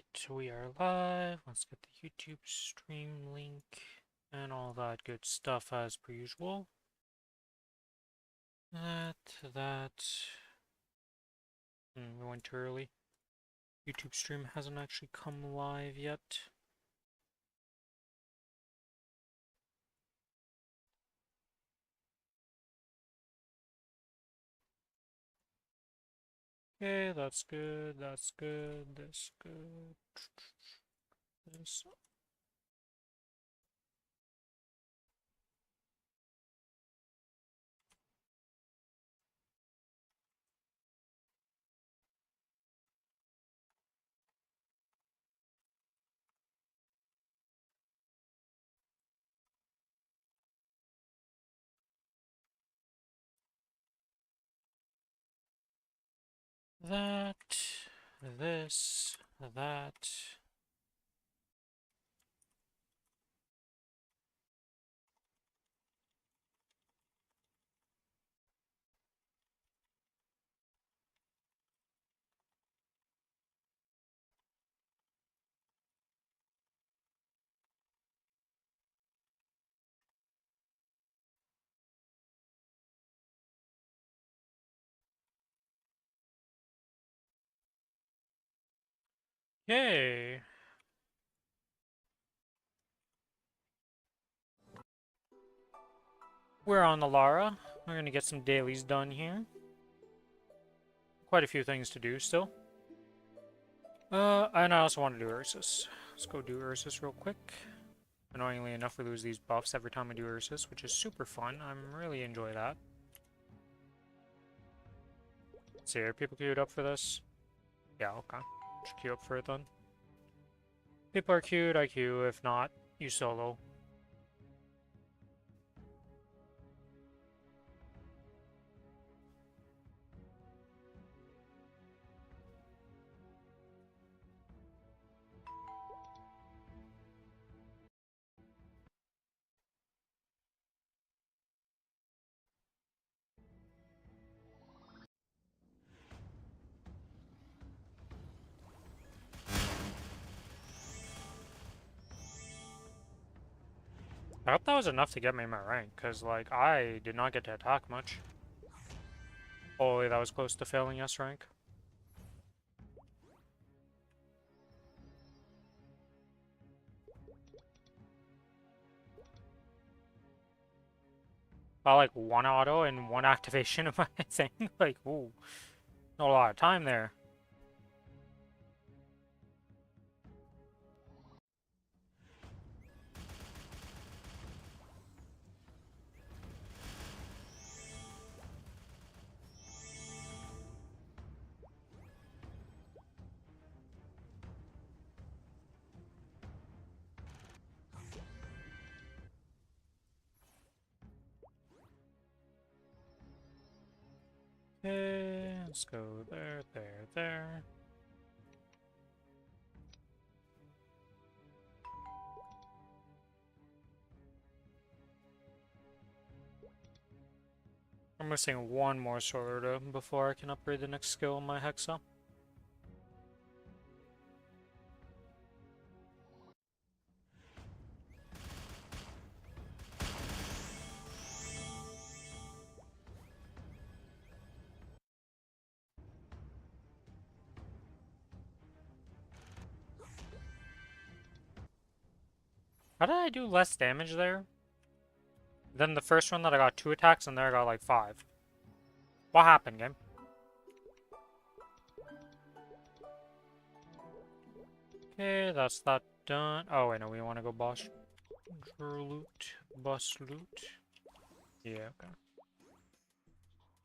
Alright, we are live. Let's get the YouTube stream link and all that good stuff as per usual. That. We went too early. YouTube stream hasn't actually come live yet. Okay, that's good, that's good, this good. This. That. This. That. Yay! We're on the Lara. We're gonna get some dailies done here. Quite a few things to do still. And I also want to do Ursus. Let's go do Ursus real quick. Annoyingly enough, we lose these buffs every time I do Ursus, which is super fun. I'm really enjoy that. Let's see, are people queued up for this? Yeah, okay. Should queue up for it then. People are queued, I queue. If not, you solo. I hope that was enough to get me my rank, because, like, I did not get to attack much. Holy, that was close to failing S rank. Got, like, one auto and one activation of my thing. Like, ooh, not a lot of time there. Okay, let's go there, there, there. I'm missing one more sorter before I can upgrade the next skill in my Hexa. How did I do less damage there? Than the first one that I got 2 attacks and there I got like 5. What happened, game? Okay, that's that done. Oh wait, no, we want to go boss loot. Boss loot. Yeah, okay.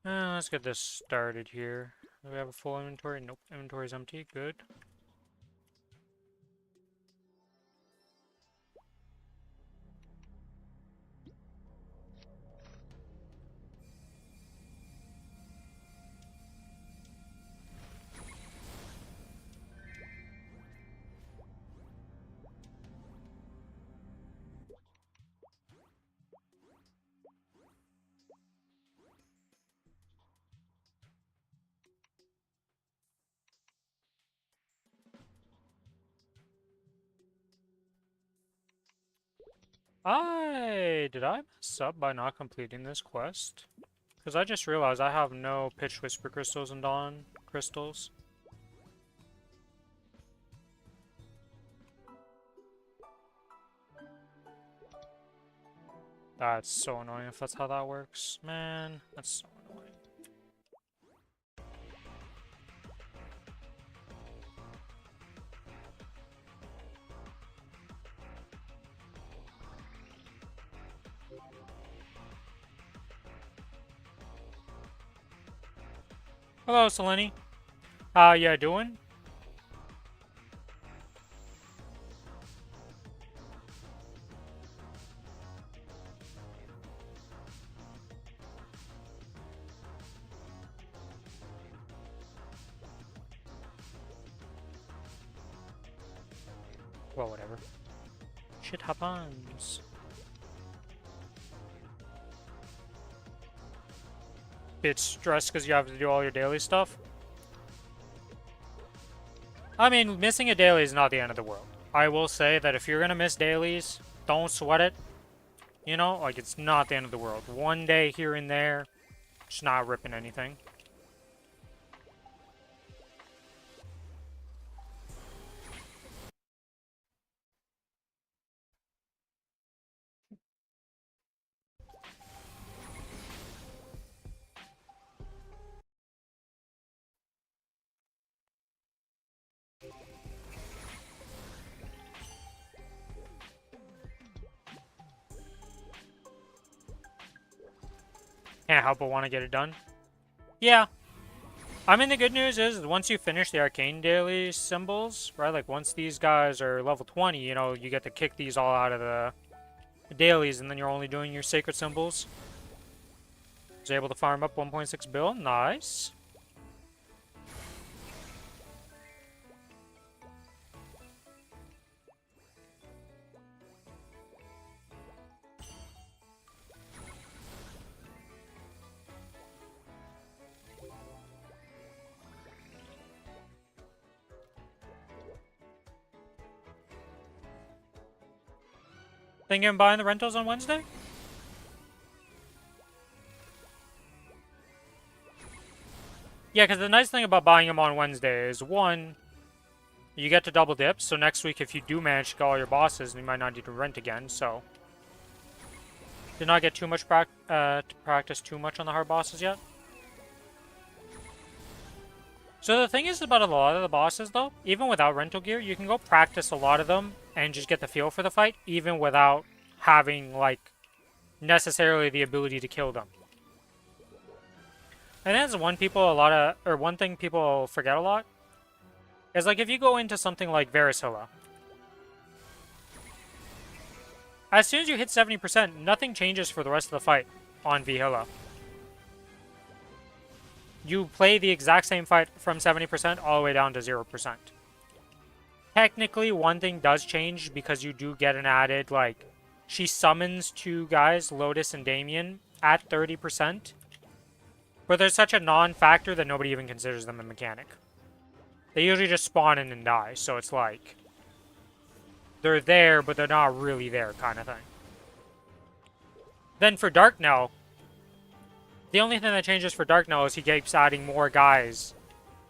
Let's get this started here. Do we have a full inventory? Nope, inventory's empty. Good. Did I mess up by not completing this quest? Because I just realized I have no Pitch Whisper crystals and Dawn crystals. That's so annoying if that's how that works. Man, that's so annoying. Hello, Selene. How ya doing? Well, whatever. Shit happens. Bit stressed because you have to do all your daily stuff. I mean, missing a daily is not the end of the world. I will say that if you're gonna miss dailies, don't sweat it. You know, like, it's not the end of the world. One day here and there, just not ripping anything. Can't help but want to get it done. Yeah. I mean, the good news is, once you finish the arcane daily symbols, right, like, once these guys are level 20, you know, you get to kick these all out of the dailies, and then you're only doing your sacred symbols. Was able to farm up 1.6 bill. Nice. Thinking of buying the rentals on Wednesday? Yeah, because the nice thing about buying them on Wednesday is, one, you get to double dip, so next week if you do manage to get all your bosses, you might not need to rent again, so... Did not get too much to practice too much on the hard bosses yet. So the thing is about a lot of the bosses, though, even without rental gear, you can go practice a lot of them and just get the feel for the fight, even without having, like, necessarily the ability to kill them. And that's one thing people forget a lot, is, like, if you go into something like Varicilla, as soon as you hit 70%, nothing changes for the rest of the fight on Vihilla. You play the exact same fight from 70% all the way down to 0%. Technically, one thing does change because you do get an added, like, she summons two guys, Lotus and Damien, at 30%. But they're such a non-factor that nobody even considers them a mechanic. They usually just spawn in and die, so it's like... they're there, but they're not really there, kind of thing. Then for Darknell, the only thing that changes for Darknell is he keeps adding more guys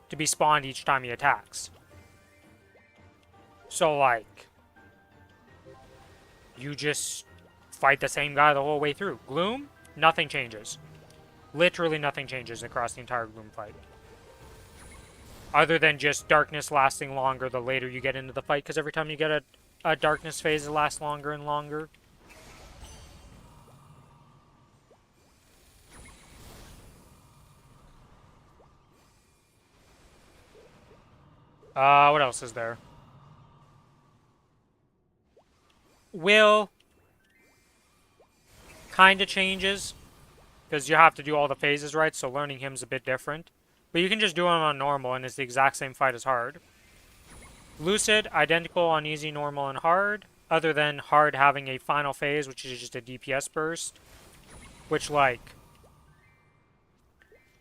to be spawned each time he attacks. So, like, you just fight the same guy the whole way through. Gloom, nothing changes. Literally nothing changes across the entire Gloom fight. Other than just darkness lasting longer the later you get into the fight, because every time you get a darkness phase, it lasts longer and longer. What else is there? Will kind of changes, because you have to do all the phases right, so learning him's a bit different. But you can just do him on normal, and it's the exact same fight as hard. Lucid, identical on easy, normal, and hard, other than hard having a final phase, which is just a DPS burst. Which, like,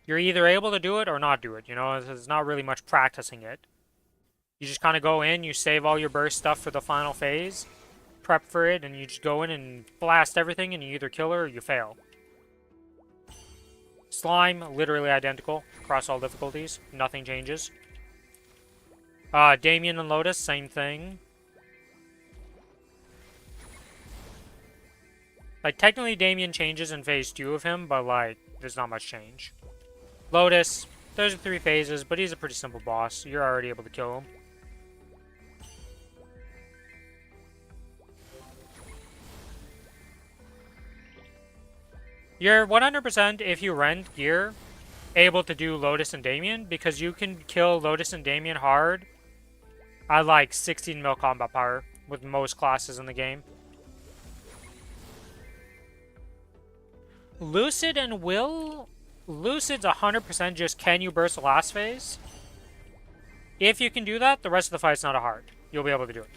you're either able to do it or not do it, you know? There's not really much practicing it. You just kind of go in, you save all your burst stuff for the final phase, prep for it, and you just go in and blast everything, and you either kill her or you fail. Slime, literally identical across all difficulties. Nothing changes. Damien and Lotus, same thing. Like, technically Damien changes in phase 2 of him, but, like, there's not much change. Lotus, those are 3 phases, but he's a pretty simple boss. You're already able to kill him. You're 100%, if you rent gear, able to do Lotus and Damien, because you can kill Lotus and Damien hard at like 16 mil combat power with most classes in the game. Lucid and Will? Lucid's 100% just can you burst the last phase? If you can do that, the rest of the fight's not hard. You'll be able to do it.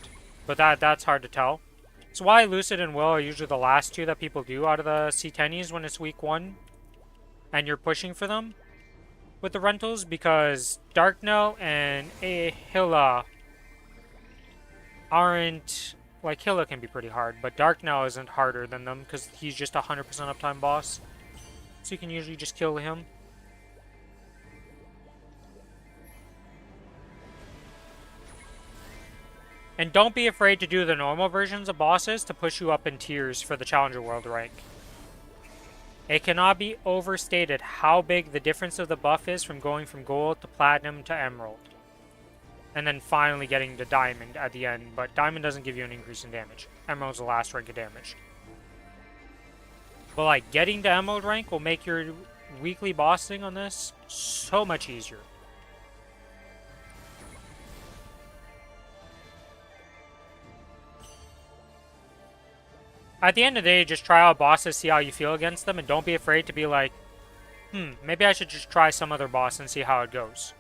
But that's hard to tell. That's why Lucid and Will are usually the last 2 that people do out of the C10s when it's week 1. And you're pushing for them with the rentals, because Darknell and Hilla aren't... Like, Hilla can be pretty hard, but Darknell isn't harder than them because he's just a 100% uptime boss. So you can usually just kill him. And don't be afraid to do the normal versions of bosses to push you up in tiers for the Challenger World rank. It cannot be overstated how big the difference of the buff is from going from Gold to Platinum to Emerald. And then finally getting to Diamond at the end, but Diamond doesn't give you an increase in damage. Emerald's the last rank of damage. But like, getting to Emerald rank will make your weekly bossing on this so much easier. At the end of the day, just try out bosses, see how you feel against them, and don't be afraid to be like, maybe I should just try some other boss and see how it goes.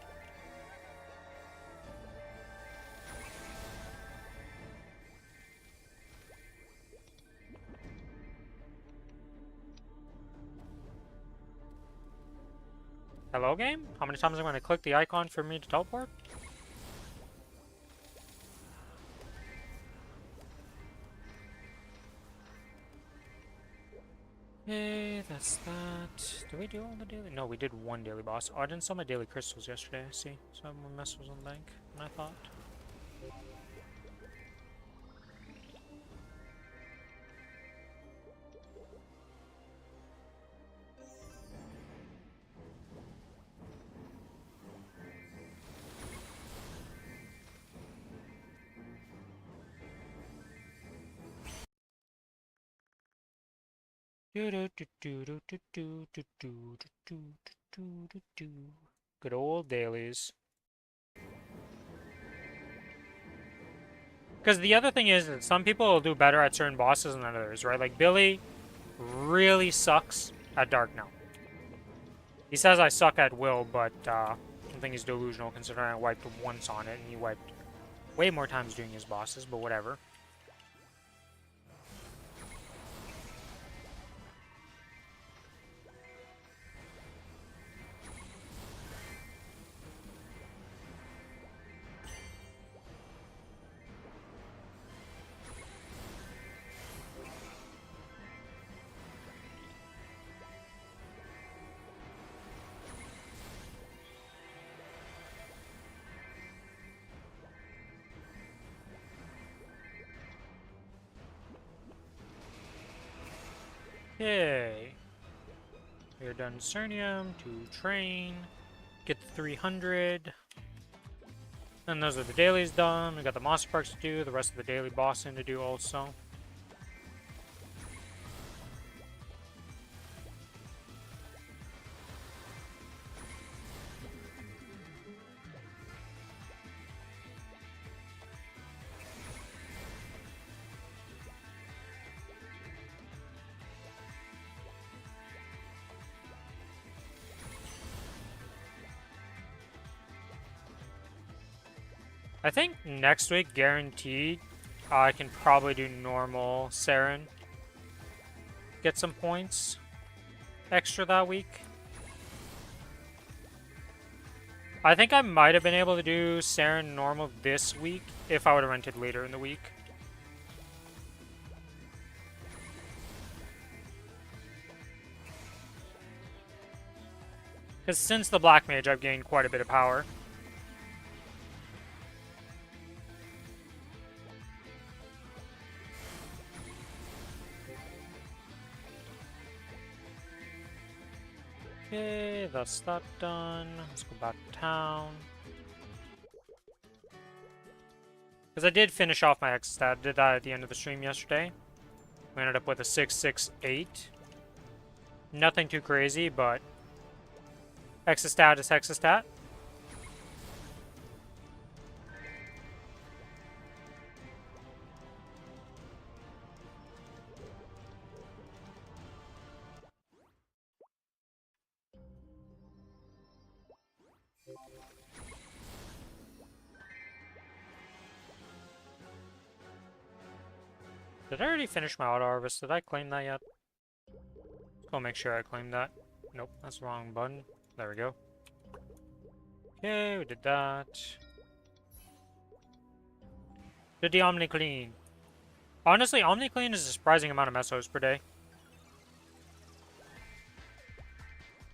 Hello, game? How many times am I going to click the icon for me to teleport? Okay, that's that. Did we do all the daily? No, we did one daily boss. Oh, I didn't sell my daily crystals yesterday, I see. So I have more missiles on the bank than I thought. Good old dailies. Because the other thing is that some people will do better at certain bosses than others, right? Like Billy really sucks at Darknell. He says I suck at Will, but I think he's delusional considering I wiped once on it and he wiped way more times doing his bosses, but whatever. Okay. We're done Cernium to train. Get the 300. And those are the dailies done. We got the monster parks to do, the rest of the daily bossing to do also. I think next week, guaranteed, I can probably do normal Saren. Get some points extra that week. I think I might have been able to do Saren normal this week if I would have rented later in the week. Because since the Black Mage, I've gained quite a bit of power. Okay, that's that done. Let's go back to town. Because I did finish off my Hexastat. I did that at the end of the stream yesterday. We ended up with a 668. Nothing too crazy, but Hexastat is Hexastat. Did I already finish my auto harvest? Did I claim that yet? Let's go make sure I claimed that. Nope, that's the wrong button. There we go. Okay, we did that. Did the Omni Clean. Honestly, Omni Clean is a surprising amount of mesos per day.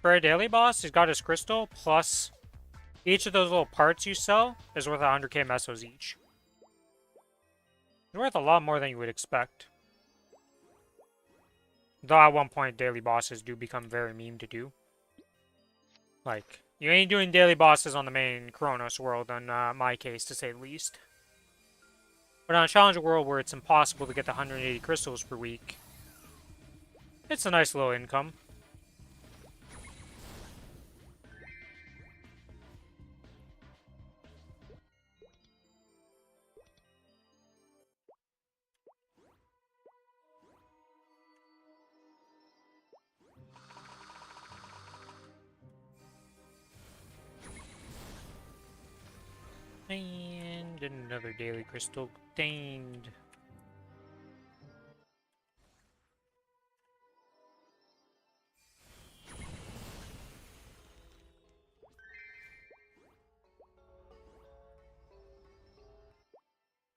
For a daily boss, he's got his crystal, plus each of those little parts you sell is worth 100k mesos each. It's worth a lot more than you would expect. Though at one point, daily bosses do become very meme to do. Like, you ain't doing daily bosses on the main Kronos world, in my case, to say the least. But on a challenge world where it's impossible to get the 180 crystals per week, it's a nice little income. And another daily crystal obtained.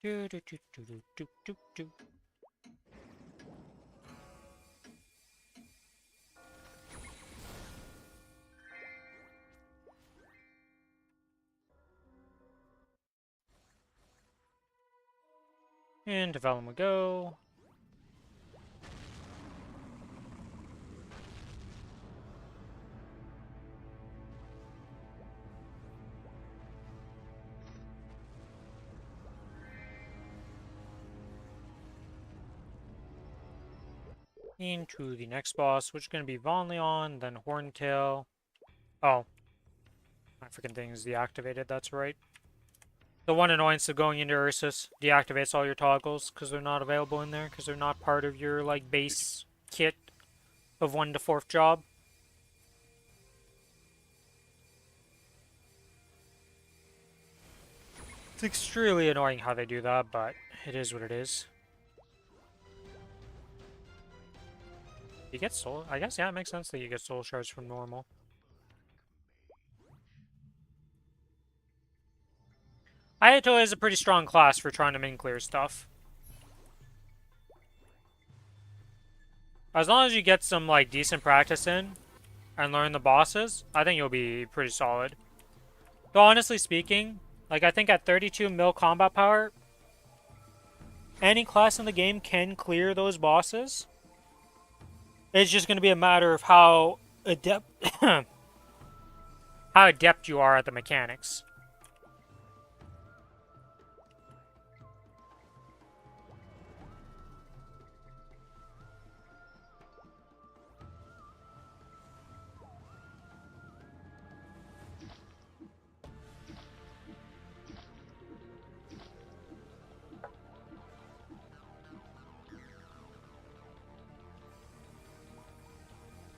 Do do do do do do do do. And development we go. Into the next boss, which is going to be Von Leon, then Horntail. Oh. My freaking thing is deactivated, that's right. The one annoyance of going into Ursus deactivates all your toggles because they're not available in there, because they're not part of your, like, base kit of 1 to 4th job. It's extremely annoying how they do that, but it is what it is. You get soul... I guess, yeah, it makes sense that you get soul shards from normal. Hayato is a pretty strong class for trying to main clear stuff. As long as you get some, like, decent practice in and learn the bosses, I think you'll be pretty solid. Though, honestly speaking, like, I think at 32 mil combat power, any class in the game can clear those bosses. It's just going to be a matter of how adept how adept you are at the mechanics.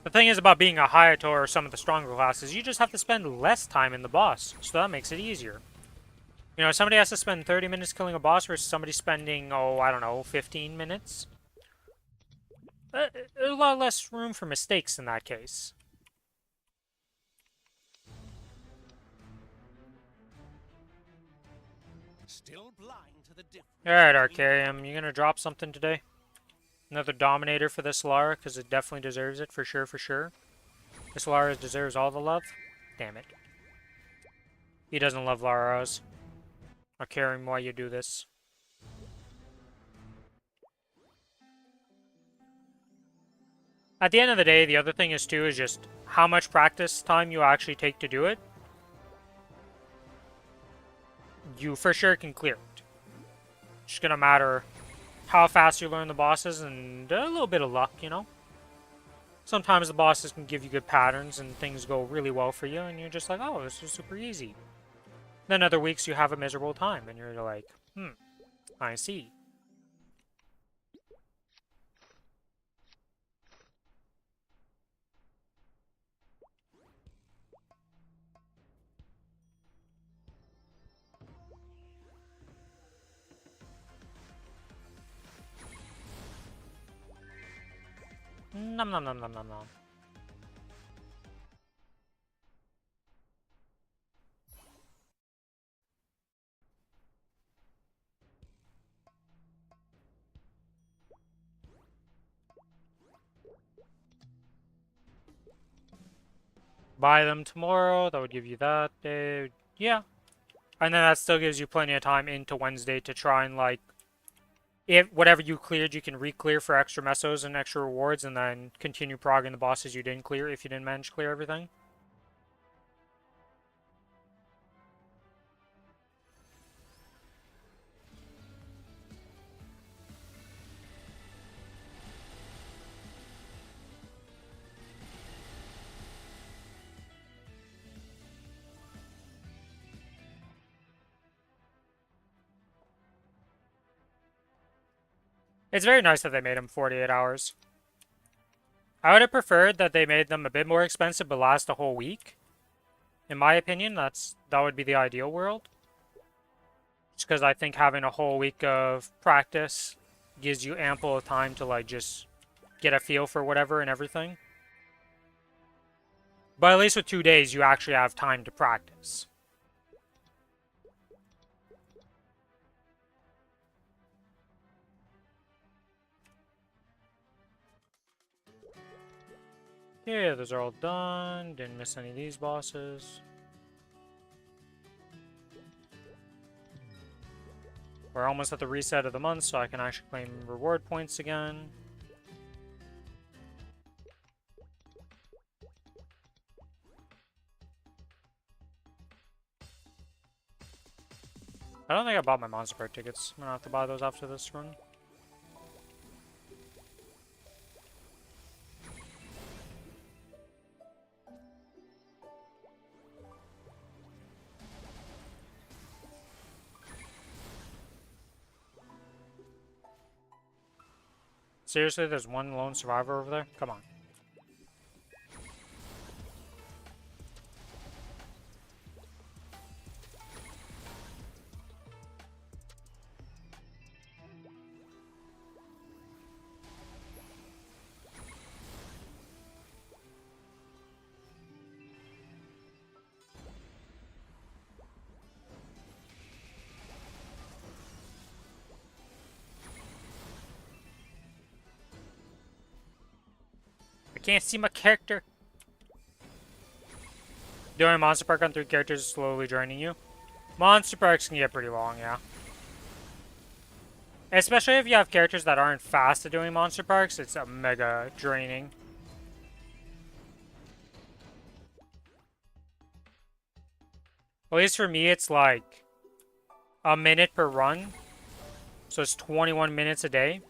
The thing is about being a Hayato or some of the stronger classes, you just have to spend less time in the boss, so that makes it easier. You know, somebody has to spend 30 minutes killing a boss versus somebody spending, oh, I don't know, 15 minutes. There's a lot less room for mistakes in that case. Still blind to the difference. Alright, Arcarium, you gonna drop something today? Another Dominator for this Lara, because it definitely deserves it, for sure, for sure. This Lara deserves all the love. Damn it. He doesn't love Laros. Or caring why you do this. At the end of the day, the other thing is too is just how much practice time you actually take to do it. You for sure can clear it. It's just gonna matter how fast you learn the bosses and a little bit of luck, you know? Sometimes the bosses can give you good patterns and things go really well for you and you're just like, oh, this was super easy. Then other weeks you have a miserable time and you're like, I see. Nom nom nom nom nom nom. Buy them tomorrow, that would give you that day. Yeah. And then that still gives you plenty of time into Wednesday to try and, like, if whatever you cleared, you can re-clear for extra mesos and extra rewards, and then continue progging the bosses you didn't clear if you didn't manage to clear everything. It's very nice that they made them 48 hours. I would have preferred that they made them a bit more expensive but last a whole week. In my opinion, that would be the ideal world. Just because I think having a whole week of practice gives you ample time to, like, just get a feel for whatever and everything. But at least with 2 days, you actually have time to practice. Yeah, those are all done. Didn't miss any of these bosses. We're almost at the reset of the month, so I can actually claim reward points again. I don't think I bought my Monster Park tickets. I'm gonna have to buy those after this run. Seriously, there's one lone survivor over there? Come on. I can't see my character. Doing Monster Park on 3 characters is slowly draining you. Monster Parks can get pretty long, yeah. Especially if you have characters that aren't fast at doing Monster Parks, it's a mega draining. At least for me, it's like a minute per run. So it's 21 minutes a day.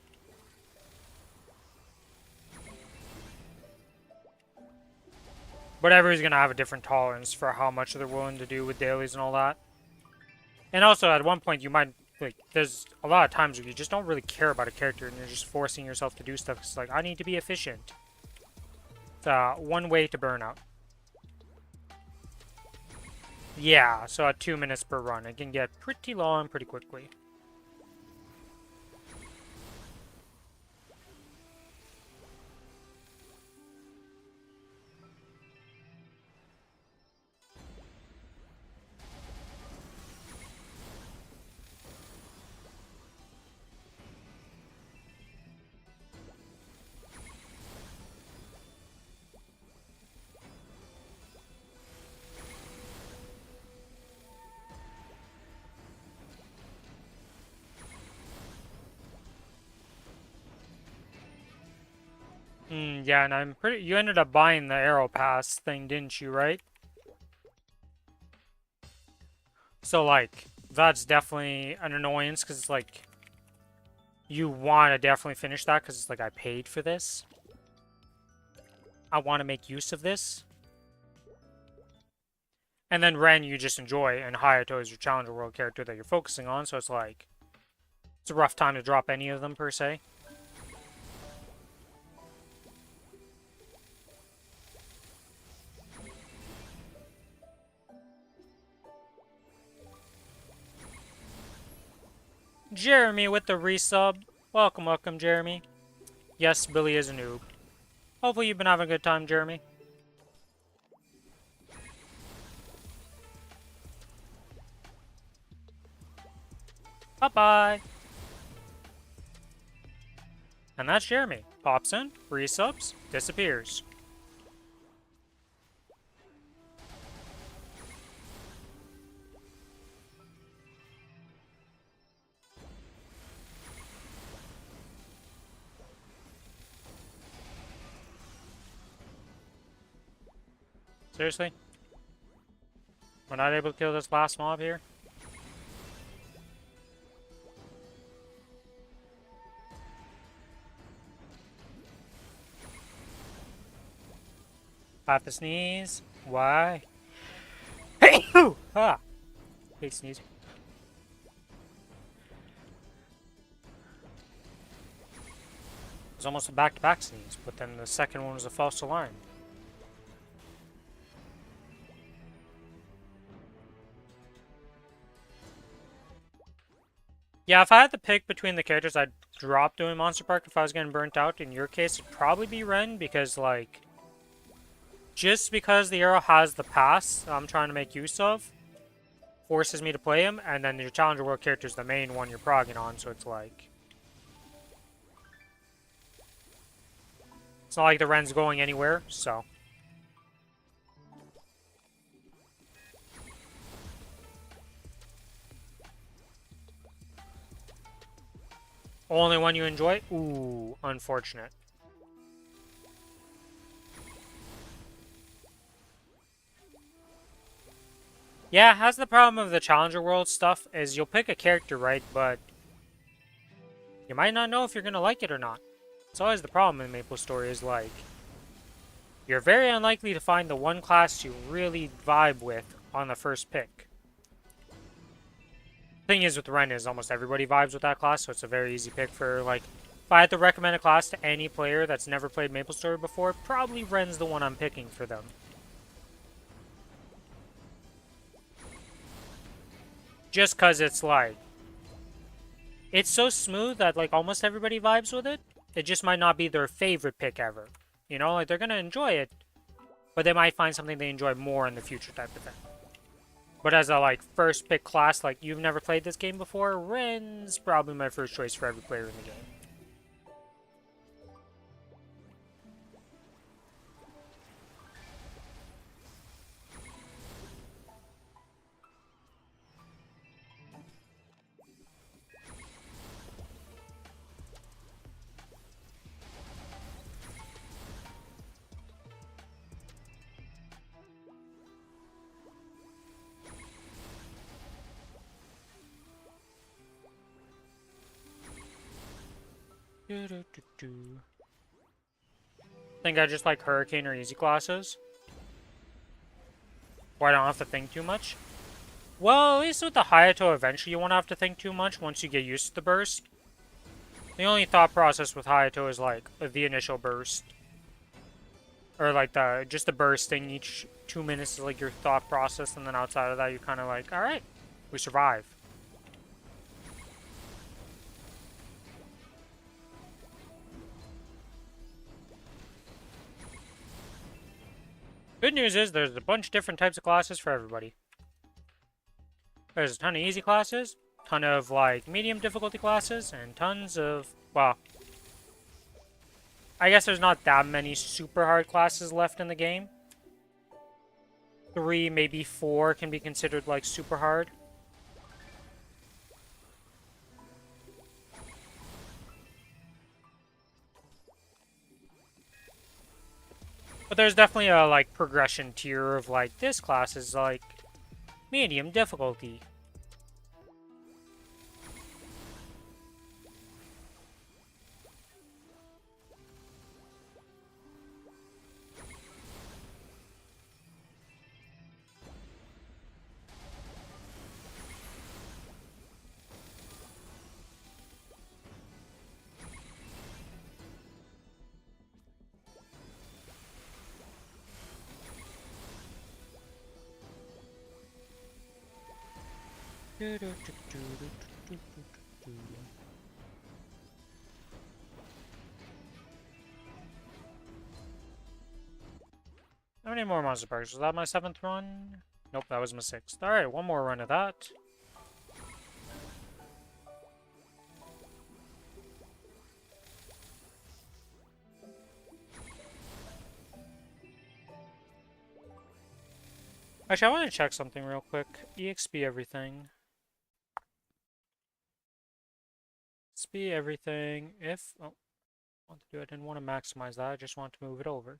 But everybody's going to have a different tolerance for how much they're willing to do with dailies and all that. And also, at one point, you might, like, there's a lot of times where you just don't really care about a character and you're just forcing yourself to do stuff. It's like, I need to be efficient. It's one way to burn out. Yeah, so at 2 minutes per run, it can get pretty long pretty quickly. Yeah, and I'm pretty. You ended up buying the Arrow Pass thing, didn't you, right? So, like, that's definitely an annoyance because it's like you want to definitely finish that because it's like I paid for this. I want to make use of this. And then Ren you just enjoy, and Hayato is your Challenger World character that you're focusing on, so it's like it's a rough time to drop any of them per se. Jeremy with the resub. Welcome, welcome, Jeremy. Yes, Billy is a noob. Hopefully you've been having a good time, Jeremy. Bye-bye. And that's Jeremy. Pops in, resubs, disappears. Seriously? We're not able to kill this last mob here? I have to sneeze. Why? Hey! Ah! Hate sneezing. It was almost a back-to-back sneeze, but then the second one was a false alarm. Yeah, if I had to pick between the characters, I'd drop doing Monster Park if I was getting burnt out. In your case, it'd probably be Ren, because, like, just because the Arrow has the pass I'm trying to make use of, forces me to play him, and then your Challenger World character is the main one you're progging on, so it's like... It's not like the Ren's going anywhere, so... Only one you enjoy? Ooh, unfortunate. Yeah, has the problem of the Challenger World stuff is you'll pick a character, right, but you might not know if you're gonna like it or not. It's always the problem in Maplestory is like you're very unlikely to find the one class you really vibe with on the first pick. Thing is with Ren is almost everybody vibes with that class, so it's a very easy pick for like if I had to recommend a class to any player that's never played Maplestory before, probably Ren's the one I'm picking for them. Just cause it's like it's so smooth that like almost everybody vibes with it. It just might not be their favorite pick ever. You know, like they're gonna enjoy it, but they might find something they enjoy more in the future type of thing. But as a like first pick class, like you've never played this game before, Ren's probably my first choice for every player in the game. Think I just like Hurricane or Easy classes, where I don't have to think too much. Well, at least with the Hayato, eventually you won't have to think too much once you get used to the burst. The only thought process with Hayato is like the initial burst. Or like just the bursting each 2 minutes is like your thought process, and then outside of that you're kind of like, alright, we survive. Good news is there's a bunch of different types of classes for everybody. There's a ton of easy classes, ton of like medium difficulty classes, and tons of, well, I guess there's not that many super hard classes left in the game. 3, maybe 4 can be considered like super hard. there's definitely a like progression tier of like this class is like medium difficulty. How many more monster parks? Was that my 7th run? Nope, that was my 6th. Alright, one more run of that. Actually, I want to check something real quick. EXP everything. EXP everything. If... Oh, I want to do it. I didn't want to maximize that. I just want to move it over.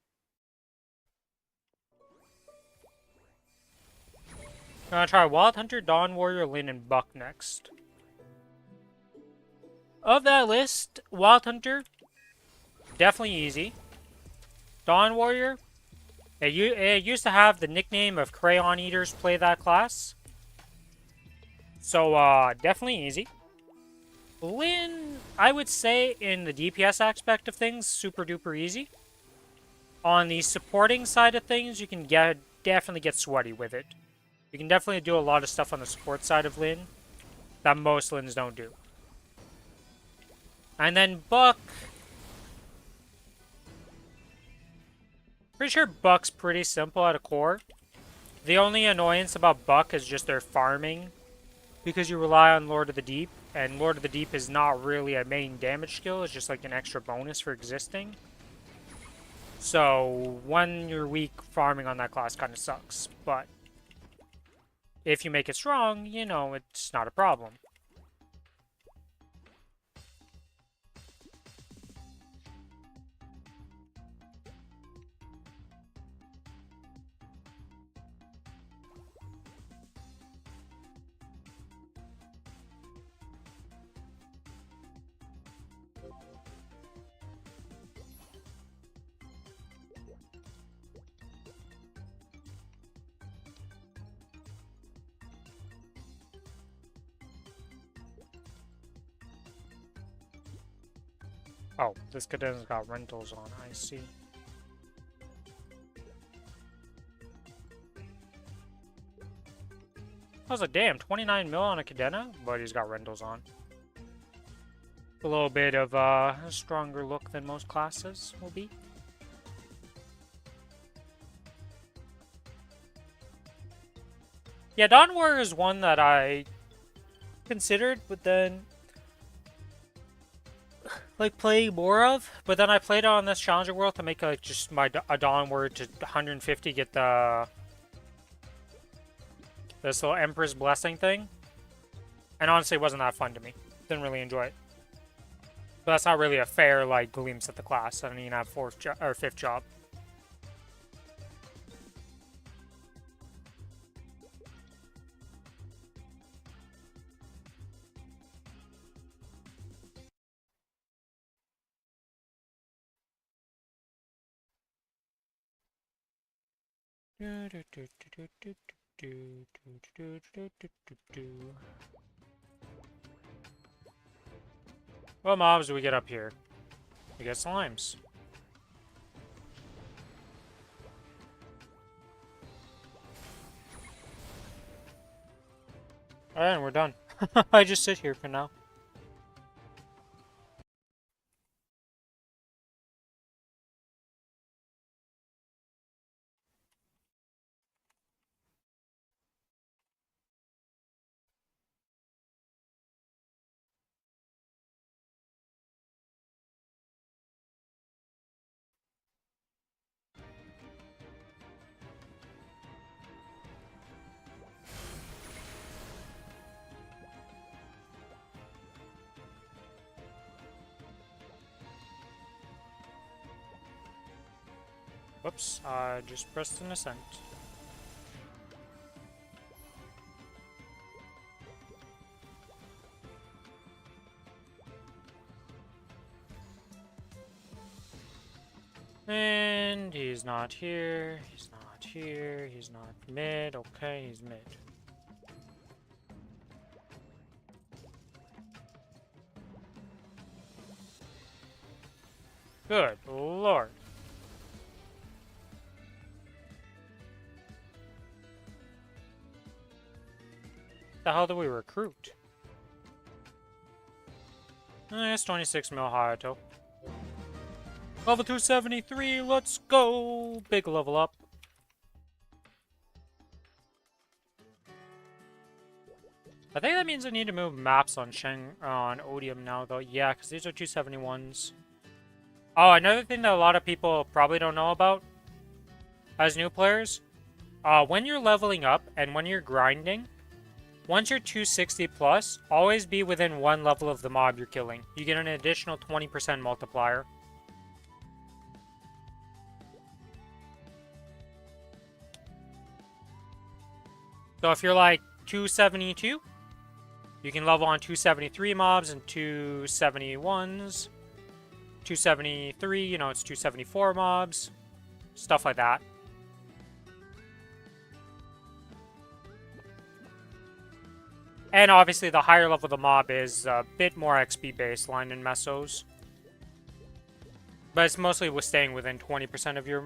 I'm gonna try Wild Hunter, Dawn Warrior, Lyn, and Buck next. Of that list, Wild Hunter, definitely easy. Dawn Warrior, it used to have the nickname of Crayon Eaters play that class. So, definitely easy. Lyn, I would say in the DPS aspect of things, super duper easy. On the supporting side of things, you can definitely get sweaty with it. You can definitely do a lot of stuff on the support side of Lyn that most Lyns don't do. And then Buck. Pretty sure Buck's pretty simple at a core. The only annoyance about Buck is just their farming. Because you rely on Lord of the Deep. And Lord of the Deep is not really a main damage skill. It's just like an extra bonus for existing. So when you're weak, farming on that class kind of sucks. But if you make it strong, you know, it's not a problem. Oh, this cadena's got rentals on, I see. I was like, damn, 29 mil on a cadena? But he's got rentals on. A little bit of a stronger look than most classes will be. Yeah, Dawn Warrior is one that I considered, but then like play more of. But then I played it on this Challenger World to make like just a Dawn Warrior to 150, get this little Emperor's Blessing thing. And honestly, it wasn't that fun to me. Didn't really enjoy it. But that's not really a fair like glimpse at the class. I don't even have 5th job. What mobs do we get up here? We get slimes. Alright, and we're done. I just sit here for now. Whoops, I just pressed an ascent. And he's not here, he's not here, he's not mid. Okay, he's mid. Good lord. The hell do we recruit? It's 26 mil Hayato. Level 273, let's go! Big level up. I think that means I need to move maps on Odium now, though. Yeah, because these are 271s. Oh, another thing that a lot of people probably don't know about as new players, when you're leveling up and when you're grinding, once you're 260 plus, always be within one level of the mob you're killing. You get an additional 20% multiplier. So if you're like 272, you can level on 273 mobs and 271s. 273, you know, it's 274 mobs. Stuff like that. And obviously the higher level the mob is, a bit more XP baseline in mesos. But it's mostly with staying within 20% of your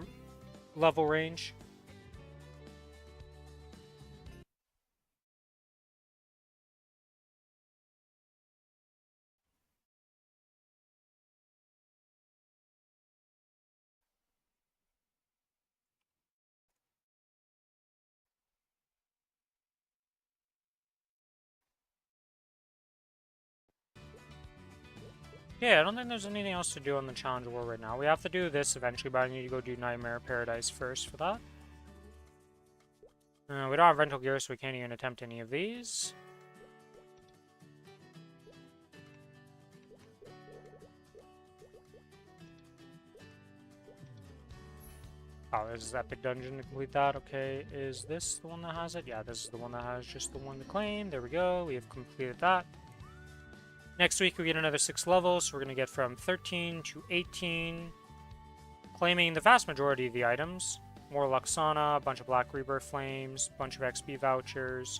level range. Yeah, I don't think there's anything else to do on the challenge world right now. We have to do this eventually, but I need to go do Nightmare Paradise first for that. We don't have rental gear, so we can't even attempt any of these. Oh, this is Epic Dungeon to complete that. Okay, is this the one that has it? Yeah, this is the one that has just the one to claim. There we go. We have completed that. Next week, we get another 6 levels. So we're going to get from 13 to 18. Claiming the vast majority of the items. More Luxana, a bunch of Black Rebirth Flames, a bunch of XP vouchers.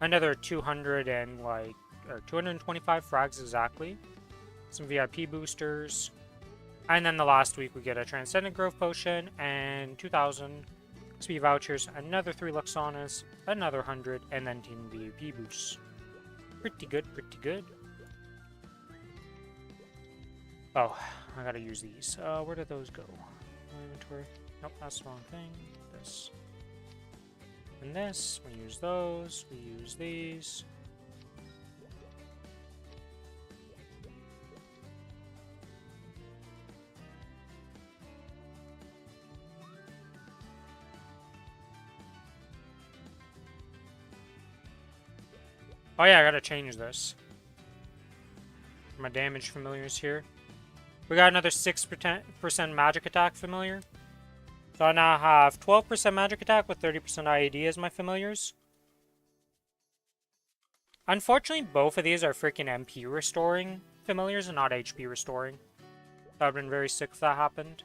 Another 225 frags exactly. Some VIP boosters. And then the last week we get a Transcendent Growth Potion and 2,000 XP vouchers, another 3 Luxanas, another 100, and then 10 VIP boosts. Pretty good, pretty good. Oh, I gotta use these. Where did those go? Inventory. Nope, that's the wrong thing. This. And this. We use those. We use these. Oh yeah, I gotta change this. My damage familiars here. We got another 6% magic attack familiar. So I now have 12% magic attack with 30% IED as my familiars. Unfortunately, both of these are freaking MP restoring familiars and not HP restoring. That would have been very sick if that happened.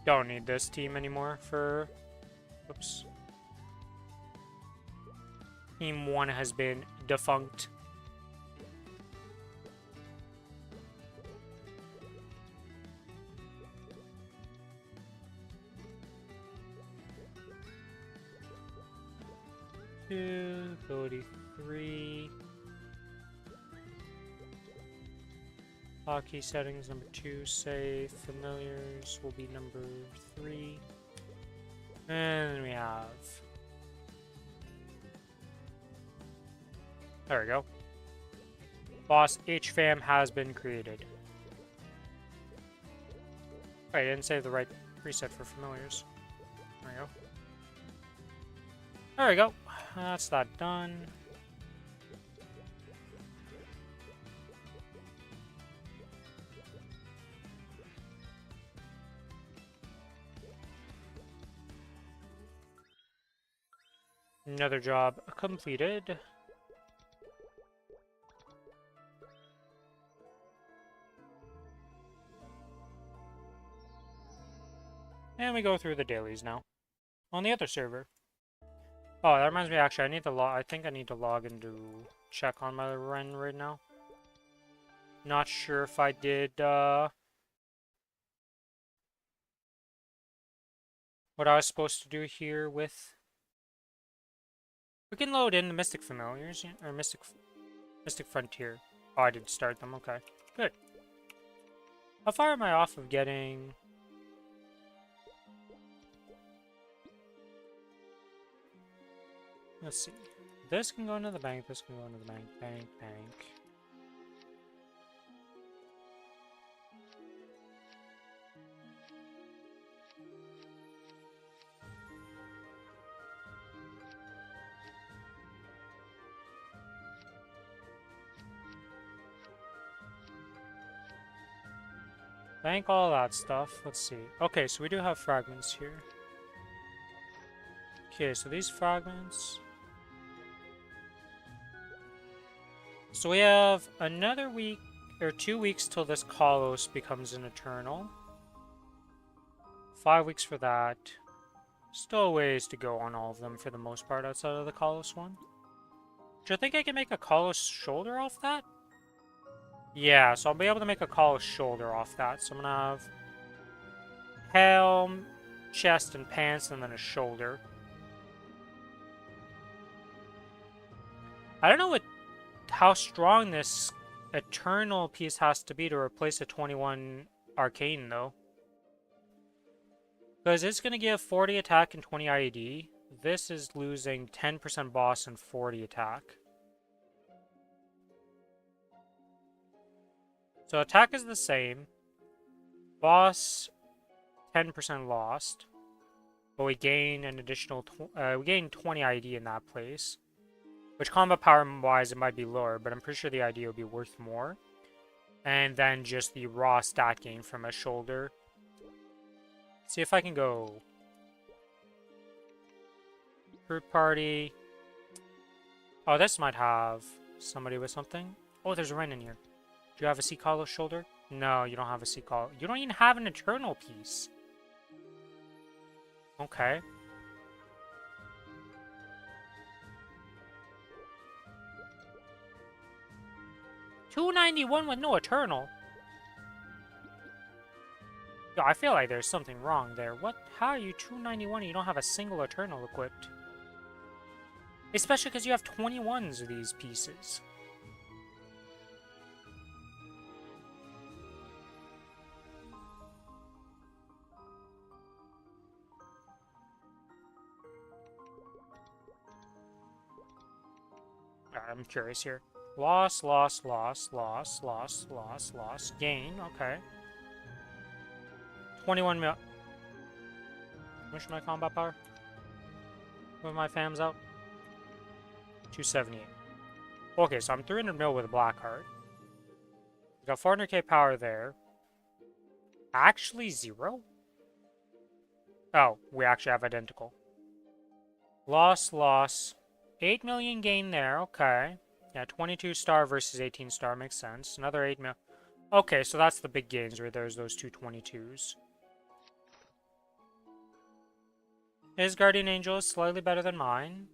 Don't need this team anymore for... Oops. Team 1 has been defunct. Ability 3. Hotkey settings number 2, save. Familiars will be number 3. And then we have... There we go. Boss HFAM has been created. Wait, I didn't save the right preset for familiars. There we go. There we go. That's that done. Another job completed. And we go through the dailies now. On the other server. Oh, that reminds me, actually, I need to log. I think I need to log in to check on my run right now. Not sure if I did, what I was supposed to do here with... We can load in the Mystic Familiars, or Mystic Frontier. Oh, I didn't start them, okay. Good. How far am I off of getting... Let's see. This can go into the bank, this can go into the bank, bank. Bank all that stuff. Let's see. Okay, so we do have fragments here. Okay, so these fragments... So we have another week, or 2 weeks till this Kronos becomes an Eternal. 5 weeks for that. Still a ways to go on all of them for the most part outside of the Kronos one. Do you think I can make a Kronos shoulder off that? Yeah, so I'll be able to make a Kronos shoulder off that. So I'm gonna have helm, chest, and pants, and then a shoulder. I don't know how strong this Eternal piece has to be to replace a 21 Arcane, though. Because it's going to give 40 attack and 20 IED. This is losing 10% boss and 40 attack. So attack is the same. Boss, 10% lost. But we gain an additional... we gain 20 IED in that place. Which combat power-wise, it might be lower, but I'm pretty sure the idea will be worth more. And then just the raw stat gain from a shoulder. See if I can go... Fruit party. Oh, this might have somebody with something. Oh, there's a Ren in here. Do you have a Sea-Collar shoulder? No, you don't have a Sea-Collar. You don't even have an Eternal piece. Okay. $291 with no Eternal. Yo, I feel like there's something wrong there. What? How are you $291 and you don't have a single Eternal equipped? Especially because you have 21s of these pieces. I'm curious here. Loss, gain, okay. 21 mil. How much my combat power? With my fams out? 278. Okay, so I'm 300 mil with a Blackheart. Got 400k power there. Actually 0? Oh, we actually have identical. Loss. 8 million gain there, okay. Yeah, 22 star versus 18 star makes sense. Another 8 mil. Okay, so that's the big gains right there's those two 22s. His Guardian Angel is slightly better than mine.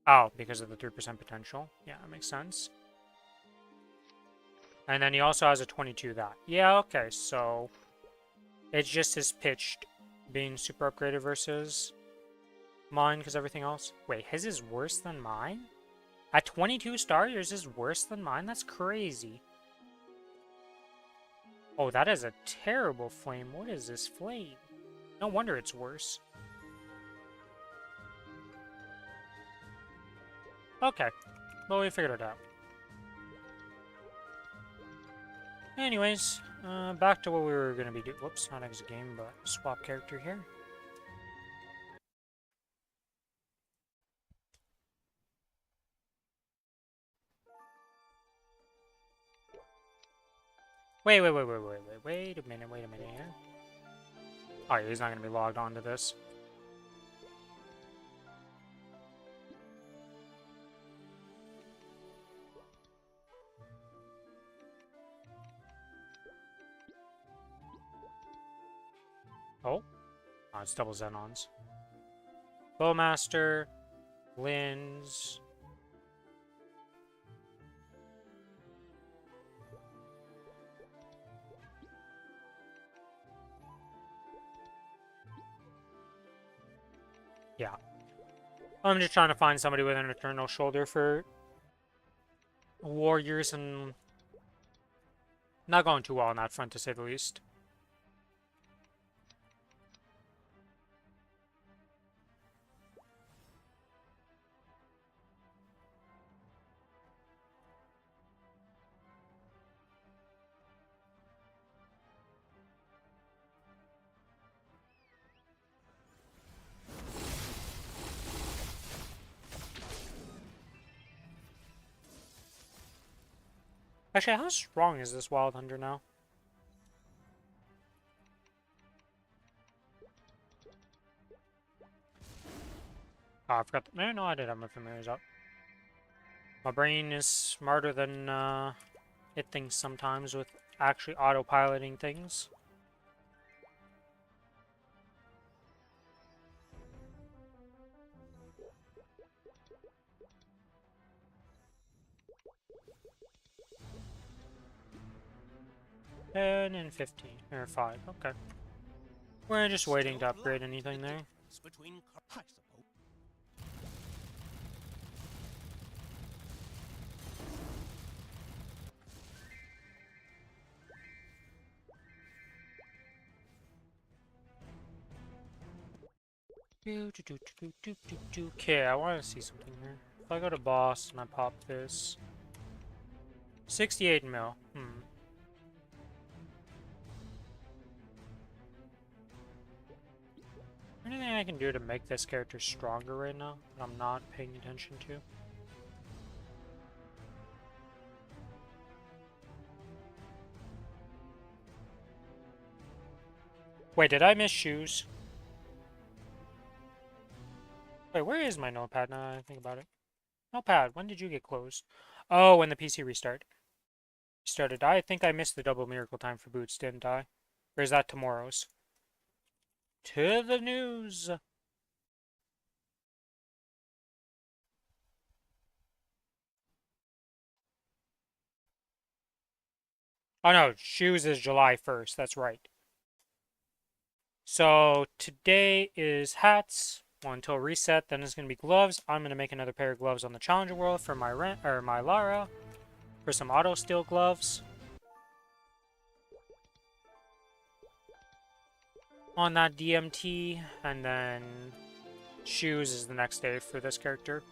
Oh, because of the 3% potential. Yeah, that makes sense. And then he also has a 22 that. Yeah, okay, so... It's just his pitched being super upgraded versus mine because everything else. Wait, his is worse than mine? At 22 star, yours is worse than mine? That's crazy. Oh, that is a terrible flame. What is this flame? No wonder it's worse. Okay. Well, we figured it out. Anyways, back to what we were gonna be doing. Whoops, not exit game, but swap character here. Wait a minute here. Oh, yeah, he's not gonna be logged on to this. Oh, it's double Xenons. Bowmaster, Lins. Yeah. I'm just trying to find somebody with an eternal shoulder for warriors, and not going too well on that front, to say the least. Actually, how strong is this Wild Hunter now? Oh, I forgot. No, I did have my familiars up. My brain is smarter than it thinks sometimes with actually autopiloting things. And 15, or 5, okay. We're just waiting to upgrade anything there. Okay, I want to see something here. If I go to boss and I pop this... 68 mil, Anything I can do to make this character stronger right now that I'm not paying attention to? Wait, did I miss shoes? Wait, where is my notepad now that I think about it? Notepad, when did you get closed? Oh, when the PC restarted. I think I missed the double miracle time for boots, didn't I? Or is that tomorrow's? To the news! Oh no, shoes is July 1st, that's right. So today is hats. Well, until reset, then it's gonna be gloves. I'm gonna make another pair of gloves on the Challenger World for my Lara for some auto steel gloves. On that DMT, and then shoes is the next day for this character.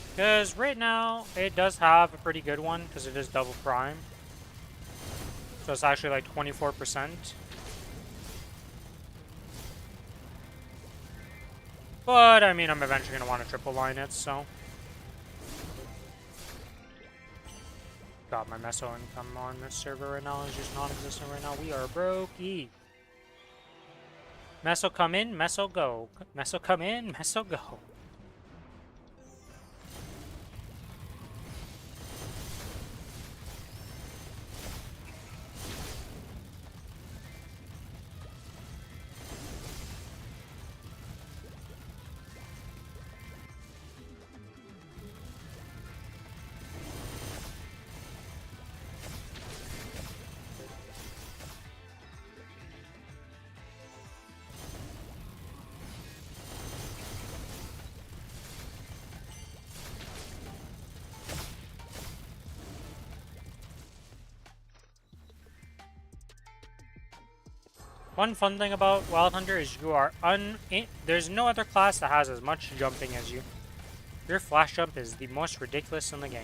Because right now, it does have a pretty good one, because it is double prime. So it's actually like 24%. But, I mean, I'm eventually going to want to triple line it, so... God, my Meso income on this server right now is just non-existent right now. We are broke-y. Meso come in, Meso go. Meso come in, Meso go. One fun thing about Wild Hunter is you are there's no other class that has as much jumping as you. Your flash jump is the most ridiculous in the game.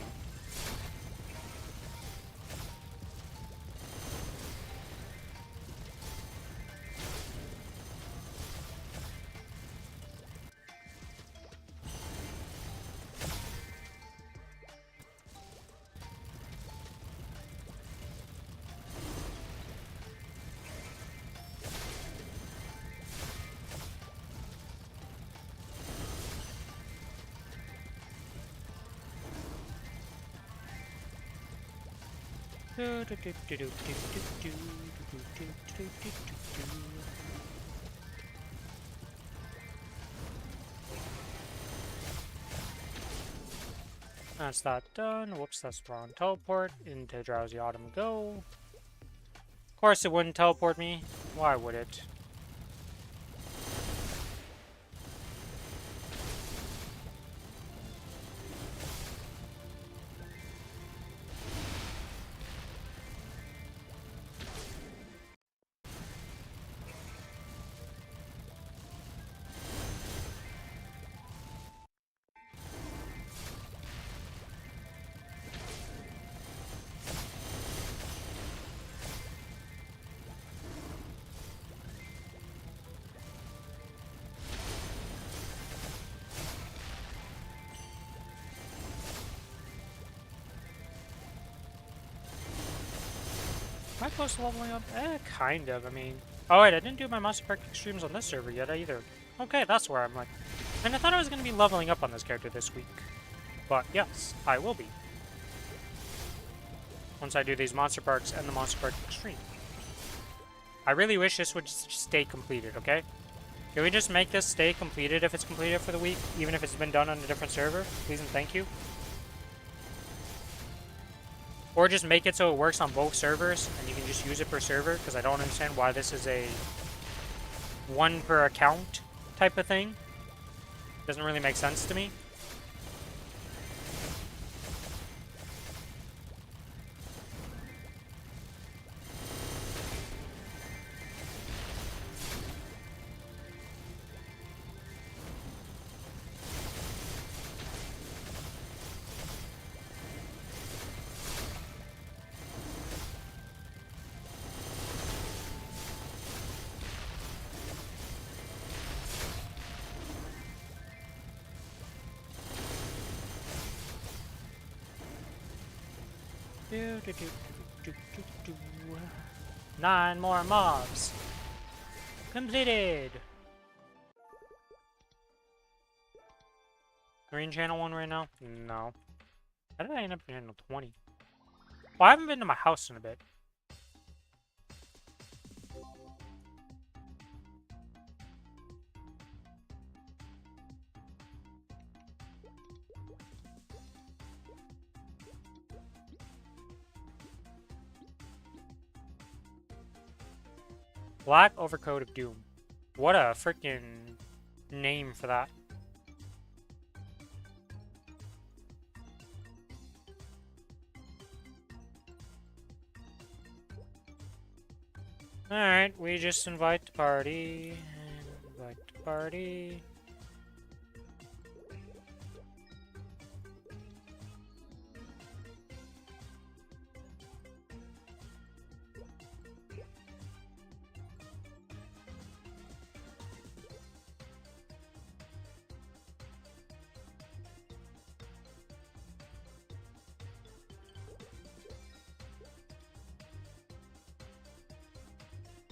That's that done. Whoops, that's the wrong teleport. Into Drowsy Autumn go. Of course it wouldn't teleport me. Why would it? Am I close to leveling up? Kind of. I mean... Oh, wait, I didn't do my Monster Park Extremes on this server yet either. Okay, that's where I'm like... And I thought I was going to be leveling up on this character this week. But yes, I will be. Once I do these Monster Parks and the Monster Park Extreme. I really wish this would stay completed, okay? Can we just make this stay completed if it's completed for the week? Even if it's been done on a different server? Please and thank you. Or just make it so it works on both servers, and you can just use it per server, because I don't understand why this is a one per account type of thing. Doesn't really make sense to me. Do. 9 more mobs. Completed. Green channel 1 right now? No. How did I end up in channel 20? Well, I haven't been to my house in a bit. Black Overcoat of Doom. What a freaking name for that. Alright, we just invite the party. Invite the party.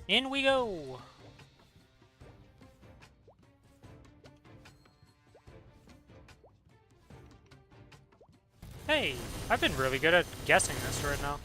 In we go! Hey, I've been really good at guessing this right now.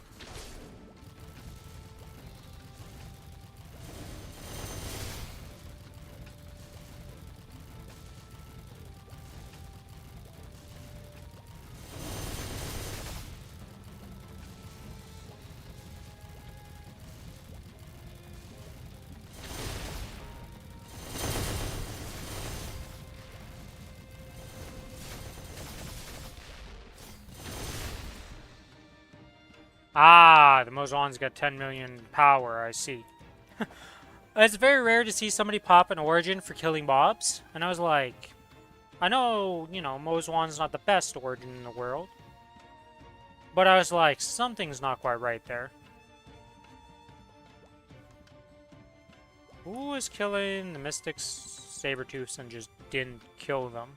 Ah, the Mozon's got 10 million power, I see. It's very rare to see somebody pop an origin for killing mobs, and I was like, I know, you know, Mozwan's not the best origin in the world. But I was like, something's not quite right there. Who was killing the Mystics, Sabertooths, and just didn't kill them?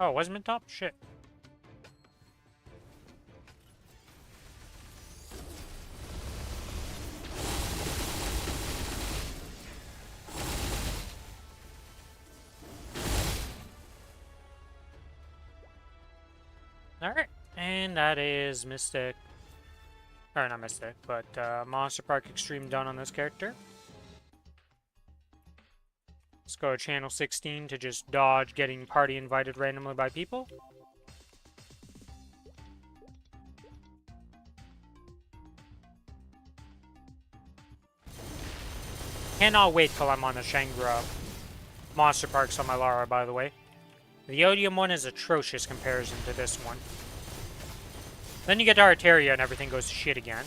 Oh, it wasn't mid-top? Shit. Alright, and that is Mystic. Or not Mystic, but Monster Park Extreme done on this character. Let's go to channel 16 to just dodge getting party invited randomly by people. Cannot wait till I'm on the Shangri Monster Parks on my Lara, by the way. The Odium one is atrocious comparison to this one. Then you get to Arteria and everything goes to shit again.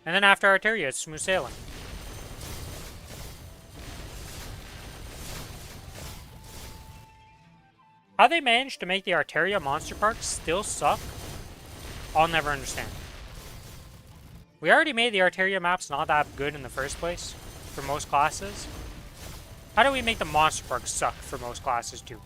And then after Arteria, it's smooth sailing. How they managed to make the Arteria Monster Park still suck, I'll never understand. We already made the Arteria maps not that good in the first place, for most classes. How do we make the Monster Park suck for most classes too?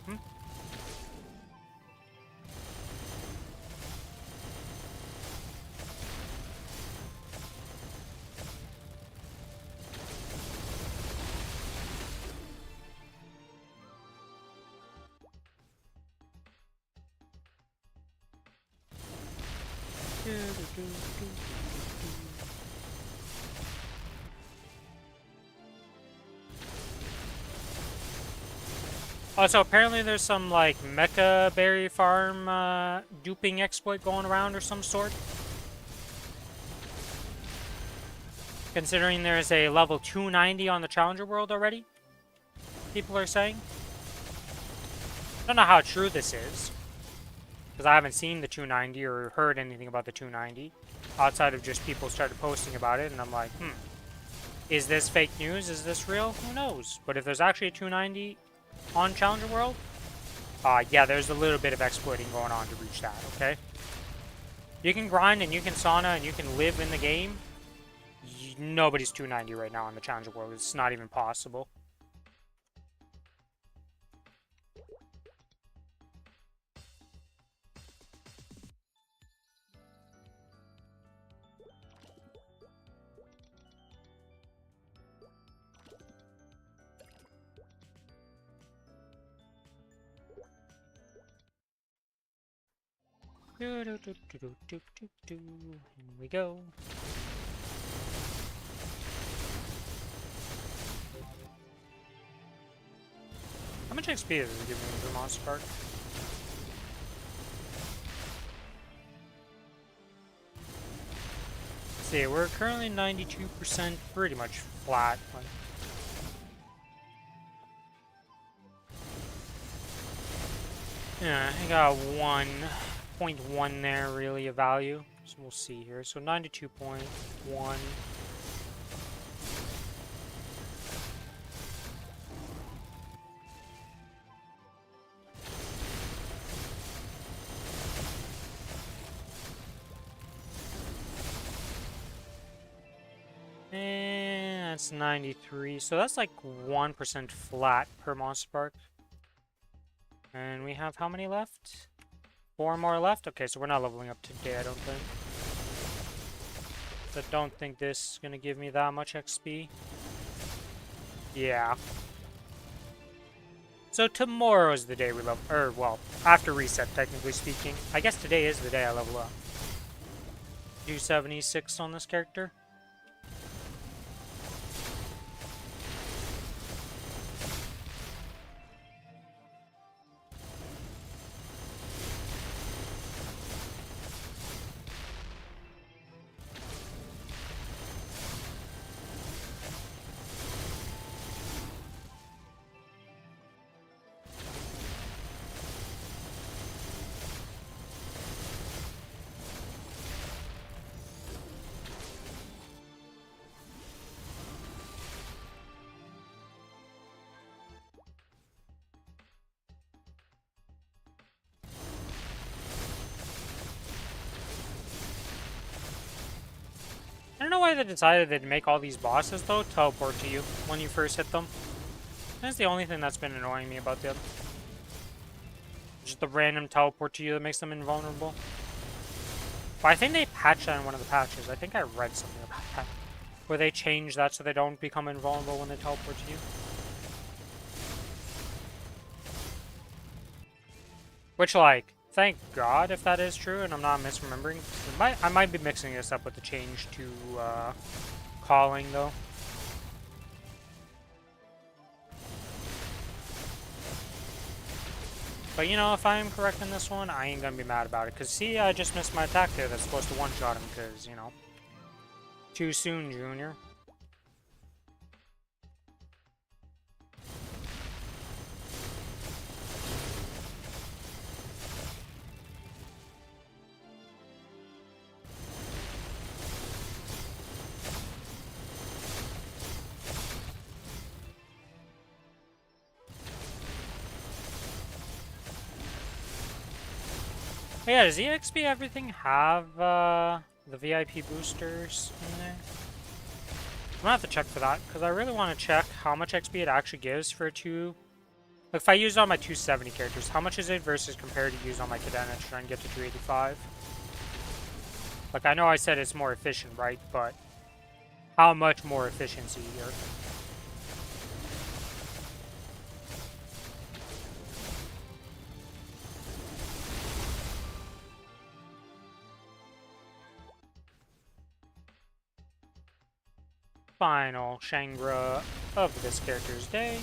Also, apparently there's some, like, mecha berry farm duping exploit going around or some sort. Considering there's a level 290 on the Challenger World already, people are saying. I don't know how true this is, because I haven't seen the 290 or heard anything about the 290, outside of just people started posting about it, and I'm like, is this fake news? Is this real? Who knows? But if there's actually a 290 on Challenger World, yeah, there's a little bit of exploiting going on to reach that, okay? You can grind and you can sauna and you can live in the game. Nobody's 290 right now on the Challenger World. It's not even possible. Here we go. How much XP does it give me for Monster Park? Let's see, we're currently 92%, pretty much flat. Yeah, I got 1.1 there, really, a value. So we'll see here. So 92.1. And that's 93. So that's like 1% flat per Monster Park. And we have how many left? 4 more left? Okay, so we're not leveling up today, I don't think. I don't think this is going to give me that much XP. Yeah. So tomorrow is the day we level... Or, well, after reset, technically speaking. I guess today is the day I level up. 276 on this character. why they decided they'd make all these bosses, though, teleport to you when you first hit them. That's the only thing that's been annoying me about them. Just the random teleport to you that makes them invulnerable. But I think they patched that in one of the patches. I think I read something about that. Where they changed that so they don't become invulnerable when they teleport to you. Which, like, thank God if that is true and I'm not misremembering. I might be mixing this up with the change to calling, though. But, you know, if I am correct in this one, I ain't gonna be mad about it. Because, see, I just missed my attack there that's supposed to one-shot him because, you know, too soon, Junior. Yeah, does EXP everything have the VIP boosters in there? I'm gonna have to check for that, because I really want to check how much XP it actually gives for like, if I use it on my 270 characters, how much is it versus compared to use on my Cadena to try and get to 285? Like, I know I said it's more efficient, right? But how much more efficiency here? Final Shangri of this character's day.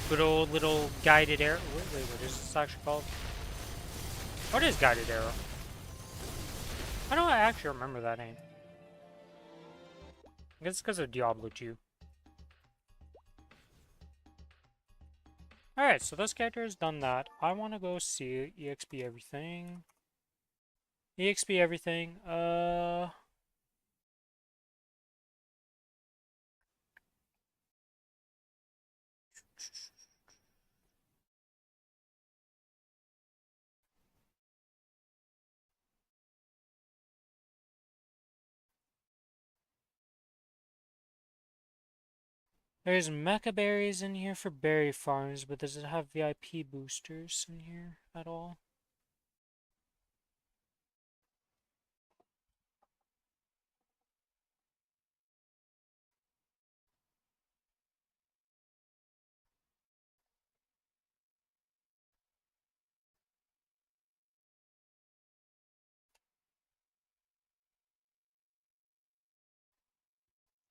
Good old little guided arrow. Wait, what is this actually called? What is guided arrow? I don't actually remember that name. I guess it's because of Diablo 2. Alright, so this character has done that. I want to go see EXP everything. EXP everything. There's mecha berries in here for berry farms, but does it have VIP boosters in here at all?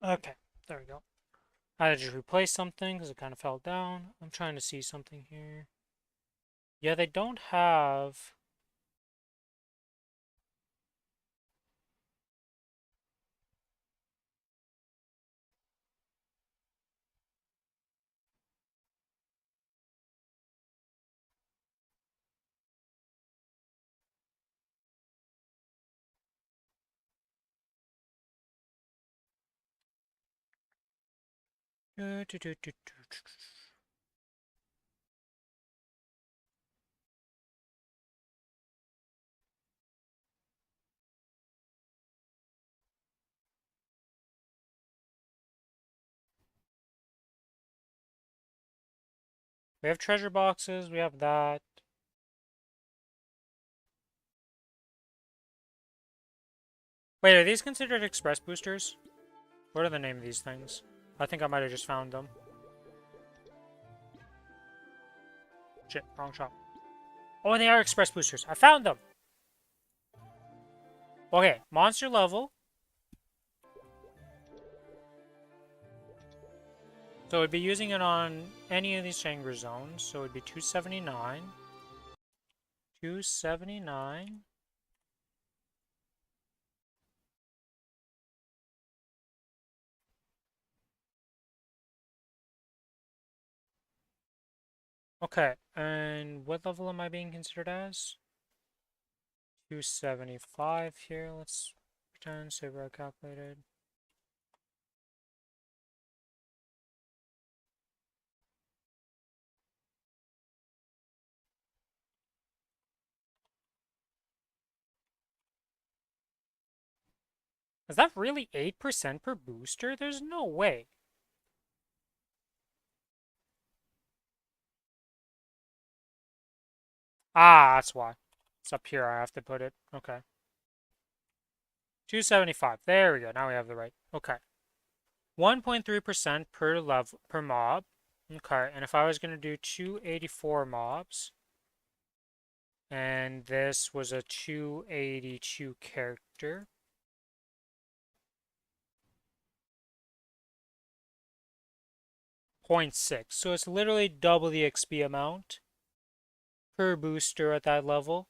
Okay, there we go. I had to just replace something because it kind of fell down. I'm trying to see something here. Yeah, they don't have... We have treasure boxes, we have that. Wait, are these considered express boosters? What are the name of these things? I think I might have just found them. Shit, wrong shop. Oh, they are express boosters. I found them! Okay, monster level. So it'd be using it on any of these Shangri zones. So it'd be 279. 279. Okay, and what level am I being considered as? 275 here. Let's pretend, save where I calculated. Is that really 8% per booster? There's no way. Ah, that's why. It's up here, I have to put it. Okay. 275. There we go. Now we have the right. Okay. 1.3% per level per mob. Okay, and if I was going to do 284 mobs, and this was a 282 character, 0.6. So it's literally double the XP amount per booster at that level.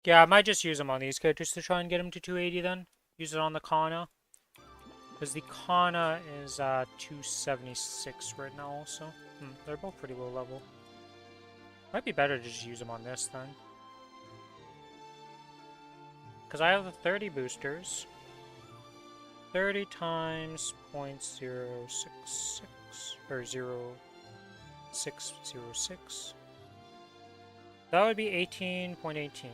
Yeah, I might just use them on these characters to try and get them to 280 then. Use it on the Kana. Because the Kana is 276 right now also. They're both pretty low level. Might be better to just use them on this then. Because I have the 30 boosters. 30 times 0.066 or 0.606. That would be 18.18.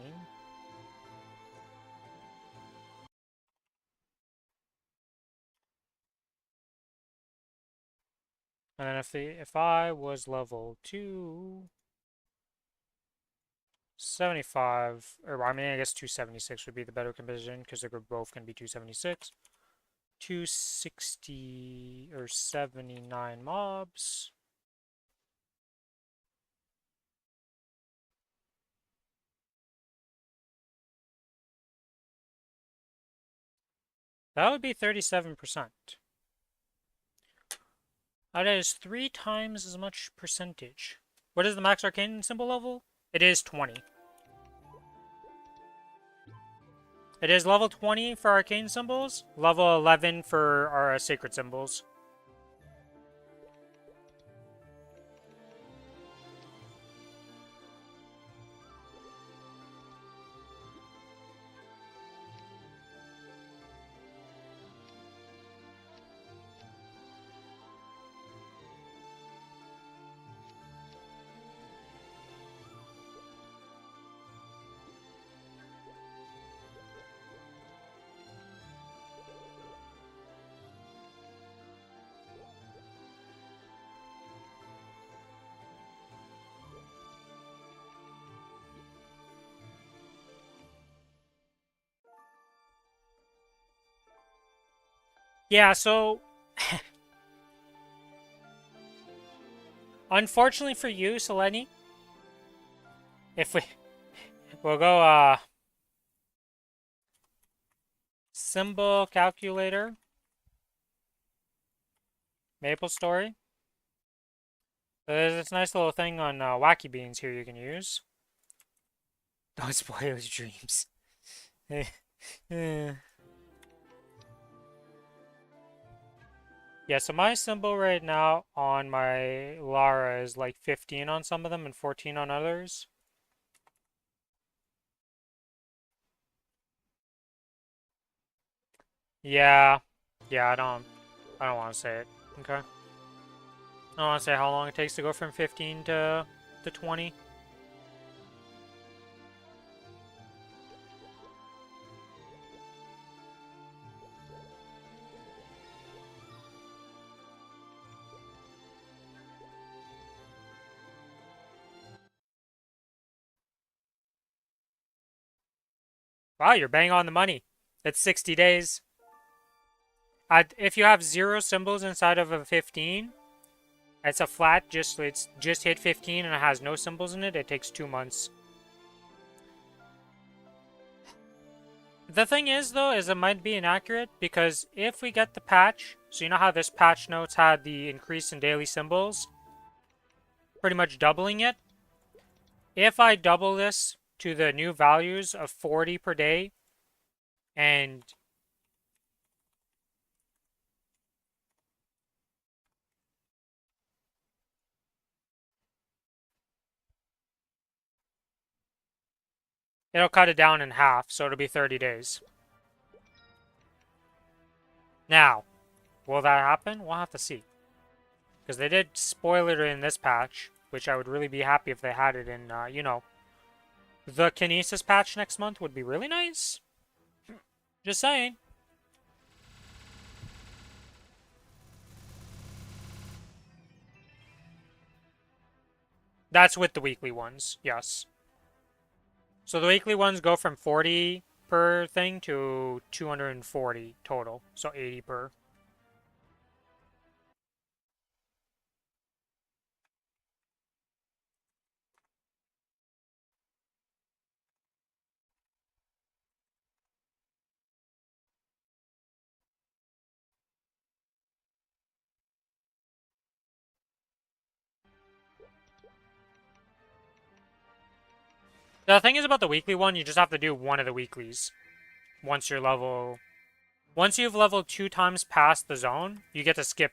And then if I was level 275, or I mean I guess 276 would be the better comparison because they're both going to be 276. 260 or 79 mobs. That would be 37%. That is 3 times as much percentage. What is the max arcane symbol level? It is 20. It is level 20 for arcane symbols, level 11 for our sacred symbols. Yeah, so unfortunately for you, Selene, if we'll go symbol calculator, Maplestory. So there's this nice little thing on Wacky Beans here you can use. Don't spoil your dreams. Yeah, so my symbol right now on my Lara is like 15 on some of them and 14 on others. Yeah. Yeah, I don't want to say it. Okay. I don't want to say how long it takes to go from 15 to 20. Wow, you're bang on the money. It's 60 days. If you have 0 symbols inside of a 15, it's a flat, it's just hit 15 and it has no symbols in it, it takes 2 months. The thing is, though, is it might be inaccurate because if we get the patch, so you know how this patch notes had the increase in daily symbols, pretty much doubling it. If I double this to the new values of 40 per day and It'll cut it down in half, so it'll be 30 days. Now, will that happen? We'll have to see. Because they did spoil it in this patch, which I would really be happy if they had it in, you know, the Kinesis patch next month would be really nice. Just saying. That's with the weekly ones, yes. So the weekly ones go from 40 per thing to 240 total. So 80 per. The thing is about the weekly one, you just have to do one of the weeklies. Once you're level... Once you've leveled 2 times past the zone, you get to skip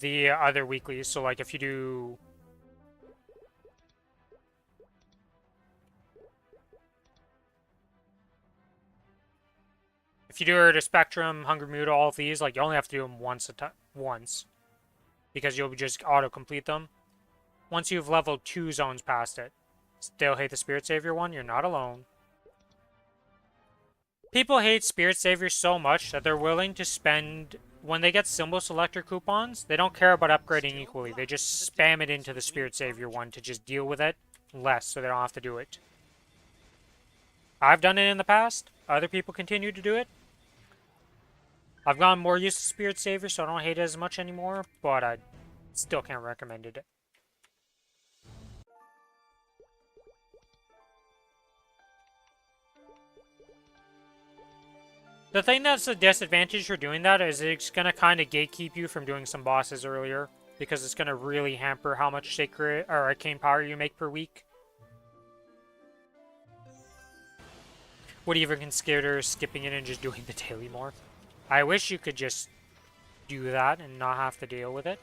the other weeklies. So, like, if you do... If you do Earth Spectrum, Hunger Mood, all of these, like, you only have to do them once. Because you'll just auto-complete them. Once you've leveled 2 zones past it. Still hate the Spirit Savior one? You're not alone. People hate Spirit Savior so much that they're willing to spend... When they get symbol selector coupons, they don't care about upgrading equally. They just spam it into the Spirit Savior one to just deal with it less so they don't have to do it. I've done it in the past. Other people continue to do it. I've gotten more used to Spirit Savior, so I don't hate it as much anymore, but I still can't recommend it. The thing that's a disadvantage for doing that is it's going to kind of gatekeep you from doing some bosses earlier, because it's going to really hamper how much sacred or arcane power you make per week. Would even consider skipping it and just doing the daily more. I wish you could just do that and not have to deal with it.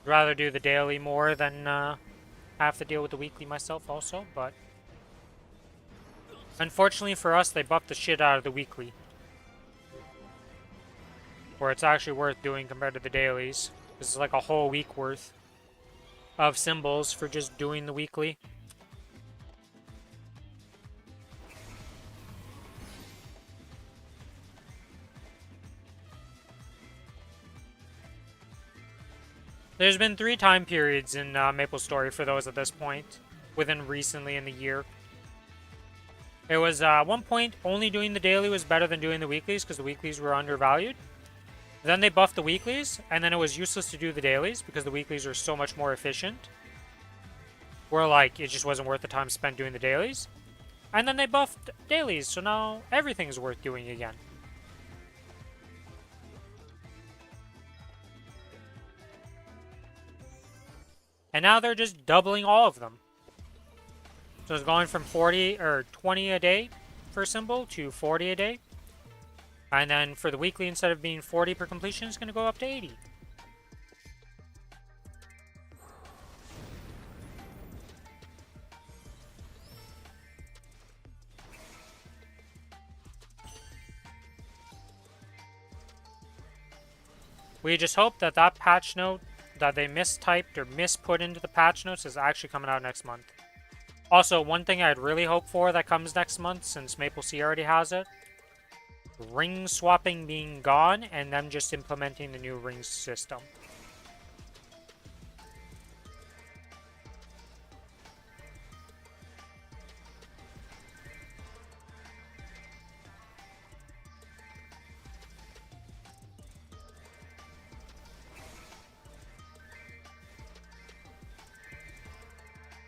I'd rather do the daily more than have to deal with the weekly myself also, but... Unfortunately for us, they buffed the shit out of the weekly. Where it's actually worth doing compared to the dailies. This is like a whole week worth of symbols for just doing the weekly. There's been 3 time periods in Maplestory for those at this point, within recently in the year. It was, at one point, only doing the daily was better than doing the weeklies, because the weeklies were undervalued. Then they buffed the weeklies, and then it was useless to do the dailies, because the weeklies are so much more efficient. Where, like, it just wasn't worth the time spent doing the dailies. And then they buffed dailies, so now everything's worth doing again. And now they're just doubling all of them. So it's going from 40 or 20 a day per symbol to 40 a day. And then for the weekly, instead of being 40 per completion, it's going to go up to 80. We just hope that that patch note that they mistyped or misput into the patch notes is actually coming out next month. Also, one thing I'd really hope for that comes next month, since Maple Sea already has it, ring swapping being gone, and them just implementing the new ring system.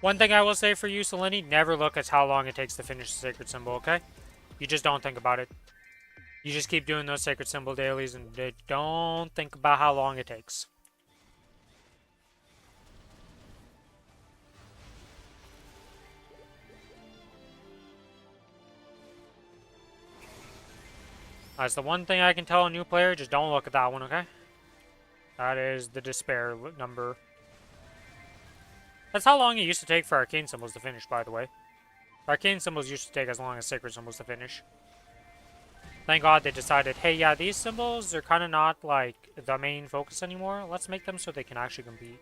One thing I will say for you, Selene, never look at how long it takes to finish the sacred symbol, okay? You just don't think about it. You just keep doing those sacred symbol dailies and don't think about how long it takes. That's the one thing I can tell a new player, just don't look at that one, okay? That is the despair number. That's how long it used to take for arcane symbols to finish, by the way. Arcane symbols used to take as long as sacred symbols to finish. Thank God they decided, hey, yeah, these symbols are kind of not, like, the main focus anymore. Let's make them so they can actually compete.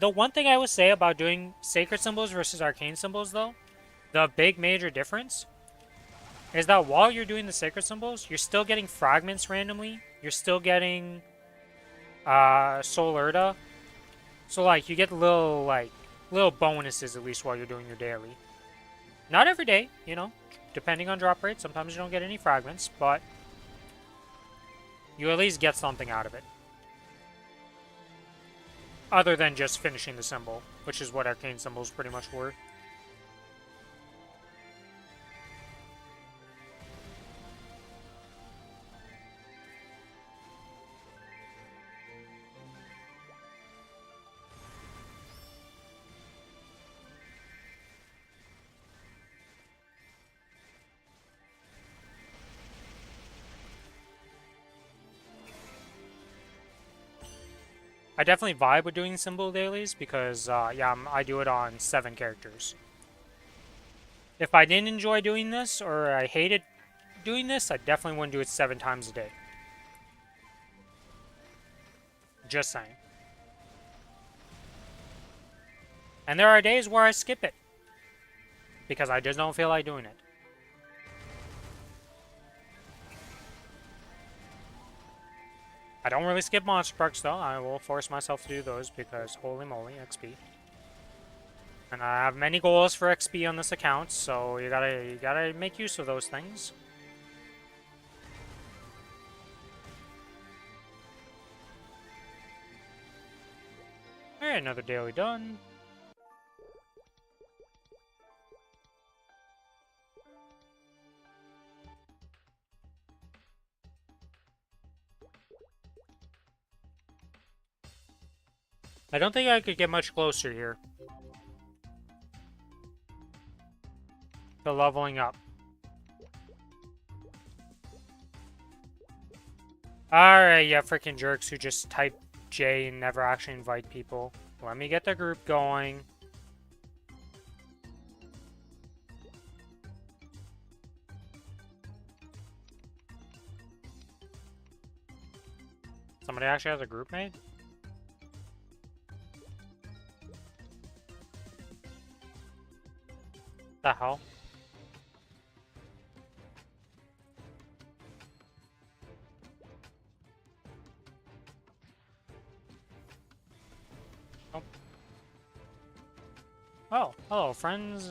The one thing I would say about doing sacred symbols versus arcane symbols, though, the big major difference is that while you're doing the sacred symbols, you're still getting fragments randomly. You're still getting Soul Urda. So, like, you get little bonuses at least while you're doing your daily. Not every day, you know, depending on drop rate. Sometimes you don't get any fragments, but you at least get something out of it. Other than just finishing the symbol, which is what arcane symbols pretty much were. I definitely vibe with doing symbol dailies because, yeah, I do it on 7 characters. If I didn't enjoy doing this, or I hated doing this, I definitely wouldn't do it 7 times a day. Just saying. And there are days where I skip it. Because I just don't feel like doing it. I don't really skip monster perks though. I will force myself to do those because holy moly, XP. And I have many goals for XP on this account, so you gotta make use of those things. Alright, another daily done. I don't think I could get much closer here to leveling up. Alright, yeah, freaking jerks who just type J and never actually invite people. Let me get the group going. Somebody actually has a group made? The hell? Oh. Oh, hello, friends.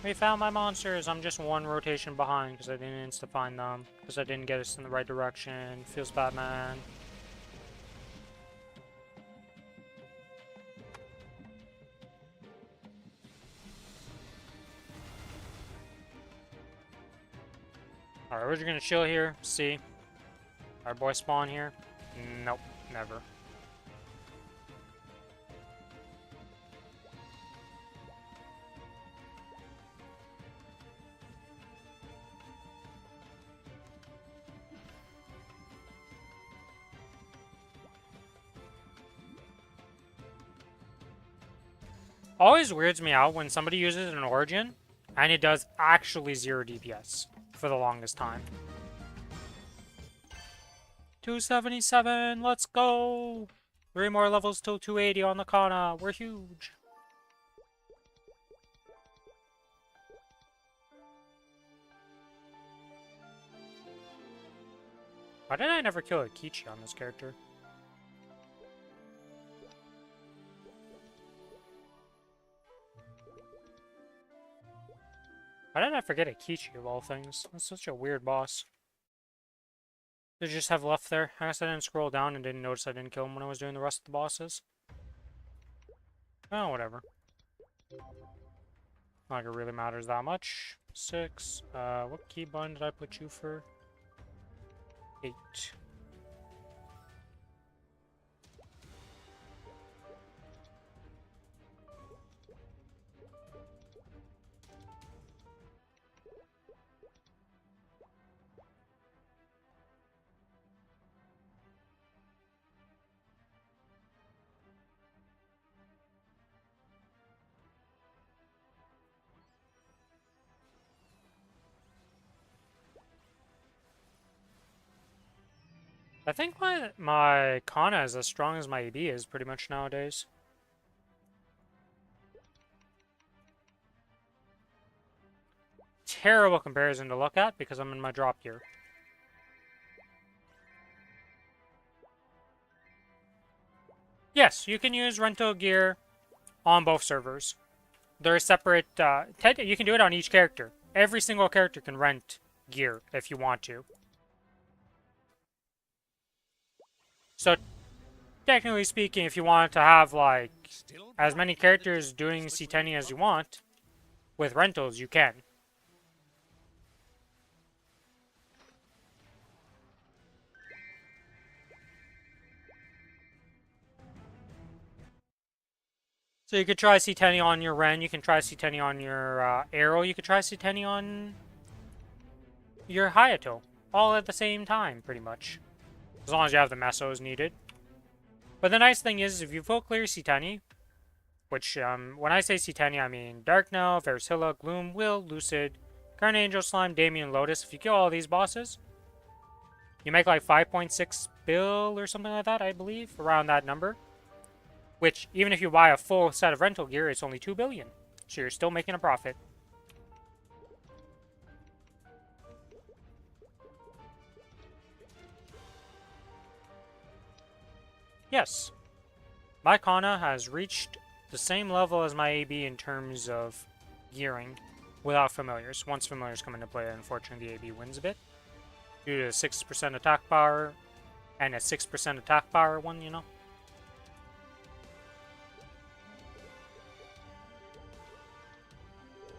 We found my monsters. I'm just 1 rotation behind because I didn't insta-find them. Because I didn't get us in the right direction. Feels bad, man. Alright, we're just gonna chill here. See. Our boy spawn here. Nope, never. Always weirds me out when somebody uses an origin and it does actually 0 DPS for the longest time. 277, let's go! 3 more levels till 280 on the Kana. We're huge. Why did I never kill a Kichi on this character? Why did I forget a Kichi of all things? That's such a weird boss. Did you just have left there? I guess I didn't scroll down and didn't notice I didn't kill him when I was doing the rest of the bosses. Oh, whatever. Not like it really matters that much. 6. What key button did I put you for? 8. I think my Kana is as strong as my AB is pretty much nowadays. Terrible comparison to look at because I'm in my drop gear. Yes, you can use rental gear on both servers. They're separate. You can do it on each character. Every single character can rent gear if you want to. So, technically speaking, if you want to have like as many characters doing C10 as you want with rentals, you can. So you could try C10 on your Ren, you can try C10 on your Arrow, you could try C10 on your Hayato. All at the same time, pretty much. As long as you have the mesos needed. But the nice thing is, if you full clear C10, which, when I say C10, I mean Dark Now, Versilla, Gloom, Will, Lucid, Guardian Angel, Slime, Damien, Lotus. If you kill all these bosses, you make like 5.6 bill or something like that, I believe, around that number. Which, even if you buy a full set of rental gear, it's only 2 billion. So you're still making a profit. Yes. My Kana has reached the same level as my AB in terms of gearing without familiars. Once familiars come into play, unfortunately the AB wins a bit. Due to 6% attack power and a 6% attack power one, you know.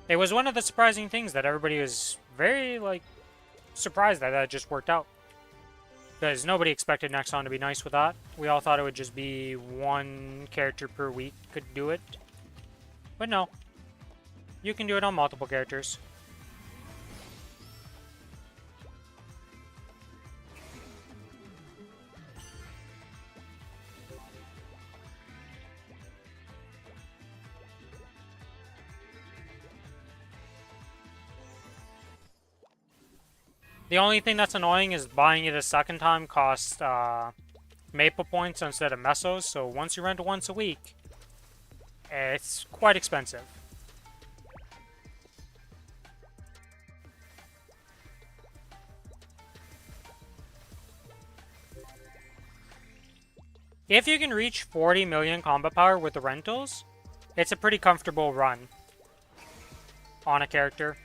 It was one of the surprising things that everybody was very, like, surprised that just worked out. Because nobody expected Nexon to be nice with that. We all thought it would just be one character per week could do it. But no. You can do it on multiple characters. The only thing that's annoying is buying it a second time costs Maple points instead of Mesos, so once you rent it once a week, it's quite expensive. If you can reach 40 million combat power with the rentals, it's a pretty comfortable run on a character.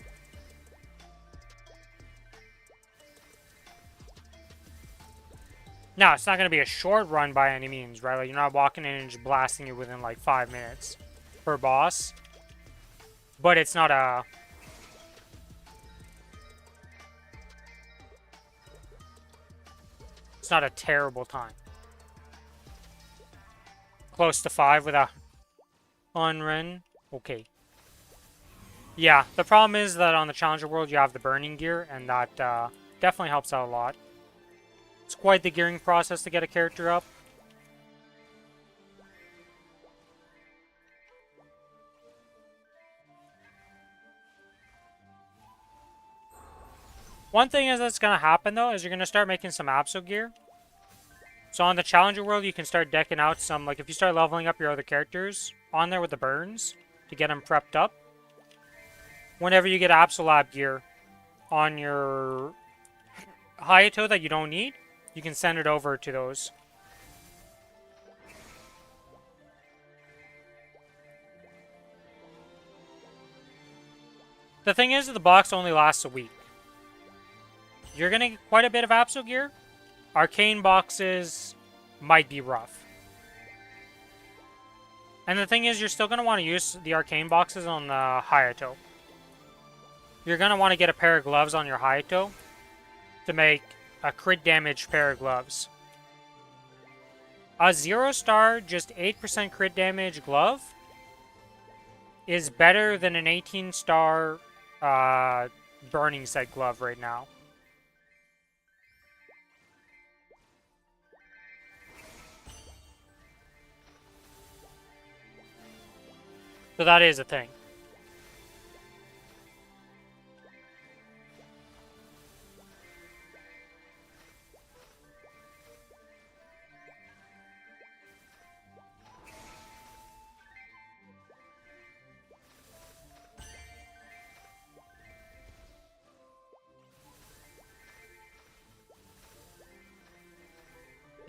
Now, it's not going to be a short run by any means, right? Like, you're not walking in and just blasting it within, like, 5 minutes per boss. But it's not a... It's not a terrible time. Close to 5 with a... on Ren. Okay. Yeah, the problem is that on the Challenger World, you have the burning gear, and that definitely helps out a lot. It's quite the gearing process to get a character up. One thing is that's going to happen, though, is you're going to start making some Abso gear. So on the Challenger World, you can start decking out some, like, if you start leveling up your other characters on there with the burns to get them prepped up. Whenever you get Absolab gear on your Hayato that you don't need, you can send it over to those. The thing is, the box only lasts a week. You're going to get quite a bit of Abso gear. Arcane boxes might be rough. And the thing is, you're still going to want to use the Arcane boxes on the Hayato. You're going to want to get a pair of gloves on your Hayato to make a crit damage pair of gloves. A 0-star, just 8% crit damage glove is better than an 18-star burning set glove right now. So that is a thing.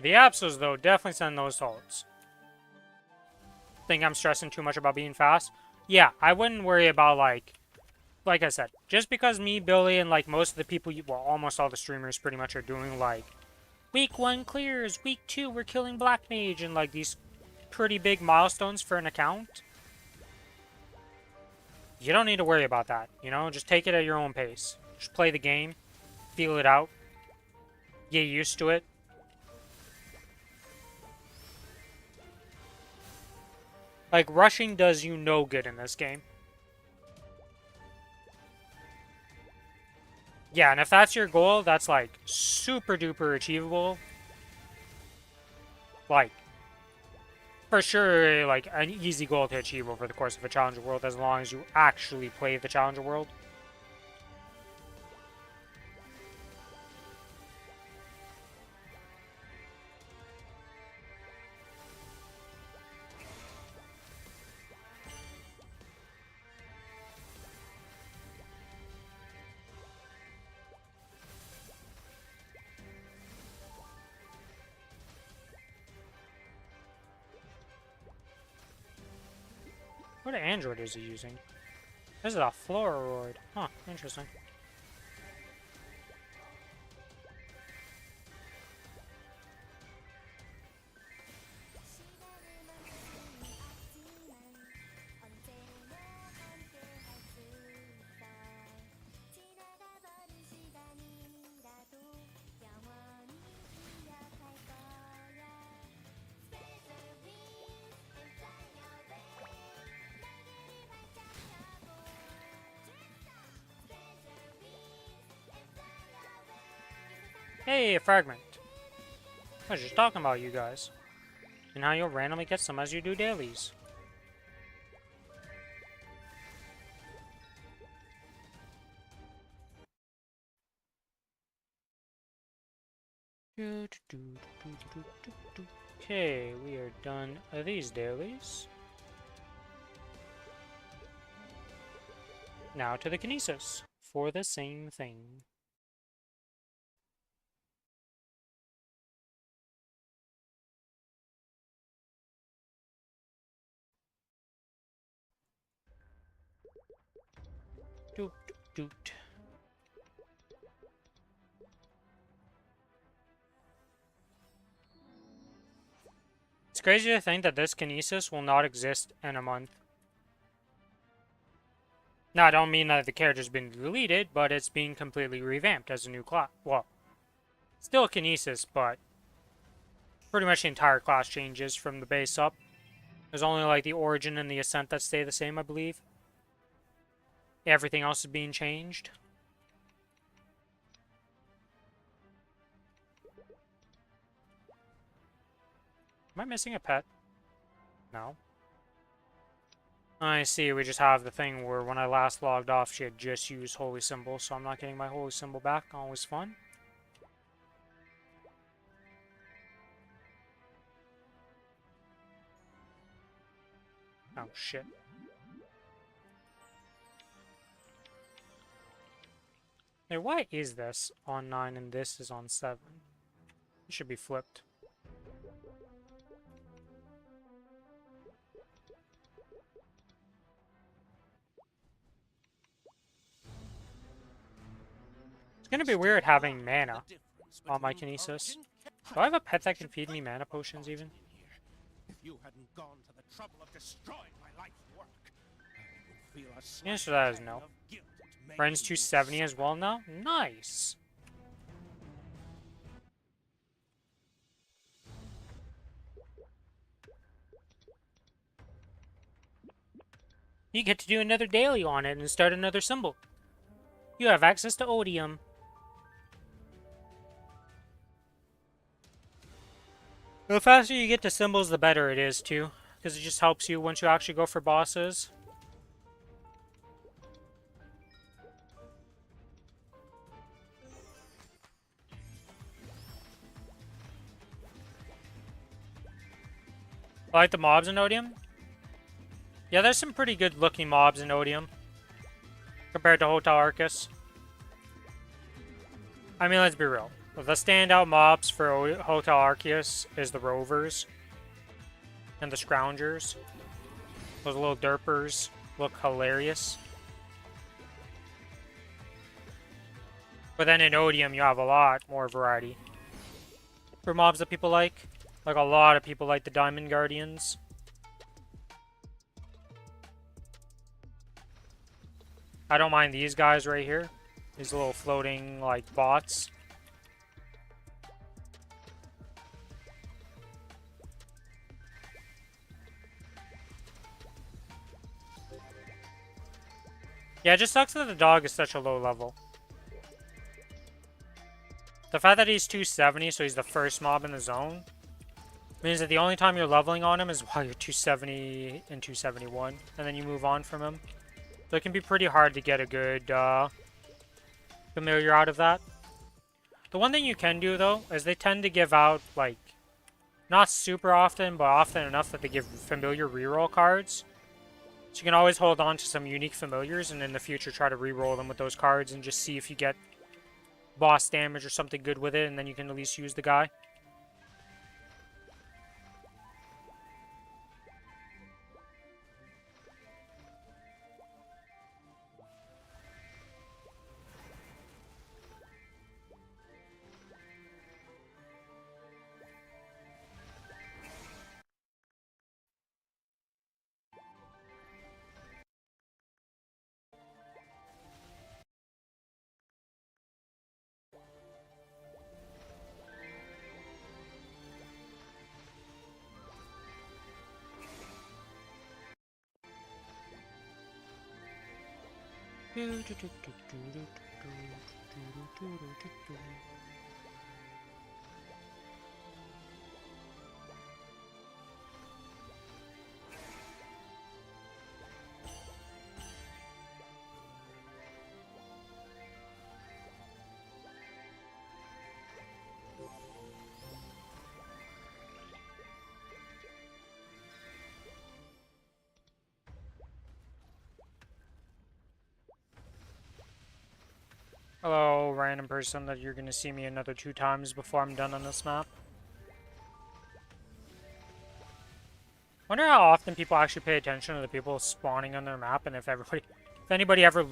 The Apsos, though, definitely send those salts. Think I'm stressing too much about being fast? Yeah, I wouldn't worry about, like I said, just because me, Billy, and, like, most of the people, well, almost all the streamers pretty much are doing, like, week 1 clears, week 2 we're killing Black Mage, and, like, these pretty big milestones for an account. You don't need to worry about that, you know? Just take it at your own pace. Just play the game, feel it out, get used to it. Like, rushing does you no good in this game. Yeah, and if that's your goal, that's, like, super duper achievable. Like, for sure, like, an easy goal to achieve over the course of a Challenger World, as long as you actually play the Challenger World. What android is he using? This is a Fluoroid. Huh, interesting. Hey, a fragment. I was just talking about you guys. And how you'll randomly get some as you do dailies. Okay, we are done these dailies. Now to the Kinesis for the same thing. Doot, doot, doot. It's crazy to think that this Kinesis will not exist in a month. Now, I don't mean that the character's been deleted, but it's being completely revamped as a new class. Well, still Kinesis, but pretty much the entire class changes from the base up. There's only like the Origin and the Ascent that stay the same, I believe. Everything else is being changed. Am I missing a pet? No. I see, we just have the thing where when I last logged off, she had just used Holy Symbol, so I'm not getting my Holy Symbol back. Always fun. Oh, shit. Hey, why is this on 9 and this is on 7? It should be flipped. It's gonna be weird having mana on my Kinesis. Do I have a pet that can feed me mana potions even? If you hadn't gone to the trouble of destroying my life's work, I would feel a The answer to that is no. of guilt at Friends making you 270 as suffer. well now? Nice! You get to do another daily on it and start another symbol. You have access to Odium. The faster you get to symbols, the better it is, too. Because it just helps you once you actually go for bosses. I like the mobs in Odium. Yeah, there's some pretty good looking mobs in Odium. Compared to Hotel Arcus. I mean, let's be real. The standout mobs for Hotel Arceus is the Rovers and the Scroungers. Those little derpers look hilarious. But then in Odium, you have a lot more variety for mobs that people like. Like, a lot of people like the Diamond Guardians. I don't mind these guys right here. These little floating, like, bots. Yeah, it just sucks that the dog is such a low level. The fact that he's 270, so he's the first mob in the zone, means that the only time you're leveling on him is while you're 270 and 271, and then you move on from him. So it can be pretty hard to get a good familiar out of that. The one thing you can do, though, is they tend to give out, like, not super often, but often enough that they give familiar reroll cards. So you can always hold on to some unique familiars, and in the future try to reroll them with those cards and just see if you get boss damage or something good with it, and then you can at least use the guy. Hello, random person that you're gonna see me another 2 times before I'm done on this map. Wonder how often people actually pay attention to the people spawning on their map, and if anybody ever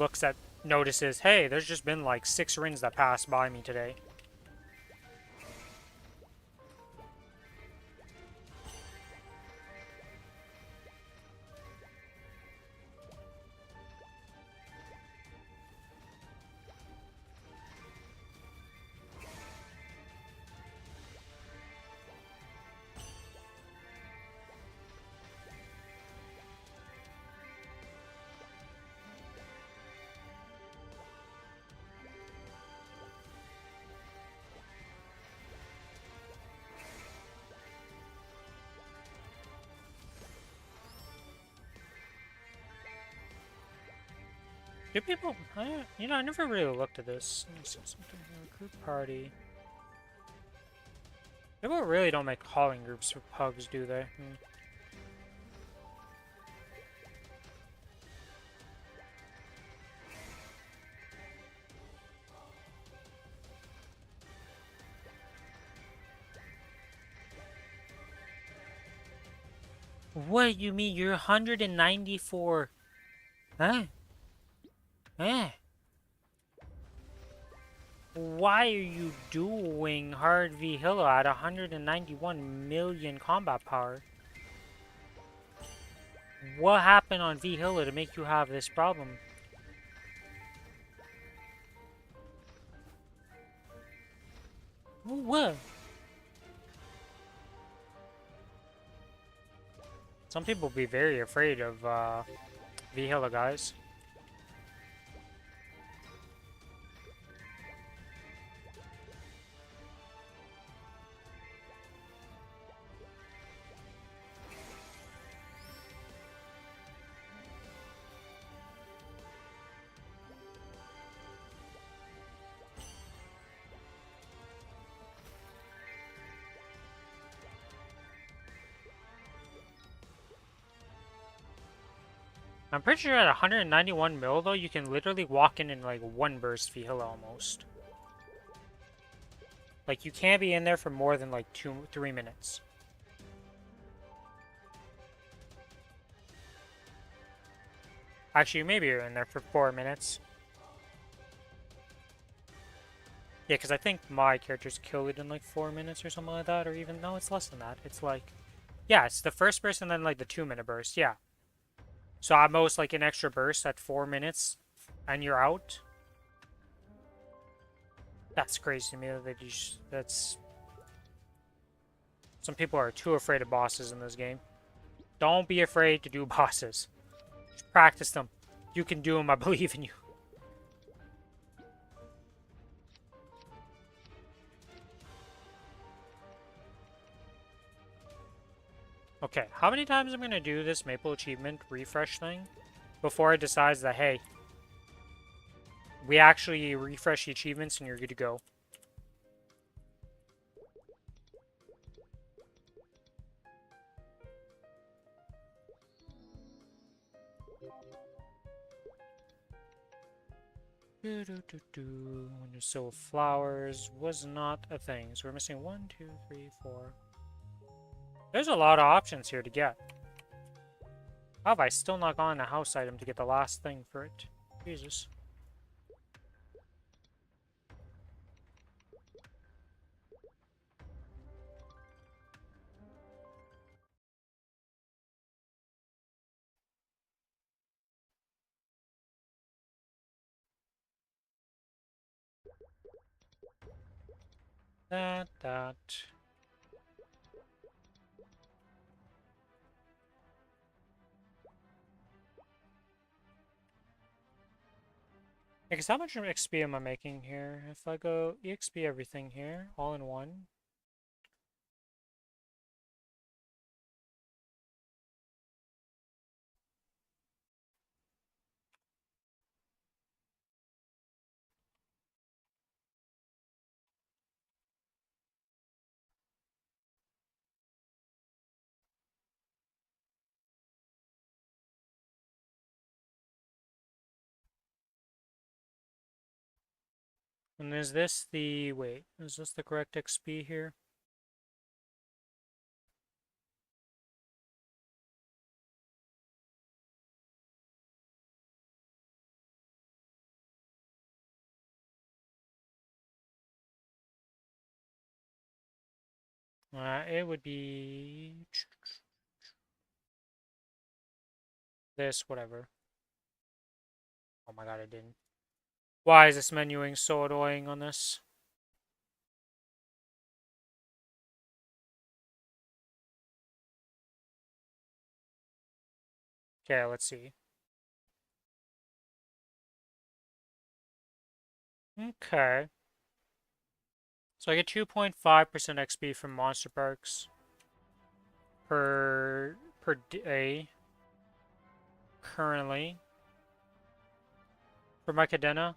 notices, hey, there's just been like 6 rings that passed by me today. Do people... I never really looked at this. Let me see something here. Group party. People really don't make calling groups for pugs, do they? What, you mean you're 194? Huh? Eh. Why are you doing hard v Hilo at 191 million combat power? What happened on v Hilo to make you have this problem? What? Some people be very afraid of v Hilo, guys. I'm pretty sure at 191 mil, though, you can literally walk in like one burst v Hilo almost. Like, you can't be in there for more than, like, 3 minutes. Actually, maybe you're in there for 4 minutes. Yeah, because I think my character's killed it in, like, 4 minutes or something like that, or even, no, it's less than that. It's, like, yeah, it's the first burst and then, like, the 2-minute burst, yeah. So at most, like, an extra burst at 4 minutes, and you're out. That's crazy to me that they just, that's... Some people are too afraid of bosses in this game. Don't be afraid to do bosses. Just practice them. You can do them, I believe in you. Okay, how many times I'm gonna do this Maple Achievement refresh thing before it decides that, hey, we actually refresh the achievements and you're good to go. When you sow flowers was not a thing. So we're missing 1, 2, 3, 4. There's a lot of options here to get. How have I still not gotten a house item to get the last thing for it? Jesus. That. Because how much XP am I making here? If I go EXP everything here, all in one. And is this the, wait, is this the correct XP here? It would be this, whatever. Oh my god, I didn't. Why is this menuing so annoying on this? Okay, let's see. Okay. So I get 2.5% XP from monster perks per day currently. For my Cadena.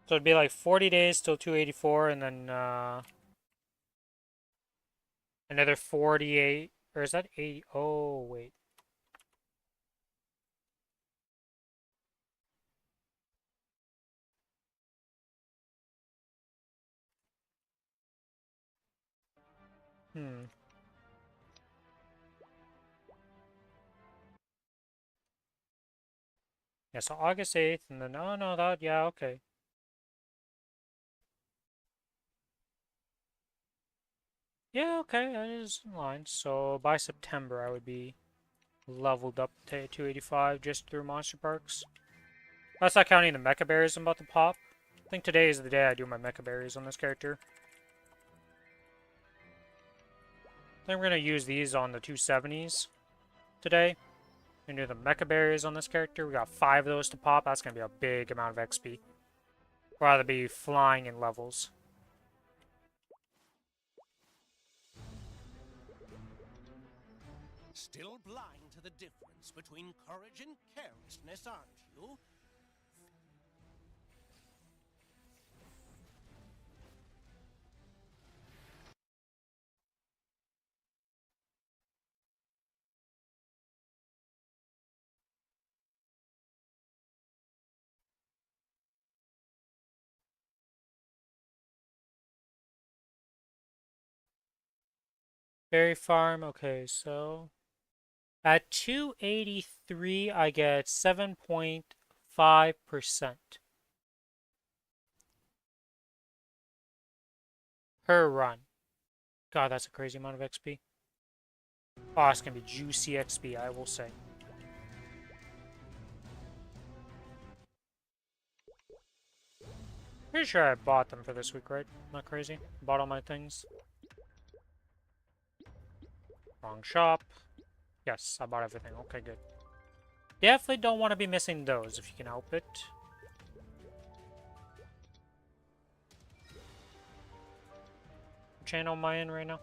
So it'd be like 40 days till 284 and then another 48, or is that 80? Oh, wait. Hmm. Yeah, so August 8th, and then, oh no, that, yeah, okay. Yeah, okay, that is in line. So by September, I would be leveled up to 285 just through monster parks. That's not counting the mecha berries I'm about to pop. I think today is the day I do my mecha berries on this character. I think we're going to use these on the 270s today. And do the mecha berries on this character. We got 5 of those to pop. That's going to be a big amount of XP. Or rather be flying in levels. Still blind to the difference between courage and carelessness, aren't you? Berry farm. Okay, so at 283, I get 7.5% per run. God, that's a crazy amount of XP. Oh, it's gonna be juicy XP, I will say. Pretty sure I bought them for this week, right? Not crazy. Bought all my things. Wrong shop. Yes, I bought everything. Okay, good. Definitely don't want to be missing those if you can help it. Chain on my end right now.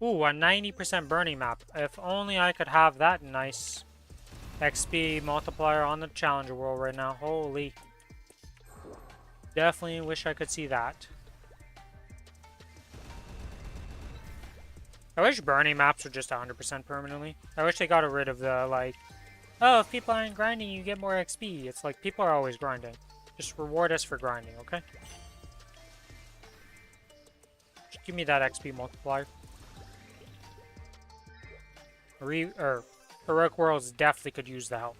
Ooh, a 90% burning map. If only I could have that nice XP multiplier on the Challenger World right now. Holy. Definitely wish I could see that. I wish burning maps were just 100% permanently. I wish they got rid of the, like, oh, if people aren't grinding, you get more XP. It's like, people are always grinding. Just reward us for grinding, okay? Just give me that XP multiplier. Heroic Worlds definitely could use the help.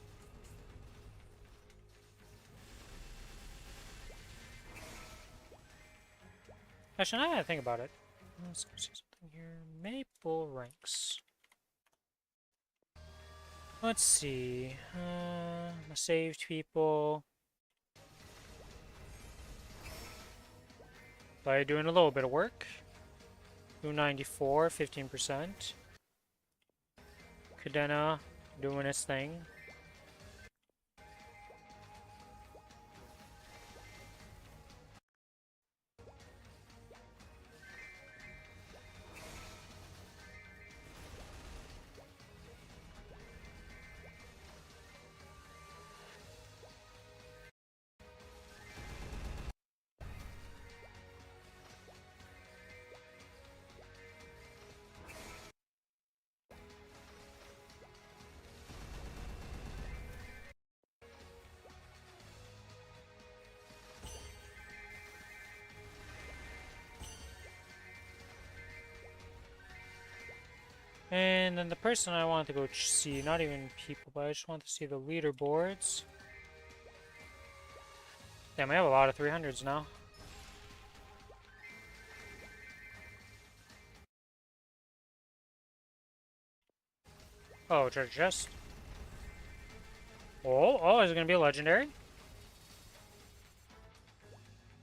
Actually, now that I think about it, let's see something here. Maple ranks. Let's see. I saved people. By doing a little bit of work. 294, 15%. Cadena doing his thing. And then the person I wanted to go see, not even people, but I just want to see the leaderboards. Damn, we have a lot of 300s now. Oh, treasure chest. Oh, is it gonna be a legendary?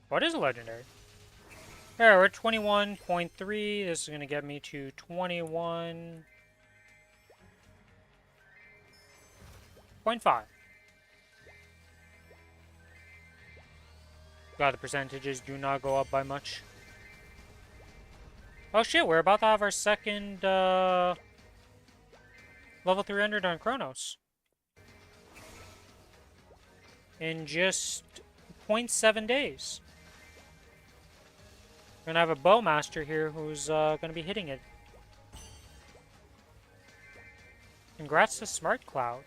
What is a legendary? Yeah, we're 21.3. This is gonna get me to 21.5. God, the percentages do not go up by much. Oh shit, we're about to have our second level 300 on Kronos. In just 0.7 days. We're gonna have a bowmaster here who's gonna be hitting it. Congrats to Smart Cloud.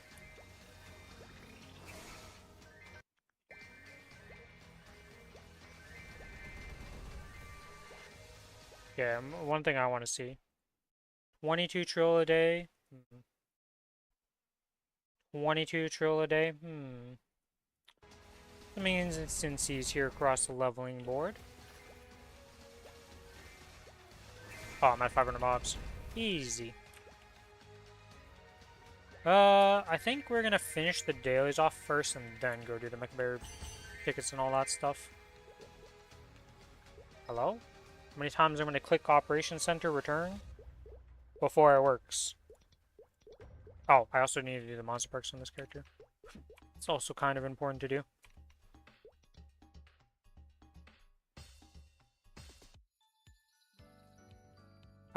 Yeah, one thing I want to see. 22 trill a day. 22 trill a day. That means instances here across the leveling board. Oh, I'm at 500 mobs. Easy. I think we're gonna finish the dailies off first and then go do the McBear tickets and all that stuff. Hello? How many times I'm gonna click Operation Center return before it works? Oh, I also need to do the monster perks on this character. It's also kind of important to do.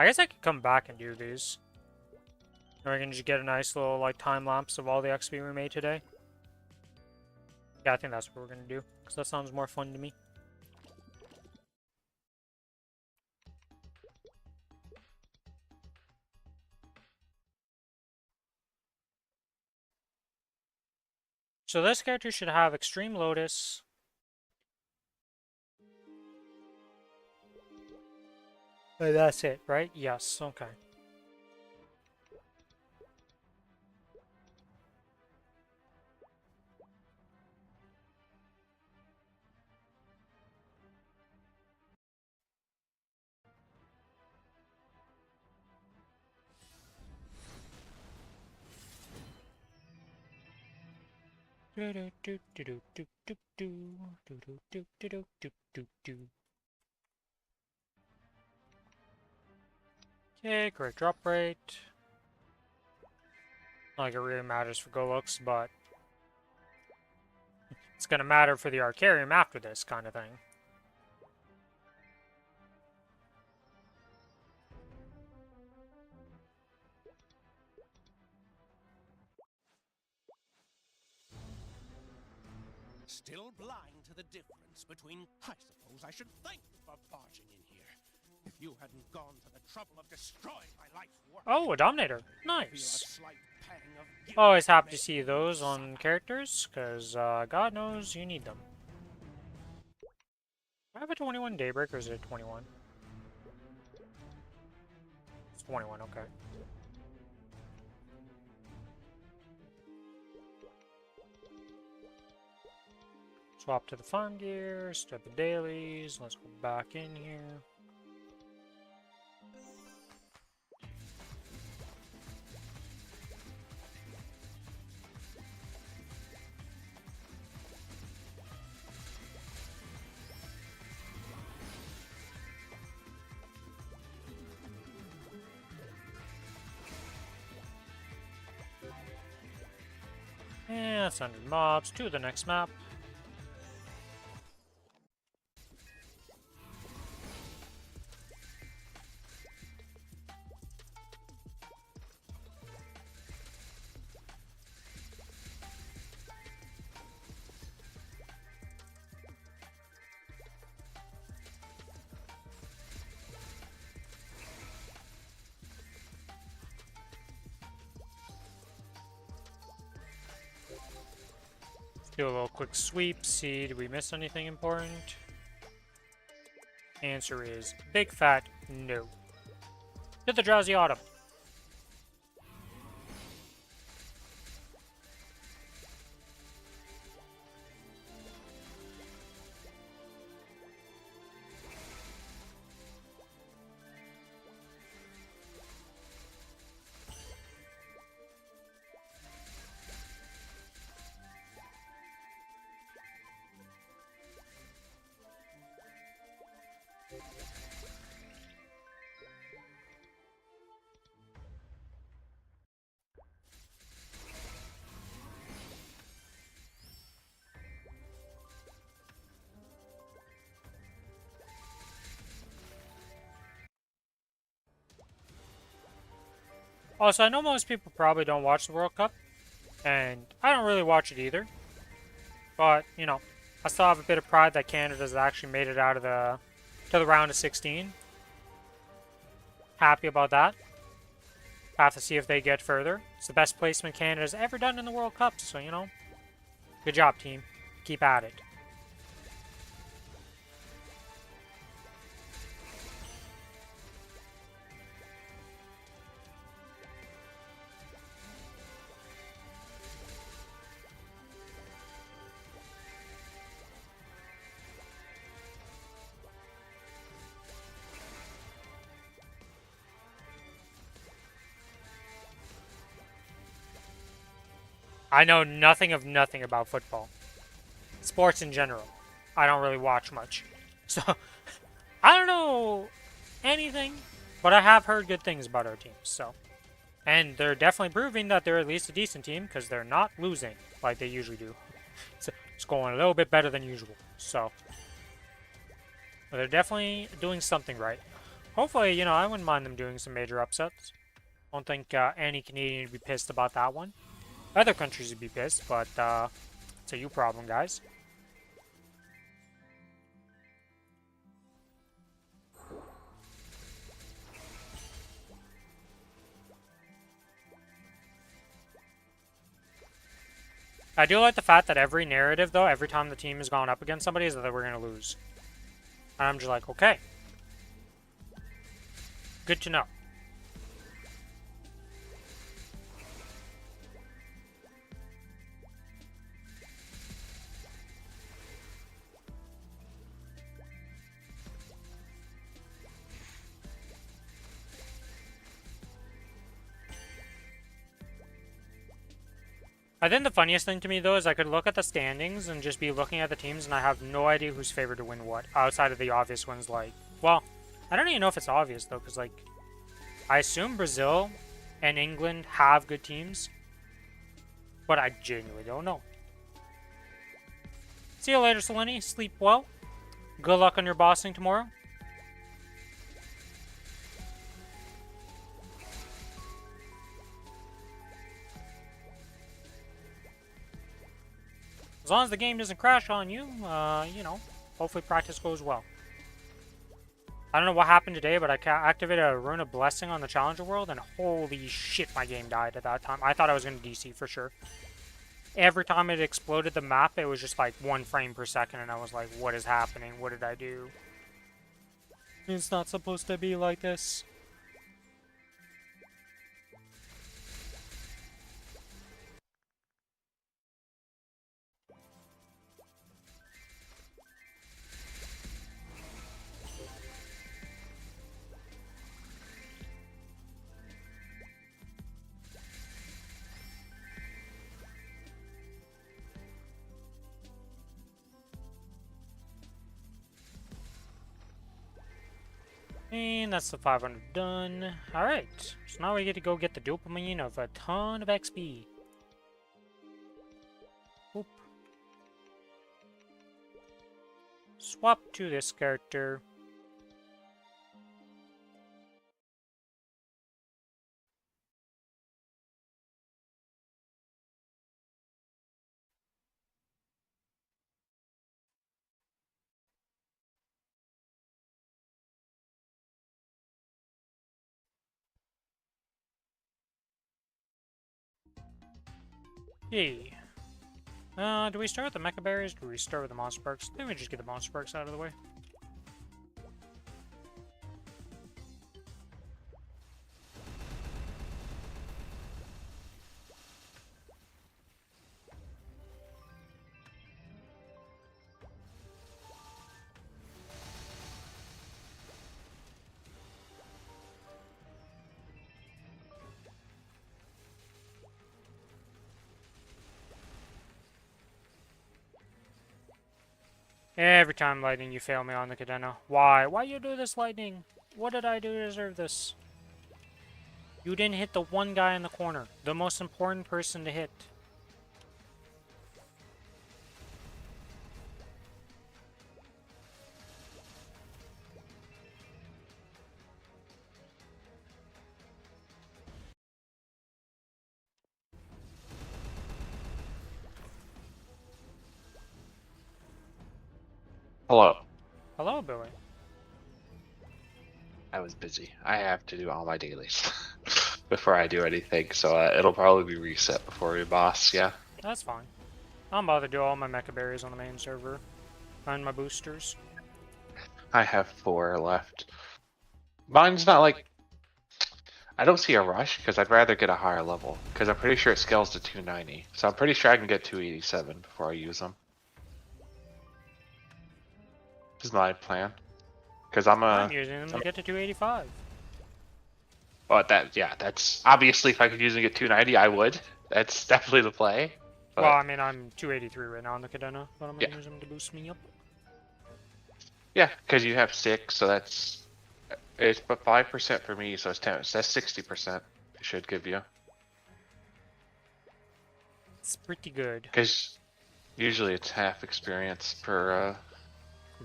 I guess I could come back and do these. Or I can just get a nice little like time lapse of all the XP we made today. Yeah, I think that's what we're gonna do, because that sounds more fun to me. So this character should have Extreme Lotus, That's it, right? Yes, okay. Okay, correct drop rate. Not like it really matters for go looks, but it's gonna matter for the Arcarium after this kind of thing. Still blind to the difference between... I suppose I should thank you for barging in here. If you hadn't gone to the trouble of destroying my life's work... Oh, a Dominator. Feel a Nice. slight pang of guilt Always for happy to making see me those on suffer. characters, because God knows you need them. I have a 21 Daybreak, or is it 21? It's 21, okay. Swap to the farm gear, step the dailies, let's go back in here. And that's 100 mobs to the next map. Do a little quick sweep, see, did we miss anything important? Answer is big fat no. Did the Drowsy Autumn. Also, I know most people probably don't watch the World Cup, and I don't really watch it either. But, you know, I still have a bit of pride that Canada's actually made it out of to the round of 16. Happy about that. Have to see if they get further. It's the best placement Canada's ever done in the World Cup, so, you know, good job, team. Keep at it. I know nothing about football. Sports in general. I don't really watch much. So, I don't know anything, but I have heard good things about our teams, so. And they're definitely proving that they're at least a decent team, because they're not losing like they usually do. It's going a little bit better than usual, so. But they're definitely doing something right. Hopefully, you know, I wouldn't mind them doing some major upsets. Don't think any Canadian would be pissed about that one. Other countries would be pissed, but it's a you problem, guys. I do like the fact that every narrative, though, every time the team has gone up against somebody, is that we're going to lose. And I'm just like, okay. Good to know. I think the funniest thing to me, though, is I could look at the standings and just be looking at the teams, and I have no idea who's favored to win what, outside of the obvious ones, like... Well, I don't even know if it's obvious, though, because, like... I assume Brazil and England have good teams, but I genuinely don't know. See you later, Selene. Sleep well. Good luck on your bossing tomorrow. As long as the game doesn't crash on you, you know, hopefully practice goes well. I don't know what happened today, but I activated a Rune of Blessing on the Challenger World, and holy shit, my game died at that time. I thought I was going to DC for sure. Every time it exploded the map, it was just like 1 frame per second, and I was like, what is happening? What did I do? It's not supposed to be like this. And that's the 500 done. Alright, so now we get to go get the dopamine of a ton of XP. Oop. Swap to this character. Yay. Do we start with the Mecha Berries, or do we start with the Monster Perks? I think we just get the Monster Perks out of the way. Every time, Lightning, you fail me on the Cadena. Why? Why you do this, Lightning? What did I do to deserve this? You didn't hit the one guy in the corner. The most important person to hit. Hello. Hello, Billy. I was busy. I have to do all my dailies before I do anything, so it'll probably be reset before we boss, yeah? That's fine. I'm about to do all my Mecha Berries on the main server. And my boosters. I have 4 left. Mine's not like... I don't see a rush, because I'd rather get a higher level, because I'm pretty sure it scales to 290. So I'm pretty sure I can get 287 before I use them. This is my plan. Because I'm using them to get to 285. Well, that's... Obviously, if I could use them to get 290, I would. That's definitely the play. But... Well, I mean, I'm 283 right now on the Cadena, but I'm going to use them to boost me up. Yeah, because you have 6, so that's... It's but 5% for me, so it's 10. So that's 60%. It should give you. It's pretty good. Because usually it's half experience per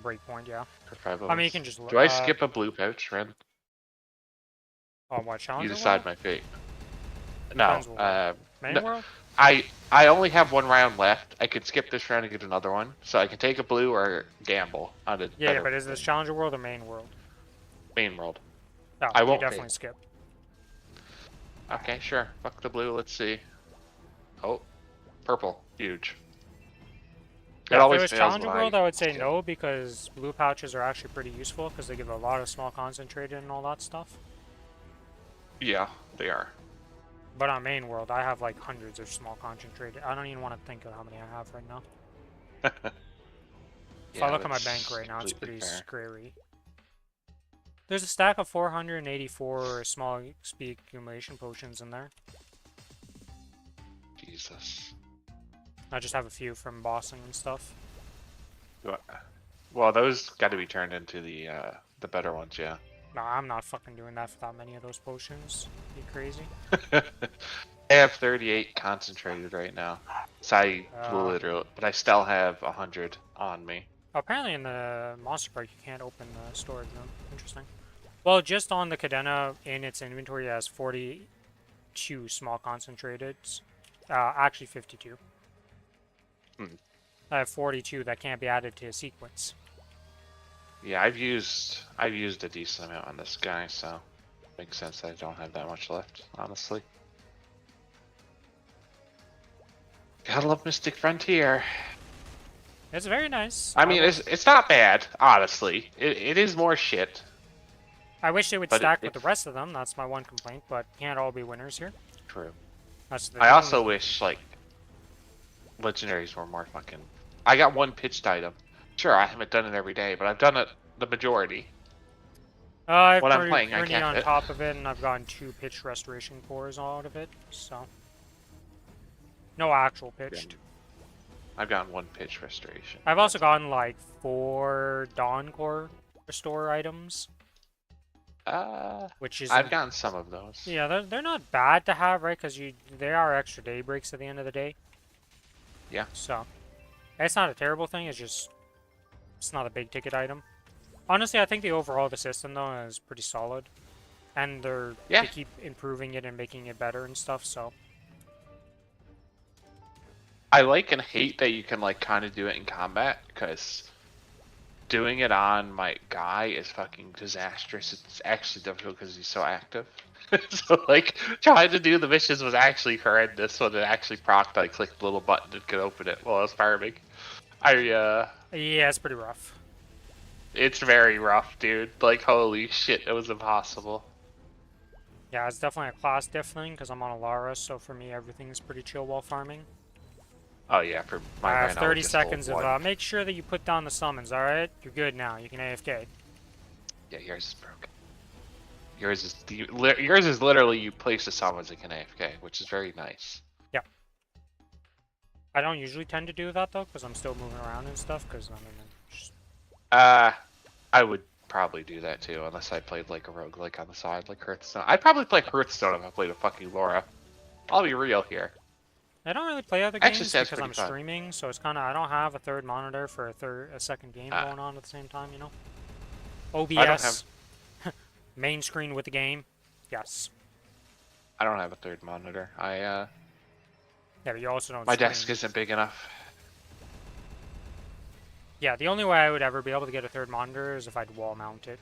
breakpoint, yeah. per 5 levels. I mean, you can just. Do I skip a blue pouch, Red? Oh, what challenge? You decide my fate. Depends No, main no, world. I only have 1 round left. I could skip this round and get another one, so I can take a blue or gamble on it. Yeah, but is this Challenger World or main world? Main world. No, I you won't definitely take. skip. Okay, sure. Fuck the blue. Let's see. Oh, purple. Huge. Yeah, if it was Challenger World, I would say no, because blue pouches are actually pretty useful because they give a lot of small concentrated and all that stuff. Yeah, they are. But on main world, I have like hundreds of small concentrated. I don't even want to think of how many I have right now. If I Yeah, look at my bank that's right now, it's completely pretty fair. scary. There's a stack of 484 small speed accumulation potions in there. Jesus. I just have a few from bossing and stuff. Well, those got to be turned into the better ones, yeah. No, I'm not fucking doing that for that many of those potions. You crazy? I have 38 concentrated right now. So I literally, but I still have 100 on me. Apparently in the monster park you can't open the storage room. Interesting. Well, just on the Cadena in its inventory it has 42 small concentrateds. Actually 52. Hmm. I have 42 that can't be added to a sequence. Yeah, I've used a decent amount on this guy, so makes sense that I don't have that much left, honestly. Gotta love Mystic Frontier. It's very nice. I mean, it's not bad, honestly. It is more shit. I wish it would But stack with the rest of them. That's my one complaint, but can't all be winners here. True. That's the I also only... wish, like, legendaries were more fucking... I got one pitched item. Sure, I haven't done it every day, but I've done it the majority. I've When I'm playing, I Bruni kept on it. top of it, and I've gotten 2 pitch restoration cores out of it, so... No actual pitched. I've gotten 1 pitch restoration. I've also gotten, like, 4 Dawn Core restore items. Which is... I've gotten some of those. Yeah, they're not bad to have, right? Because they are extra day breaks at the end of the day. Yeah. So, it's not a terrible thing, it's just... It's not a big ticket item. Honestly, I think the overall of the system, though, is pretty solid. And they keep improving it and making it better and stuff, so... I like and hate that you can, like, kind of do it in combat, because doing it on my guy is fucking disastrous. It's actually difficult because he's so active. So, like, trying to do the missions was actually horrendous when it actually procced. I clicked the little button and could open it while I was farming. Yeah, it's pretty rough. It's very rough, dude. Like, holy shit, it was impossible. Yeah, it's definitely a class diff thing, because I'm on Alara, so for me everything's pretty chill while farming. Oh yeah, for my I have 30 seconds of, make sure that you put down the summons, alright? You're good now, you can AFK. Yeah, yours is broken. Yours is literally you place the summons and can AFK, which is very nice. Yeah. I don't usually tend to do that though, because I'm still moving around and stuff, because I mean, just... I would probably do that too, unless I played like a roguelike on the side, like Hearthstone. I'd probably play Hearthstone if I played a fucking Laura. I'll be real here. I don't really play other games Actually, because I'm streaming, so it's kind of, I don't have a third monitor for a second game going on at the same time, you know? OBS, I don't have... main screen with the game, yes. I don't have a third monitor. Yeah, but you also don't My stream. desk isn't big enough. Yeah, the only way I would ever be able to get a third monitor is if I'd wall mount it.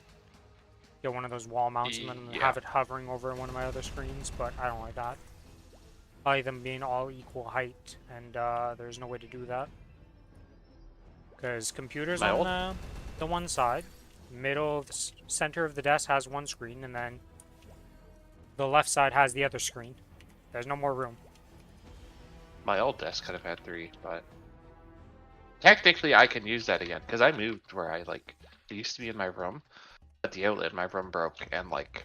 Get one of those wall mounts and then have it hovering over one of my other screens, but I don't like that. I like them being all equal height, and there's no way to do that. Because computers on the one side, middle, center of the desk has one screen, and then the left side has the other screen. There's no more room. My old desk could have had 3, but technically I can use that again, because I moved where I, like, it used to be in my room, but the outlet in my room broke and, like,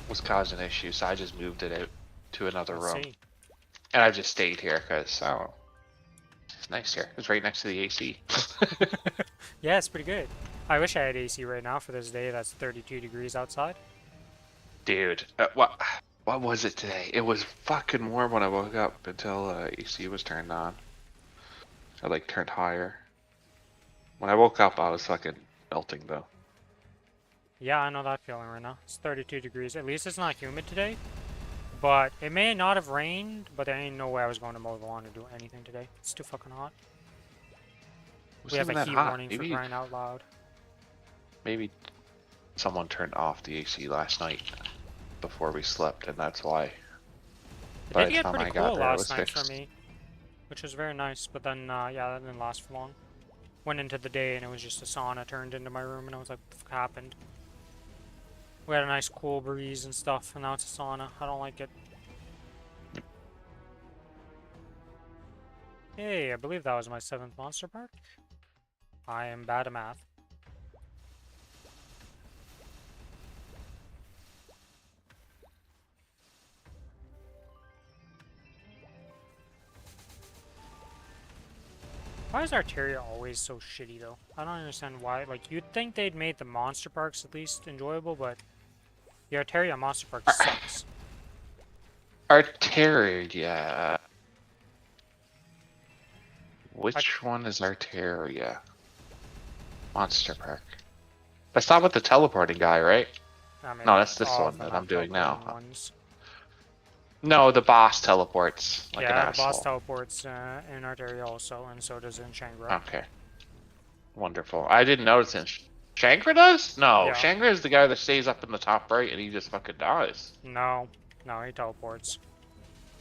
was causing issues, so I just moved it out to another room. And I just stayed here because, I don't know, it's nice here. It's right next to the AC. Yeah, it's pretty good. I wish I had AC right now for this day that's 32 degrees outside. Dude, what was it today? It was fucking warm when I woke up until AC was turned on. I, like, turned higher. When I woke up, I was fucking melting, though. Yeah, I know that feeling right now. It's 32 degrees. At least it's not humid today. But it may not have rained, but there ain't no way I was going to mow the lawn or do anything today. It's too fucking hot. We have a heat warning for crying out loud. Maybe someone turned off the AC last night before we slept, and that's why. It did get pretty cool last night for me, which was very nice. But then, yeah, that didn't last for long. Went into the day, and it was just a sauna turned into my room, and I was like, what the fuck happened? We had a nice cool breeze and stuff, and now it's a sauna. I don't like it. Hey, I believe that was my 7th monster park. I am bad at math. Why is Arteria always so shitty, though? I don't understand why. Like, you'd think they'd made the monster parks at least enjoyable, but the Arteria monster park sucks. Arteria. Which one is Arteria? Monster Park. That's not with the teleporting guy, right? I mean, No, that's this all one of them that I'm have doing now. teleporting ones. No, the boss teleports like an Yeah, the asshole. boss teleports in Arteria also, and so does in Shangra. Okay. Wonderful. I didn't notice it. Shangra does? No, Yeah. Shangra is the guy that stays up in the top right and he just fucking dies. No, he teleports.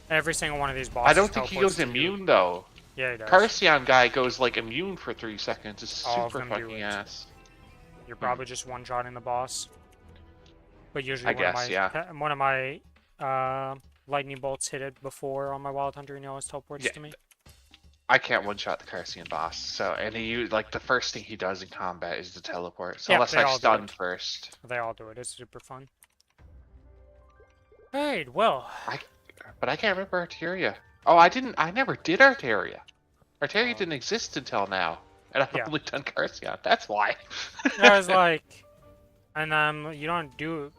Every single one of these bosses I don't think he teleports goes to you. immune though. Yeah, he does. Carcion guy goes like immune for 3 seconds. It's All of super them do fucking it. ass. You're probably just one-shotting the boss. But usually I one of my lightning bolts hit it before on my Wild Hunter and he always teleports to me. I can't one-shot the Carcion boss. So, and like the first thing he does in combat is to teleport. So Yeah, unless they I all do stun it. first. They all do it. It's super fun. Alright, well. But I can't remember Arteria. Oh, I never did Arteria. Arteria didn't exist until now. And I've only done Carcion. That's why. I was like, and you don't do.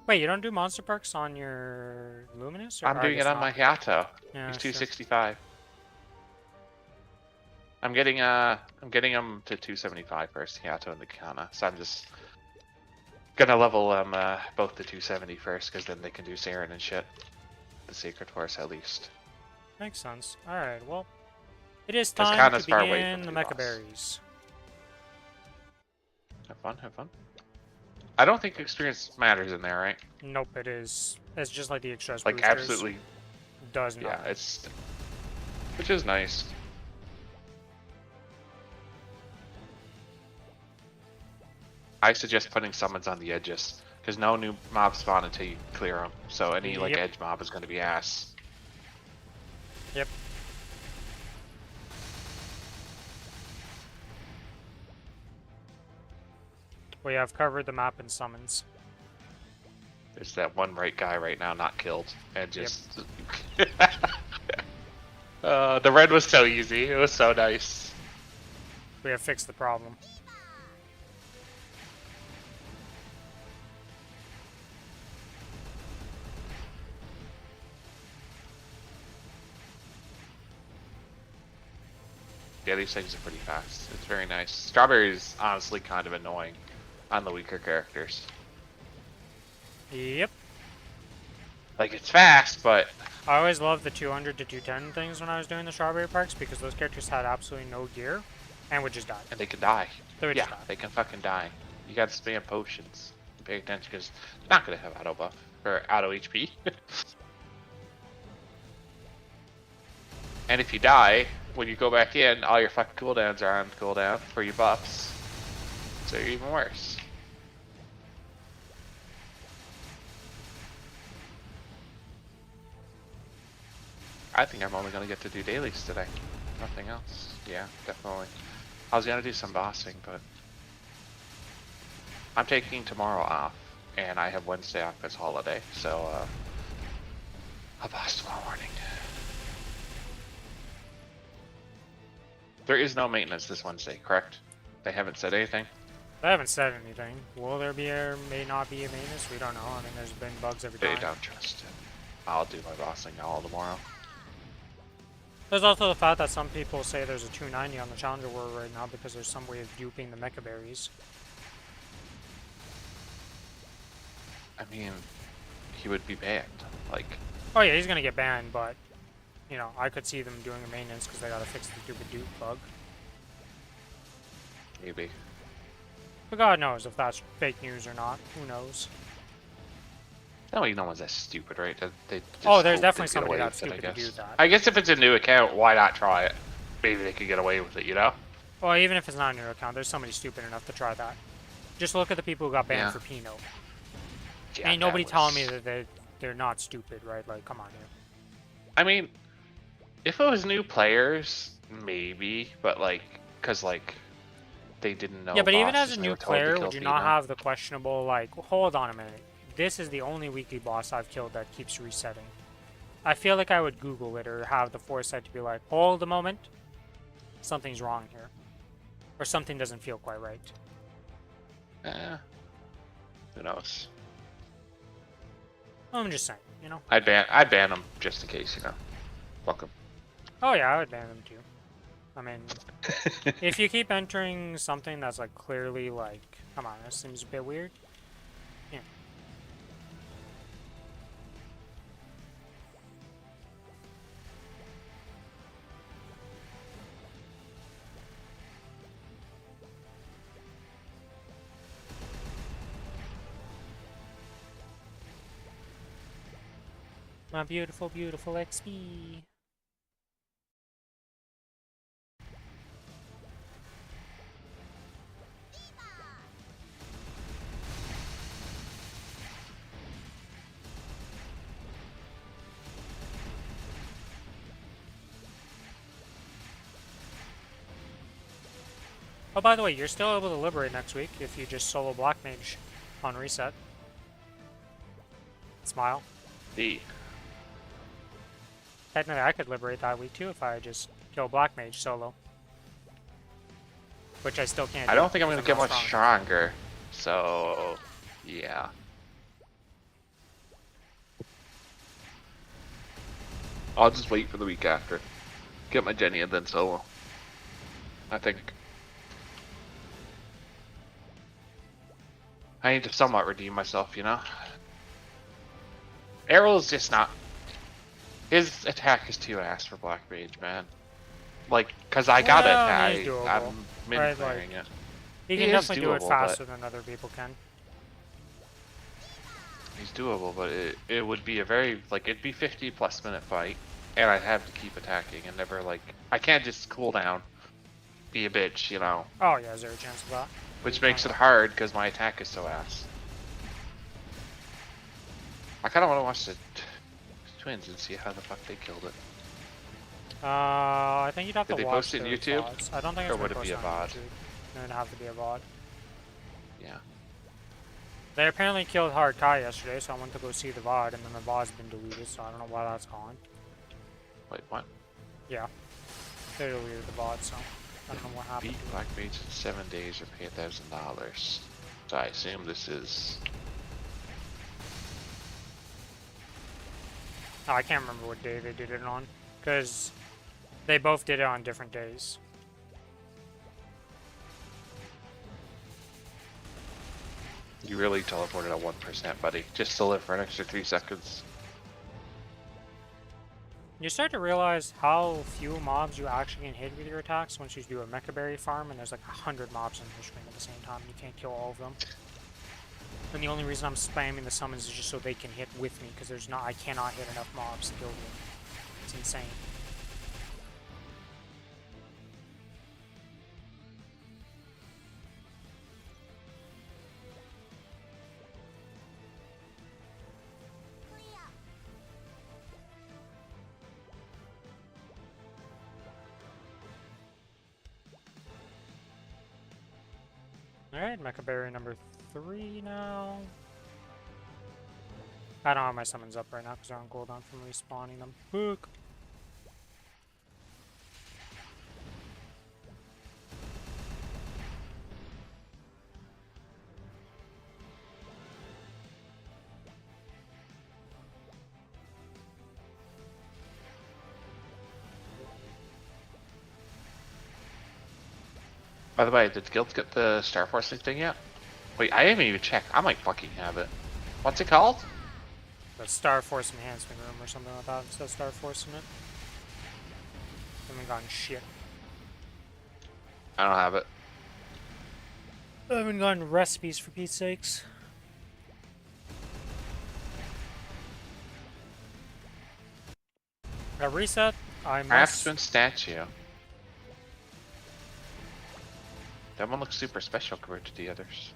Wait, you don't do monster parks on your Luminous? Or I'm doing it on my Hayato. Yeah, He's sure. 265. I'm getting him to 275 first, Hayato and the Kana. So I'm just gonna level them both to 270 first, because then they can do Saren and shit. The Sacred Horse at least. Makes sense. Alright, well. It is 'Cause time Kana's to far away begin from the the Mecha boss. Berries. Have fun, have fun. I don't think experience matters in there, right? Nope, it is. It's just like the extras Like boosters. absolutely. Does not. Yeah, it's. Which is nice. I suggest putting summons on the edges, because no new mobs spawn until you clear them. So any like Yep. edge mob is going to be ass. Yep. We have covered the map in summons. There's that one right guy right now not killed, and just. The red was so easy. It was so nice. We have fixed the problem. Yeah, these things are pretty fast. It's very nice. Strawberry is honestly kind of annoying on the weaker characters. Yep. Like, it's fast, but... I always loved the 200 to 210 things when I was doing the strawberry parks because those characters had absolutely no gear and would just die. And they can die. They would Yeah, just die. they can fucking die. You gotta spam potions. Pay attention, because they're not gonna have auto buff. Or auto HP. And if you die, when you go back in, all your fucking cooldowns are on cooldown for your buffs. So you're even worse. I think I'm only gonna get to do dailies today. Nothing else. Yeah, definitely. I was gonna do some bossing, but I'm taking tomorrow off, and I have Wednesday off as holiday, so I'll boss tomorrow morning. There is no maintenance this Wednesday, correct? They haven't said anything? They haven't said anything. Will there be or may not be a maintenance? We don't know. I mean, there's been bugs every They time. don't trust it. I'll do my bossing all tomorrow. There's also the fact that some people say there's a 290 on the Challenger World right now because there's some way of duping the Mecha Berries. I mean, he would be banned. Like, Oh yeah, he's gonna get banned, but you know, I could see them doing a maintenance because they gotta fix the stupid dupe bug. maybe. But God knows if that's fake news or not. Who knows? No one's that stupid, right? They just Oh, there's hope definitely they get somebody away that's with it, I stupid to do guess. that. I guess if it's a new account, why not try it? Maybe they could get away with it, you know? Well, even if it's not a new account, there's somebody stupid enough to try that. Just look at the people who got banned Yeah. for Pinot. Yeah, Ain't nobody that telling me was- that they're not stupid, right? Like, come on here. I mean, if it was new players, maybe, but like, cause like they didn't know. Yeah, but even bosses as a and they new were told to player, kill would you not Fina. have the questionable, like, hold on a minute. This is the only weekly boss I've killed that keeps resetting. I feel like I would Google it or have the foresight to be like, hold a moment. Something's wrong here. Or something doesn't feel quite right. Who knows? I'm just saying, you know? I'd ban them just in case, you know. Fuck 'em. Oh yeah, I would ban them too. I mean, if you keep entering something that's like clearly like, come on, this seems a bit weird. Yeah. My beautiful, beautiful XP. Oh, by the way, you're still able to liberate next week if you just solo Black Mage on reset. Smile. D. Technically, I could liberate that week too if I just kill Black Mage solo. Which I still can't I do don't think I'm gonna because get not much strong. stronger. So, yeah. I'll just wait for the week after. Get my Jenny and then solo. I think. I need to somewhat redeem myself, you know? Arrow's just not... His attack is too ass for Black Mage, man. Like, cause I got Well, it. he's doable, I'm right, min-clearing it. He He can is definitely do it doable, faster than other people can. He's doable, but it would be a very, like, it'd be 50 plus minute fight. And I'd have to keep attacking and never, like... I can't just cool down. Be a bitch, you know? Oh yeah, is there a chance of that? Which makes it hard, because my attack is so ass. I kind of want to watch the twins and see how the fuck they killed it. I think you'd have Did to they watch post it their on YouTube? VODs. I don't think Or it's would gonna it be post a on VOD? YouTube. It would have to be a VOD. Yeah. They apparently killed Hard Kai yesterday, so I went to go see the VOD, and then the VOD's been deleted, so I don't know why that's gone. Wait, what? Yeah. They deleted the VOD, so I don't know what happened. Beat Black Mage in 7 days or pay $1,000. So I assume this is... Oh, I can't remember what day they did it on, because they both did it on different days. You really teleported at 1%, buddy. Just to live for an extra 3 seconds. You start to realize how few mobs you actually can hit with your attacks once you do a Mecha Berry farm, and there's like 100 mobs in your screen at the same time. You can't kill all of them. And the only reason I'm spamming the summons is just so they can hit with me, because I cannot hit enough mobs to kill them. It's insane. Alright, Mecha Berry number 3 now. I don't have my summons up right now because they're on cooldown from respawning them. Hook! By the way, did Guild get the Star Force thing yet? Wait, I haven't even checked. I might fucking have it. What's it called? The Star Force Enhancement Room or something like that. It says Star Force in it. Haven't gotten shit. I don't have it. I haven't gotten recipes for Pete's sakes. At reset, I must... Craftsman statue. That one looks super special compared to the others.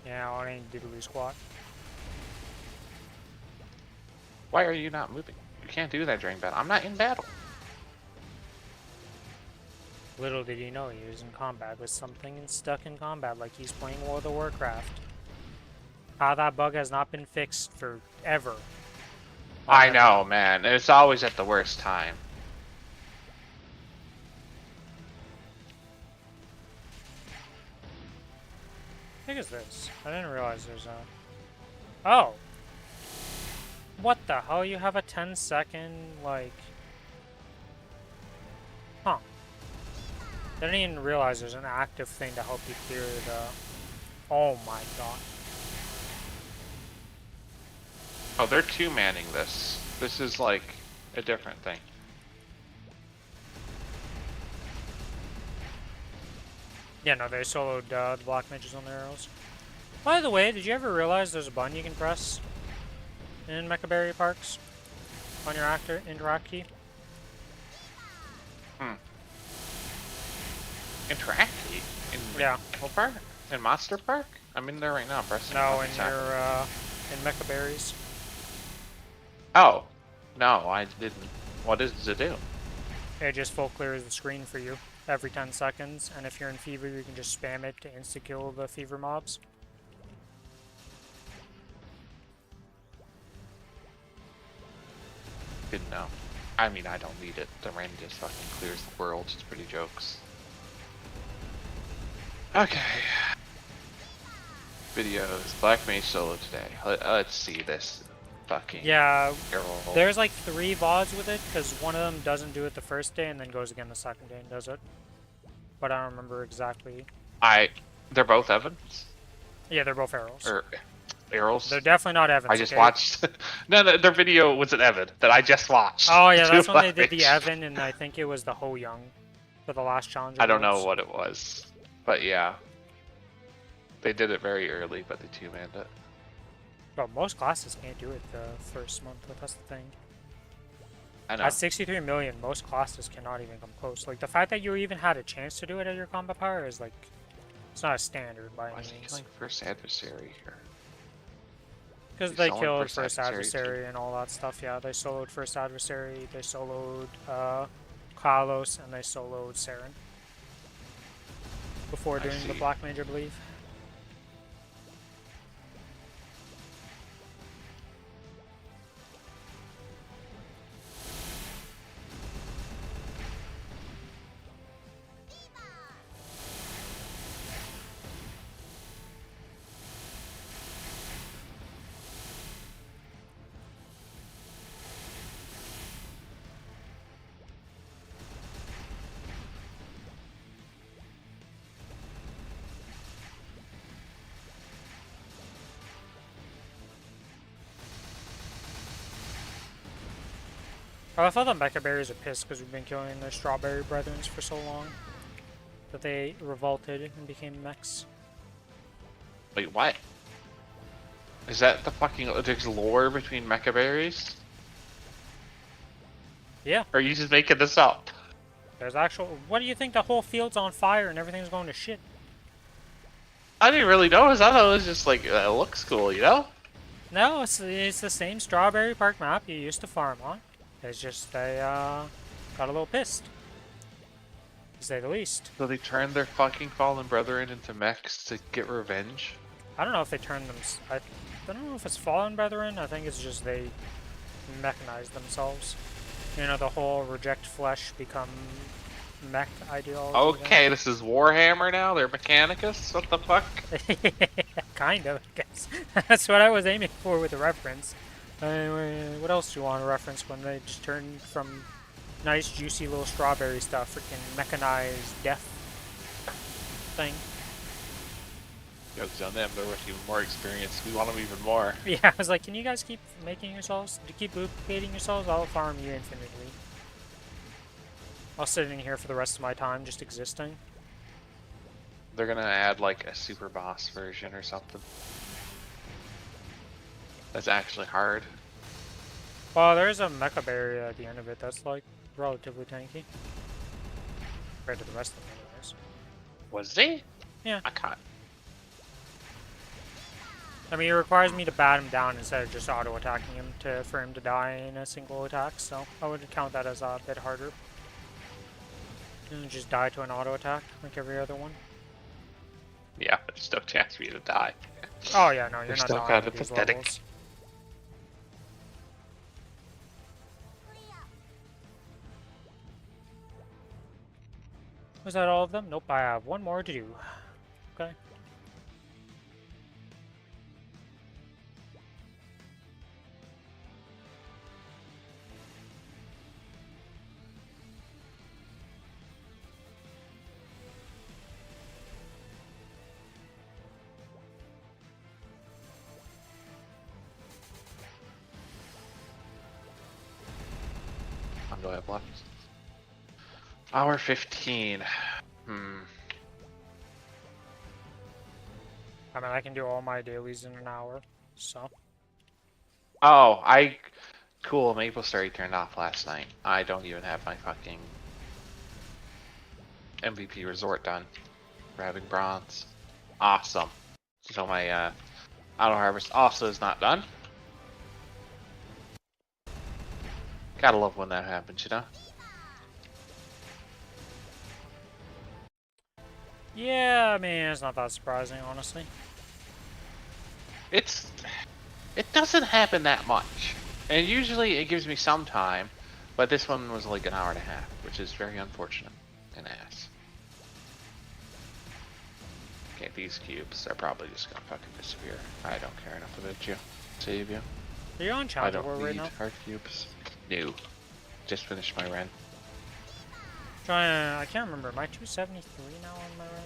Yeah, well, it ain't diddly squat. Why are you not moving? You can't do that during battle. I'm not in battle. Little did he know he was in combat with something and stuck in combat like he's playing World of Warcraft. How that bug has not been fixed forever. I know, man. It's always at the worst time. What the heck is this? I didn't realize there's a... Oh! What the hell? You have a 10-second, like... Huh. I didn't even realize there's an active thing to help you clear the... Oh my god. Oh, they're two-manning this. This is like a different thing. Yeah, no, they soloed the black mages on their arrows. By the way, did you ever realize there's a button you can press in Mechaberry Parks on your interact key? Interact in Yeah. Park? In Monster Park? I'm in there right now. I'm pressing. No, in your in Mechaberries. Oh, no, I didn't. What does it do? It just full clears the screen for you every 10 seconds, and if you're in fever, you can just spam it to insta-kill the fever mobs. Didn't know. I mean, I don't need it. The rain just fucking clears the world. It's pretty jokes. Okay. Videos. Black Mage solo today. Let's see this fucking. Yeah, Carol. there's like 3 VODs with it, because one of them doesn't do it the first day and then goes again the second day and does it. But I don't remember exactly. They're both Evans? Yeah, they're both arrows. Or Arrows? They're definitely not Evans. I just okay? watched. No, their video was an Evan that I just watched. Oh yeah, that's when they Black did the Mage. Evan, and I think it was the Ho Young for the last challenge. I don't know awards. what it was, but yeah. They did it very early, but they two-manned it. But most classes can't do it the first month, but that's the thing. I know. At 63 million, most classes cannot even come close. Like, the fact that you even had a chance to do it at your combat power is, like, it's not a standard by Why any is he means. killing first adversary here? Because He's they soloing killed first first adversary, adversary and all that stuff, yeah. They soloed first adversary, they soloed Kalos, and they soloed Saren. Before I doing the see. Black Mage, I believe. Oh, I thought the Mecha Berries are pissed because we've been killing their Strawberry Brethrens for so long that they revolted and became mechs. Wait, what? Is that the fucking there's lore between mecha berries? Yeah, Or are you just making this up? there's actual. What do you think? The whole field's on fire and everything's going to shit. I didn't really notice. I thought it was just like it looks cool, you know? No, it's the same Strawberry Park map you used to farm on. It's just they got a little pissed, to say the least. So they turned their fucking fallen brethren into mechs to get revenge. I don't know if they turned them. I don't know if it's Fallen Brethren. I think it's just they mechanized themselves. You know, the whole reject flesh, become mech ideology. Okay, this is Warhammer now. They're Mechanicus. What the fuck? Kind of, I guess. That's what I was aiming for with the reference. What else do you want to reference when they just turn from nice, juicy little strawberry stuff, freaking mechanized death thing? Jokes on them. They're with even more experience. We want them even more. Yeah, I was like, can you guys keep making yourselves, keep duplicating yourselves? I'll farm you infinitely. I'll sit in here for the rest of my time just existing. They're gonna add like a super boss version or something. That's actually hard. Well, there's a mecha barrier at the end of it that's like relatively tanky. Compared to the rest of them anyways. Was he? Yeah. I can't. I mean, it requires me to bat him down instead of just auto-attacking him for him to die in a single attack, so I would count that as a bit harder. And just die to an auto-attack, like every other one. Yeah, there's no chance for you to die. Oh yeah, no, you're You're not still dying kind at of these pathetic. levels. Was that all of them? Nope, I have one more to do. Okay. How do I have left? Hour 15. I mean, I can do all my dailies in an hour, so. Oh, cool, Maplestory turned off last night. I don't even have my fucking MVP resort done. We're having bronze. Awesome. So my auto harvest also is not done. Gotta love when that happens, you know? Yeah, I mean, it's not that surprising, honestly. It doesn't happen that much. And usually it gives me some time, but this one was like an hour and a half, which is very unfortunate and ass. Okay, these cubes are probably just gonna fucking disappear. I don't care enough about you. Save you. Are you on I Challenger don't War right need now? hard cubes. No. Just finished my run. I can't remember. Am I 273 now on my run?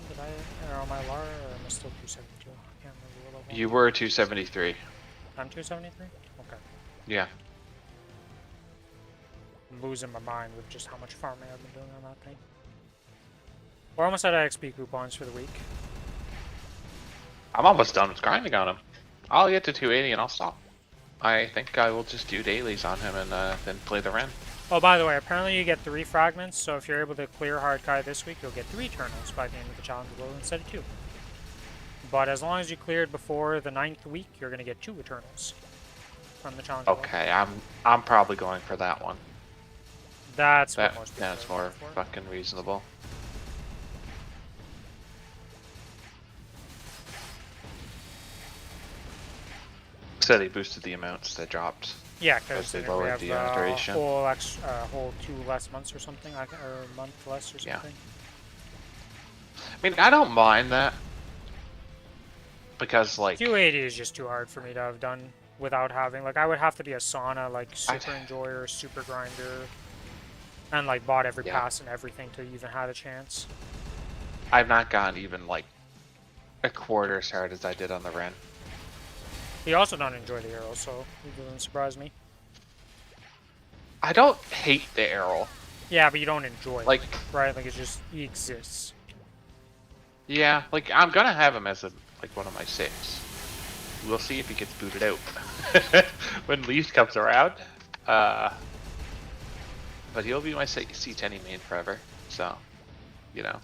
Or on my Lara, or am I still 272? I can't remember what level. You were 273. I'm 273? Okay. Yeah. I'm losing my mind with just how much farming I've been doing on that thing. We're almost out of XP coupons for the week. I'm almost done with grinding on him. I'll get to 280 and I'll stop. I think I will just do dailies on him and then play the Ren. Oh, by the way, apparently you get 3 fragments, so if you're able to clear Hard Kai this week, you'll get 3 Eternals by the end of the challenge world instead of 2. But as long as you cleared before the 9th week, you're going to get 2 Eternals from the challenge world. Okay, I'm probably going for that one. That's what most people That's are more going for. fucking reasonable. So they boosted the amounts that dropped. Yeah, because they we lowered have the a duration. whole 2 less months or something, or a month less or Yeah. something. I mean, I don't mind that. Because, like... 280 is just too hard for me to have done without having, like, I would have to be a sauna, like, super enjoyer, super grinder, and, like, bought every pass and everything to even have a chance. I've not gotten even, like, a quarter as hard as I did on the Ren. You also don't enjoy the arrow, so it doesn't surprise me. I don't hate the arrow. Yeah, but you don't enjoy Like, it, right? Like, it's just, he exists. Yeah, like, I'm gonna have him as like one of my 6. We'll see if he gets booted out when Leaf comes around. But he'll be my C10 main forever, so, you know.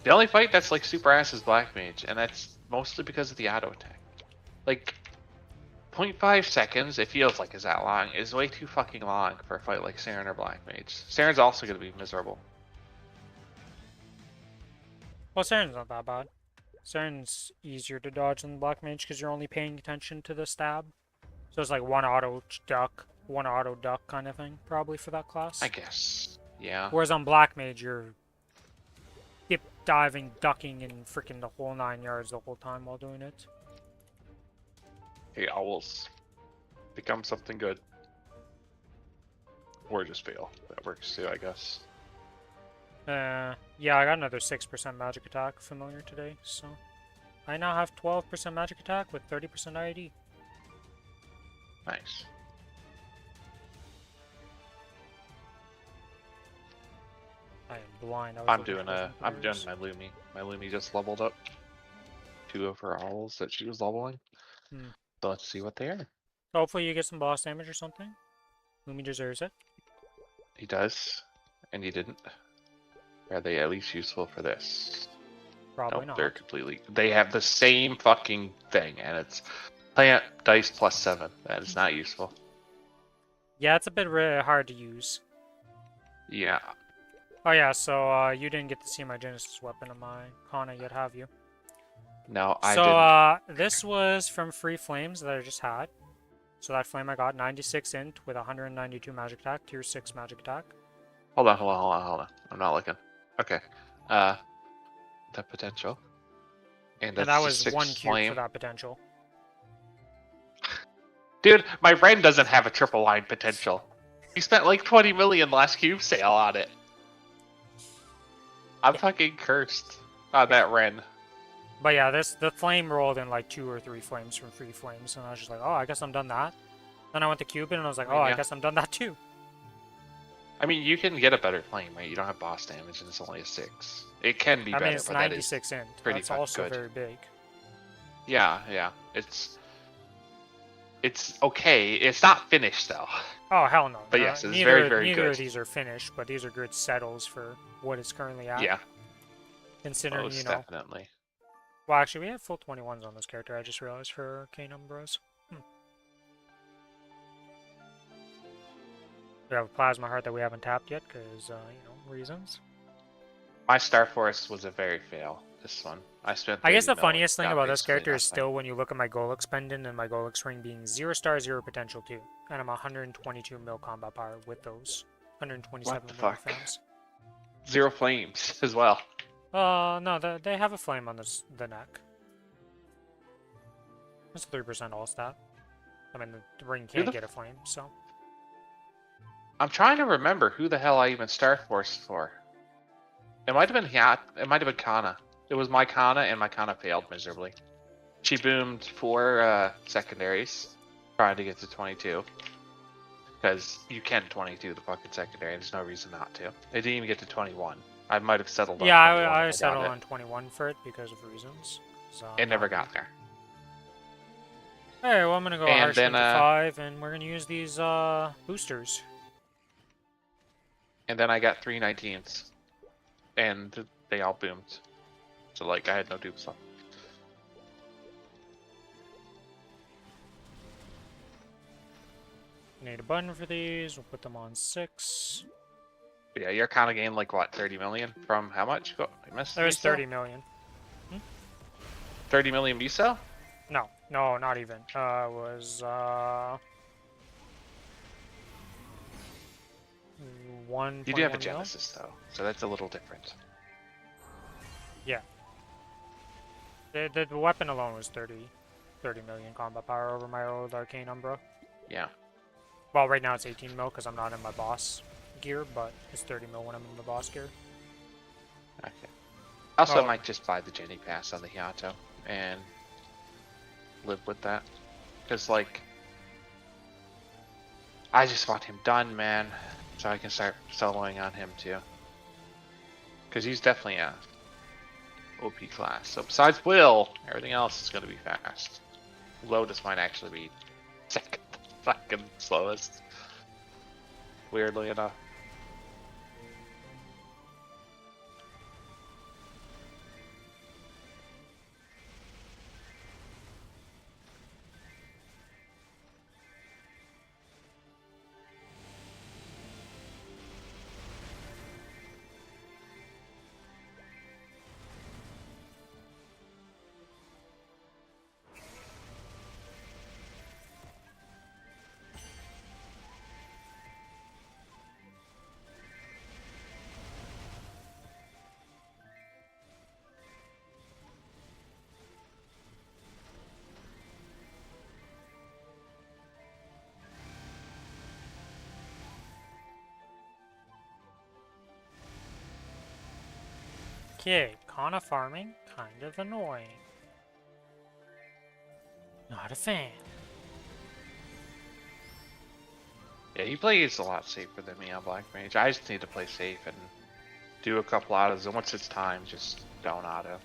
The only fight that's like super ass is Black Mage, and that's mostly because of the auto attack. Like, 0.5 seconds, it feels like is that long, is way too fucking long for a fight like Saren or Black Mage. Saren's also gonna be miserable. Well, Saren's not that bad. Saren's easier to dodge than Black Mage because you're only paying attention to the stab. So it's like one auto duck kind of thing, probably for that class. I guess, yeah. Whereas on Black Mage, you're dip diving, ducking, and freaking the whole 9 yards the whole time while doing it. Hey, owls. Become something good. Or just fail. That works too, I guess. Yeah, I got another 6% magic attack familiar today, so I now have 12% magic attack with 30% ID. Nice. I am blind. I'm doing my Lumi. My Lumi just leveled up 2 of her owls that she was leveling. So let's see what they are. Hopefully you get some boss damage or something. Lumi deserves it. He does, and he didn't. Are they at least useful for this? Probably Nope, they're not. completely. They have the same fucking thing, and it's plant dice +7. That is not useful. Yeah, it's a bit hard to use. Yeah. Oh yeah, so you didn't get to see my Genesis weapon of my Kana yet, have you? No, I So didn't. this was from Free Flames that I just had. So that flame I got 96 int with 192 magic attack, tier 6 magic attack. Hold on, hold on, hold on, hold on. I'm not looking. Okay. Uh, the potential. And And that that's the was 1 6 cube for flame. that potential. Dude, my Ren doesn't have a triple line potential. He spent like 20 million last cube sale on it. I'm fucking cursed on that Ren. But yeah, the flame rolled in like 2 or 3 flames from Free Flames, and I was just like, oh, I guess I'm done that. Then I went to Cupid, and I was like, I mean, oh, I yeah. guess I'm done that too. I mean, you can get a better flame, right? You don't have boss damage, and it's only a 6. It can be I better, mean, it's but that is 96 int. pretty That's fucking also good. very big. Yeah, yeah. It's okay. It's not finished though. Oh, hell no. But No, yes, it's neither, very, very neither good. of these are finished, but these are good settles for what it's currently at. Yeah, Considering, most you know. definitely. Well, actually, we have full 21s on this character, I just realized, for Arcane Umbras. We have a Plasma Heart that we haven't tapped yet, because, you know, reasons. My Star Force was a very fail, this one. I spent I guess the 30 funniest mil, thing got about this basically character is nothing. still when you look at my Golux pendant and my Golux ring being 0 star, 0 potential too. And I'm 122 mil combat power with those. 127 What the mil fuck? defense. 0 flames as well. No, they have a flame on the neck. It's 3% all stat. I mean, the ring can't get a flame, so. I'm trying to remember who the hell I even Star Forced for. It might have been it might have been Kana. It was my Kana, and my Kana failed miserably. She boomed 4 secondaries, trying to get to 22. Because you can 22 the fucking secondary, there's no reason not to. It didn't even get to 21. I might have settled on 21. Yeah, I got settled it. on 21 for it because of reasons. So It never got there. Alright, well I'm gonna go And harsh then, 5, and we're gonna use these boosters. And then I got 3 19s. And they all boomed. So like I had no dupes left. Need a button for these, we'll put them on 6. But yeah, you're kind of gained like what, 30 million from how much? I missed There's VSO? 30 million. 30 million VSO? No, not even. It was 1. You do have a Genesis though, so that's a little different. Yeah. The weapon alone was 30 million combat power over my old Arcane Umbra. Yeah. Well, right now it's 18 mil because I'm not in my boss gear, but it's 30 mil when I'm in the boss gear. Okay. Also, Oh. I might just buy the Jenny Pass on the Hiato and live with that. Because, like, I just want him done, man. So I can start soloing on him, too. Because he's definitely a OP class. So besides Will, everything else is going to be fast. Lotus might actually be second fucking slowest. Weirdly enough. Okay, Kana farming, kind of annoying. Not a fan. Yeah, he plays a lot safer than me on Black Mage. I just need to play safe and do a couple autos, and once it's time, just don't auto.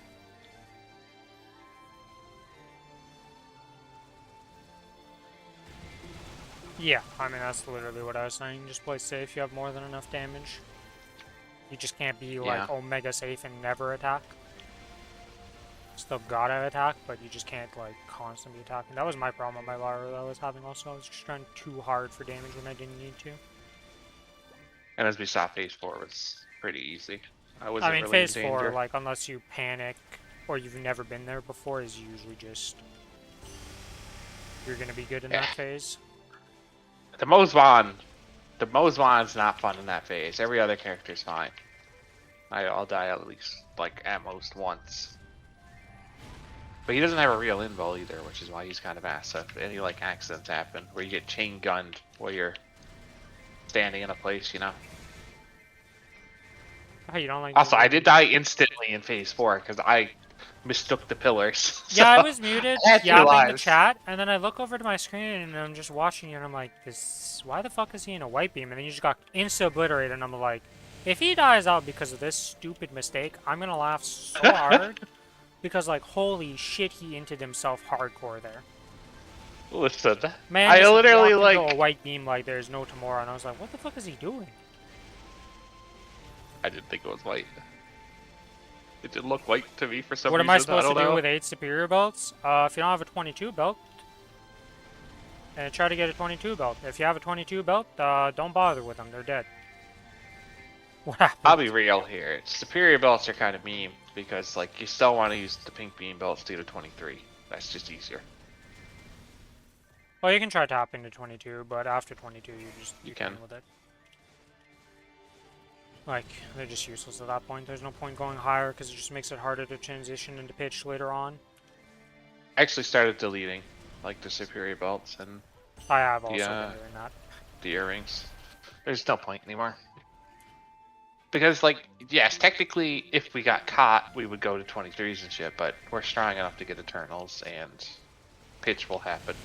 Yeah, I mean, that's literally what I was saying. Just play safe, you have more than enough damage. You just can't be, like, Yeah. Omega safe and never attack. Still gotta attack, but you just can't like constantly attack. And that was my problem with my Lara that I was having also. I was just trying too hard for damage when I didn't need to. And as we saw, phase 4 was pretty easy. I wasn't I mean, really phase in 4, danger. like, unless you panic or you've never been there before, is usually just... You're gonna be good in that phase. The Mozwan's not fun in that phase. Every other character's fine. I'll die at least, like, at most once. But he doesn't have a real invul either, which is why he's kind of ass. So if any, like, accidents happen, where you get chain gunned while you're standing in a place, you know? Oh, you don't like... Also, I did die instantly in phase 4, because I mistook the pillars. Yeah, I was muted, I yapping the chat, and then I look over to my screen, and I'm just watching you, and I'm like, this... Why the fuck is he in a white beam? And then you just got insta-obliterated, and I'm like, if he dies out because of this stupid mistake, I'm gonna laugh so hard, because, like, holy shit, he inted himself hardcore there. Listen, Man, I just literally, walked into like... a white beam like there's no tomorrow, and I was like, what the fuck is he doing? I didn't think it was white. It did look white to me for some What reason. am I supposed to don't do know. with 8 superior belts? If you don't have a 22 belt, and try to get a 22 belt. If you have a 22 belt, don't bother with them. They're dead. What happened? I'll be real here. Superior belts are kind of meme because, like, you still want to use the pink beam belts to get a 23. That's just easier. Well, you can try tapping to 22, but after 22, you can. with it. Like, they're just useless at that point. There's no point going higher because it just makes it harder to transition into pitch later on. I actually started deleting, like, the superior belts and I have also been Yeah. doing that. the earrings. There's no point anymore. Because, like, yes, technically, if we got caught, we would go to 23s and shit, but we're strong enough to get Eternals, and pitch will happen.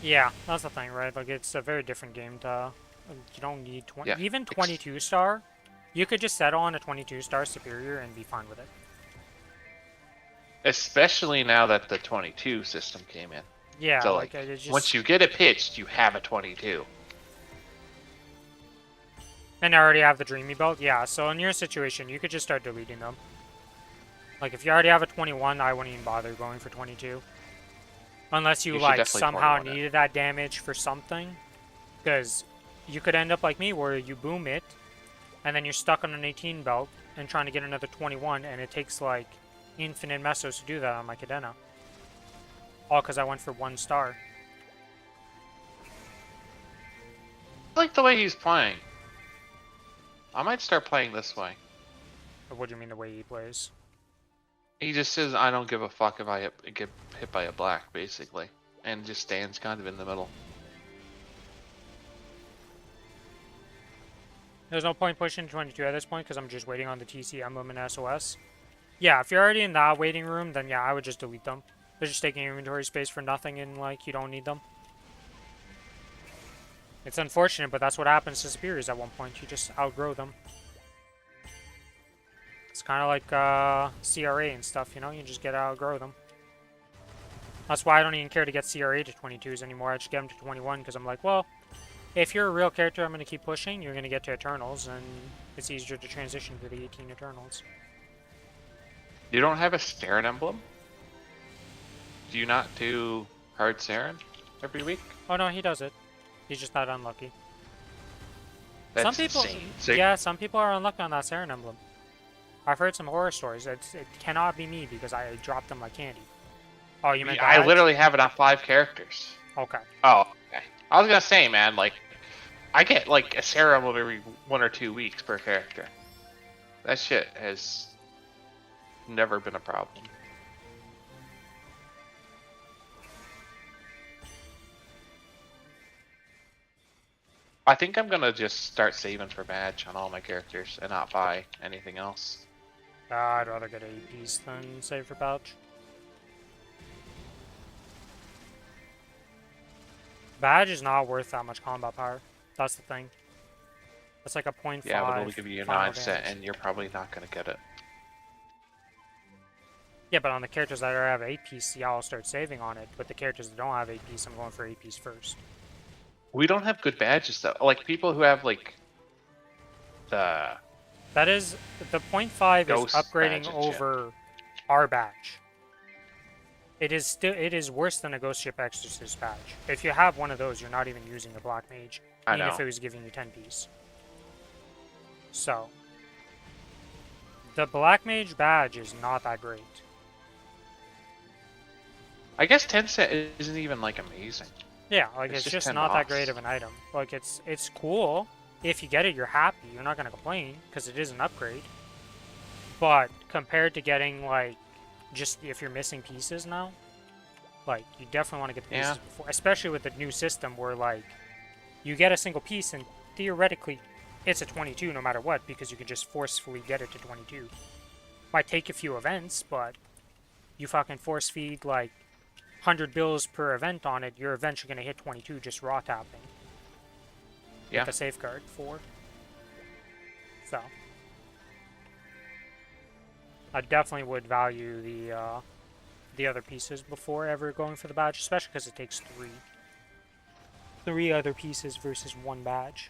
Yeah, that's the thing, right? Like, it's a very different game to... You don't need 20... Yeah. Even 22 star, you could just settle on a 22 star superior and be fine with it. Especially now that the 22 system came in. Yeah, So, like, like, it's just... once you get it pitched, you have a 22. And I already have the Dreamy Belt? Yeah, so in your situation, you could just start deleting them. Like, if you already have a 21, I wouldn't even bother going for 22. Unless you should like, definitely somehow 21 it. needed that damage for something. Because you could end up like me, where you boom it, and then you're stuck on an 18 belt, and trying to get another 21, and it takes, like, infinite mesos to do that on my Cadena. All because I went for 1 star. I like the way he's playing. I might start playing this way. What do you mean the way he plays? He just says, I don't give a fuck if I get hit by a black, basically. And just stands kind of in the middle. There's no point pushing 22 at this point, because I'm just waiting on the TC emblem and SOS. Yeah, if you're already in that waiting room, then yeah, I would just delete them. They're just taking inventory space for nothing, and, like, you don't need them. It's unfortunate, but that's what happens to superiors at one point. You just outgrow them. It's kind of like CRA and stuff, you know? You just get outgrow them. That's why I don't even care to get CRA to 22s anymore. I just get them to 21, because I'm like, well, if you're a real character I'm going to keep pushing, you're going to get to Eternals, and it's easier to transition to the 18 Eternals. You don't have a Saren emblem? Do you not do hard Saren every week? Oh, no, he does it. He's just not unlucky. That's some people, insane. So yeah, some people are unlucky on that Saren emblem. I've heard some horror stories. It cannot be me because I dropped them like candy. Oh, you meant I badge? literally have it on 5 characters. Okay. Oh, okay. I was gonna say, man, like, I get like a Saren emblem every 1 or 2 weeks per character. That shit has never been a problem. I think I'm gonna just start saving for badge on all my characters and not buy anything else. I'd rather get APs than save for pouch. Badge is not worth that much combat power. That's the thing. It's like a 0.5. Yeah, but it'll give you a final 9 set damage. and you're probably not gonna get it. Yeah, but on the characters that have APs, yeah, I'll start saving on it. But the characters that don't have APs, I'm going for APs first. We don't have good badges though. Like people who have like the That is, the 0.5 is Ghost upgrading badge and shit. over our badge. It is worse than a Ghost Ship Exorcist badge. If you have one of those, you're not even using the Black Mage, I even know. if it was giving you 10 piece. So, the Black Mage badge is not that great. I guess 10 cent isn't even like amazing. Yeah, like It's it's just just 10 not that bucks. great of an item. Like it's cool. If you get it, you're happy. You're not gonna complain because it is an upgrade. But compared to getting like just if you're missing pieces now, like you definitely want to get the pieces Yeah. before, especially with the new system where like you get a single piece and theoretically it's a 22 no matter what because you can just forcefully get it to 22. Might take a few events, but you fucking force feed like 100 bills per event on it, you're eventually going to hit 22 just raw tapping. Yeah. With the safeguard 4. So. I definitely would value the other pieces before ever going for the badge, especially because it takes 3. 3 other pieces versus 1 badge.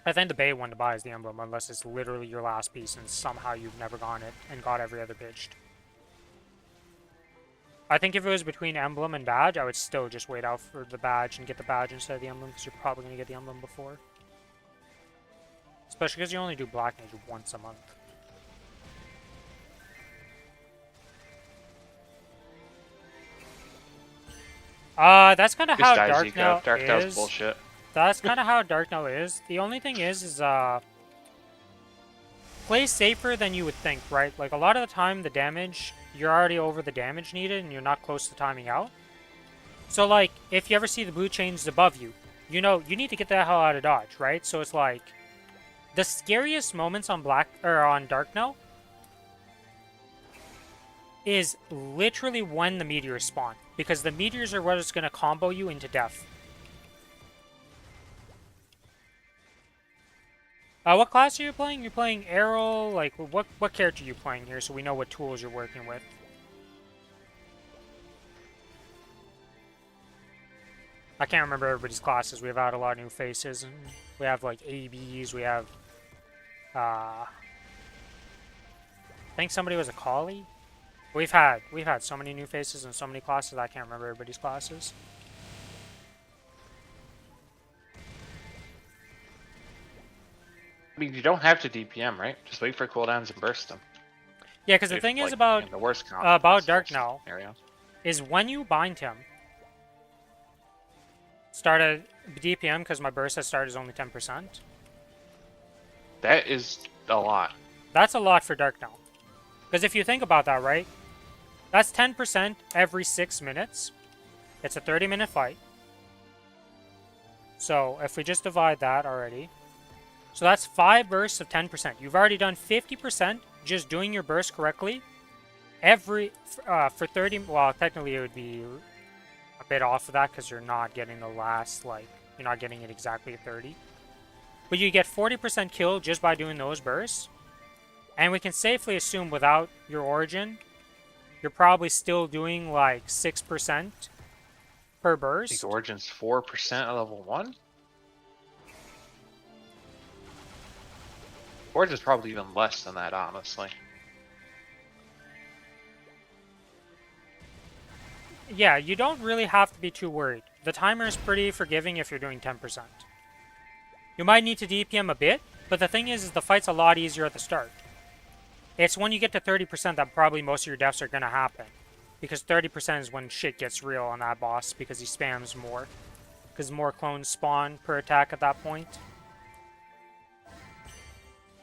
I think the Bay one to buy is the emblem, unless it's literally your last piece and somehow you've never gotten it and got every other pitched. I think if it was between emblem and badge, I would still just wait out for the badge and get the badge instead of the emblem, because you're probably going to get the emblem before. Especially because you only do Black Mage once a month. That's kind of Just how dies Dark eco. Now Dark Now's is. bullshit. That's kind of how Dark Now is. The only thing is play safer than you would think, right? Like, a lot of the time, the damage, you're already over the damage needed, and you're not close to timing out. So, like, if you ever see the blue chains above you, you know, you need to get the hell out of dodge, right? So it's like, the scariest moments on Dark Now is literally when the meteors spawn, because the meteors are what is going to combo you into death. What class are you playing? You're playing Arrow? Like, what character are you playing here so we know what tools you're working with? I can't remember everybody's classes. We've had a lot of new faces. And we have, like, ABs. We have, I think somebody was a Collie? We've had so many new faces and so many classes, I can't remember everybody's classes. I mean, you don't have to DPM, right? Just wait for cooldowns and burst them. Yeah, because the If, thing is like, about in the worst Dark Now scenario. is when you bind him, start a DPM because my burst at start is only 10%. That is a lot. That's a lot for Dark Now. Because if you think about that, right? That's 10% every 6 minutes. It's a 30-minute fight. So if we just divide that already. So that's 5 bursts of 10%. You've already done 50% just doing your burst correctly. For 30, well, technically it would be a bit off of that because you're not getting the last, like, you're not getting it exactly at 30. But you get 40% kill just by doing those bursts. And we can safely assume without your origin, you're probably still doing like 6% per I burst. think Origin's 4% at level 1? Origin's probably even less than that, honestly. Yeah, you don't really have to be too worried. The timer is pretty forgiving if you're doing 10%. You might need to DPM a bit, but the thing is the fight's a lot easier at the start. It's when you get to 30% that probably most of your deaths are going to happen. Because 30% is when shit gets real on that boss, because he spams more. Because more clones spawn per attack at that point.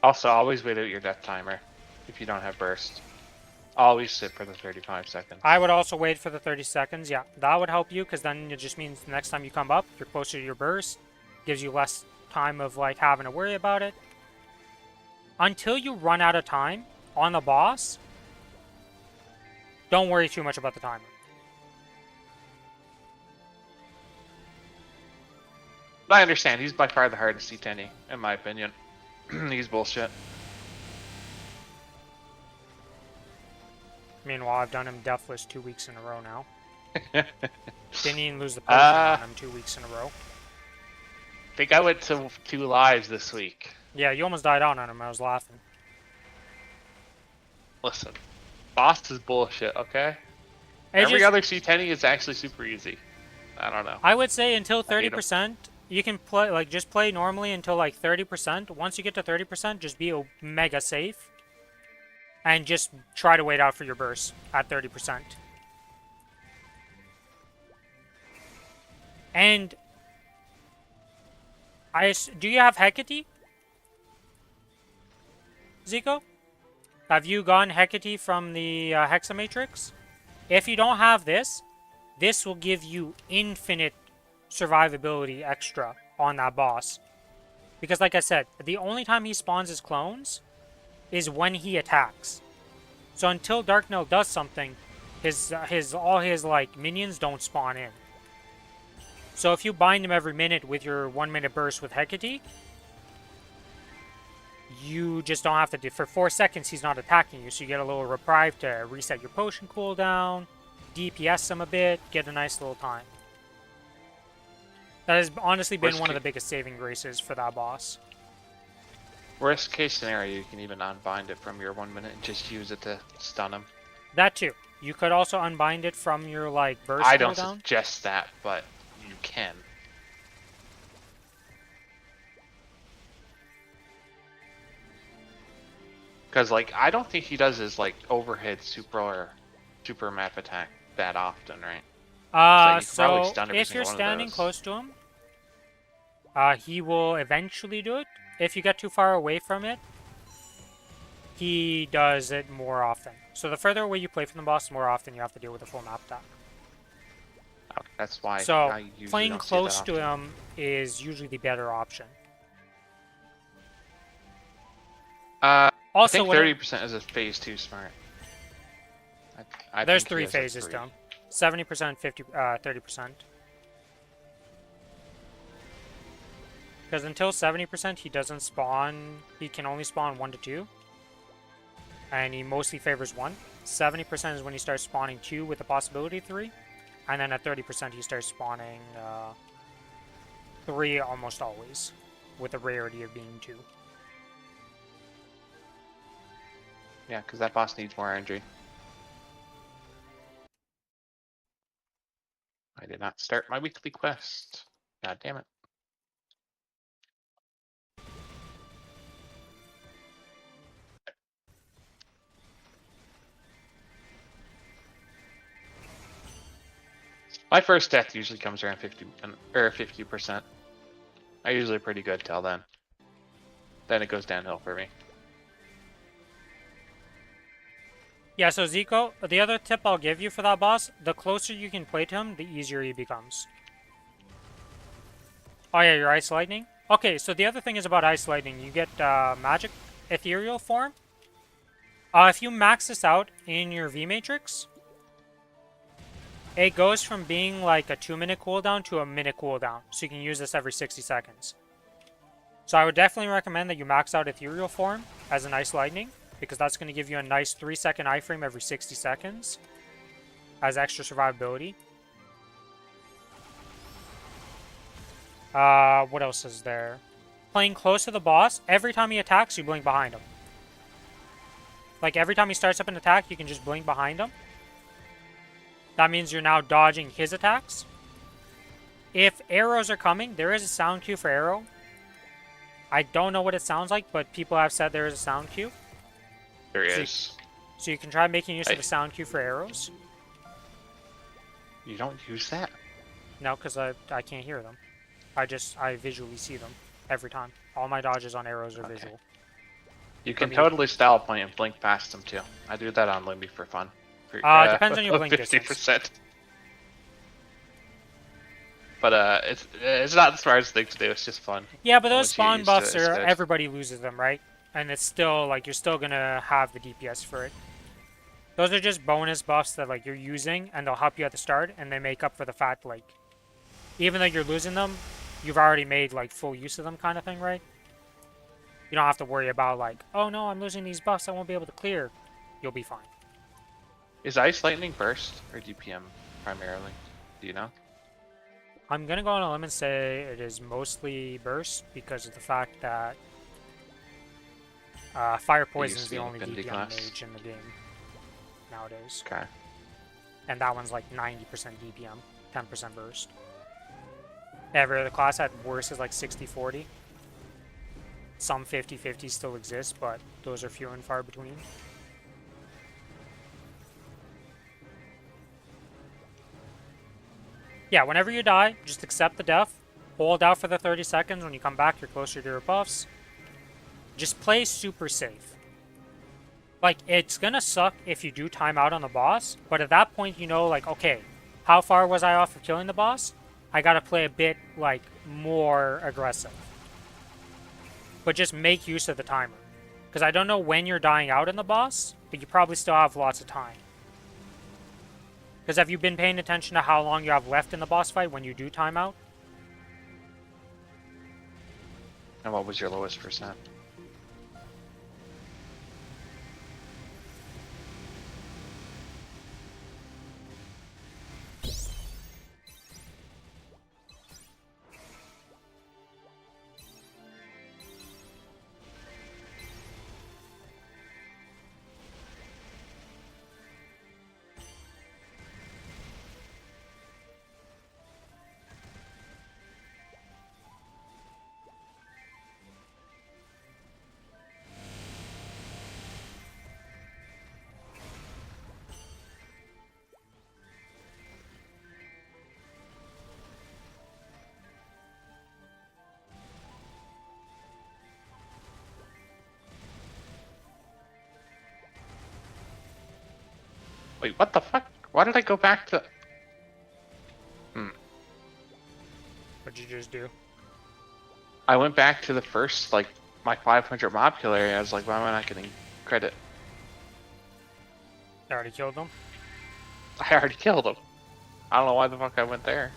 Also, always wait out your death timer if you don't have burst. Always sit for the 35 seconds. I would also wait for the 30 seconds, yeah. That would help you, because then it just means the next time you come up, you're closer to your burst. Gives you less time of, like, having to worry about it. Until you run out of time on the boss, don't worry too much about the timer. I understand. He's by far the hardest C10E, in my opinion. He's bullshit. Meanwhile, I've done him deathless 2 weeks in a row now. Didn't even lose the potion on him 2 weeks in a row. I think I went to 2 lives this week. Yeah, you almost died out on him. I was laughing. Listen, Boss is bullshit, okay? Every other C10 is actually super easy. I don't know. I would say until I hate 'em. 30%, you can play, like, just play normally until, like, 30%. Once you get to 30%, just be mega safe. And just try to wait out for your burst at 30%. And do you have Hecate? Zico? Have you gone Hecate from the Hexamatrix? If you don't have this, this will give you infinite survivability extra on that boss. Because like I said, the only time he spawns his clones is when he attacks. So until Dark Knell does something, all his like minions don't spawn in. So if you bind him every minute with your 1 minute burst with Hecate, you just don't have to for 4 seconds he's not attacking you, so you get a little reprieve to reset your potion cooldown, DPS him a bit, get a nice little time. That has honestly been one of the biggest saving graces for that boss. Worst case scenario, you can even unbind it from your 1 minute and just use it to stun him. That too. You could also unbind it from your like burst I don't cooldown. suggest that, but you can. Because like I don't think he does his like overhead super map attack that often, right? So if you're standing close to him, he will eventually do it. If you get too far away from it, he does it more often. So the further away you play from the boss, the more often you have to deal with the full map attack. Okay, that's why. So playing close to him is usually the better option. Also, I think 30% is a phase 2 smart. There's 3 phases to him. 70%, 50, 30%. Because until 70%, he doesn't spawn. He can only spawn 1 to 2. And he mostly favors 1. 70% is when he starts spawning 2 with the possibility of 3. And then at 30%, he starts spawning 3 almost always, with the rarity of being 2. Yeah, because that boss needs more RNG. I did not start my weekly quest. God damn it. My first death usually comes around 50%. I'm usually pretty good till then. Then it goes downhill for me. Yeah, so Zico, the other tip I'll give you for that boss, the closer you can play to him, the easier he becomes. Oh yeah, your Ice Lightning? Okay, so the other thing is about Ice Lightning, you get Magic Ethereal form. If you max this out in your V-Matrix, it goes from being like a 2-minute cooldown to a minute cooldown, so you can use this every 60 seconds. So I would definitely recommend that you max out Ethereal form as an Ice Lightning, because that's going to give you a nice 3-second iframe every 60 seconds as extra survivability. What else is there? Playing close to the boss, every time he attacks, you blink behind him. Like, every time he starts up an attack, you can just blink behind him. That means you're now dodging his attacks. If arrows are coming, there is a sound cue for arrow. I don't know what it sounds like, but people have said there is a sound cue. There is. So you can try making use of the sound cue for arrows. You don't use that? No, because I can't hear them. I visually see them every time. All my dodges on arrows are visual. You can totally style point and blink past them too. I do that on Limby for fun. Depends on your blink 50%. Distance. But it's not the smartest thing to do. It's just fun. Yeah, but those spawn buffs are everybody loses them, right? And it's still like you're still gonna have the DPS for it. Those are just bonus buffs that like you're using, and they'll help you at the start, and they make up for the fact like even though you're losing them, you've already made like full use of them, kind of thing, right? You don't have to worry about like, oh no, I'm losing these buffs, I won't be able to clear. You'll be fine. Is Ice Lightning burst or DPM primarily? Do you know? I'm gonna go on a limb and say it is mostly burst because of the fact that Fire Poison is the only DPM mage in the game nowadays. Okay. And that one's like 90% DPM, 10% burst. Every other class at worst is like 60-40. Some 50-50 still exist, but those are few and far between. Yeah, whenever you die, just accept the death. Hold out for the 30 seconds. When you come back, you're closer to your buffs. Just play super safe. Like, it's gonna suck if you do time out on the boss, but at that point, you know, like, okay, how far was I off of killing the boss? I gotta play a bit, like, more aggressive. But just make use of the timer. Because I don't know when you're dying out in the boss, but you probably still have lots of time. Because have you been paying attention to how long you have left in the boss fight when you do time out? And what was your lowest percent? Wait, what the fuck? Why did I go back to... What'd you just do? I went back to the first, like, my 500 mob kill area. I was like, why am I not getting credit? I already killed them. I already killed him. I don't know why the fuck I went there.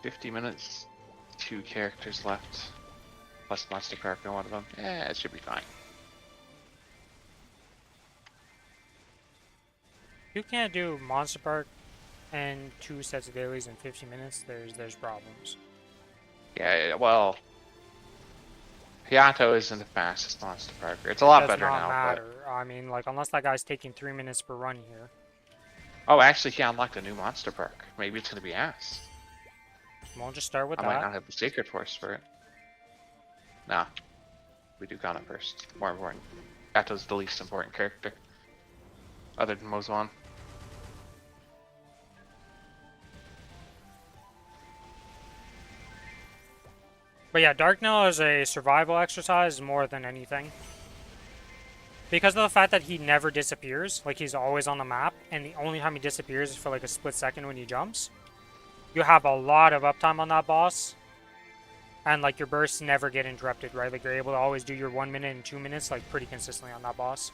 $50 minutes, 2 characters left. Plus Monster Park in one of them. Yeah, it should be fine. You can't do Monster Park and 2 sets of dailies in 50 minutes. There's problems. Yeah, well... Piato isn't the fastest Monster Parker. It's a lot Does better not now, matter. I mean, like, unless that guy's taking 3 minutes per run here. but... Oh, actually, he unlocked a new Monster Park. Maybe it's gonna be ass. We'll just start with I that. might not have the Sacred Force for it. Nah. We do Ghana first. More important. Gato's the least important character. Other than Mozwan. But yeah, Dark Nail is a survival exercise more than anything. Because of the fact that he never disappears, like he's always on the map, and the only time he disappears is for like a split second when he jumps, you have a lot of uptime on that boss. And like your bursts never get interrupted, right? Like you're able to always do your 1 minute and 2 minutes like pretty consistently on that boss.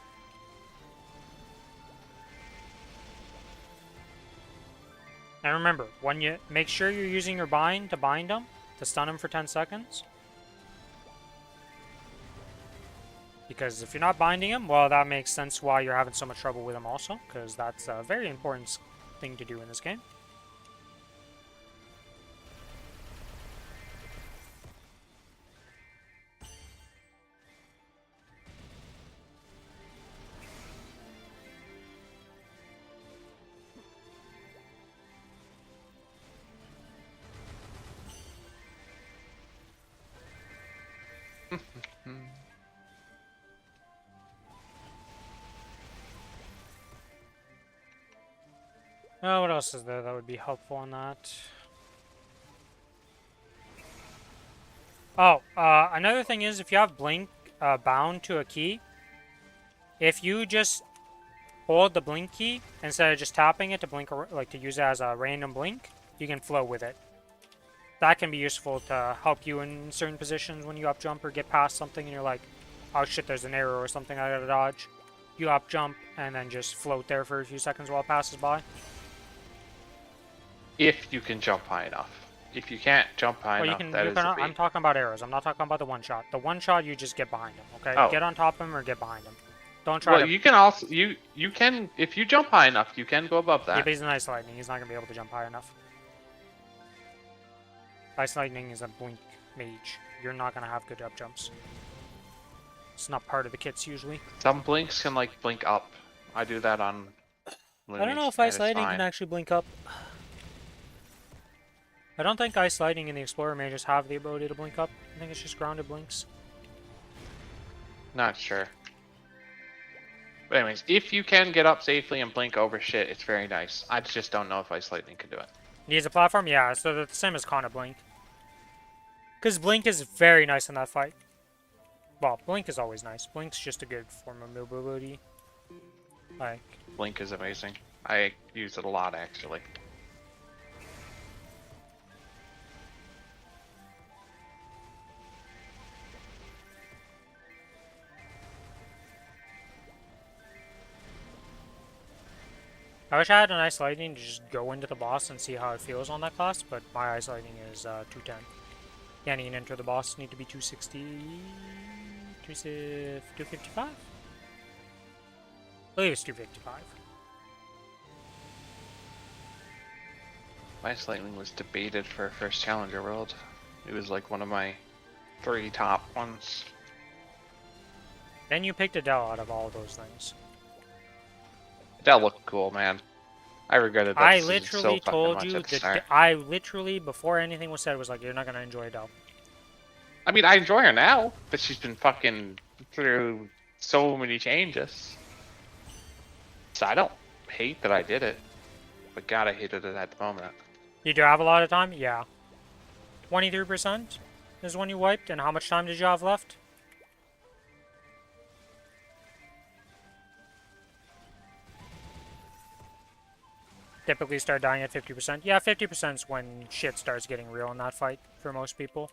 And remember, when you make sure you're using your bind to bind him, to stun him for 10 seconds. Because if you're not binding him, well, that makes sense why you're having so much trouble with him also, because that's a very important thing to do in this game. What else is there that would be helpful on that? Oh, another thing is if you have Blink bound to a key, if you just hold the Blink key instead of just tapping it to blink, like to use it as a random blink, you can flow with it. That can be useful to help you in certain positions when you up jump or get past something and you're like, oh shit, there's an arrow or something I gotta dodge. You up jump and then just float there for a few seconds while it passes by. If you can jump high enough. If you can't jump high enough, that is a bait. I'm talking about arrows. I'm not talking about the one shot. The one shot, you just get behind him, okay? Oh. Get on top of him or get behind him. Don't try Well, to... you can also you can if you jump high enough, you can go above Yeah, that. but he's an Ice Lightning. He's not going to be able to jump high enough. Ice Lightning is a blink mage. You're not going to have good up jumps. It's not part of the kits usually. Some blinks can like blink up. I do that on Looney, I don't know if and Ice it's Lightning fine. can actually blink up. I don't think Ice Lightning and the Explorer mages have the ability to blink up. I think it's just grounded blinks. Not sure. But anyways, if you can get up safely and blink over shit, it's very nice. I just don't know if Ice Lightning can do it. Needs a platform? Yeah, so they're the same as Kana Blink. Because Blink is very nice in that fight. Well, Blink is always nice. Blink's just a good form of mobility. Like, Blink is amazing. I use it a lot actually. I wish I had an Ice Lightning to just go into the boss and see how it feels on that class, but my Ice Lightning is 210. Can't even enter the boss, need to be 260... 255? I believe it's 255. My Lightning was debated for first Challenger World. It was like one of my 3 top ones. Then you picked Adele out of all those things. That looked cool, man. I regretted that. I decision literally so told much you at the that start. I literally, before anything was said, was like, you're not gonna enjoy Adele. I mean, I enjoy her now, but she's been fucking through so many changes. So I don't hate that I did it, but God, I hated it at the moment. You do have a lot of time? Yeah. 23% is when you wiped, and how much time did you have left? Typically start dying at 50%. Yeah, 50% is when shit starts getting real in that fight for most people.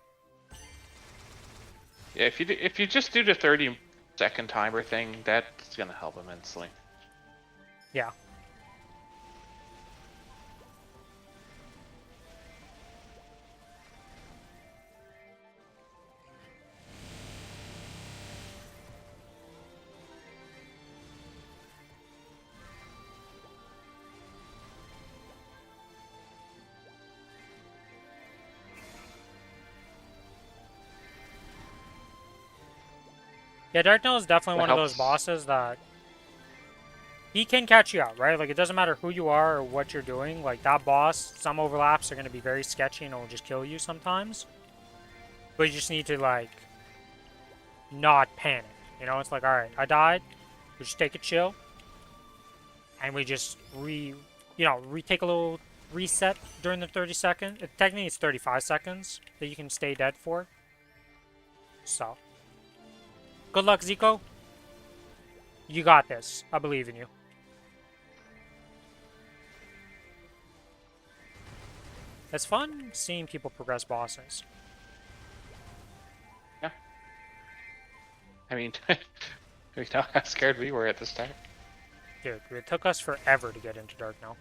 Yeah, if you just do the 30-second timer thing, that's gonna help immensely. Yeah. Yeah, Darknail is definitely That one of those helps. bosses that he can catch you out, right? Like, it doesn't matter who you are or what you're doing. Like, that boss, some overlaps are going to be very sketchy and it'll just kill you sometimes. But you just need to, like, not panic. You know, it's like, alright, I died. We just take a chill. And we just take a little reset during the 30 seconds. Technically, it's 35 seconds that you can stay dead for. So. Good luck, Zico. You got this. I believe in you. It's fun seeing people progress bosses. Yeah. I mean, we know how scared we were at the start. Dude, it took us forever to get into Darknail.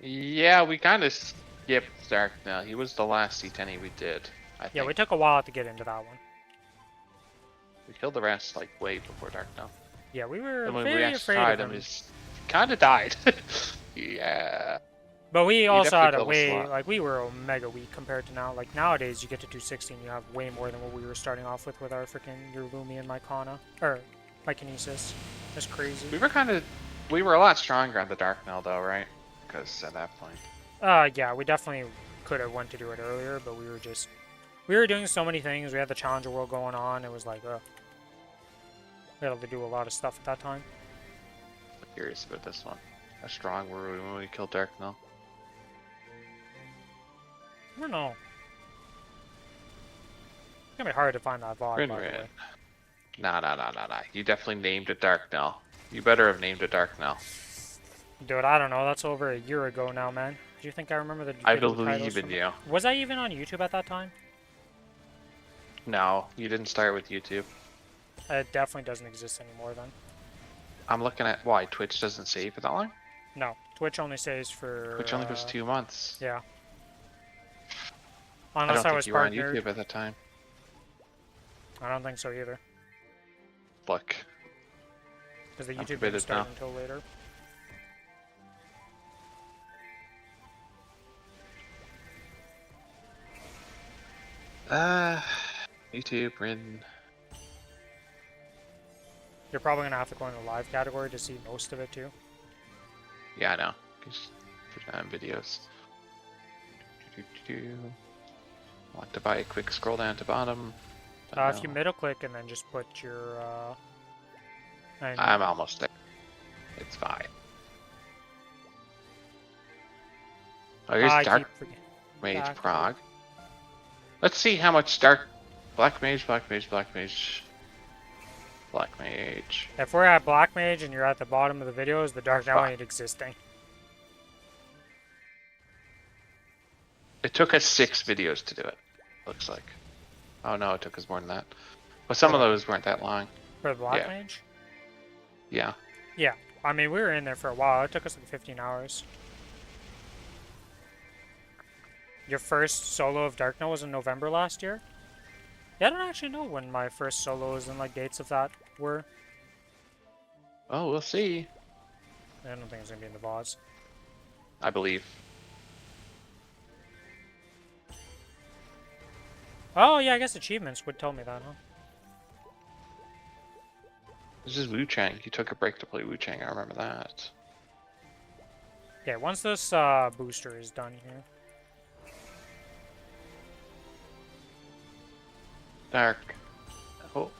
Yeah, we kind of skipped Dark now. He was the last C10 we did, I think. Yeah, we took a while to get into that one. We killed the rest, like, way before Dark now. Yeah, we were And when we very actually afraid tried of him, him. he kind of died. Yeah. But we also had a definitely way, killed us a lot. like, we were mega weak compared to now. Like, nowadays, you get to 260 and you have way more than what we were starting off with our freaking your Lumi and my Kana. Or, my Kinesis. That's crazy. We were a lot stronger on the Dark now, though, right? Because at that point. Yeah, we definitely could have went to do it earlier, but we were doing so many things. We had the Challenger World going on. It was like, we had to do a lot of stuff at that time. I'm curious about this one. How strong were we when we killed Dark now? I don't know. It's gonna be hard to find that VOD, by the way. Nah. You definitely named it Dark now. You better have named it Dark now. Dude, I don't know. That's over a year ago now, man. Do you think I remember the I video believe titles in from you. Was I even on YouTube at that time? No, you didn't start with YouTube. It definitely doesn't exist anymore then. I'm looking at why Twitch doesn't save for that long. No, Twitch only saves for... Twitch only goes 2 months. Yeah. I Unless don't I was think you were on partnered. YouTube at that time. I don't think so either. look. Because the I'm YouTube didn't committed start now. until later. YouTube written. You're probably gonna have to go in the live category to see most of it too. Yeah, I know. Just put on videos. Want to buy a quick scroll down to bottom. If you middle click and then just put your and I'm almost there. It's fine. Oh, here's I Dark keep forgetting. Mage Back. Prague. Let's see how much Dark Black Mage, Black Mage, Black Mage, Black Mage. If we're at Black Mage and you're at the bottom of the videos, the Dark now Fuck. ain't existing. It took us 6 videos to do it. Looks like. Oh no, it took us more than that. But some of those weren't that long. For the Black Yeah. Mage? Yeah. Yeah. I mean, we were in there for a while. It took us like 15 hours. Your first solo of Dark Now was in November last year? Yeah, I don't actually know when my first solos and like dates of that were. Oh, we'll see. I don't think it's gonna be in the VODs. I believe. Oh yeah, I guess achievements would tell me that, huh? This is Wu Chang. He took a break to play Wu Chang. I remember that. Okay, once this booster is done here. Dark. Oh.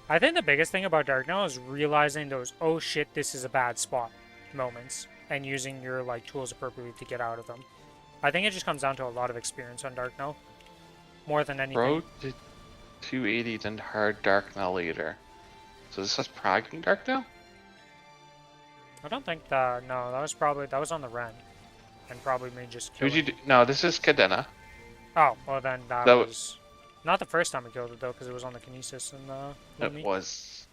I think the biggest thing about Dark Now is realizing those "oh shit, this is a bad spot" moments and using your like tools appropriately to get out of them. I think it just comes down to a lot of experience on Dark Now, more than anything. Pro did 280 then hard Dark Now later. So this is progging Dark Now? I don't think that. No, that was on the Ren, and probably me just killing. Who'd you do? No, this is Cadena. Oh, well then that was not the first time I killed it though, because it was on the Kinesis and the. It was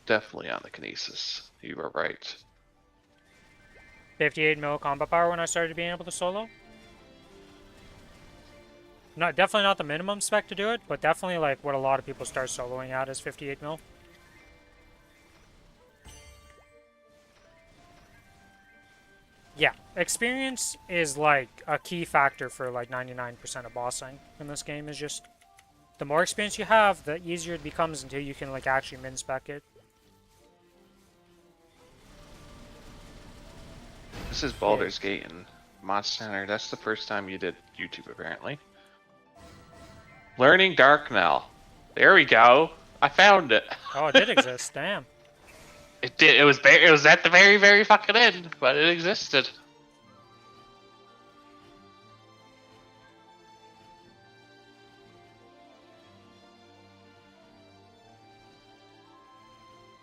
definitely on the Kinesis. You were right. 58 mil combat power when I started being able to solo. Not definitely not the minimum spec to do it, but definitely like what a lot of people start soloing at is 58 mil. Yeah, experience is like a key factor for like 99% of bossing in this game. Is just the more experience you have, the easier it becomes until you can like actually min spec it. This is Baldur's Gate and Monster Hunter. That's the first time you did YouTube, apparently. Learning Dark Now. There we go. I found it. Oh, it did exist. Damn. It did. It was at the very, very fucking end, but it existed.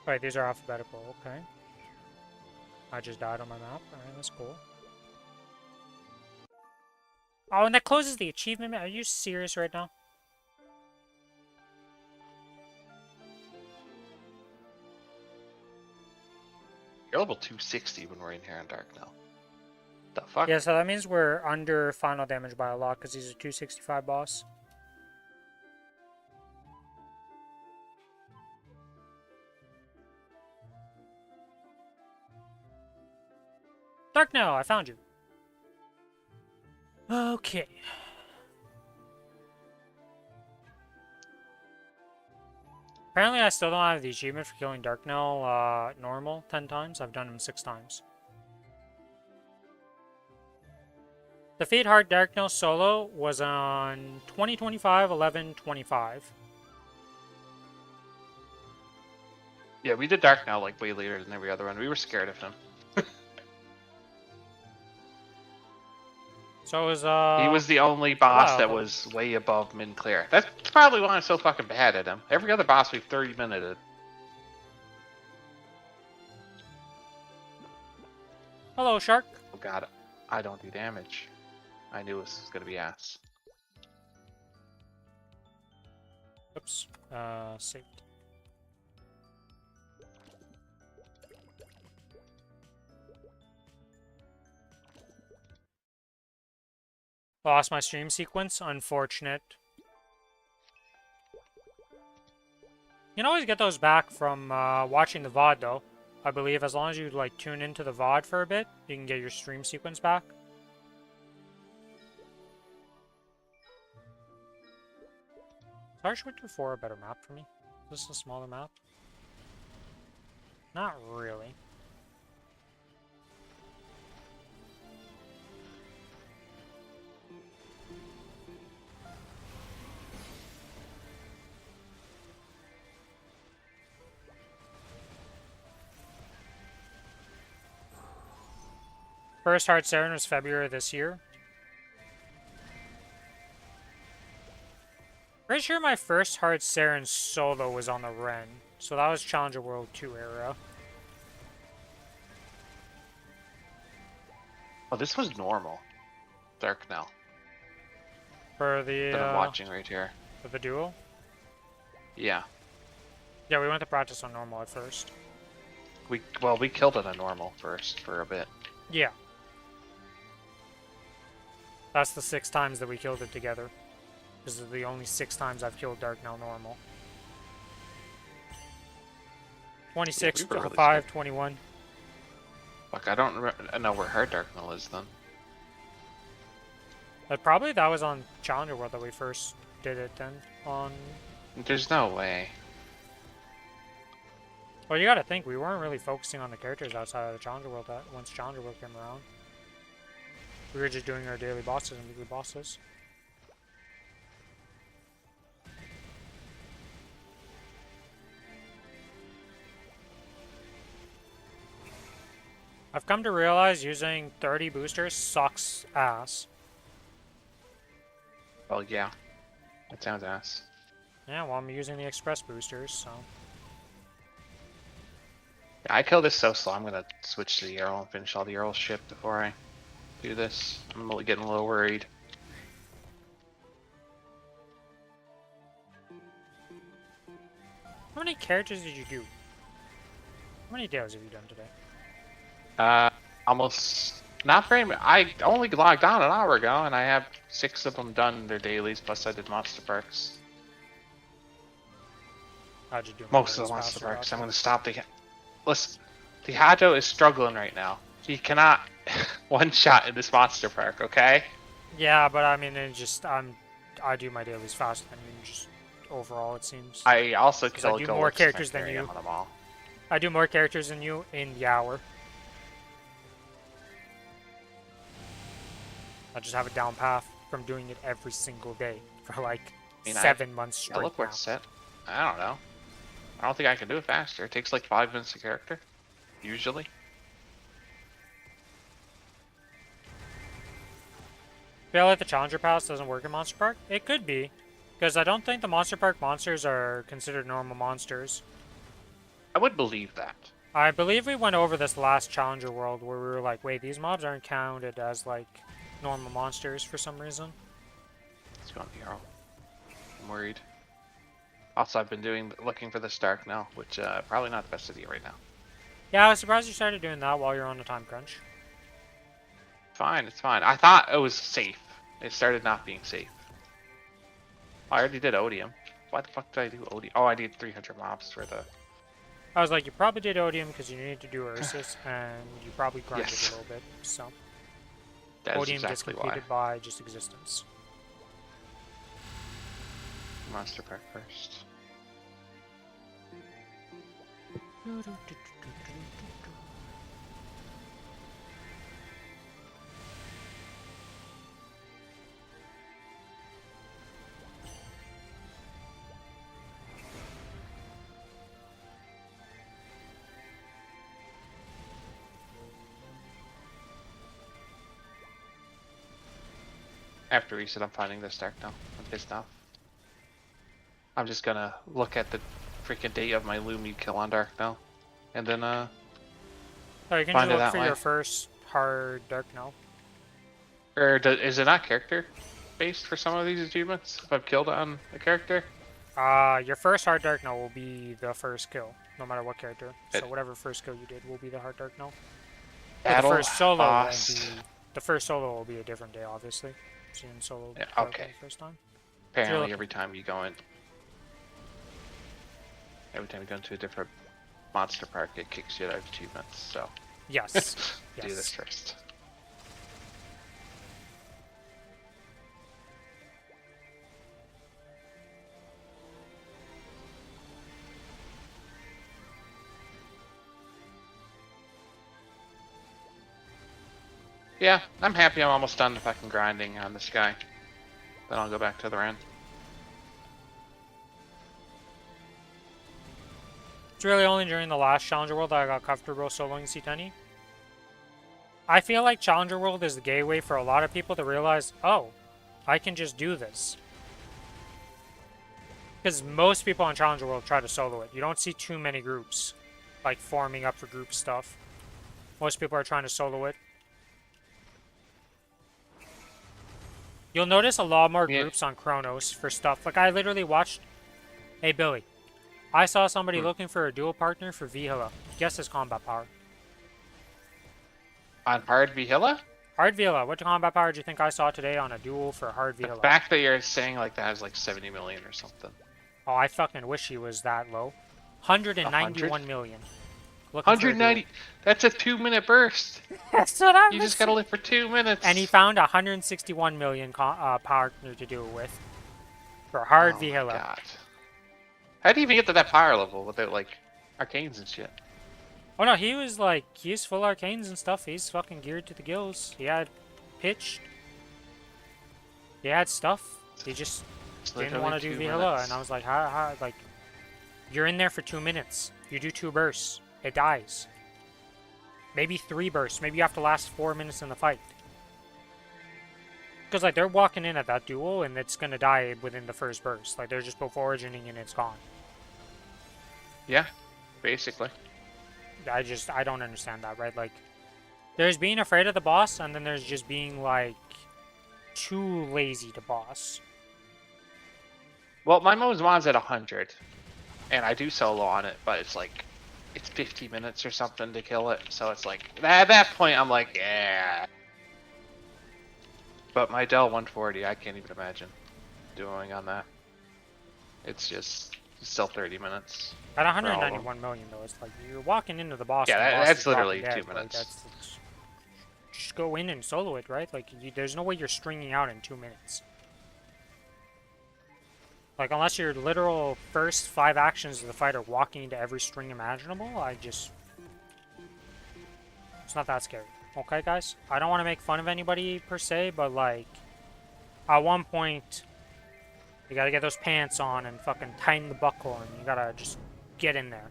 Wait, these are alphabetical. Okay. I just died on my map. Alright, that's cool. Oh, and that closes the achievement. Are you serious right now? You're level 260 when we're in here on Dark Now. The fuck? Yeah, so that means we're under final damage by a lot because he's a 265 boss. Dark Now, I found you. Okay. Apparently I still don't have the achievement for killing Dark Now normal 10 times. I've done him 6 times. Defeat Hard Dark Now solo was on 2025-11-25. Yeah, we did Dark Now like way later than every other one. We were scared of him. So it was He was the only boss wow. that was way above min clear. That's probably why I'm so fucking bad at him. Every other boss we've 30 minuted. Hello, Shark. Oh god, I don't do damage. I knew this was gonna be ass. Oops. Saved. Lost my stream sequence. Unfortunate. You can always get those back from watching the VOD, though. I believe as long as you like tune into the VOD for a bit, you can get your stream sequence back. Is Archwinter 4 a better map for me? Is this a smaller map? Not really. First Hard Siren was February this year. Pretty sure my first Hard Siren solo was on the Ren, so that was Challenger World 2 era. Oh, this was normal. Dark now. For the That I'm watching right here. for the duel? Yeah. Yeah, we went to practice on normal at first. We killed it on normal first for a bit. Yeah. That's the 6 times that we killed it together. This is the only 6 times I've killed Dark now normal. 26, Yeah, we were really 5, 21. Fuck, I don't know where Hard Dark Null is then. But probably that was on Challenger World that we first did it then. On. There's no way. Well, you gotta think, we weren't really focusing on the characters outside of the Challenger World once Challenger World came around. We were just doing our daily bosses and weekly bosses. I've come to realize using 30 boosters sucks ass. Well, yeah. That sounds ass. Yeah, well, I'm using the express boosters, so. Yeah, I killed this so slow, I'm gonna switch to the Earl and finish all the Earl ship before I do this. I'm really getting a little worried. How many characters did you do? How many dailies have you done today? Almost not very much. I only logged on an hour ago, and I have 6 of them done. Their dailies, plus I did monster perks. How'd you do? Most of the monster perks. I'm gonna stop the. Listen, the Hajo is struggling right now. He cannot one shot in this monster perk. Okay. Yeah, but I mean, it just I do my dailies faster than you. Just overall, it seems. I also 'Cause I killed do more Golix characters than Spectarium you. on them all. I do more characters than you in the hour. I just have a down path from doing it every single day for like 7 months Yeah, straight. look where it's set. I don't know. I don't think I can do it faster. It takes like 5 minutes a character, usually. Feel like the Challenger Pass doesn't work in Monster Park? It could be, because I don't think the Monster Park monsters are considered normal monsters. I would believe that. I believe we went over this last Challenger World where we were like, wait, these mobs aren't counted as like normal monsters for some reason. It's going to be hard. I'm worried. Also, I've been looking for this Dark now, which probably not the best idea right now. Yeah, I was surprised you started doing that while you're on a time crunch. Fine, it's fine. I thought it was safe. It started not being safe. I already did Odium. Why the fuck did I do Odium? Oh, I need 300 mobs for the... I was like, you probably did Odium because you needed to do Ursus, and you probably grinded Yes. a little bit, so. That is Odium gets exactly why. completed by just existence. Monster Park first. After reset, I'm finding this Dark now. I'm pissed off. I'm just gonna look at the freaking date of my Lumi kill on Dark now, and then Oh, you can Find just it look that for way. your first hard Dark now. or is it not character based for some of these achievements? If I've killed on a character, Your first hard Dark now will be the first kill, no matter what character. So Good. whatever first kill you did will be the hard Dark now. But the battle first solo boss. won't be. The first solo will be a different day, obviously. So you're in solo Yeah, for okay. the first time. Apparently, Zero. every time you go in. every time you go into a different monster park, it kicks you out of achievements. So Yes. do this Yes. first. Yeah, I'm happy I'm almost done fucking grinding on this guy. Then I'll go back to the end. It's really only during the last Challenger World that I got comfortable soloing C10. I feel like Challenger World is the gateway for a lot of people to realize, oh, I can just do this. Because most people on Challenger World try to solo it. You don't see too many groups, like, forming up for group stuff. Most people are trying to solo it. You'll notice a lot more groups on Kronos for stuff. Like, I literally watched... Hey, Billy. I saw somebody looking for a dual partner for Vihila. Guess his combat power. On Hard Vihila? Hard Vihila. What combat power do you think I saw today on a duel for Hard The Vihila? fact that you're saying like that is like 70 million or something. Oh, I fucking wish he was that low. 191 100? million. Looking for a duel. 190. That's a 2-minute burst. That's what I'm You just gotta live for 2 minutes. And he found 161 million partner to do it with. For Hard Oh Vihila. my God. How do you even get to that power level without like arcanes and shit? Oh no, he was like, he's full arcanes and stuff. He's fucking geared to the gills. He had pitched. He had stuff. He just It's didn't want to do literally 2 Vihila. minutes. And I was like, how, like, you're in there for 2 minutes. You do 2 bursts. It dies. Maybe 3 bursts. Maybe you have to last 4 minutes in the fight. Because, like, they're walking in at that duel, and it's going to die within the first burst. Like, they're just before origining, and it's gone. Yeah, basically. I don't understand that, right? Like, there's being afraid of the boss, and then there's just being, like, too lazy to boss. Well, my Mo's at 100, and I do solo on it, but it's like, it's 50 minutes or something to kill it, so it's like, at that point I'm like, yeah. But my Dell 140, I can't even imagine doing on that. It's just still 30 minutes. At 191 million, though, it's like, you're walking into the boss. Yeah, and the boss that's is literally dropping 2 dead. minutes. Like, just go in and solo it, right? Like, there's no way you're stringing out in 2 minutes. Like, unless your literal first 5 actions of the fight are walking into every string imaginable, it's not that scary. Okay, guys? I don't want to make fun of anybody, per se, but, like, at one point, you gotta get those pants on and fucking tighten the buckle, and you gotta just get in there.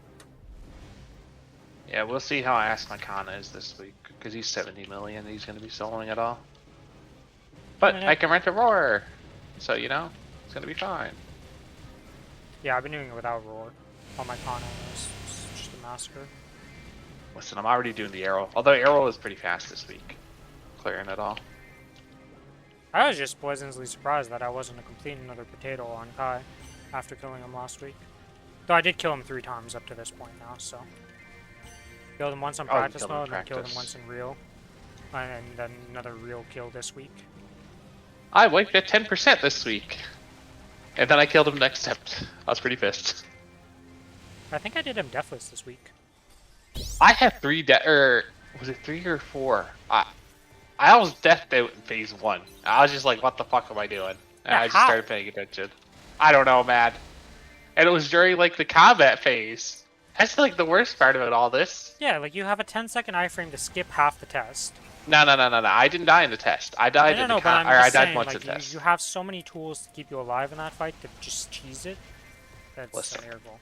Yeah, we'll see how Ask My Kana is this week, because he's 70 million, he's going to be soloing it all. But I can rent a roar, so, you know, it's going to be fine. Yeah, I've been doing it without roar on my Kana. It's just a massacre. Listen, I'm already doing the arrow, although arrow was pretty fast this week, clearing it all. I was just pleasantly surprised that I wasn't completing another potato on Kai after killing him last week. Though I did kill him 3 times up to this point now, so. Killed him once on practice mode, and then killed him once in real. And then another real kill this week. I wiped at 10% this week. And then I killed him next attempt. I was pretty pissed. I think I did him deathless this week. I had 3 was it 3 or 4? I almost deathed out in phase 1. I was just like, what the fuck am I doing? And Yeah, I just how? started paying attention. I don't know, man. And it was during like the combat phase. That's like the worst part about all this. Yeah, like you have a 10-second iframe to skip half the test. No. I didn't die in the test. I died in the but I'm or I just died saying, once like, in the test. you have so many tools to keep you alive in that fight to just cheese it. That's Listen. terrible.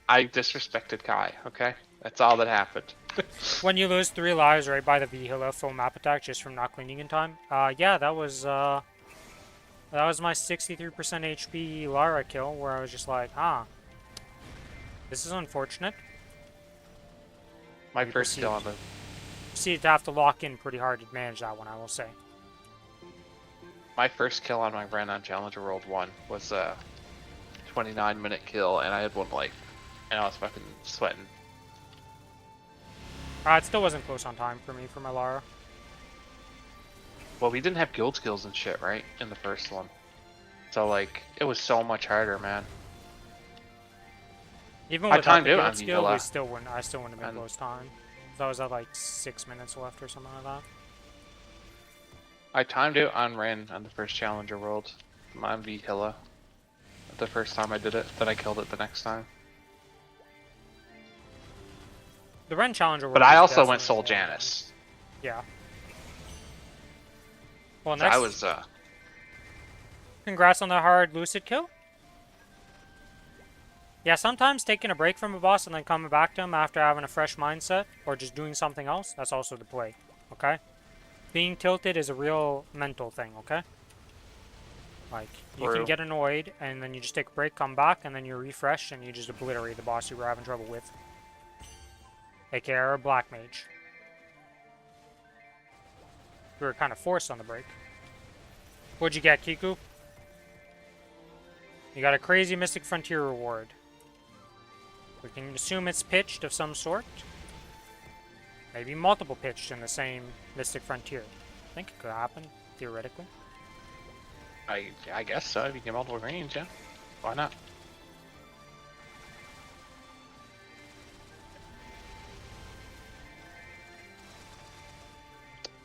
I disrespected Kai, okay? That's all that happened. When you lose 3 lives right by the Vihila full map attack just from not cleaning in time, yeah, that was my 63% HP Lara kill where I was just like, this is unfortunate. My first kill on the... Proceeded to have to lock in pretty hard to manage that one, I will say. My first kill on my run on Challenger World 1 was a 29-minute kill, and I had 1 life. And I was fucking sweating. It still wasn't close on time for me for my Lara. Well, we didn't have guild skills and shit, right? In the first one. So, like, it was so much harder, man. Even I without timed the it on guild skill, Vila. I still wouldn't have been And- close time. So I was at like 6 minutes left or something like that. I timed it on Ren on the first Challenger World. On Vila. The first time I did it, then I killed it the next time. The Ren Challenger But World I is also went definitely Soul more fun. Janus. Yeah. Well, So next, I was congrats on the hard Lucid kill. Yeah, sometimes taking a break from a boss and then coming back to him after having a fresh mindset or just doing something else, that's also the play, okay? Being tilted is a real mental thing, okay? Like, you can True. get annoyed and then you just take a break, come back, and then you refresh and you just obliterate the boss you were having trouble with. AKA our Black Mage. We were kind of forced on the break. What'd you get, Kiku? You got a crazy Mystic Frontier reward. We can assume it's pitched of some sort. Maybe multiple pitched in the same Mystic Frontier. I think it could happen, theoretically. I guess so. If you get multiple range, yeah. Why not?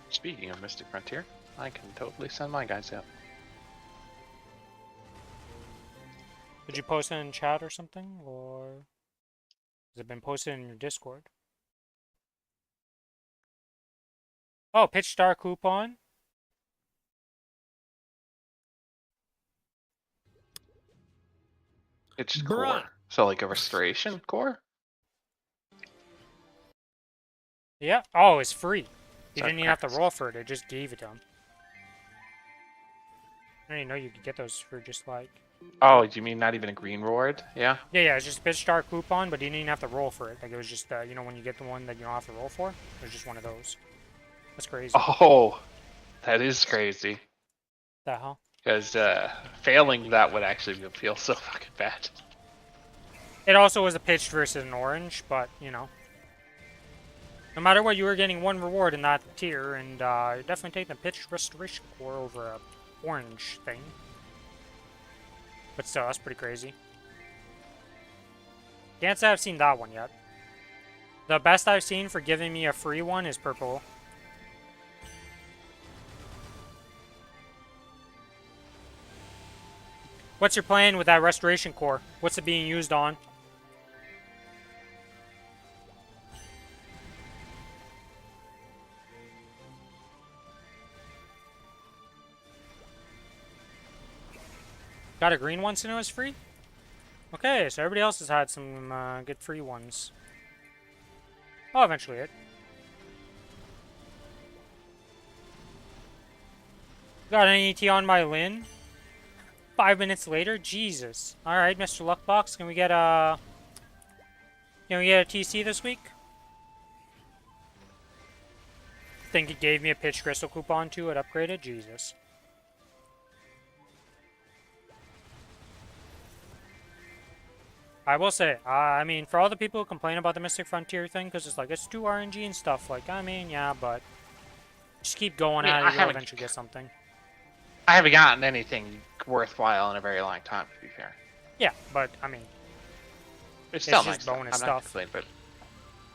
Speaking of Mystic Frontier, I can totally send my guys out. Did you post it in chat or something? Or has it been posted in your Discord? Oh, Pitch Star coupon. It's Bruh. core. So like a restoration core? Yeah. Oh, it's free. You So didn't even have to cracks. roll for it. It just gave it to him. I didn't know you could get those for just like... Oh, you mean not even a green reward? Yeah? Yeah, it's just a Pitch Star coupon, but you didn't even have to roll for it. Like, it was just, you know, when you get the one that you don't have to roll for? It was just one of those. That's crazy. Oh, that is crazy. The hell? Because failing that would actually feel so fucking bad. It also was a pitched versus an orange, but, you know. No matter what, you were getting one reward in that tier, and you're definitely taking a pitched restoration core over a orange thing. But still, that's pretty crazy. Can't say I've seen that one yet. The best I've seen for giving me a free one is purple. What's your plan with that restoration core? What's it being used on? Got a green one, so it was free? Okay, so everybody else has had some good free ones. Oh, eventually it. Got an ET on my Lin. 5 minutes later? Jesus. Alright, Mr. Luckbox, can we get a TC this week? Think it gave me a pitch crystal coupon too at upgraded? Jesus. I will say, I mean, for all the people who complain about the Mystic Frontier thing, because it's like, it's too RNG and stuff, like, I mean, yeah, but just keep going at it, you'll eventually get something. I haven't gotten anything worthwhile in a very long time, to be fair. Yeah, but, I mean, It's still just nice stuff. bonus I'm not stuff. complaining, but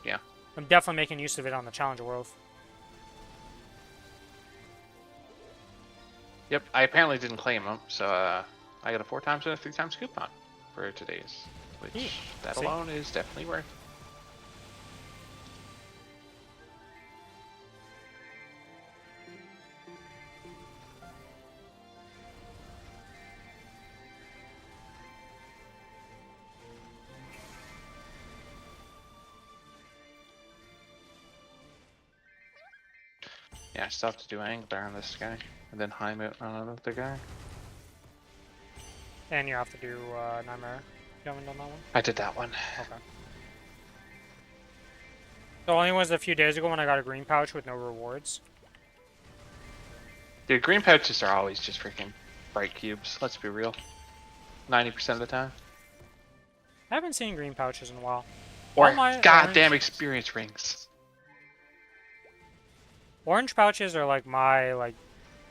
yeah. I'm definitely making use of it on the Challenger World. Yep, I apparently didn't claim them, so I got a 4 times and a 3 times coupon for today's, which Yeah, that see? alone is definitely worth. Yeah, I still have to do Angler on this guy, and then Heimut on another guy. And you have to do Nightmare. You haven't done that one? I did that one. Okay. The only was a few days ago when I got a green pouch with no rewards. Dude, green pouches are always just freaking bright cubes, let's be real. 90% of the time. I haven't seen green pouches in a while. Or All my goddamn experience rings. Orange pouches are like my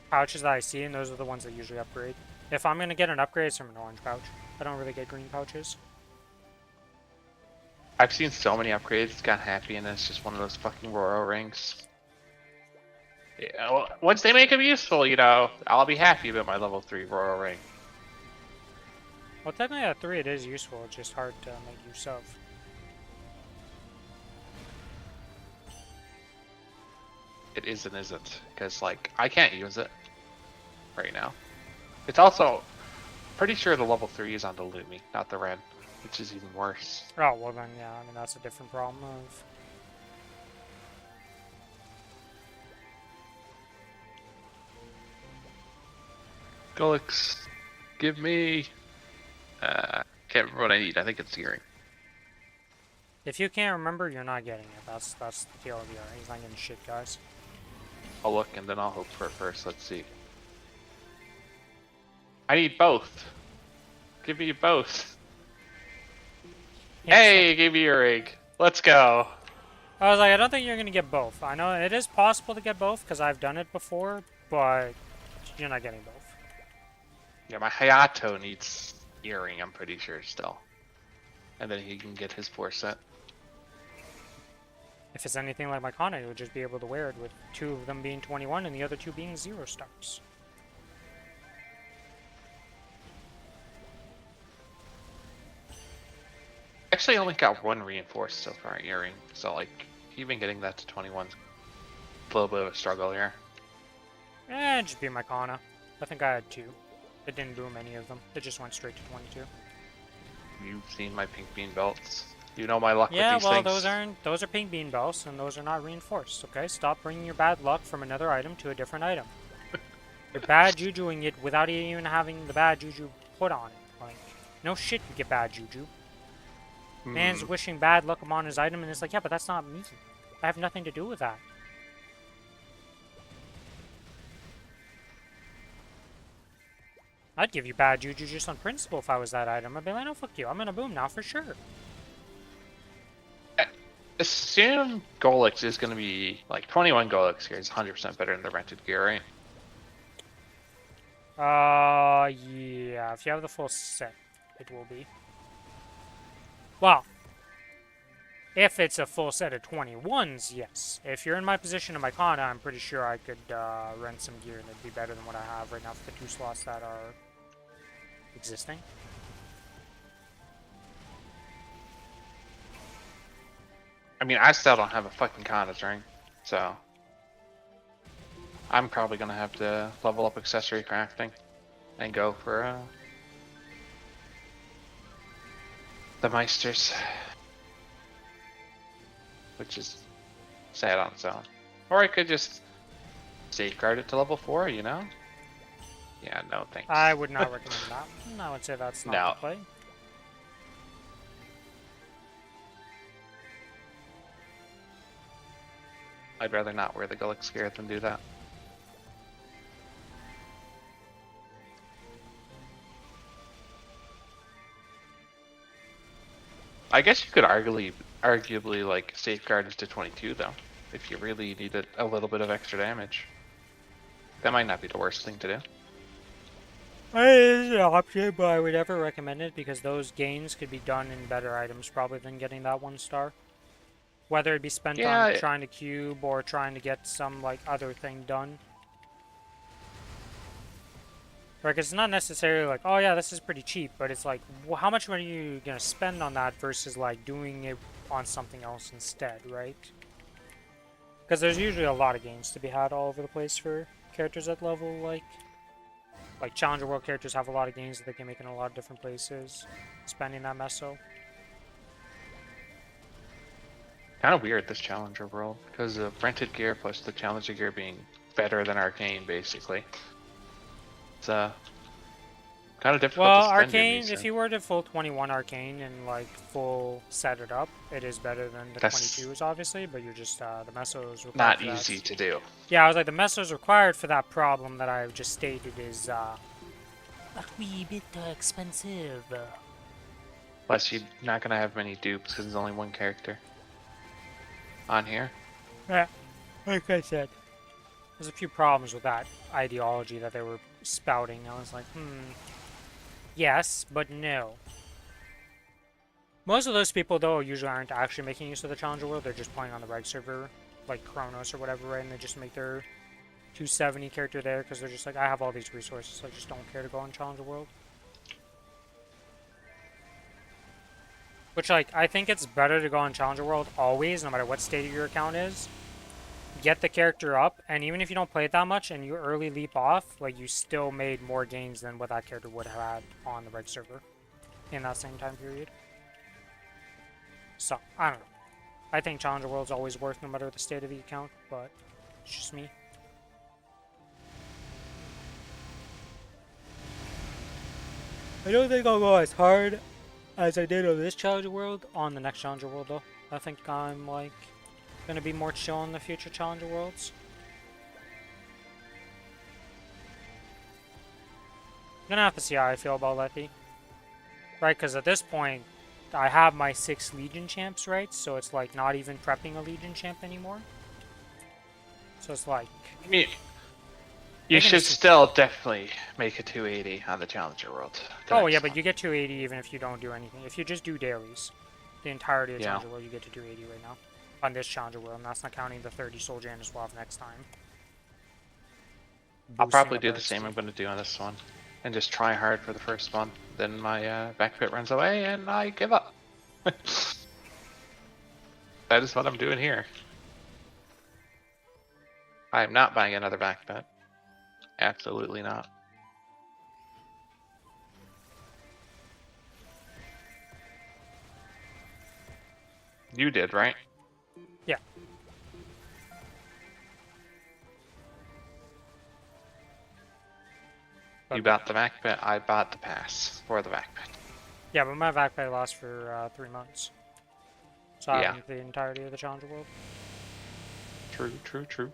pouches that I see, and those are the ones that usually upgrade. If I'm gonna get an upgrade, it's from an orange pouch. I don't really get green pouches. I've seen so many upgrades, got happy, and it's just one of those fucking Royal rings. Yeah, well, once they make them useful, you know, I'll be happy about my level 3 Royal ring. Well, technically at 3 it is useful, it's just hard to make use of. It is and isn't, because, like, I can't use it right now. It's also pretty sure the level 3 is on the Lumi, not the Ren, which is even worse. Oh, well then, yeah, I mean, that's a different problem of... Gulix, give me... can't remember what I need. I think it's Searing. If you can't remember, you're not getting it. That's the TLDR. He's not getting shit, guys. I'll look and then I'll hope for it first. Let's see. I need both. Give me both. Yeah, Hey, give me your rig. Let's go. I was like, I don't think you're going to get both. I know it is possible to get both because I've done it before, but you're not getting both. Yeah, my Hayato needs earring, I'm pretty sure, still. And then he can get his 4 set. If it's anything like my Kana, you'll just be able to wear it with 2 of them being 21 and the other 2 being 0 stars. Actually, I only got 1 reinforced so far, earring. So, like, even getting that to 21's a little bit of a struggle here. Just be my Kana. I think I had 2. It didn't boom any of them. It just went straight to 22. You've seen my pink bean belts. You know my luck with Yeah, these well, things. those are pink bean belts, and those are not reinforced. Okay, stop bringing your bad luck from another item to a different item. You're bad jujuing it without even having the bad juju put on it. Like, no shit, you get bad juju. Man's wishing bad luck upon his item, and it's like, yeah, but that's not me. I have nothing to do with that. I'd give you bad juju just on principle if I was that item. I'd be like, no, fuck you. I'm gonna boom now for sure. Assume Golix is going to be, like, 21 Golix here is 100% better than the rented gear, right? Yeah, if you have the full set, it will be. Well, if it's a full set of 21s, yes. If you're in my position in my Kana, I'm pretty sure I could rent some gear and it'd be better than what I have right now for the 2 slots that are existing. I mean, I still don't have a fucking Kana's ring, so I'm probably gonna have to level up accessory crafting and go for the Meisters, which is sad on its own. Or I could just safeguard it to level 4, you know? Yeah, no thanks. I would not recommend that. I would say that's not No. the play. I'd rather not wear the Gulix gear than do that. I guess you could arguably like safeguard it to 22 though, if you really needed a little bit of extra damage. That might not be the worst thing to do. It's an option, but I would never recommend it because those gains could be done in better items probably than getting that 1 star. Whether it be spent on trying to cube or trying to get some like other thing done. Like, it's not necessarily like, oh yeah, this is pretty cheap, but it's like, well, how much money are you gonna spend on that versus like doing it on something else instead, right? Because there's usually a lot of gains to be had all over the place for characters at level like Challenger World characters have a lot of gains that they can make in a lot of different places, spending that meso. Kind of weird this Challenger World because of rented gear plus the Challenger gear being better than Arcane basically. It's kind of difficult Well, to spend Arcane, if you were to full 21 Arcane and like full set it up, it is better than the 22s obviously, but you're just the mesos required. Not easy to do. Yeah, I was like, the mesos required for that problem that I've just stated is a wee bit expensive. Plus, you're not gonna have many dupes because there's only 1 character on here. Yeah, like I said, there's a few problems with that ideology that they were spouting. I was like, yes, but no. Most of those people, though, usually aren't actually making use of the Challenger World. They're just playing on the reg server, like Kronos or whatever, right? And they just make their 270 character there because they're just like, I have all these resources, so I just don't care to go on Challenger World. Which, like, I think it's better to go on Challenger World always, no matter what state of your account is. Get the character up, and even if you don't play it that much and you early leap off, like, you still made more gains than what that character would have had on the reg server in that same time period. So, I don't know. I think Challenger World's always worth no matter the state of the account, but it's just me. I don't think I'll go as hard as I did on this Challenger World on the next Challenger World, though. I think I'm, like, gonna be more chill in the future Challenger Worlds. I'm gonna have to see how I feel about Letty. Right, because at this point, I have my 6 Legion champs, right? So it's like not even prepping a Legion champ anymore. So it's like... I mean, you should still definitely make a 280 on the Challenger World. Oh yeah, but you get 280 even if you don't do anything. If you just do dailies, the entirety of Challenger World, you get to 280 right now. On this Challenger World, and that's not counting the 30 Soul Janus we'll have next time. I'll probably do the same I'm going to do on this one. And just try hard for the first one. Then my backpit runs away and I give up. That is what I'm doing here. I am not buying another backpit. Absolutely not. You did, right? Yeah. You bought the backpit, I bought the pass for the backpit. Yeah, but my backpit lasts for 3 months. So I Yeah. have the entirety of the Challenger World. True, true, true.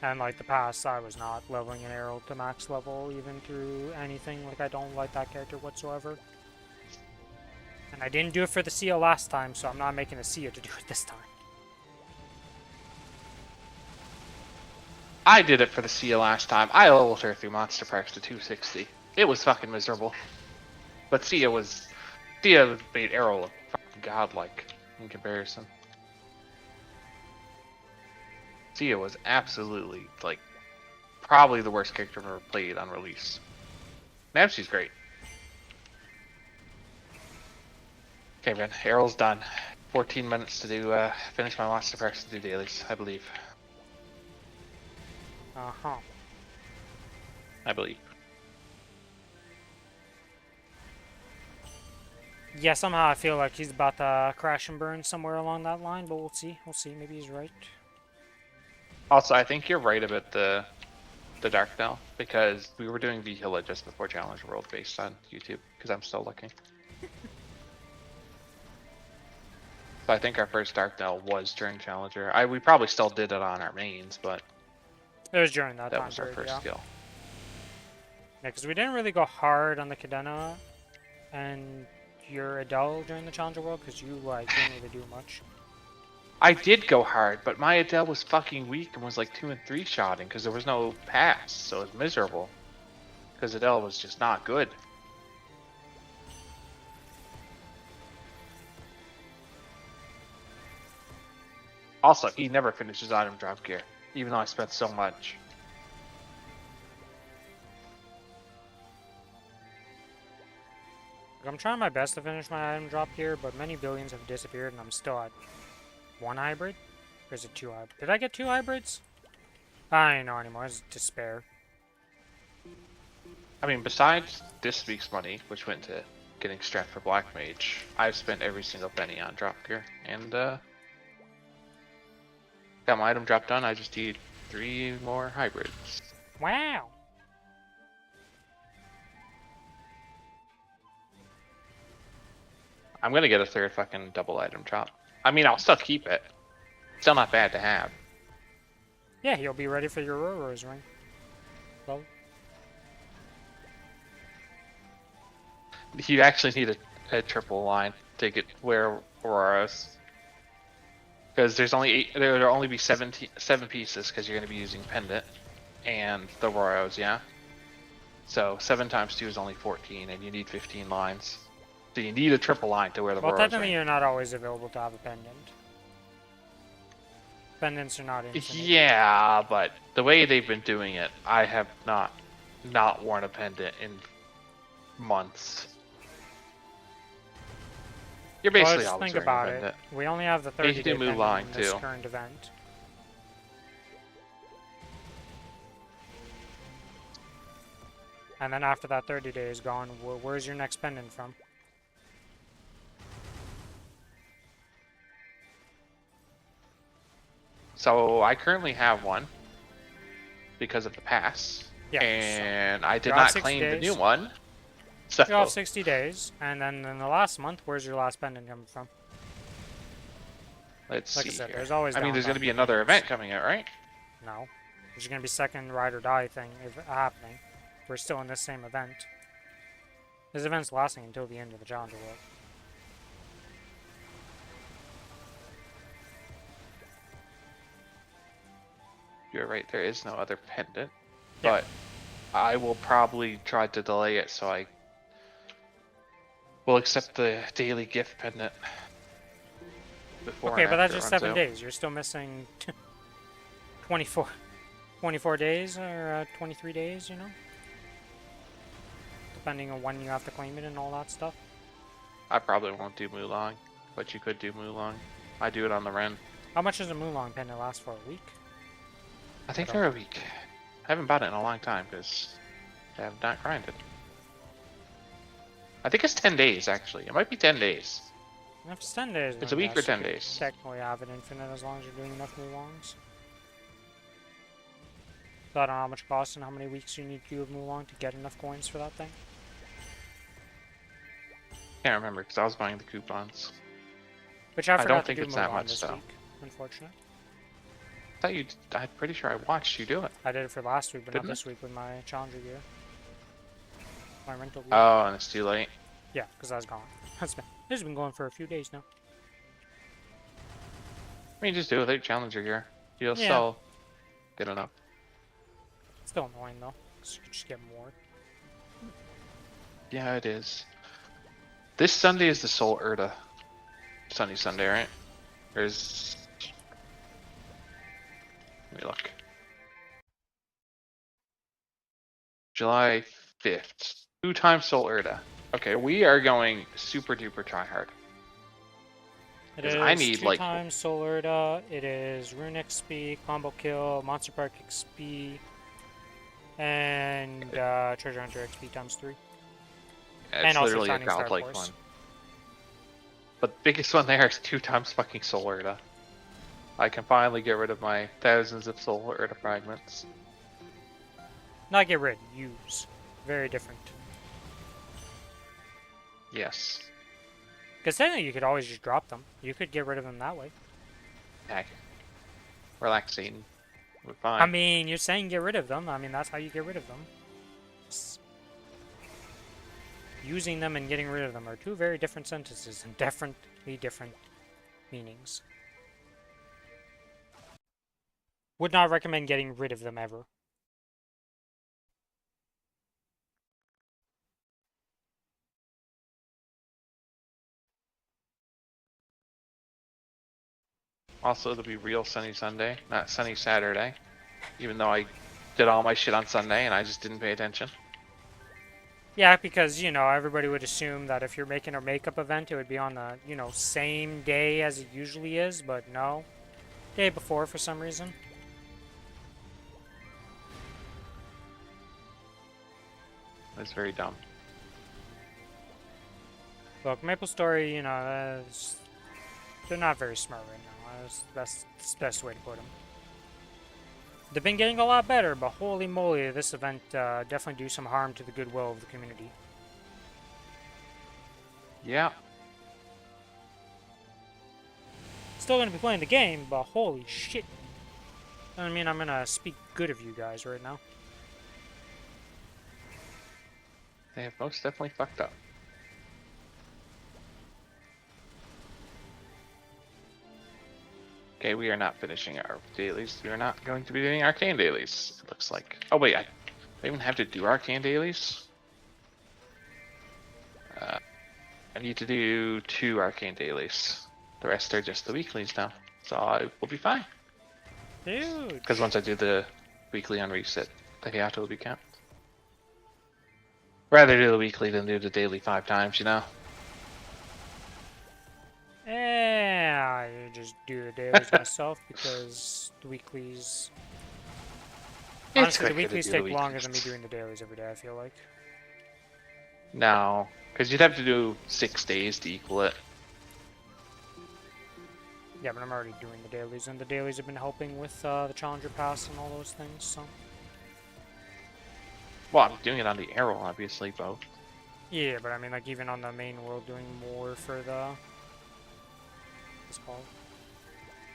And like the past, I was not leveling an arrow to max level even through anything. Like I don't like that character whatsoever. And I didn't do it for the Sia last time, so I'm not making a Sia to do it this time. I did it for the Sia last time. I leveled her through Monster Parks to 260. It was fucking miserable. But Sia made Arrow look fucking godlike in comparison. Sia was absolutely, like, probably the worst character I've ever played on release. Now she's great. Okay, man, Arrow's done. 14 minutes to do, finish my Monster Parks to do dailies, I believe. Uh-huh. I believe. Yeah, somehow I feel like he's about to crash and burn somewhere along that line, but we'll see. We'll see. Maybe he's right. Also, I think you're right about the Dark Knell, because we were doing Vihila just before Challenger World based on YouTube, because I'm still looking. So I think our first Dark Knell was during Challenger. We probably still did it on our mains, but It was during that time was our period, first yeah. skill. Yeah, because we didn't really go hard on the Cadena and your Adele during the Challenger World, because you, like, didn't really do much. I did go hard, but my Adele was fucking weak and was like 2 and 3 shotting because there was no pass, so it was miserable. Because Adele was just not good. Also, he never finishes item drop gear, even though I spent so much. I'm trying my best to finish my item drop here, but many billions have disappeared and I'm still at 1 hybrid? Or is it 2 hybrids? Did I get 2 hybrids? I don't know anymore. It's despair. I mean, besides this week's money, which went to getting strat for Black Mage, I've spent every single penny on drop gear, and got my item drop done. I just need 3 more hybrids. Wow! I'm gonna get a 3rd fucking double item drop. I mean, I'll still keep it. Still not bad to have. Yeah, he'll be ready for your Rose ring. Well, You actually need a triple line to get where Auroras. Because there'll only be 7 pieces because you're gonna be using Pendant and the Roros, yeah. So 7 times 2 is only 14, and you need 15 lines So you need a triple line to wear the Well, Aurora's technically ring. you're not always available to have a pendant. Pendants are not infinite. Yeah, but the way they've been doing it, I have not worn a pendant in months. You're Well, basically just always think wearing a about it. pendant. We only have the You can do 30-day pendant Mulan, in this too. current event. And then after that 30 day is gone, where's your next pendant from? So I currently have one because of the pass, Yeah, and I did you're at not 60 claim the new days. one. So You have 60 days, and then in the last month, where's your last pendant coming from? let's Like I see said, here. there's always I mean, there's going to downtime be another periods. event coming out, right? No. There's going to be second ride or die thing happening. We're still in this same event. This event's lasting until the end of the Challenger World. You're right. There is no other pendant, Yeah. but I will probably try to delay it so I will accept the daily gift pendant before. Okay, and but that's after it just runs 7 out. days. You're still missing 24 days or 23 days, you know? Depending on when you have to claim it and all that stuff. I probably won't do Mulan, but you could do Mulan. I do it on the Ren. How much does a Mulan pendant last for? A week? I think I for a week. I haven't bought it in a long time because I have not grinded. I think it's 10 days actually. It might be 10 days. If it's 10 days, It's then a week or yes, you 10 could days. technically have it infinite as long as you're doing enough Mulongs. So I don't know how much it costs and how many weeks you need to do of Mulong to get enough coins for that thing. Can't remember because I was buying the coupons. Which I don't forgot to think do it's that Mulan much, this though. week, unfortunately. I'm pretty sure I watched you do it. I did it for last week, but Didn't not I? this week with my Challenger gear. My rental gear. Oh, and it's too late. Yeah, because that's gone. This has been going for a few days now. I mean, just do it without Challenger gear. You'll Yeah. still get enough. Still annoying though, because you could just get more. Yeah, it is. This Sunday is the Soul Urda. Sunny Sunday, right? There's. Let me look. July 5th. 2 times Soul Urda. Okay, we are going super duper try hard. It 'Cause is I need, 2 like- times Solarda, it is Rune XP, Combo Kill, Monster Park XP, and Treasure Hunter XP times 3. It's And also literally a Shining Star godlike Force. one. But the biggest one there is 2 times fucking Soul Urda. I can finally get rid of my thousands of Soul Urda fragments. Not get rid, use. Very different. Yes. Because technically you could always just drop them. You could get rid of them that way. Heck. Relaxing. We're fine. I mean, you're saying get rid of them. I mean, that's how you get rid of them. Using them and getting rid of them are two very different sentences and definitely different meanings. Would not recommend getting rid of them ever. Also, it'll be real sunny Sunday, not sunny Saturday. Even though I did all my shit on Sunday and I just didn't pay attention. Yeah, because, you know, everybody would assume that if you're making a makeup event, it would be on the, you know, same day as it usually is, but no. Day before for some reason. It's very dumb. Look, Maplestory, you know, they're not very smart right now. That's the best way to put them. They've been getting a lot better, but holy moly, this event definitely do some harm to the goodwill of the community. Yeah. Still gonna be playing the game, but holy shit. I mean, I'm gonna speak good of you guys right now. They have most definitely fucked up. Okay, we are not finishing our dailies. We are not going to be doing arcane dailies, it looks like. Oh wait, I even have to do arcane dailies? I need to do 2 arcane dailies. The rest are just the weeklies now. So I will be fine. Dude. Because once I do the weekly on reset, the Hayato will be capped. Rather do the weekly than do the daily 5 times, you know? Yeah, I just do the dailies myself because the weeklies. It's Honestly, the quicker to weeklies do take the longer weeklies. than me doing the dailies every day, I feel like. No, because you'd have to do 6 days to equal it. Yeah, but I'm already doing the dailies, and the dailies have been helping with the Challenger Pass and all those things, so. Well, I'm doing it on the arrow, obviously, both. Yeah, but I mean, like, even on the main world, doing more for the. What's it called?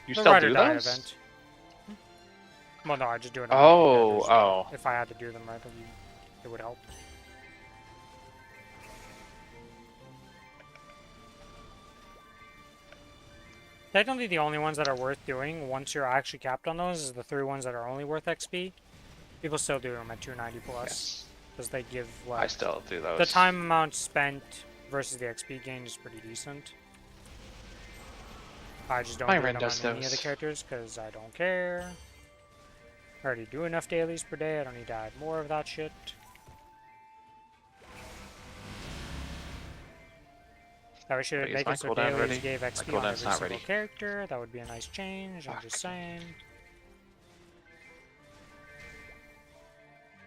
You The still Ride or do Die those? event. Well, no, I just do it on Oh, the others, oh. but if I had to do them right, it would help. Technically, the only ones that are worth doing once you're actually capped on those is the 3 ones that are only worth XP. People still do them at 290 plus Yes. because they give I like still do those. the time amount spent versus the XP gain is pretty decent. I just don't My do Ren them on does any of the those. characters because I don't care. I already do enough dailies per day. I don't need to add more of that shit. That we should Wait, is make my it so cooldown dailies ready? gave My XP on cooldown's every not single ready. character. That would be a nice change. I'm Fuck. just saying.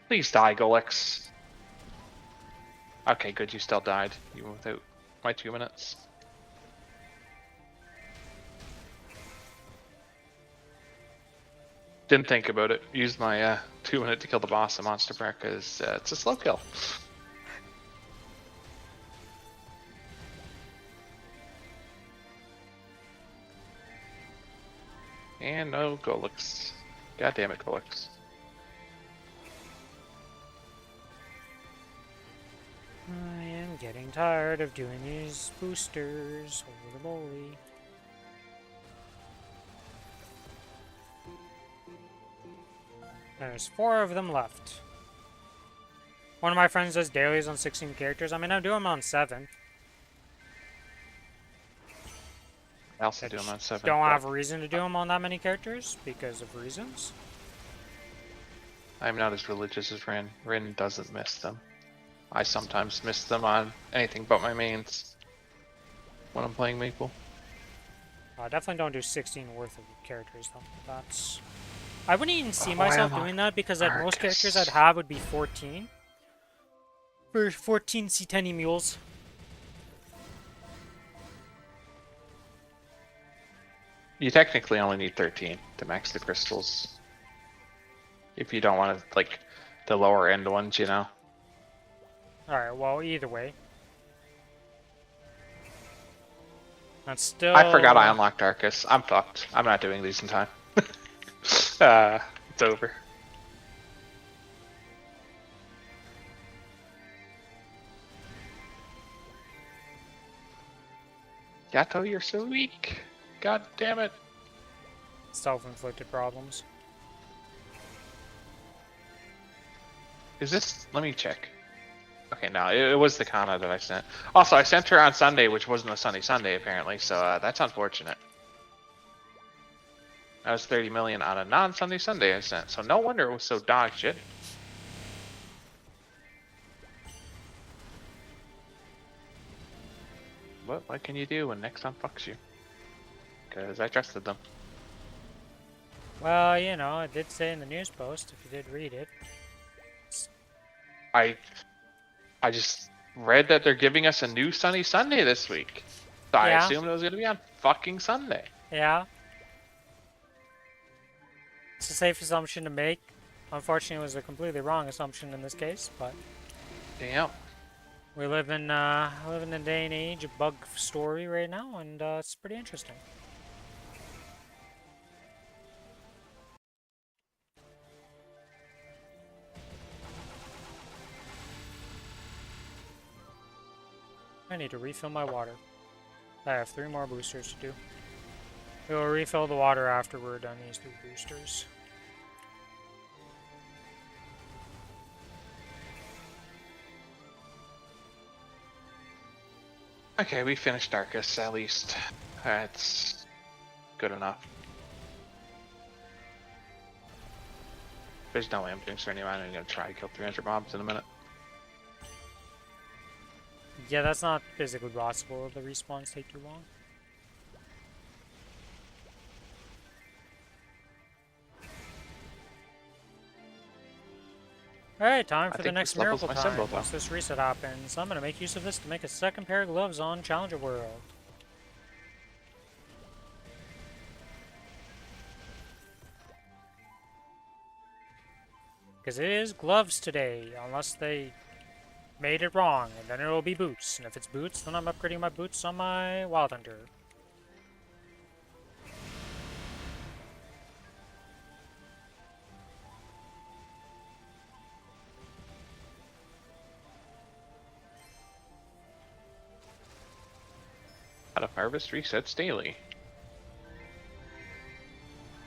Please die, Golix. Okay, good, you still died, even without my 2 minutes. Didn't think about it. Used my 2 minute to kill the boss in Monster Park because it's a slow kill. And no Golix. God damn it, Golix. I am getting tired of doing these boosters. Holy moly. There's 4 of them left. One of my friends does dailies on 16 characters. I mean, I do them on 7. I also I do them on just 7. don't but have a reason to do them on that many characters because of reasons. I'm not as religious as Rin. Rin doesn't miss them. I sometimes miss them on anything but my mains when I'm playing Maple. I definitely don't do 16 worth of characters though. That's. I wouldn't even see Oh, myself I doing that because at most characters I'd Arcus. have would be 14. For 14 C10 mules. You technically only need 13 to max the crystals. If you don't want to, like, the lower end ones, you know? Alright, well, either way. That's still. I forgot I unlocked Arcus. I'm fucked. I'm not doing these in time. It's over. Gato, you're so weak. God damn it. Self-inflicted problems. Is this? Let me check. Okay, no, it was the Kana that I sent. Also, I sent her on Sunday, which wasn't a sunny Sunday, apparently, so that's unfortunate. That was 30 million on a non-Sunday Sunday I sent, so no wonder it was so dog shit. What can you do when Nexon fucks you? Because I trusted them. Well, you know, it did say in the news post, if you did read it. I just read that they're giving us a new sunny Sunday this week. So I Yeah. assumed it was going to be on fucking Sunday. Yeah. It's a safe assumption to make. Unfortunately, it was a completely wrong assumption in this case, but Damn. we live in a day and age of bug story right now, and it's pretty interesting. I need to refill my water. I have 3 more boosters to do. We will refill the water after we're done these 3 boosters. Okay, we finished Darkus at least. That's good enough. There's no way I'm doing Serenity Mine. I'm gonna try to kill 300 mobs in a minute. Yeah, that's not physically possible. The respawns take too long. Alright, time for the next this levels miracle my time. symbol, though. Once this reset happens, I'm gonna make use of this to make a second pair of gloves on Challenger World. Because it is gloves today, unless they made it wrong, and then it'll be boots. And if it's boots, then I'm upgrading my boots on my Wild Hunter. Out of harvest resets daily.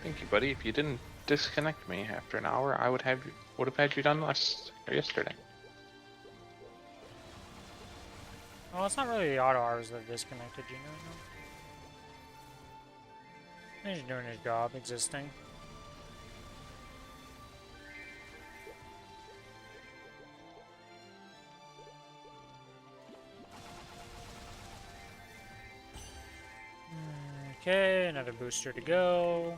Thank you, buddy. If you didn't disconnect me after an hour, I would have had you done yesterday. Well, it's not really the auto hours that disconnected you, know. He's doing his job, existing. Okay, another booster to go.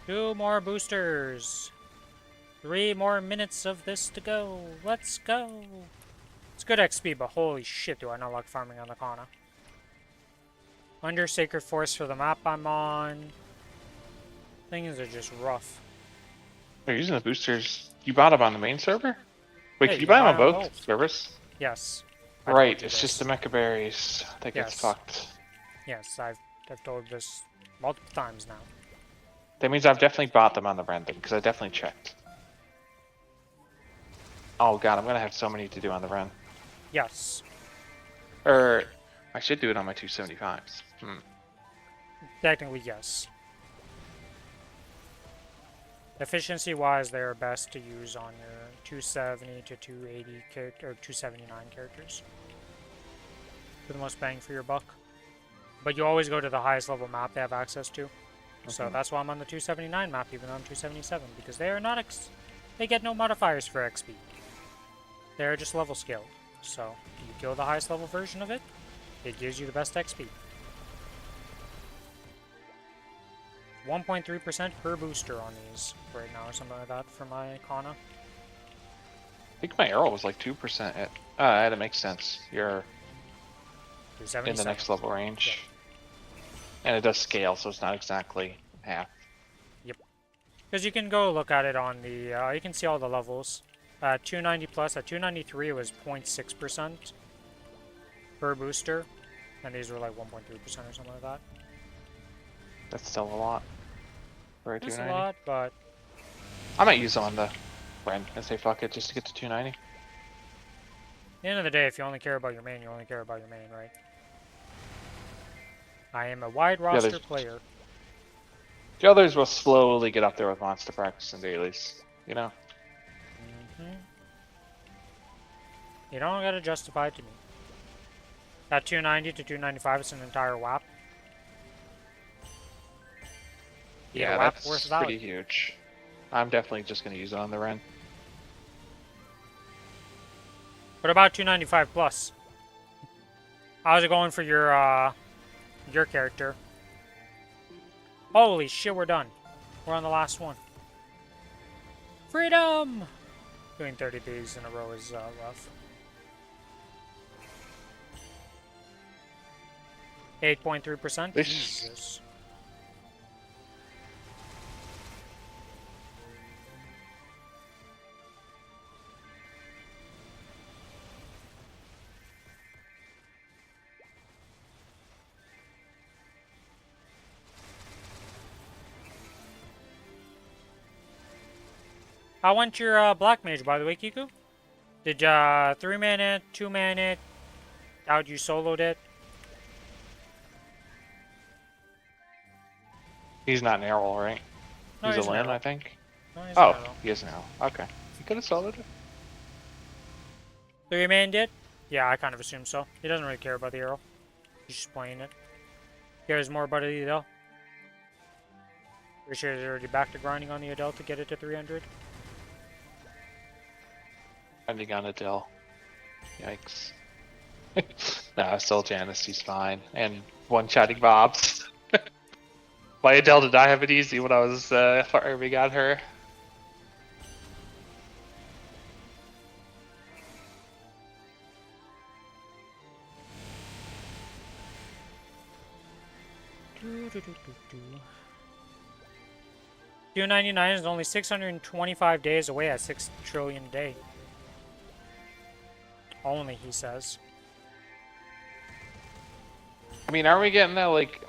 Two more boosters. 3 more minutes of this to go. Let's go. It's good XP, but holy shit, do I not like farming on the Kana. Under Sacred Force for the map I'm on. Things are just rough. You're using the boosters. You bought them on the main server? Wait, Yeah, can you you buy them buy on 'em both both. servers? Yes. Right, it's just the mecha berries that gets Yes. fucked. Yes, I've told this multiple times now. That means I've definitely bought them on the Ren thing, because I definitely checked. Oh god, I'm gonna have so many to do on the Ren. Yes. Or, I should do it on my 275s. Technically, yes. Efficiency-wise, they are best to use on your 270 to 280 character or 279 characters for the most bang for your buck. But you always go to the highest level map they have access to. So that's why I'm on the 279 map, even though I'm 277, because they are not they get no modifiers for XP. They're just level scaled. So you kill the highest level version of it, it gives you the best XP. 1.3% per booster on these right now, or something like that for my Kana. I think my arrow was like 2% at... that makes sense. You're in the next level range. Yep. And it does scale, so it's not exactly half. Yep. Because you can go look at it on the... you can see all the levels. 290 plus, at 293 it was 0.6% per booster. And these were like 1.3% or something like that. That's still a lot. For a That's a 290. lot, but... I might use them on the Ren and say fuck it just to get to 290. At the end of the day, if you only care about your main, you only care about your main, right? I am a wide roster player. The others will slowly get up there with monster practice and dailies. You know? Mm-hmm. You don't gotta justify it to me. That 290 to 295 is an entire WAP. Yeah, WAP that's worth pretty value. huge. I'm definitely just going to use it on the Ren. What about 295 plus? How's it going for your character? Holy shit, we're done. We're on the last one. Freedom! Doing 30 days in a row is rough. 8.3%? Jesus. How went your Black Mage, by the way, Kiku? Did 3-man it, 2-man it? How'd you soloed it? He's not an arrow, right? No, he's a an Lin, arrow. I think. No, he's an Oh, arrow. he is an arrow. Okay. He could have soloed it. 3-man did? Yeah, I kind of assume so. He doesn't really care about the arrow. He's just playing it. Cares more about it, though. Pretty sure he's already back to grinding on the Adele to get it to 300. Ending on Adele. Yikes. Nah, still Janice, he's fine. And one-shotting Bobs. My Adele did not have it easy when I was farming on her. $299 is only 625 days away at 6 trillion a day. Only, he says. I mean, aren't we getting that, like,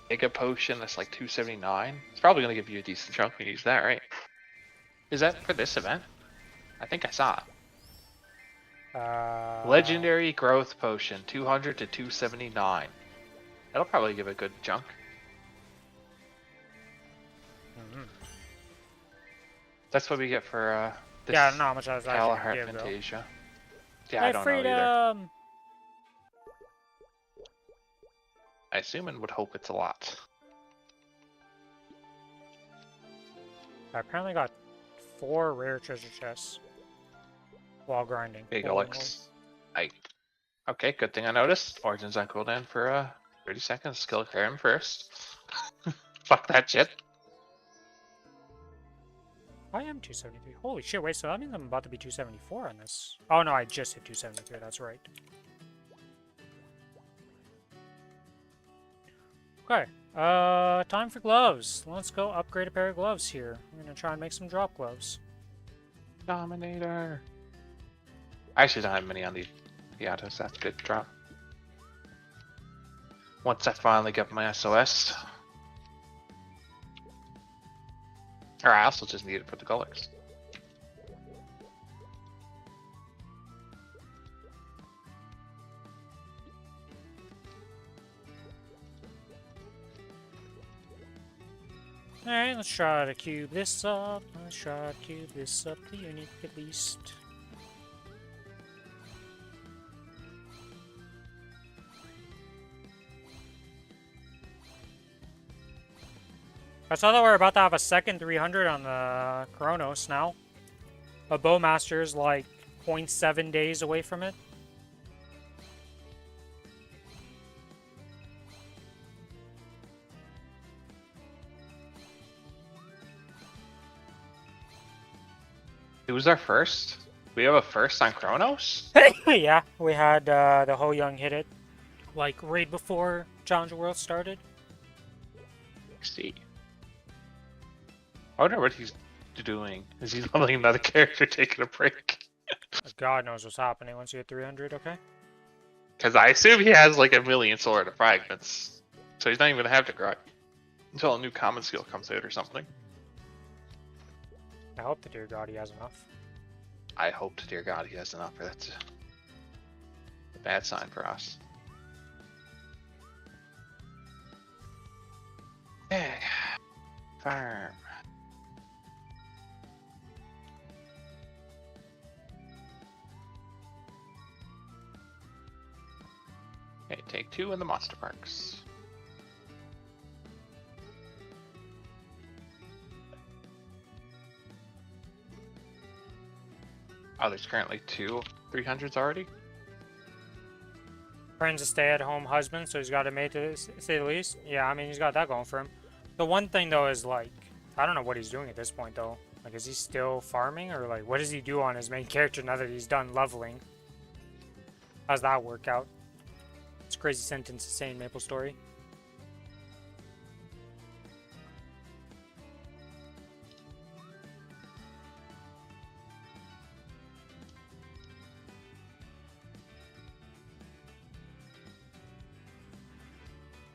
mega potion that's like 279? It's probably going to give you a decent chunk when you use that, right? Is that for this event? I think I saw it. Legendary growth potion, 200 to 279. That'll probably give a good chunk. That's what we get for this. Yeah, I don't know how much I was actually Kalahart give, Fantasia. Yeah, hey, I don't freedom! know either. I assume and would hope it's a lot. I apparently got 4 rare treasure chests while grinding. Big Alex. Okay, good thing I noticed. Origins on cooldown for 30 seconds. Skill clear him first. Fuck that shit. I am 273. Holy shit, wait, so that means I'm about to be 274 on this. Oh no, I just hit 273, that's right. Okay, time for gloves. Let's go upgrade a pair of gloves here. I'm gonna try and make some drop gloves. Dominator. I actually don't have many on the Yatas, that's a good drop. Once I finally get my SOS. Or I also just need it for the colors. Alright, let's try to cube this up. Let's try to cube this up to unique at least. I saw that we're about to have a second 300 on the Kronos now. A Bowmaster's like 0.7 days away from it. It was our first? We have a first on Kronos? Yeah, we had the Ho Young hit it like right before Challenger World started. Let's see. I wonder what he's doing. Is he leveling another character taking a break? God knows what's happening once you hit 300, okay? Because I assume he has like a million Sword of Fragments. So he's not even going to have to grind until a new common skill comes out or something. I hope the dear God he has enough. I hope to dear God he has enough, but that's a bad sign for us. farm. Okay, take 2 in the monster parks. Oh, there's currently 2 300s already? Friend's a stay-at-home husband, so he's got a maid to say the least. Yeah, I mean, he's got that going for him. The one thing, though, is, like, I don't know what he's doing at this point, though. Like, is he still farming, or, like, what does he do on his main character now that he's done leveling? How's that work out? It's a crazy sentence to say in Maplestory.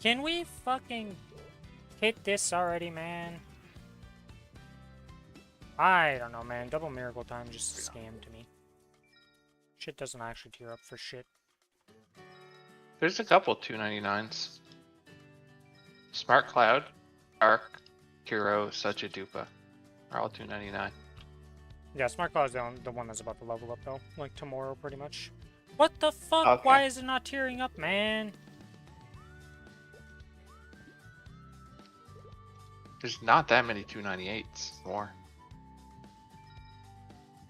Can we fucking hit this already, man? I don't know, man. Double miracle time just a scam to me. Shit doesn't actually tear up for shit. There's a couple 299s. Smart Cloud, Arc, Hero, Such a Dupa are all 299. Yeah, Smart Cloud's the one that's about to level up, though. Like, tomorrow, pretty much. What the fuck? Okay. Why is it not tearing up, man? There's not that many 298s more.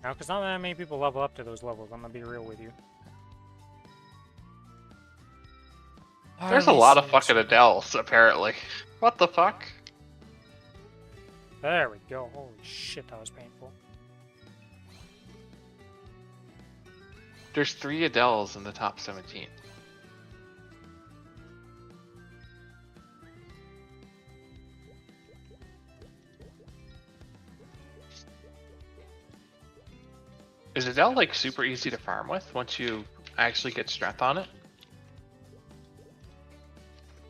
No, because not that many people level up to those levels. I'm gonna be real with you. There's a lot of fucking Adels, apparently. What the fuck? There we go. Holy shit, that was painful. There's 3 Adels in the top 17. Is Adele like super easy to farm with once you actually get strength on it?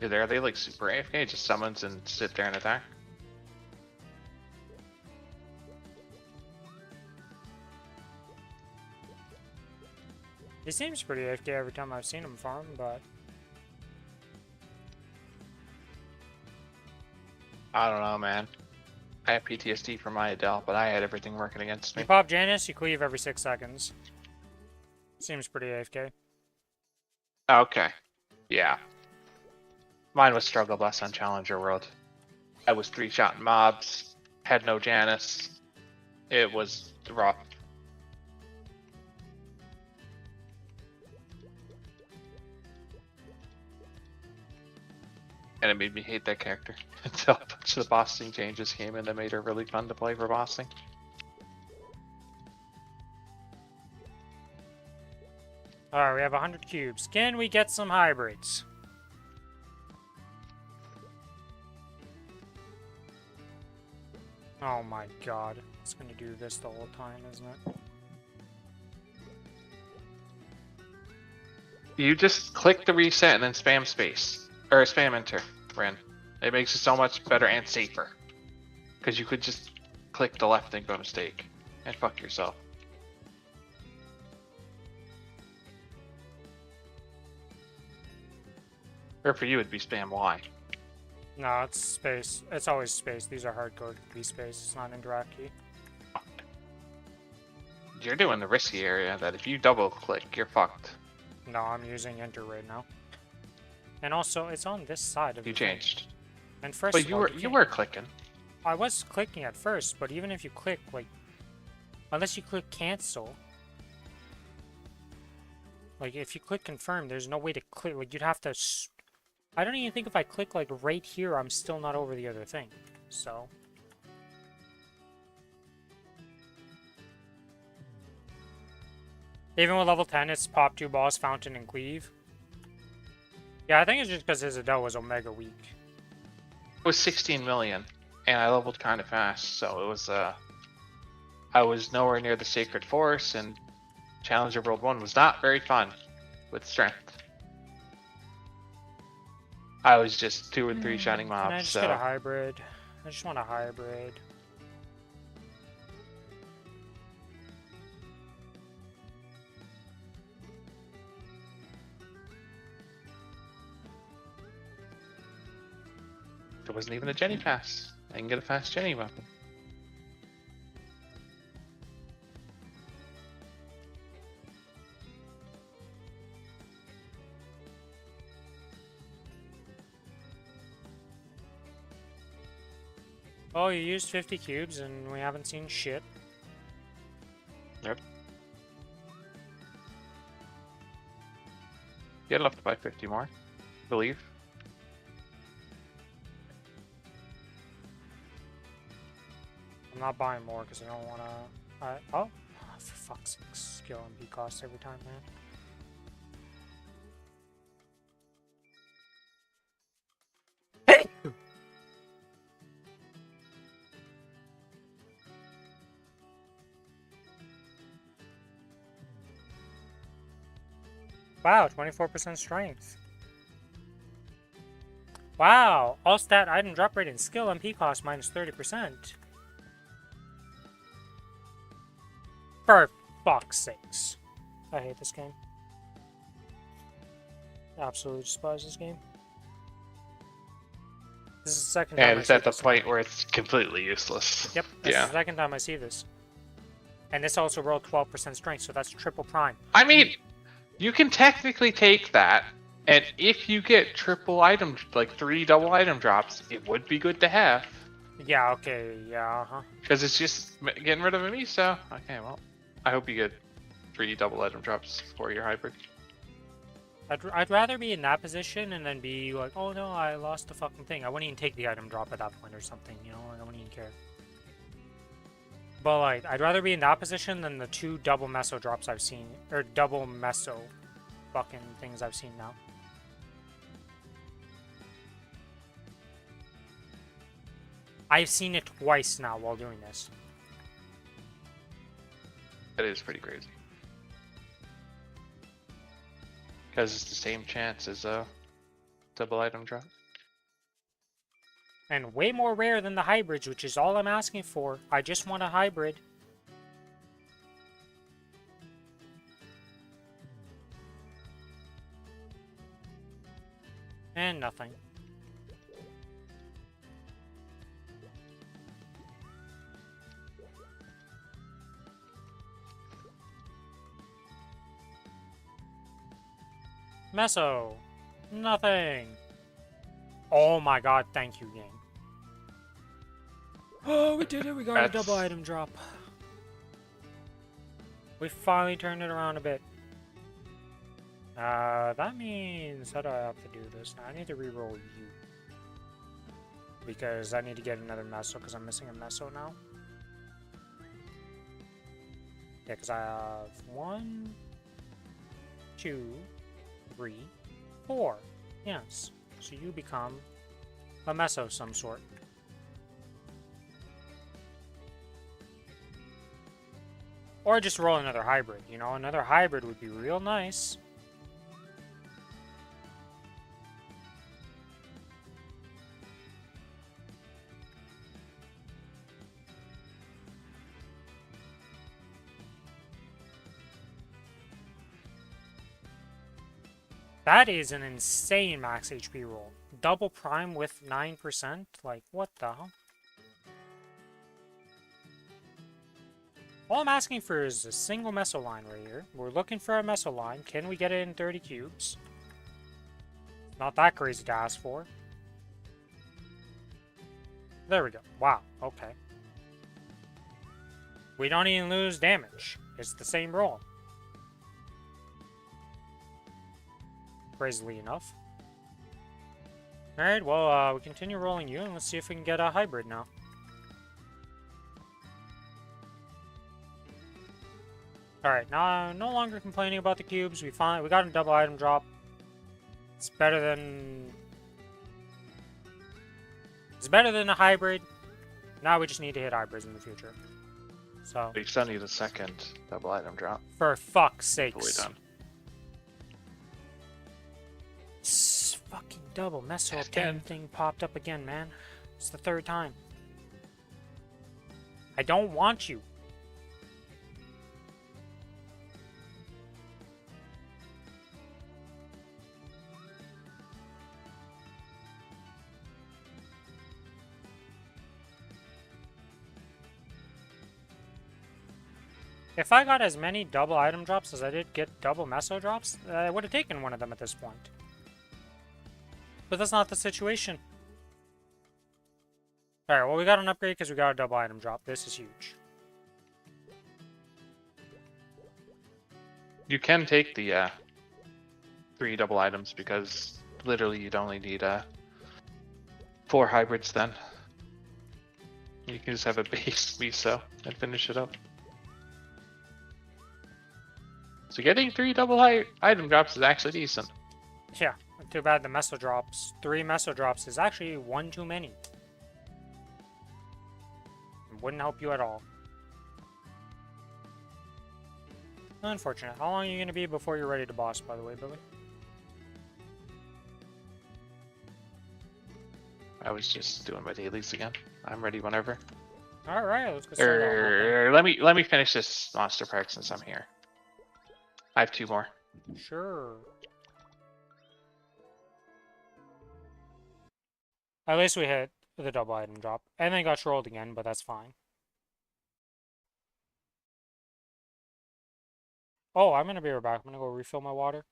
Are they like super AFK? Just summons and sit there and attack? He seems pretty AFK every time I've seen him farm, but... I don't know, man. I have PTSD from my Adele, but I had everything working against me. You pop Janus, you cleave every 6 seconds. Seems pretty AFK. Okay. Yeah. Mine was struggle bus on Challenger World. I was 3-shotting mobs, had no Janus. It was rough. And it made me hate that character until a bunch of the bossing changes came in that made her really fun to play for bossing. Alright, we have 100 cubes. Can we get some hybrids? Oh my god. It's gonna do this the whole time, isn't it? You just click the reset and then spam space. Or spam enter, Ren. It makes it so much better and safer. Because you could just click the left thing by mistake. And fuck yourself. Or for you, it'd be spam Y. No, it's space. It's always space. These are hard-coded to be space. It's not interact key. You're doing the risky area that if you double click, you're fucked. No, I'm using enter right now. And also, it's on this side of You the thing. changed. And first But of you all, were can't- you were clicking. I was clicking at first, but even if you click, like, unless you click cancel, like, if you click confirm, there's no way to click, like, you'd have to, I don't even think if I click, like, right here, I'm still not over the other thing, so. Even with level 10, it's pop 2 boss, fountain, and cleave. Yeah, I think it's just because his Adele was Omega weak. It was 16 million, and I leveled kind of fast, so it was I was nowhere near the Sacred Force, and Challenger World 1 was not very fun with strength. I was just 2 or 3 shining Can I mobs, just so get a hybrid? I just want a hybrid. there wasn't even a Jenny Pass. I can get a fast Jenny weapon. Oh, you used 50 cubes and we haven't seen shit. Yep. Get enough to buy 50 more, I believe. I'm not buying more because I don't want to... oh, for fuck's sake, skill and B cost every time, man. Wow, 24% strength. Wow, all stat item drop rate and skill MP cost minus 30%. For fuck's sakes. I hate this game. Absolutely despise this game. This is the second time And I it's see at the this. point where it's completely useless. Yep, this is the second time I see this. And this also rolled 12% strength, so that's triple prime. I mean, you can technically take that, and if you get triple item, like 3 double item drops, it would be good to have. Yeah, okay, yeah, uh-huh. Because it's just getting rid of a miso. Okay, well, I hope you get 3 double item drops for your hybrid. I'd rather be in that position and then be like, oh no, I lost the fucking thing. I wouldn't even take the item drop at that point or something, you know? I wouldn't even care. But like, I'd rather be in that position than the 2 double meso drops I've seen, or double meso fucking things I've seen now. I've seen it twice now while doing this. That is pretty crazy. Because it's the same chance as a double item drop. And way more rare than the hybrids, which is all I'm asking for. I just want a hybrid. And nothing. Meso. Nothing. Oh my god, thank you, game. Oh, we did it. We got a double item drop. We finally turned it around a bit. That means, how do I have to do this? I need to reroll you. Because I need to get another meso, because I'm missing a meso now. Yeah, because I have 1, 2, 3, 4. Yes. So you become a meso of some sort. Or just roll another hybrid, you know? Another hybrid would be real nice. That is an insane max HP roll. Double prime with 9%? Like, what the hell? All I'm asking for is a single meso line right here. We're looking for a meso line. Can we get it in 30 cubes? Not that crazy to ask for. There we go. Wow, okay. We don't even lose damage. It's the same roll. Crazily enough. Alright, well, we continue rolling you, and let's see if we can get a hybrid now. Alright, now I'm no longer complaining about the cubes. We got a double item drop. It's better than a hybrid. Now we just need to hit hybrids in the future. So We still need a second double item drop. for fuck's Fully sakes. done. This fucking double meso Yes, damn Ken. thing popped up again, man. It's the 3rd time. I don't want you. If I got as many double item drops as I did get double meso drops, I would have taken one of them at this point. But that's not the situation. Alright, well we got an upgrade because we got a double item drop. This is huge. You can take the 3 double items because literally you'd only need 4 hybrids then. You can just have a base miso and finish it up. So getting 3 double item drops is actually decent. Yeah, too bad the meso drops. 3 meso drops is actually 1 too many. It wouldn't help you at all. Unfortunate. How long are you going to be before you're ready to boss, by the way, Billy? I was just doing my dailies again. I'm ready whenever. Alright, let's get started. Let me finish this monster park since I'm here. I have 2 more. Sure. At least we hit the double item drop. And then got trolled again, but that's fine. Oh, I'm gonna be right back. I'm gonna go refill my water.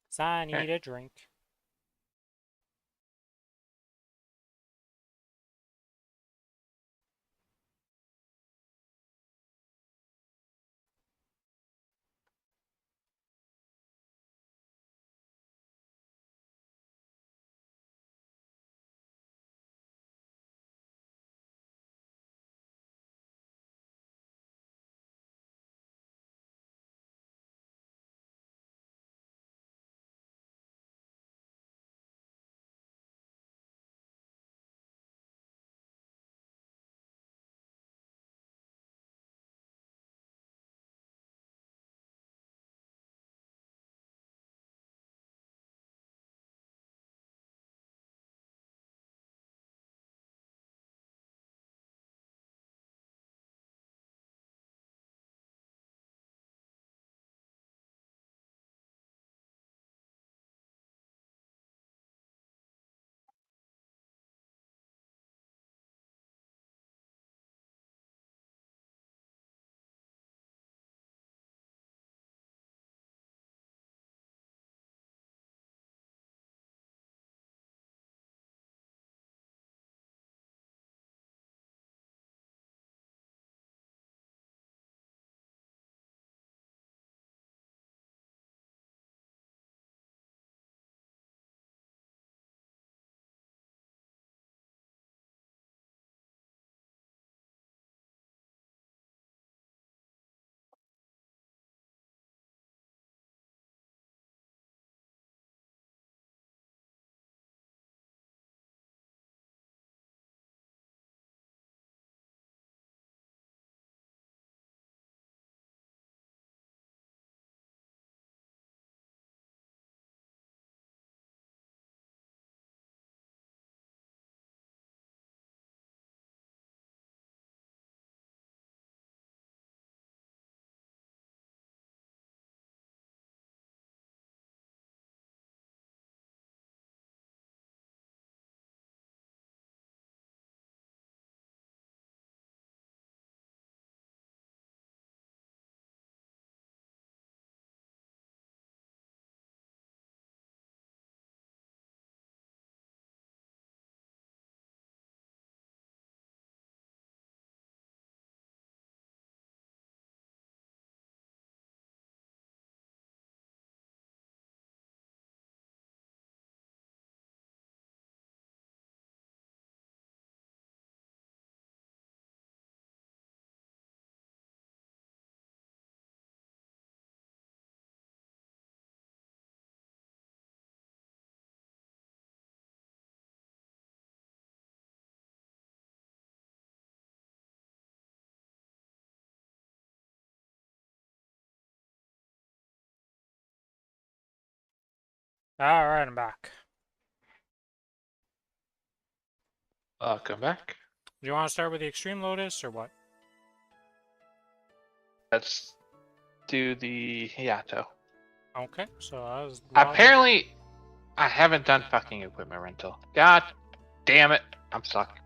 'Cause I need a drink. Alright, I'm back. Come back. Do you want to start with the Extreme Lotus, or what? Let's do the Hayato. Okay, so that was... Apparently, I haven't done fucking equipment rental. God damn it. I'm stuck.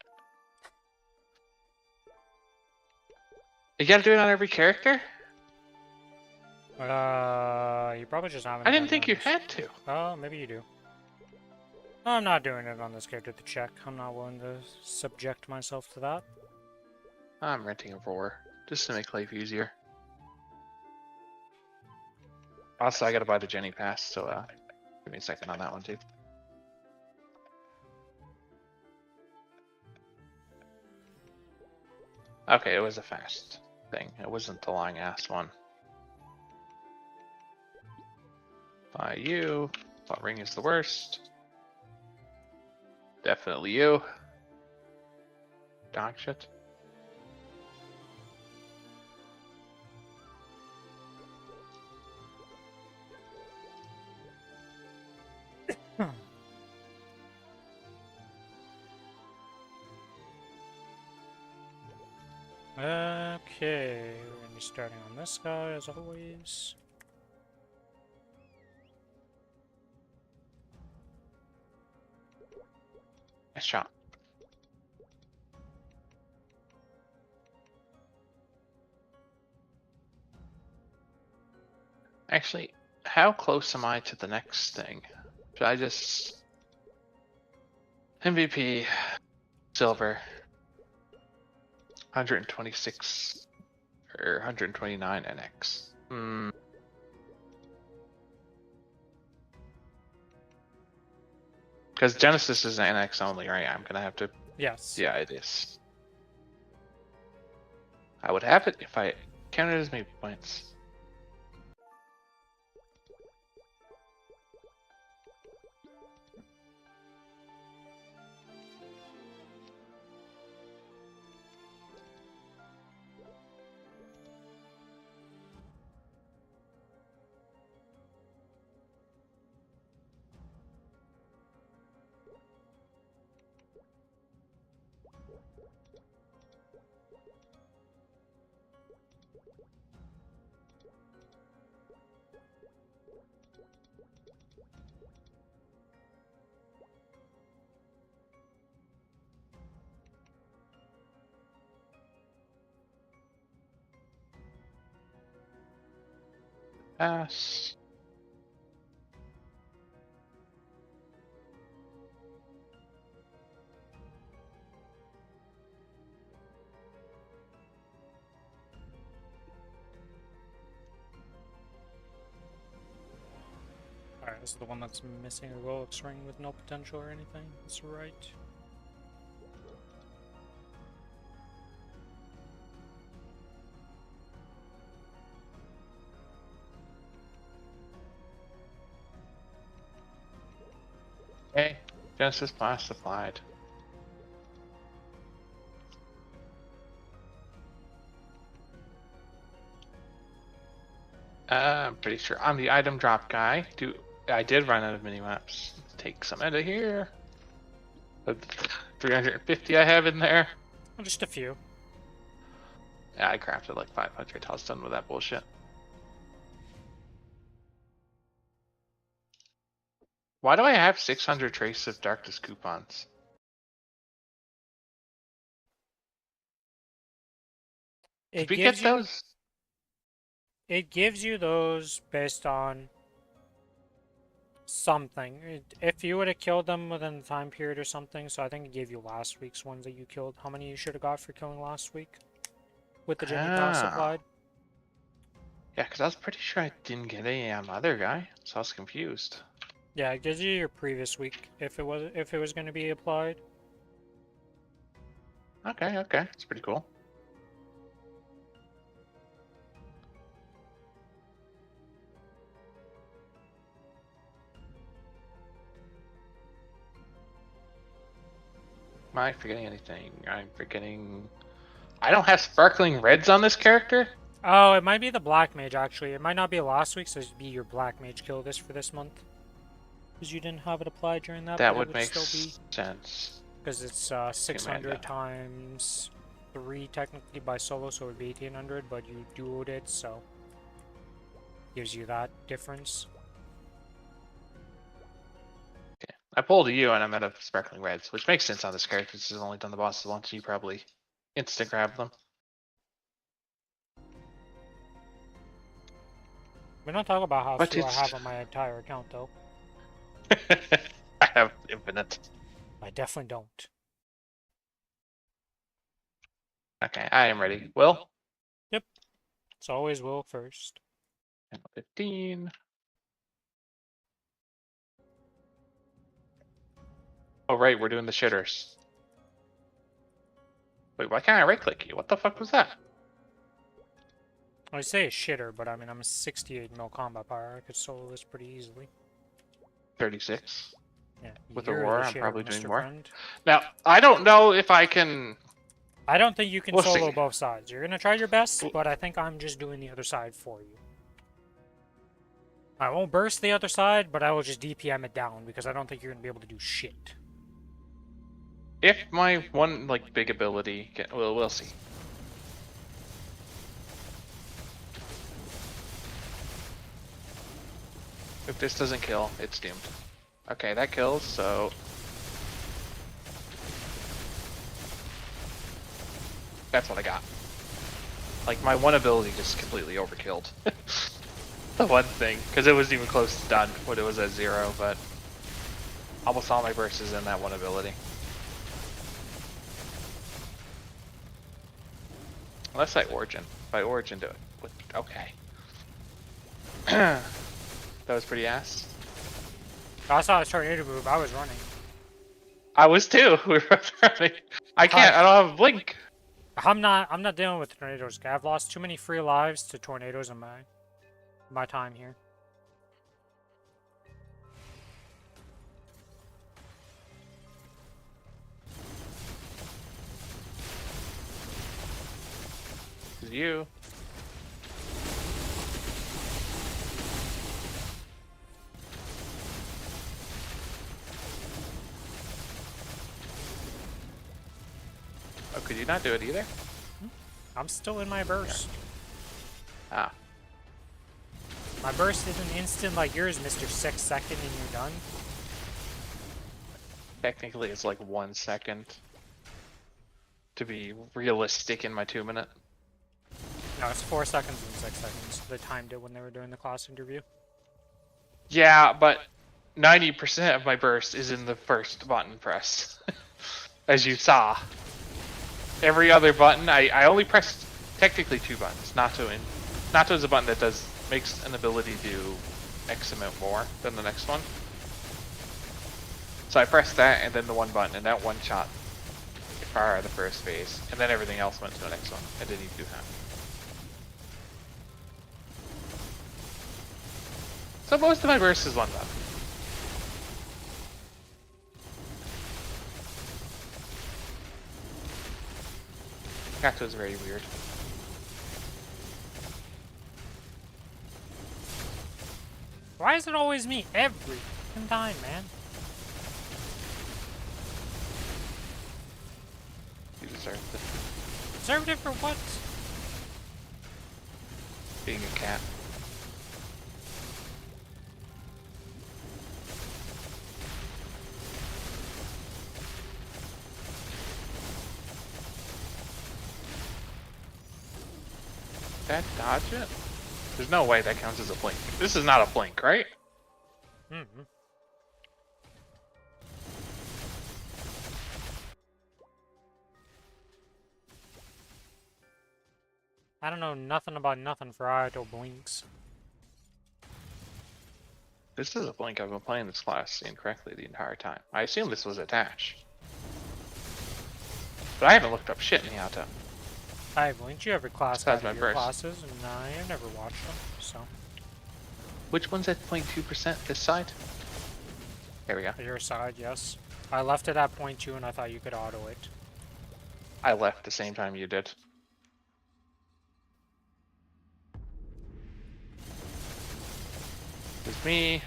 You gotta do it on every character? You probably just haven't I done didn't it think on you this. had to. Oh, maybe you do. I'm not doing it on this character to check. I'm not willing to subject myself to that. I'm renting a roar just to make life easier. Also, I gotta buy the Jenny pass, so give me a second on that one too. Okay, it was a fast thing. It wasn't the long ass one. Buy you. What ring is the worst? Definitely you. Dog shit. Okay, we're gonna be starting on this guy as always. Nice shot. Actually, how close am I to the next thing? Should I just MVP silver 126 or 129 NX? Because Genesis is NX only, right? I'm gonna have to. Yes. Yeah, it is. I would have it if I counted as many points. Pass. Alright, this is the one that's missing a Rolex ring with no potential or anything. That's right. Okay. Genesis pass applied. I'm pretty sure I'm the item drop guy. I did run out of mini maps. Take some out of here. The 350 I have in there. Well, just a few. Yeah, I crafted like 500. I was done with that bullshit. Why do I have 600 trace of darkness coupons? Did we get those? It gives you those based on something. If you would have killed them within the time period or something, so I think it gave you last week's ones that you killed. How many you should have got for killing last week? With the Jenny Pass applied? Yeah, because I was pretty sure I didn't get any other guy, so I was confused. Yeah, it gives you your previous week if it was going to be applied. Okay, okay, it's pretty cool. Am I forgetting anything? I'm forgetting. I don't have sparkling reds on this character. Oh, it might be the Black Mage actually. It might not be last week, so it'd be your Black Mage kill this for this month. Because you didn't have it applied during that. That but would it would make still be, sense. because it's 600 times 3 technically by solo, so it would be 1800, but you duoed it, so gives you that difference. Okay. I pulled a U and I'm out of sparkling reds, which makes sense on this character. This has only done the bosses once, and you probably instant grab them. We don't talk about how But few I it's- have on my entire account, though. I have infinite. I definitely don't. Okay, I am ready. Will? Yep. It's always Will first. 15. Oh, right, we're doing the shitters. Wait, why can't I right click you? What the fuck was that? I say a shitter, but I mean, I'm a 68 mil combat power. I could solo this pretty easily. 36. Yeah, With you're Aurora, the I'm shitter, probably doing Mr. more. Friend. Now, I don't know if I can. I don't think you can We'll solo see. both sides. You're gonna try your best, Well- but I think I'm just doing the other side for you. I won't burst the other side, but I will just DPM it down because I don't think you're gonna be able to do shit. If my one like big ability, well, we'll see. If this doesn't kill, it's doomed. Okay, that kills, so... That's what I got. Like, my one ability just completely overkilled. The one thing, because it wasn't even close to done when it was at 0, but... Almost all my bursts is in that one ability. Unless I Origin. If I Origin do it. Okay. That was pretty ass. I saw his tornado move. I was running. I was too. We were both running. I can't. I don't have a blink. I'm not dealing with tornadoes. I've lost too many free lives to tornadoes in my time here. It's you. Oh, could you not do it either? I'm still in my burst. Ah. My burst isn't instant like yours, Mr. 6 second, and you're done. Technically, it's like 1 second. To be realistic in my 2 minute. No, it's 4 seconds and 6 seconds. They timed it when they were doing the class interview. Yeah, but 90% of my burst is in the first button press. As you saw. Every other button, I only pressed technically 2 buttons. Natto is a button that makes an ability do X amount more than the next one. So I pressed that and then the one button, and that one shot far the first phase, and then everything else went to the next one. I didn't even do that. So most of my burst is one button. Gato is very weird. Why is it always me every fucking time, man? You deserved it. Conservative for what? Being a cat. That dodge it? There's no way that counts as a blink. This is not a blink, right? Mm-hmm. I don't know nothing about nothing for Ayato blinks. This is a blink. I've been playing this class incorrectly the entire time. I assume this was attached. But I haven't looked up shit in the auto. I blinked you every class Besides out my of your burst. classes, and I've never watched them, so. Which one's at 0.2% this side? There we go. Your side, yes. I left it at 0.2 and I thought you could auto it. I left the same time you did. It's me.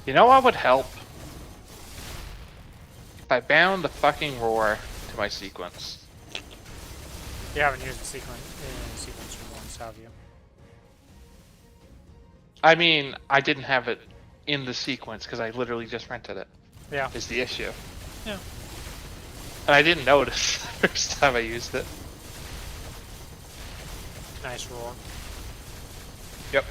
You know what would help? If I bound the fucking roar to my sequence. You haven't used the sequence from once, have you? I mean, I didn't have it in the sequence because I literally just rented it. Yeah. Is the issue. Yeah. And I didn't notice the first time I used it. Nice roll. Yep.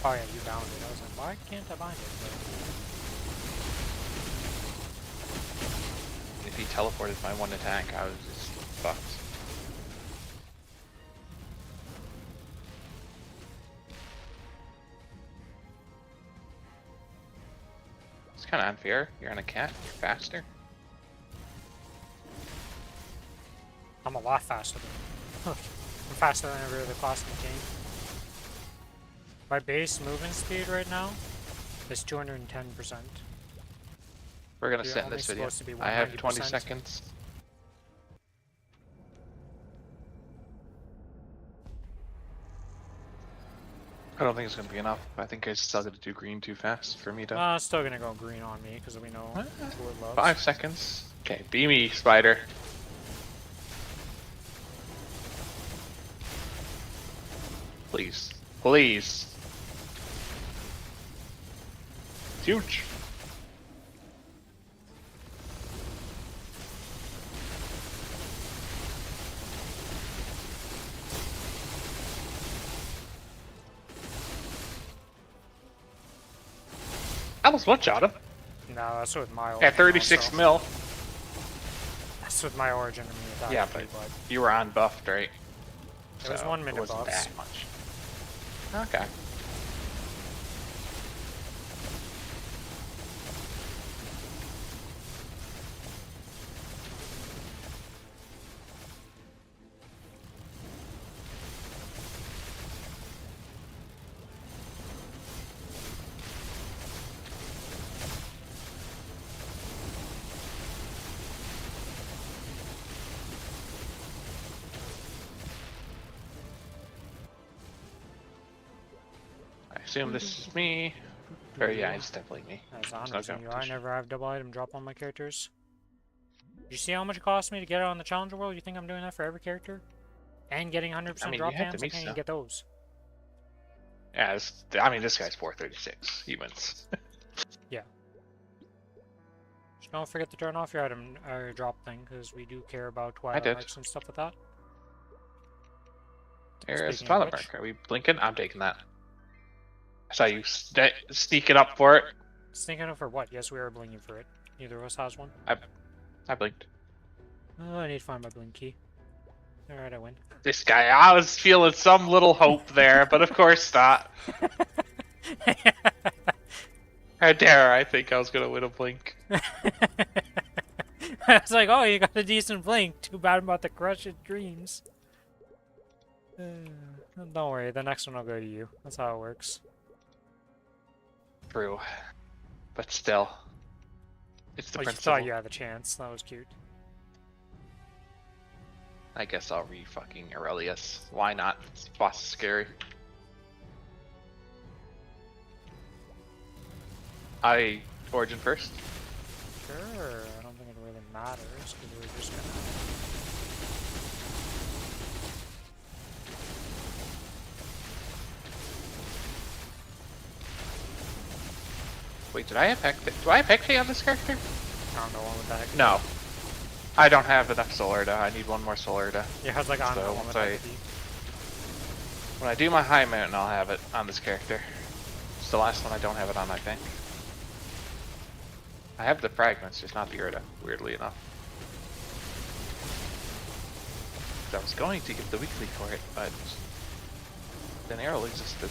Oh yeah, you bound it. I was like, why can't I bind it? If he teleported my one attack, I was just fucked. It's kind of unfair. You're on a cat. You're faster. I'm a lot faster than I'm faster than every other class in the game. My base movement speed right now is 210%. We're gonna You're sit in only this video. supposed to be I have 20 100%. seconds. I don't think it's gonna be enough. I think I still gotta do green too fast for me to. Still gonna go green on me because we know who it loves. 5 seconds. Okay, be me, spider. Please. Please. Huge. I almost one-shot him. No, that's with my At 36 also. mil. That's with my origin and me attack. Yeah, but you were unbuffed, right? It was 1 minute it wasn't buffs. that much. Okay. I assume this is me. Or yeah, it's definitely me. That's There's no 100% you. I competition. never have double item drop on my characters. You see how much it costs me to get it on the Challenger World? You think I'm doing that for every character? And getting 100% I mean, drop you have to dams? I meet can't even stuff. get those. Yeah, I mean, this guy's 436. He wins. Yeah. Just don't forget to turn off your item or drop thing, because we do care about Twilight did. Marks and stuff with that. There's Speaking of Twilight which- Mark. Are we blinking? I'm taking that. I saw you sneaking up for it. Sneaking up for what? Yes, we are blinking for it. Neither of us has one. I blinked. Oh, I need to find my blink key. Alright, I win. This guy, I was feeling some little hope there, but of course not. How dare I think I was gonna win a blink. I was like, oh, you got a decent blink. Too bad about the crushed dreams. Don't worry, the next one will go to you. That's how it works. True. But still. It's the Oh, you principle. thought you had the chance. That was cute. I guess I'll re-fucking Aurelius. Why not? This boss is scary. I origin first. Sure, I don't think it really matters, because we're just gonna... Wait, did I have Hecate? Do I have Hecate on this character? I don't know what the heck. No. I don't have enough Solarda. I need one more Solarda. Yeah, I was like, I don't know So, what sorry. that could be. When I do my high mountain, I'll have it on this character. It's the last one I don't have it on, I think. I have the fragments, just not the Urda, weirdly enough. I was going to get the weekly for it, but the arrow existed.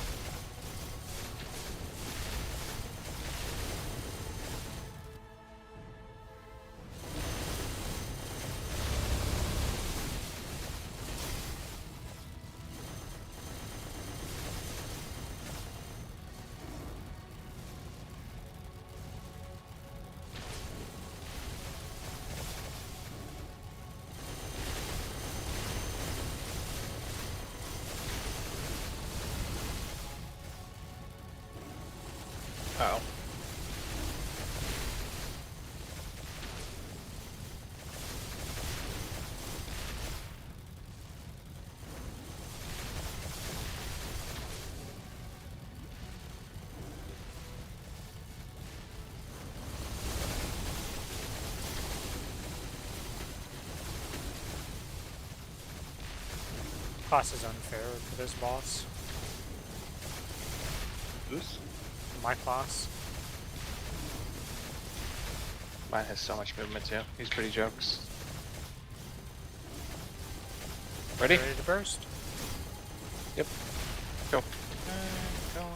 Uh oh. class is unfair for this boss. Who's? My class. Mine has so much movement too. He's pretty jokes. Ready? Ready to burst? Yep. Go. Going.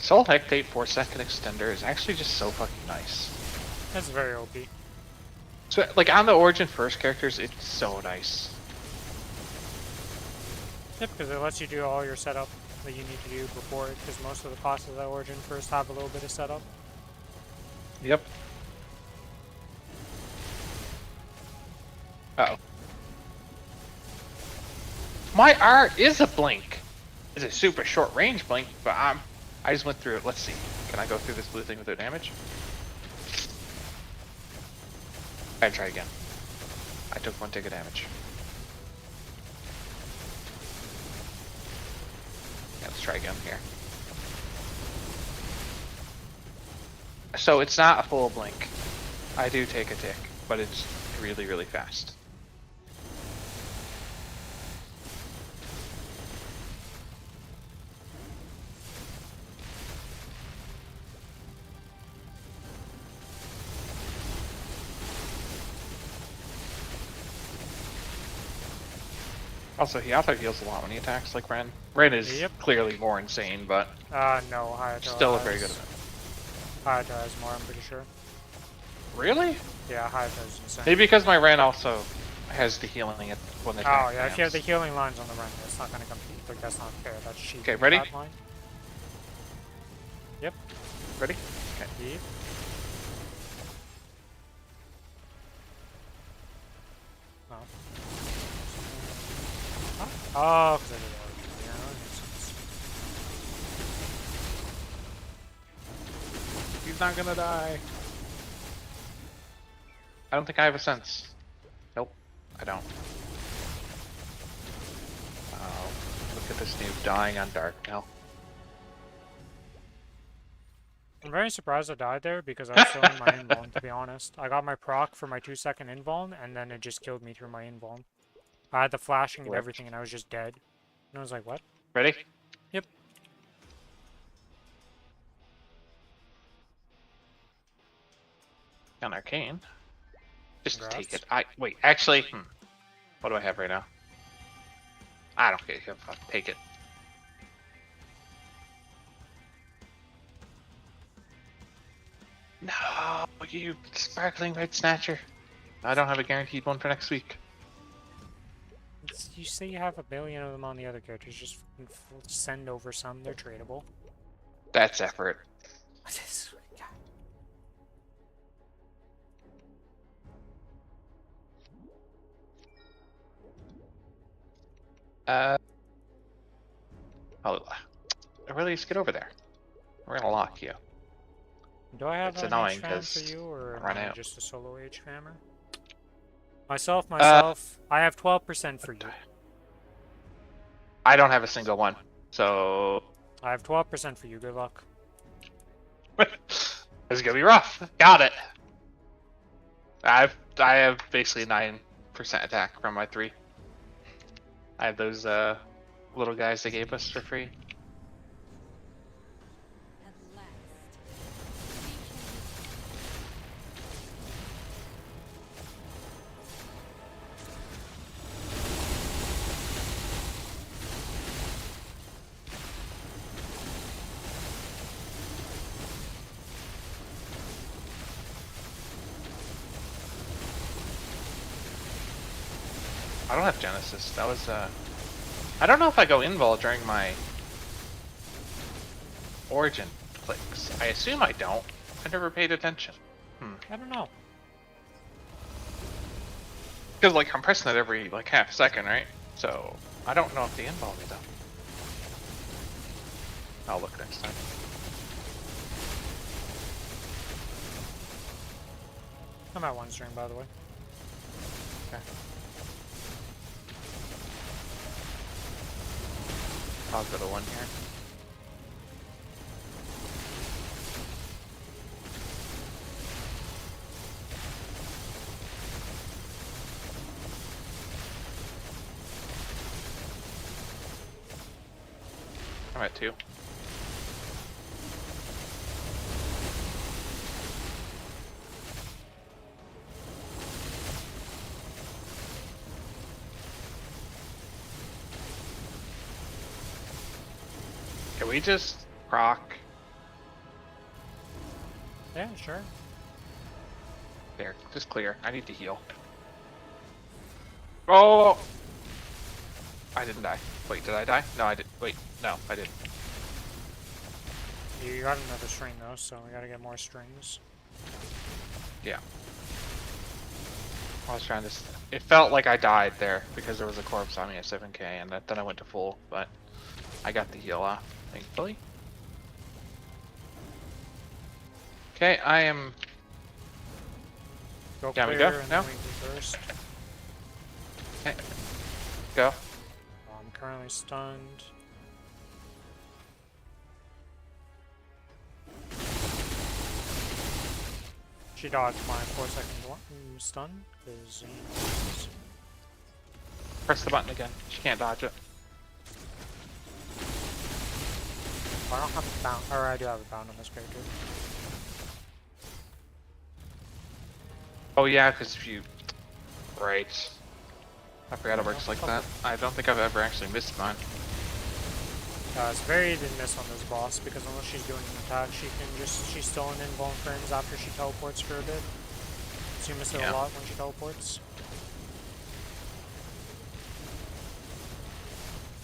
Soul Hectate 4-second extender is actually just so fucking nice. That's very OP. So, like, on the Origin first characters, it's so nice. Yep, because it lets you do all your setup that you need to do before it, because most of the classes at Origin first have a little bit of setup. Yep. Uh-oh. My R is a blink. It's a super short range blink, but I just went through it. Let's see. Can I go through this blue thing without damage? I'd try again. I took 1 tick of damage. Yeah, let's try again here. So it's not a full blink. I do take a tick, but it's really, really fast. Also, he auto heals a lot when he attacks like Ren. Ren is clearly more insane, but No, Hayato still has, very good at it. Hayato has more, I'm pretty sure. Really? Yeah, Hayato is insane. Maybe because my Ren also has the healing at when they attack. Oh, yeah, if you have the healing lines on the run, it's not going to compete. Like, that's not fair. That's cheap. Okay, ready? Line. Yep. Ready? Okay. Yep. Oh. Oh, because I did Origin. Yeah, that makes sense. He's not gonna die. I don't think I have a sense. Nope, I don't. Oh, look at this noob dying on Dark now. I'm very surprised I died there because I was still in my invuln, to be honest. I got my proc for my 2-second invuln, and then it just killed me through my invuln. I had the flashing and everything, and I was just dead. And I was like, what? Ready? Yep. On Arcane. Just Congrats. take it. Wait, actually, what do I have right now? I don't care. Fuck, take it. No, you sparkling red snatcher. I don't have a guaranteed one for next week. You say you have a billion of them on the other characters, just send over some, they're tradable. That's effort. Oh, really, just get over there. We're gonna lock you. Do I have It's an annoying H-fam for you, or run am I out. just a solo H-fammer? Myself, I have 12% for you. I don't have a single one, so I have 12% for you, good luck. this is gonna be rough. Got it. I have basically 9% attack from my 3. I have those little guys they gave us for free. I don't have Genesis. That was I don't know if I go invul during my Origin clicks. I assume I don't. I never paid attention. I don't know. Because like I'm pressing it every like half second, right? So I don't know if they invul me though. I'll look next time. I'm at 1 string, by the way. Okay. I'll go to 1 here. I'm at 2. Can we just proc? Yeah, sure. There, just clear. I need to heal. Oh! I didn't die. Wait, did I die? No, I did. Wait, no, I didn't. You got another string though, so we gotta get more strings. Yeah. I was trying to. It felt like I died there because there was a corpse on me at 7k, and then I went to full, but I got the heal off, thankfully. Okay, I am. Go Yeah, clear we go and now? then we can burst. Okay. Go. I'm currently stunned. She dodged my 4-second stun because Press the button again. She can't dodge it. I don't have a bound, or I do have a bound on this character. Oh yeah, because if you. Right. I forgot it works like that. I don't think I've ever actually missed mine. It's very hit and miss on this boss because unless she's doing an attack, she's still in invuln frames after she teleports for a bit. So you miss it a lot when she teleports.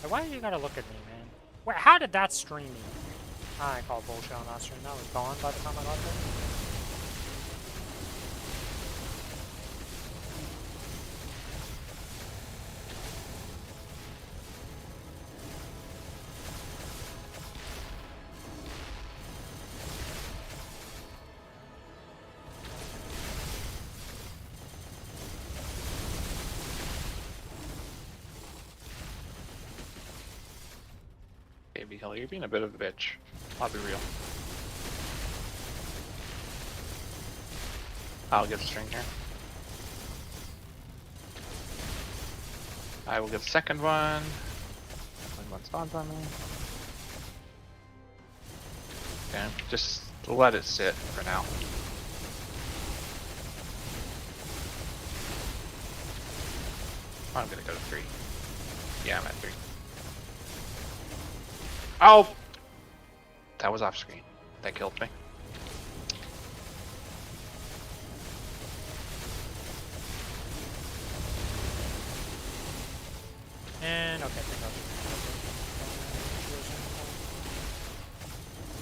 Why do you gotta look at me, man? Wait, how did that stream me? I call bullshit on that stream. That was gone by the time I got there. Baby Hill, you're being a bit of a bitch. I'll be real. I'll get the string here. I will get the second one. One spawns on me. Okay, just let it sit for now. I'm gonna go to 3. Yeah, I'm at 3. Oh! That was off screen. That killed me. And okay, pick up.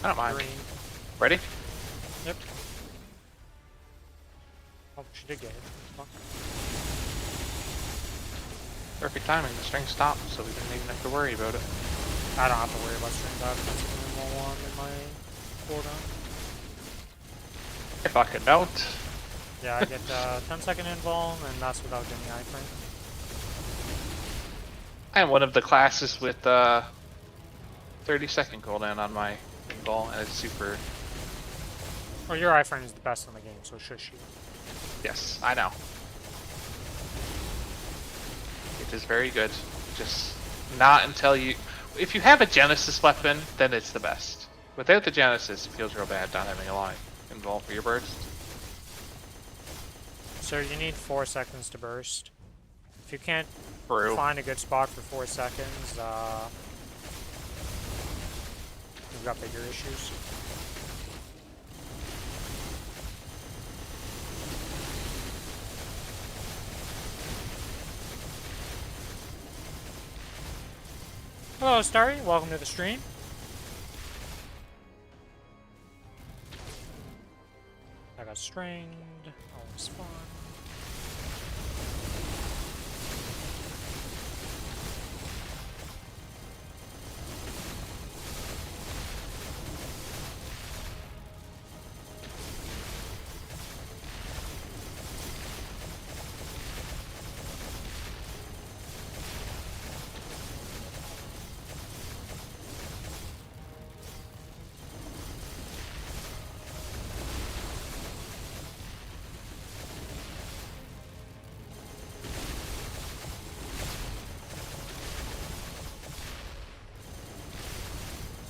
I don't mind. Green. Ready? Yep. Oh, she did get it. Fuck. Perfect timing. The string stopped, so we didn't even have to worry about it. I don't have to worry about strings. I have something one in my cooldown. I fucking don't. Yeah, I get 10-second invuln, and that's without getting iframe. I am one of the classes with 30-second cooldown on my ball, and it's super. Well, your iframe is the best in the game, so shush you. Yes, I know. It is very good. Just not until you. If you have a Genesis weapon, then it's the best. Without the Genesis, it feels real bad not having a line involved for your burst. So you need 4 seconds to burst. If you can't True. find a good spot for 4 seconds, you've got bigger issues. Hello, Starry. Welcome to the stream. I got stringed. Always fun.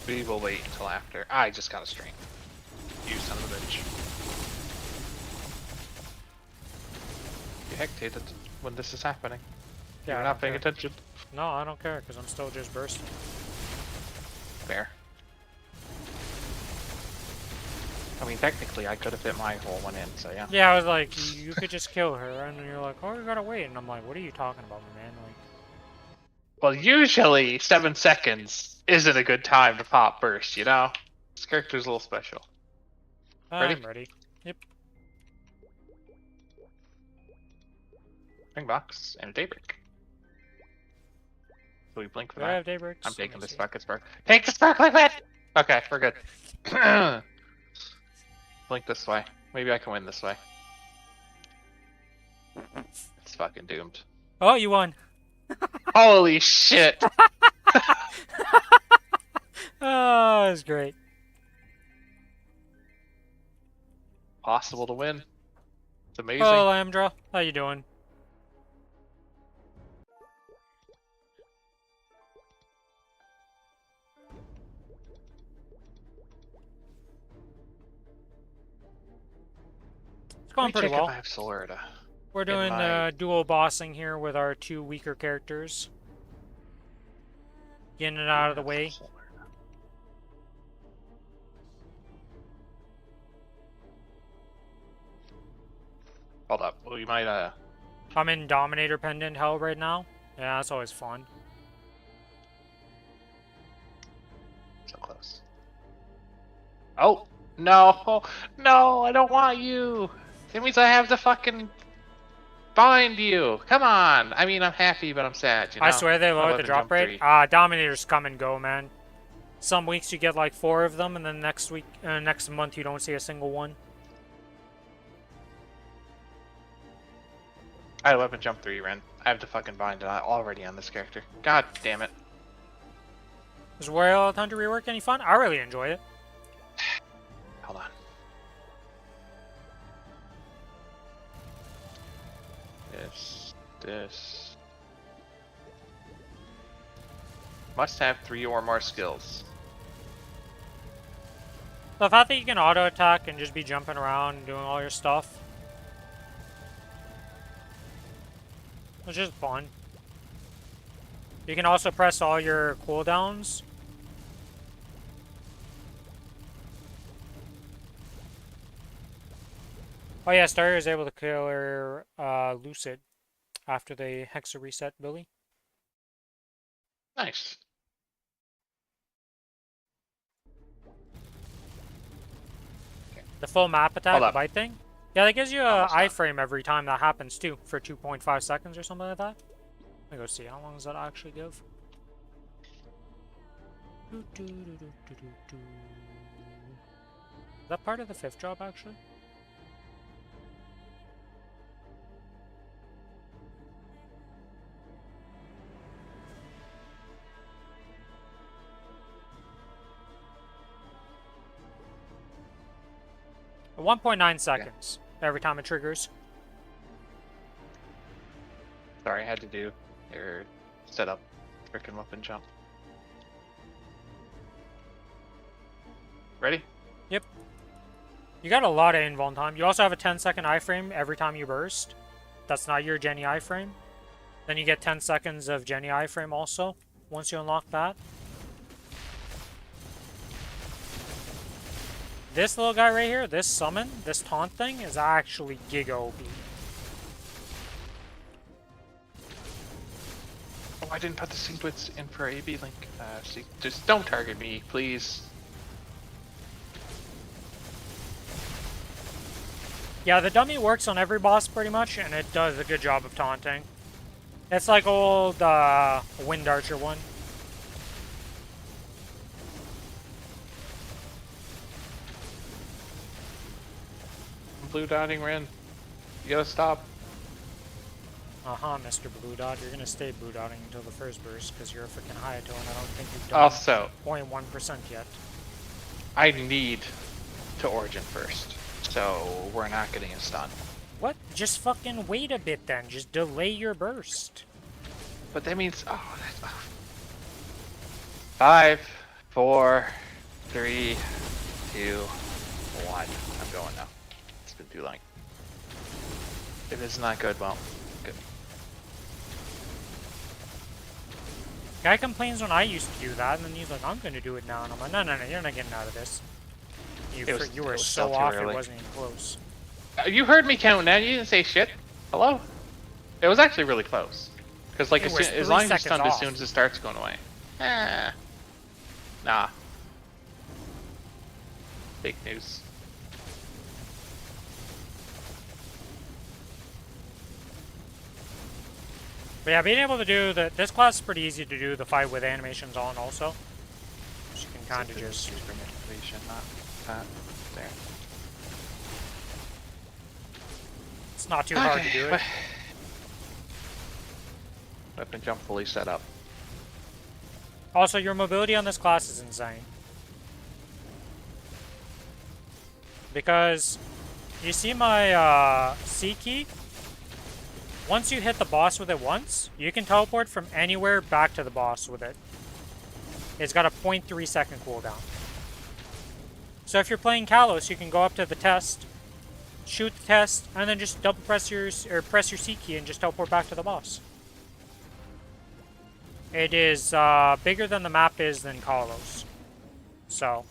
We will wait until after. I just got a string. You son of a bitch. You hectated when this is happening. Yeah, You're I not don't paying care. attention. No, I don't care because I'm still just bursting. Fair. I mean, technically, I could have fit my whole one in, so yeah. Yeah, I was like, you could just kill her, and then you're like, oh, you gotta wait, and I'm like, what are you talking about, man? Like, Well, usually 7 seconds isn't a good time to pop burst, you know? This character's a little special. Ready? I'm ready. Yep. Ring box and a daybreak. So we blink for Do I that. have daybreaks? I'm Let me taking this see. bucket spark. Take the sparkling bit! Okay, we're good. Blink this way. Maybe I can win this way. It's fucking doomed. Oh, you won. Holy shit! Oh, that's great. Possible to win. It's amazing. Hello, Lambdra. How you doing? It's going Let me pretty check well. if I have Solar We're doing my- dual bossing here with our 2 weaker characters. Getting it out of the way. Hold up. We might, I'm in Dominator Pendant Hell right now. Yeah, that's always fun. So close. Oh! No! No! I don't want you! It means I have to fucking bind you! Come on! I mean, I'm happy, but I'm sad, you know? I swear they My lowered the weapon drop jump rate. 3. Dominators come and go, man. Some weeks you get like 4 of them, and then next week, next month you don't see a single one. I had a weapon jump 3, Ren. I have to fucking bind it already on this character. God damn it. Is Royal Thunder rework any fun? I really enjoy it. Hold on. This. Must have 3 or more skills. The fact that you can auto attack and just be jumping around and doing all your stuff. It's just fun. You can also press all your cooldowns. Oh yeah, Starrier is able to kill her Lucid after the Hexa reset, Billy. Nice. The full map attack, Hold the up. bite thing? Yeah, that gives you a Almost done. iframe every time that happens too, for 2.5 seconds or something like that. Let me go see, how long does that actually give? Is that part of the 5th job, actually? At 1.9 seconds every time it triggers. Sorry, I had to do your setup frickin' weapon jump. Ready? Yep. You got a lot of invuln time. You also have a 10-second iframe every time you burst. That's not your Jenny iframe. Then you get 10 seconds of Jenny iframe also, once you unlock that. This little guy right here, this summon, this taunt thing, is actually giga OP. Oh, I didn't put the sequence in for AB Link. Just don't target me, please. Yeah, the dummy works on every boss pretty much, and it does a good job of taunting. It's like old Wind Archer one. Blue dotting Ren. You gotta stop. Mr. Blue Dot, you're gonna stay blue dotting until the first burst, because you're a freaking Hayato, and I don't think you've done Also, 0.1% yet. I need to Origin first, so we're not getting a stun. What? Just fucking wait a bit then. Just delay your burst. But that means, oh, that's, 5, 4, 3, 2, 1. I'm going now. It's been too long. If it's not good, well, good. Guy complains when I used to do that, and then he's like, I'm gonna do it now. And I'm like, no, you're not getting out of this. You were so off, it wasn't even close. You heard me count now, you didn't say shit. Hello? It was actually really close. Because, like, as long as you're stunned as soon as it starts going away. Nah. Fake news. But yeah, being able to do this class is pretty easy to do the fight with animations on also. So you can kind of just... Not that. There. It's not too hard to do it. Weapon jump fully set up. Also, your mobility on this class is insane. Because you see my C key? Once you hit the boss with it once, you can teleport from anywhere back to the boss with it. It's got a 0.3 second cooldown. So if you're playing Kalos, you can go up to the test, shoot the test, and then just double press your C key and just teleport back to the boss. It is bigger than the map is than Kalos. So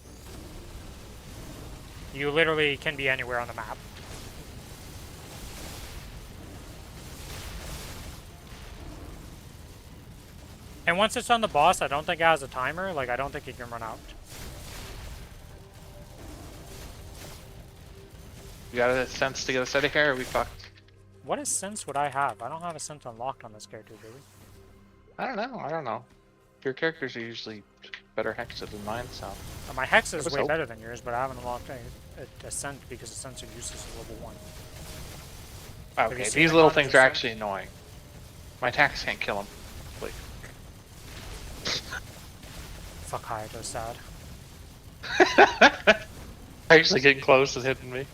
you literally can be anywhere on the map. And once it's on the boss, I don't think it has a timer. Like, I don't think it can run out. You got a sense to get a steady here, or are we fucked? What sense would I have? I don't have a sense unlocked on this character, do we? I don't know. Your characters are usually better hexed than mine, so... My hex is way better than yours, but I haven't unlocked a scent because the scents are useless at level 1. Okay, these little things are actually annoying. My attacks can't kill them. Please. Fuck Hayato's sad. Actually getting close is hitting me.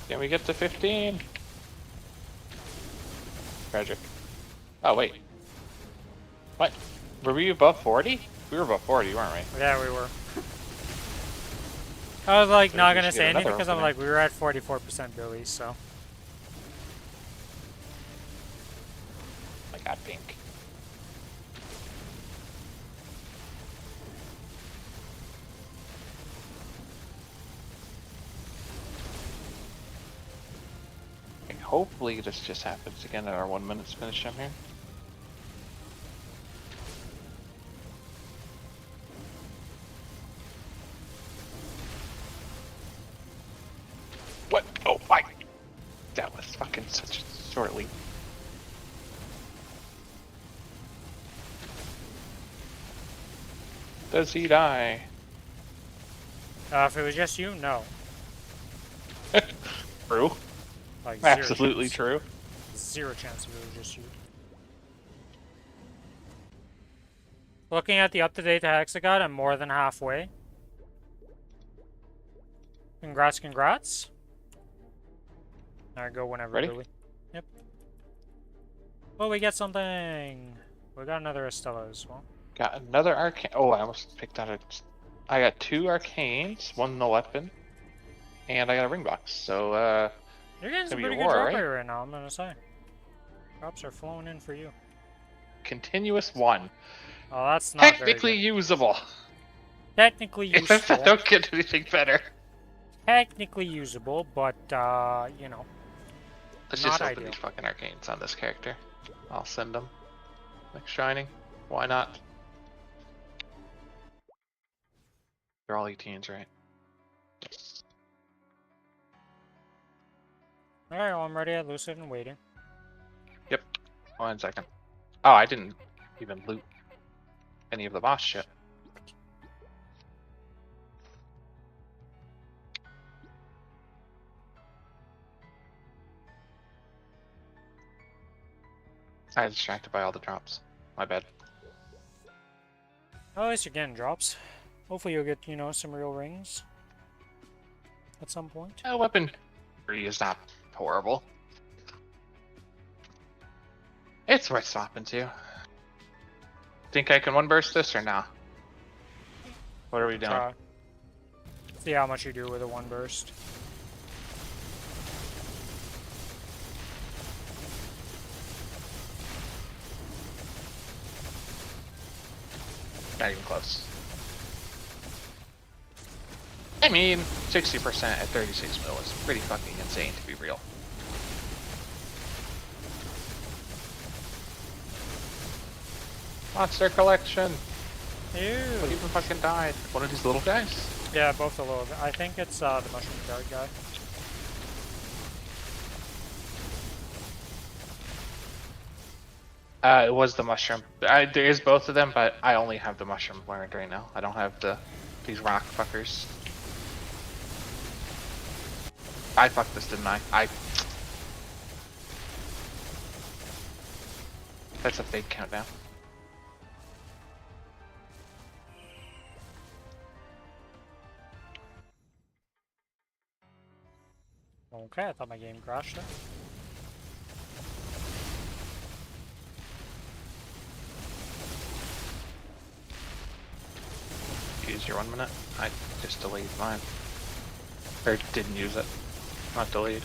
Can we get to 15? Tragic. Oh, wait. What? Were we above 40? We were above 40, weren't we? Yeah, we were. I was like not gonna say anything because I'm like, we were at 44% Billy, so. I got pink. Hopefully this just happens again at our 1 minute's finish on here. What? Oh my! That was fucking such a short leap. Does he die? If it was just you, no. True. Like Absolutely true. Zero chance if it was just you. Looking at the up-to-date Hexagon, I'm more than halfway. Congrats, congrats. Alright, go whenever, Ready? Billy. Yep. Oh, we get something! We got another Estella as well. Got another arcane. Oh, I almost picked out a... I got 2 arcanes, 1 weapon, and I got a ring box. So, you're getting some pretty good drop rate right now, I'm gonna say. Drops are flowing in for you. Continuous 1. Oh, that's not technically usable. Technically usable. I don't get anything better. Technically usable, but, you know. Let's just open these fucking arcanes on this character. I'll send them. Like Shining. Why not? They're all 18s, right? Alright, well, I'm ready at Lucid and waiting. Yep. 1 second. Oh, I didn't even loot any of the boss shit. I was distracted by all the drops. My bad. Well, at least you're getting drops. Hopefully you'll get, you know, some real rings. At some point. Weapon 3 is not horrible. It's worth swapping to. Think I can one burst this or nah? What are we doing? Try. See how much you do with a one burst. Not even close. I mean, 60% at 36 mil is pretty fucking insane to be real. Monster collection! Ew. What even fucking died? One of these little guys? Yeah, both the little. I think it's the mushroom guard guy. It was the mushroom. There is both of them, but I only have the mushroom learned right now. I don't have these rock fuckers. I fucked this, didn't I? That's a fake countdown. Okay, I thought my game crashed there. Use your 1 minute. I just delayed mine. Or didn't use it. Not delayed.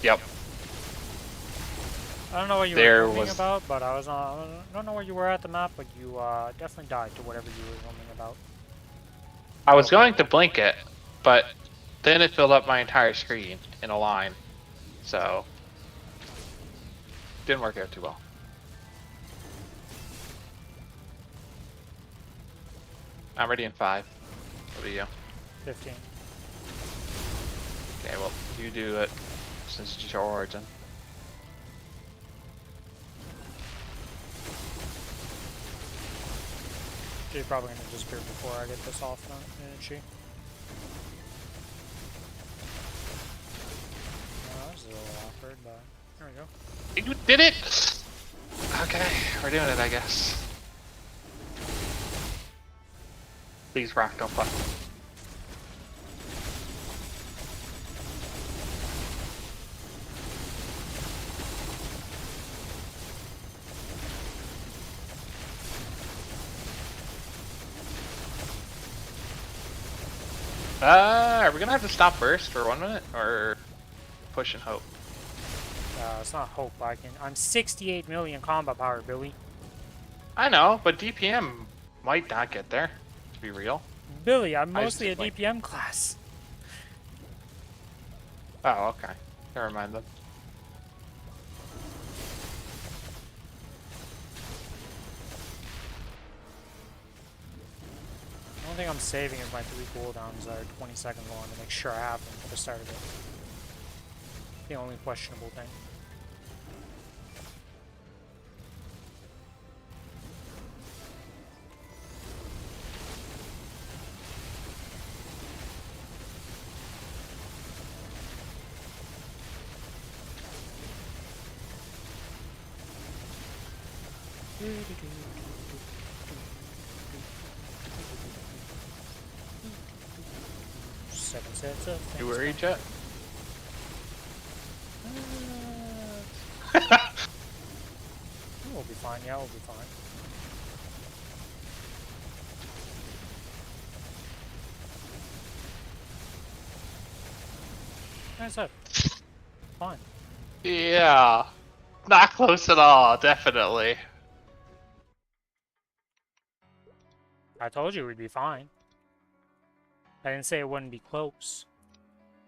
Yep. I don't know what you There were roaming was- about, but I don't know where you were at the map, but you definitely died to whatever you were roaming about. I was going to blink it, but then it filled up my entire screen in a line. So didn't work out too well. I'm ready in 5. What are you? 15. Okay, well, you do it since it's your origin. She's probably gonna disappear before I get this off, isn't she? Oh, this is a little awkward, but there we go. You did it! Okay, we're doing it, I guess. Please, rock, don't fuck. Are we gonna have to stop burst for 1 minute, or push and hope? It's not hope. I'm 68 million combat power, Billy. I know, but DPM might not get there, to be real. Billy, I'm I just mostly a think, like- DPM class. Oh, okay. Never mind then. The only thing I'm saving is my 3 cooldowns that are 20 seconds long to make sure I have them at the start of it. The only questionable thing. Seven sets of You things worried going- yet? We'll be fine, yeah, we'll be fine. Like I said, fine. Yeah. Not close at all, definitely. I told you we'd be fine. I didn't say it wouldn't be close.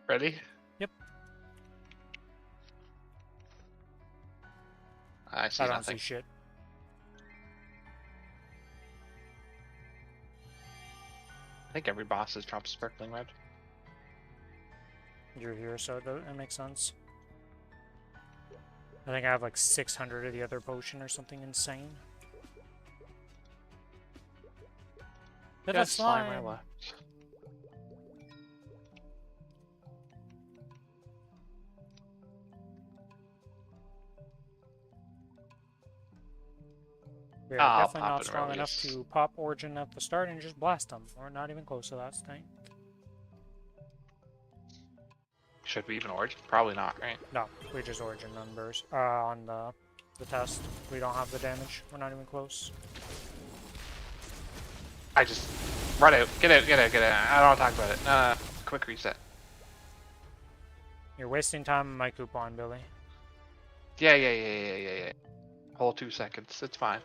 Ready? Yep. I see I don't nothing. see shit. I think every boss has dropped sparkling red. You're here, so that makes sense. I think I have like 600 of the other potion or something insane. Hit that Yes, slime slime! I left. We're I'll definitely pop not and strong enough release. to pop Origin at the start and just blast them. We're not even close to that state. Should we even origin? Probably not, right? No, we just Origin numbers on the test. We don't have the damage. We're not even close. I just run out. Get out, get out, get out. I don't want to talk about it. Quick reset. You're wasting time on my coupon, Billy. Yeah. Whole 2 seconds. It's fine.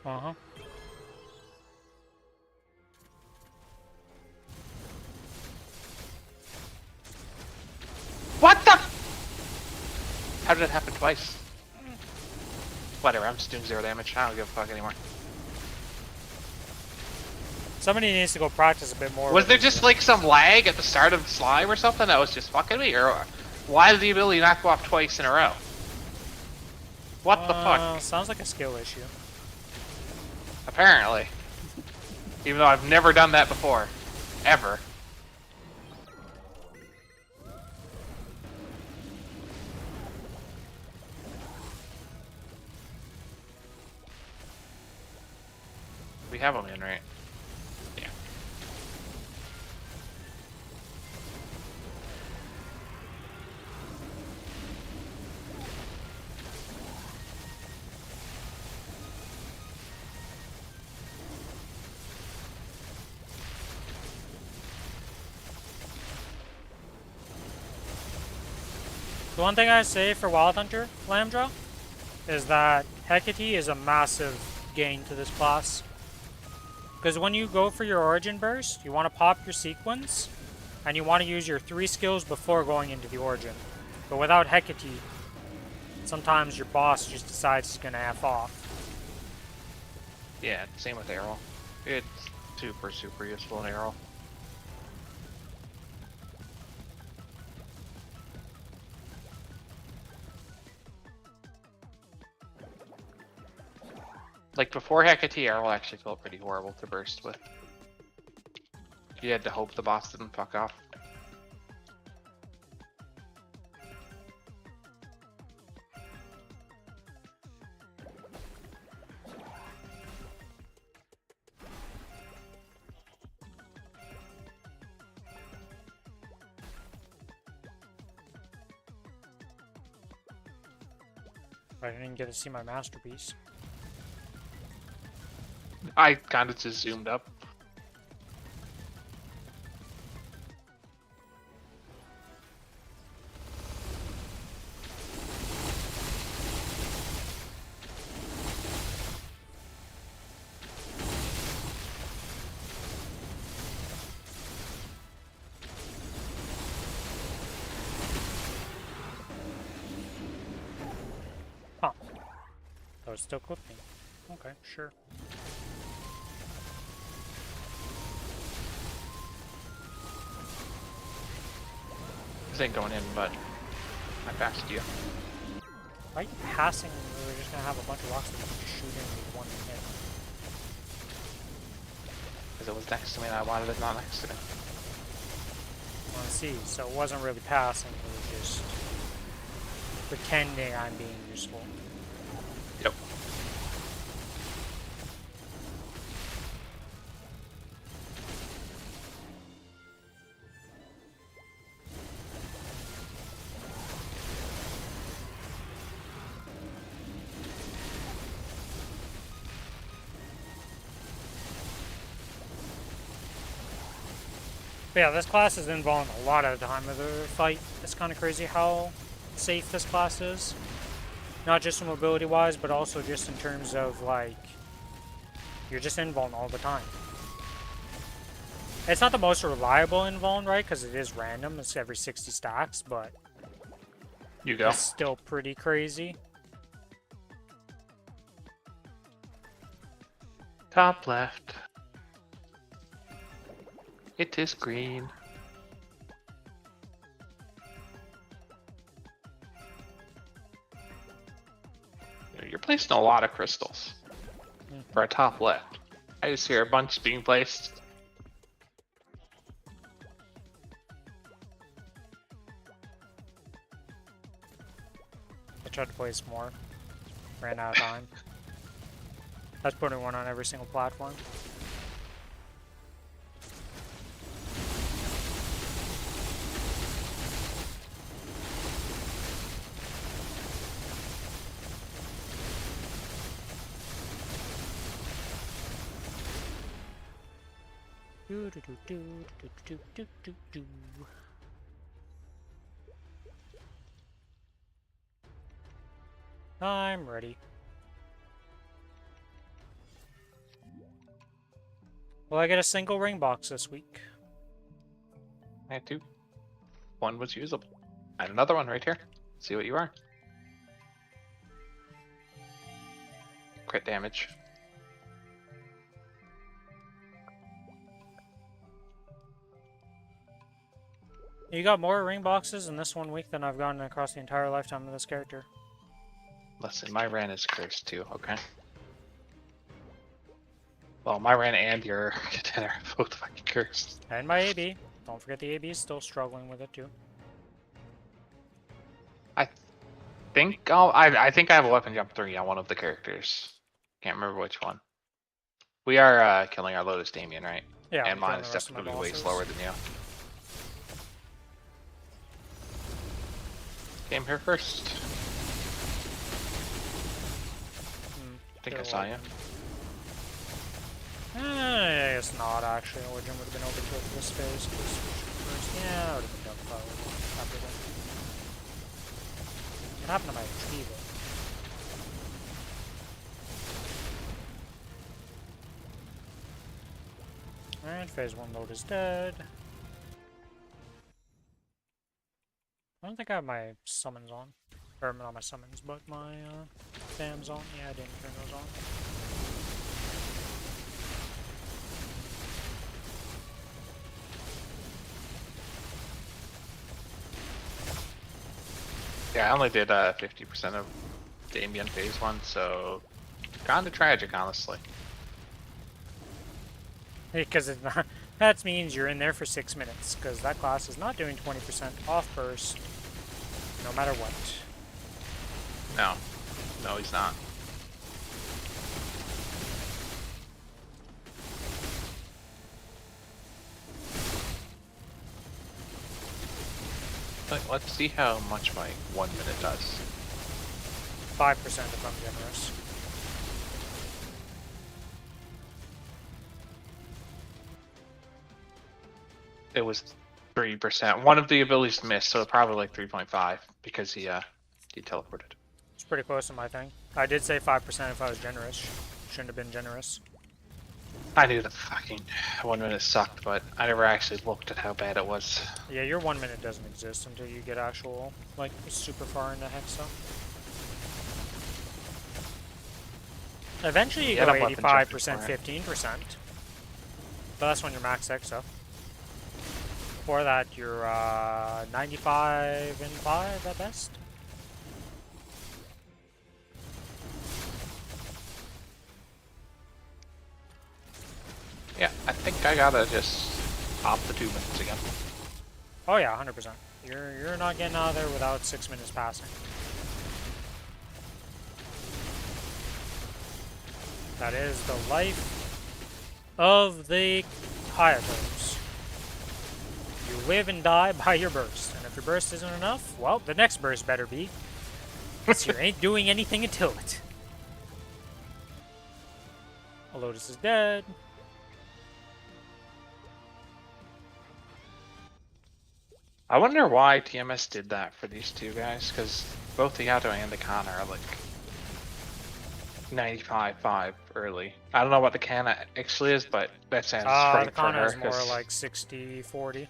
Uh-huh. What the? How did it happen twice? Whatever, I'm just doing 0 damage. I don't give a fuck anymore. Somebody needs to go practice a bit more. Was there just like some lag at the start of slime or something that was just fucking me? Or why did the ability not go off twice in a row? What the fuck? Sounds like a skill issue. Apparently. Even though I've never done that before. Ever. We have them in, right? Yeah. The one thing I say for Wild Hunter, Lambdra, is that Hecate is a massive gain to this class. Because when you go for your Origin Burst, you want to pop your sequence, and you want to use your 3 skills before going into the Origin. But without Hecate, sometimes your boss just decides he's going to F off. Yeah, same with arrow. It's super useful in arrow. Like before Hecate, arrow actually felt pretty horrible to burst with. You had to hope the boss didn't fuck off. I didn't get to see my masterpiece. I kind of just zoomed up. Huh. That was still clipping. Okay, sure. This ain't going in, but I passed you. Why are you passing? We're just gonna have a bunch of rocks that just shoot in with one hit. Because it was next to me and I wanted it not next to me. I want to see. So it wasn't really passing. It was just pretending I'm being useful. Yep. But yeah, this class is involved a lot of the time of the fight. It's kind of crazy how safe this class is. Not just mobility wise, but also just in terms of like, you're just invuln all the time. It's not the most reliable invuln, right? Because it is random, it's every 60 stacks, but You go. it's still pretty crazy. Top left. It is green. placing a lot of crystals for a top left. I just hear a bunch being placed. I tried to place more. Ran out of time. I was putting one on every single platform. Do do do do do do do do do. I'm ready. Will I get a single ring box this week? I had two. One was usable. And another one right here. See what you are. Crit damage. You got more ring boxes in this 1 week than I've gotten across the entire lifetime of this character. Listen, my ran is cursed too, okay? Well, my ran and your dinner are both fucking cursed. And my AB. Don't forget the AB is still struggling with it too. I think I think I have a weapon jump 3 on one of the characters. Can't remember which one. We are killing our Lotus Damien, right? Yeah, and I'm mine killing is the rest of my definitely way bosses. slower than you. Came here first. I think I saw you. I guess not, actually. Origin would have been overkill for this phase. First. Yeah, I would have been done probably after that. What happened to my retrieval? Alright, phase 1 load is dead. I don't think I have my summons on. Or not my summons, but my fams on. Yeah, I didn't turn those on. Yeah, I only did 50% of Damien phase 1, so kinda tragic, honestly. Because it's not, that means you're in there for 6 minutes, because that class is not doing 20% off burst, no matter what. No. No, he's not. But let's see how much my 1 minute does. 5% if I'm generous. It was 3%. One of the abilities missed, so probably like 3.5 because he teleported. It's pretty close to my thing. I did say 5% if I was generous. Shouldn't have been generous. I knew the fucking 1 minute sucked, but I never actually looked at how bad it was. Yeah, your 1 minute doesn't exist until you get actual, like, super far into Hexa. Eventually you Yeah, go I'm weapon 85%, jumping 15%. But that's when you're max Hexa. Before that, you're 95 and 5 at best. Yeah, I think I gotta just pop the 2 minutes again. Oh yeah, 100%. You're not getting out of there without 6 minutes passing. That is the life of the Hayatos. You live and die by your burst, and if your burst isn't enough, well, the next burst better be. Because you ain't doing anything until it. Lotus is dead. I wonder why TMS did that for these two guys, because both the Yato and the Kana are like 95.5 early. I don't know what the Kana actually is, but that sounds right The for Kana her. is more 'Cause- like 60-40.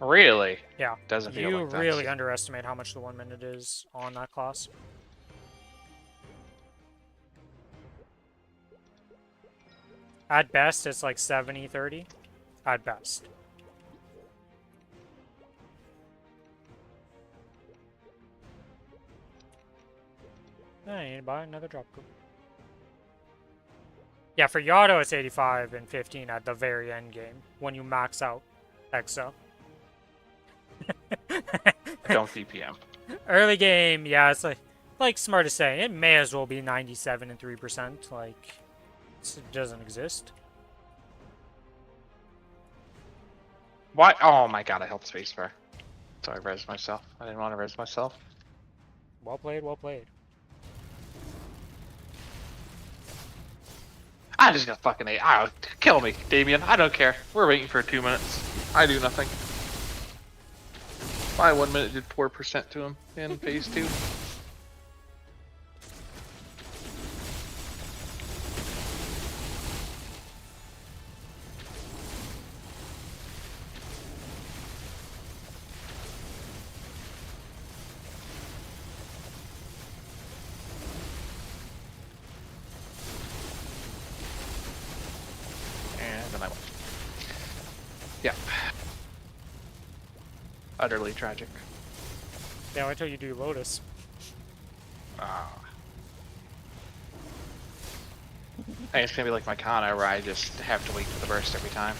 Really? Yeah. Doesn't feel You like that. really underestimate how much the 1 minute is on that class. At best, it's like 70-30. At best. I need to buy another drop group. Yeah, for Yado it's 85 and 15 at the very end game when you max out Exa. I don't DPM. Early game, yeah, it's like smart to say, it may as well be 97 and 3%. Like, it doesn't exist. Why? Oh my god, I held spacebar. So I res myself. I didn't want to res myself. Well played, well played. I just got fucking eight. Ah, kill me, Damien. I don't care. We're waiting for 2 minutes. I do nothing. My 1 minute did 4% to him in phase 2. And then I went. Yeah. Utterly tragic. Yeah, wait till you do Lotus. Ah. I think it's gonna be like my Kana where I just have to wait for the burst every time.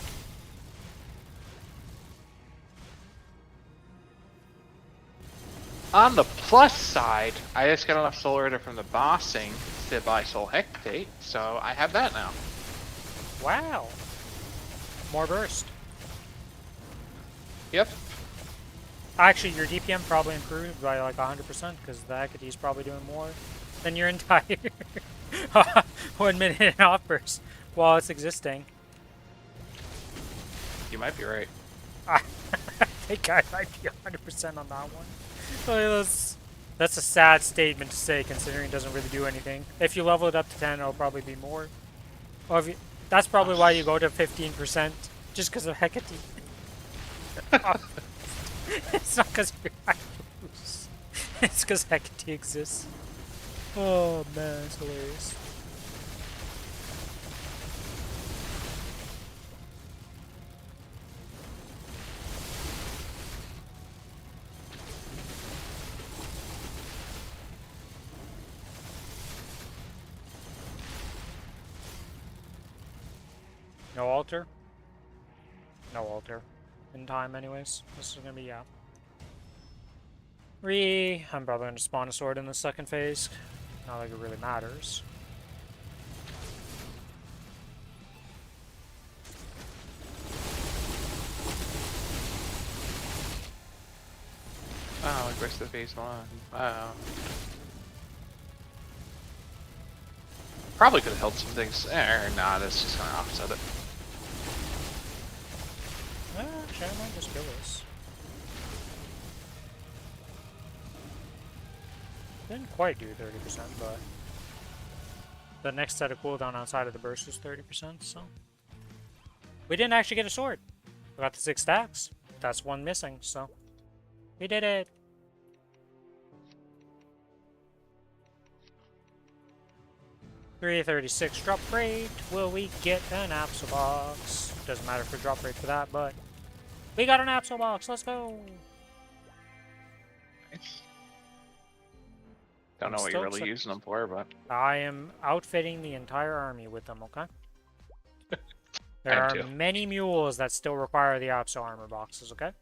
On the plus side, I just got enough Soul Order from the bossing to buy Soul Hectate, so I have that now. Wow. More burst. Yep. Actually, your DPM probably improved by like 100% because the Hecate's probably doing more than your entire 1 minute and off burst while it's existing. You might be right. I think I might be 100% on that one. That's a sad statement to say considering it doesn't really do anything. If you level it up to 10, it'll probably be more. Or if you, that's probably why you go to 15%, just because of Hecate. It's not because you're Hyperus. It's because Hecate exists. Oh man, it's hilarious. No altar? No altar. In time anyways. This is gonna be, yeah. I'm probably gonna spawn a sword in the second phase. Not like it really matters. Oh, it breaks the phase 1. Wow. Probably could have held some things. Nah, that's just gonna offset it. Actually, I might just kill this. Didn't quite do 30%, but the next set of cooldown outside of the burst was 30%, so we didn't actually get a sword. We got the 6 stacks. That's one missing, so we did it. $336 drop rate. Will we get an Apso box? Doesn't matter for drop rate for that, but we got an Apso box. Let's go. Nice. Don't know what you're really using them for, but I am outfitting the entire army with them, okay? There are many mules that still require the Apso armor boxes, okay?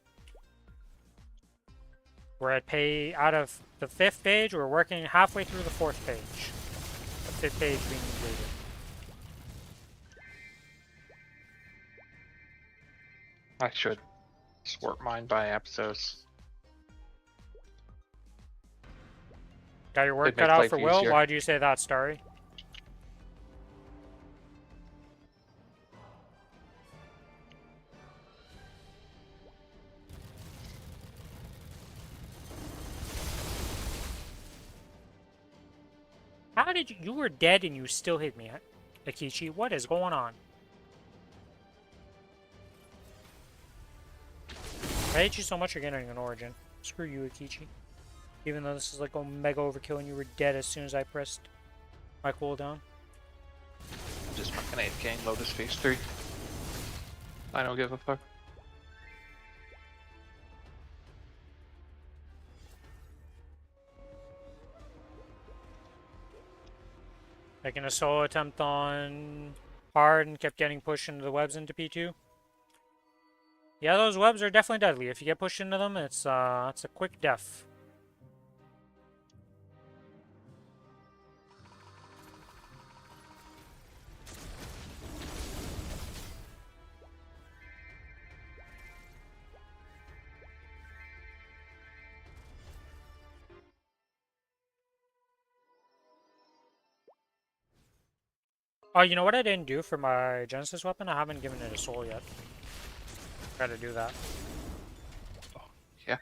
We're at out of the 5th page, we're working halfway through the 4th page. The 5th page being completed. I should sort mine by Apsos. Got your work cut out for Will? Easier. Why do you say that, Starry? How did you were dead and you still hit me, Akichi? What is going on? I hate you so much you're getting an origin. Screw you, Akichi. Even though this is like a mega overkill and you were dead as soon as I pressed my cooldown. Just fucking AFKing Lotus phase 3. I don't give a fuck. Taking a solo attempt on hard and kept getting pushed into the webs into P2. Yeah, those webs are definitely deadly. If you get pushed into them, it's a quick death. Oh, you know what I didn't do for my Genesis weapon? I haven't given it a soul yet. Gotta do that. Yeah.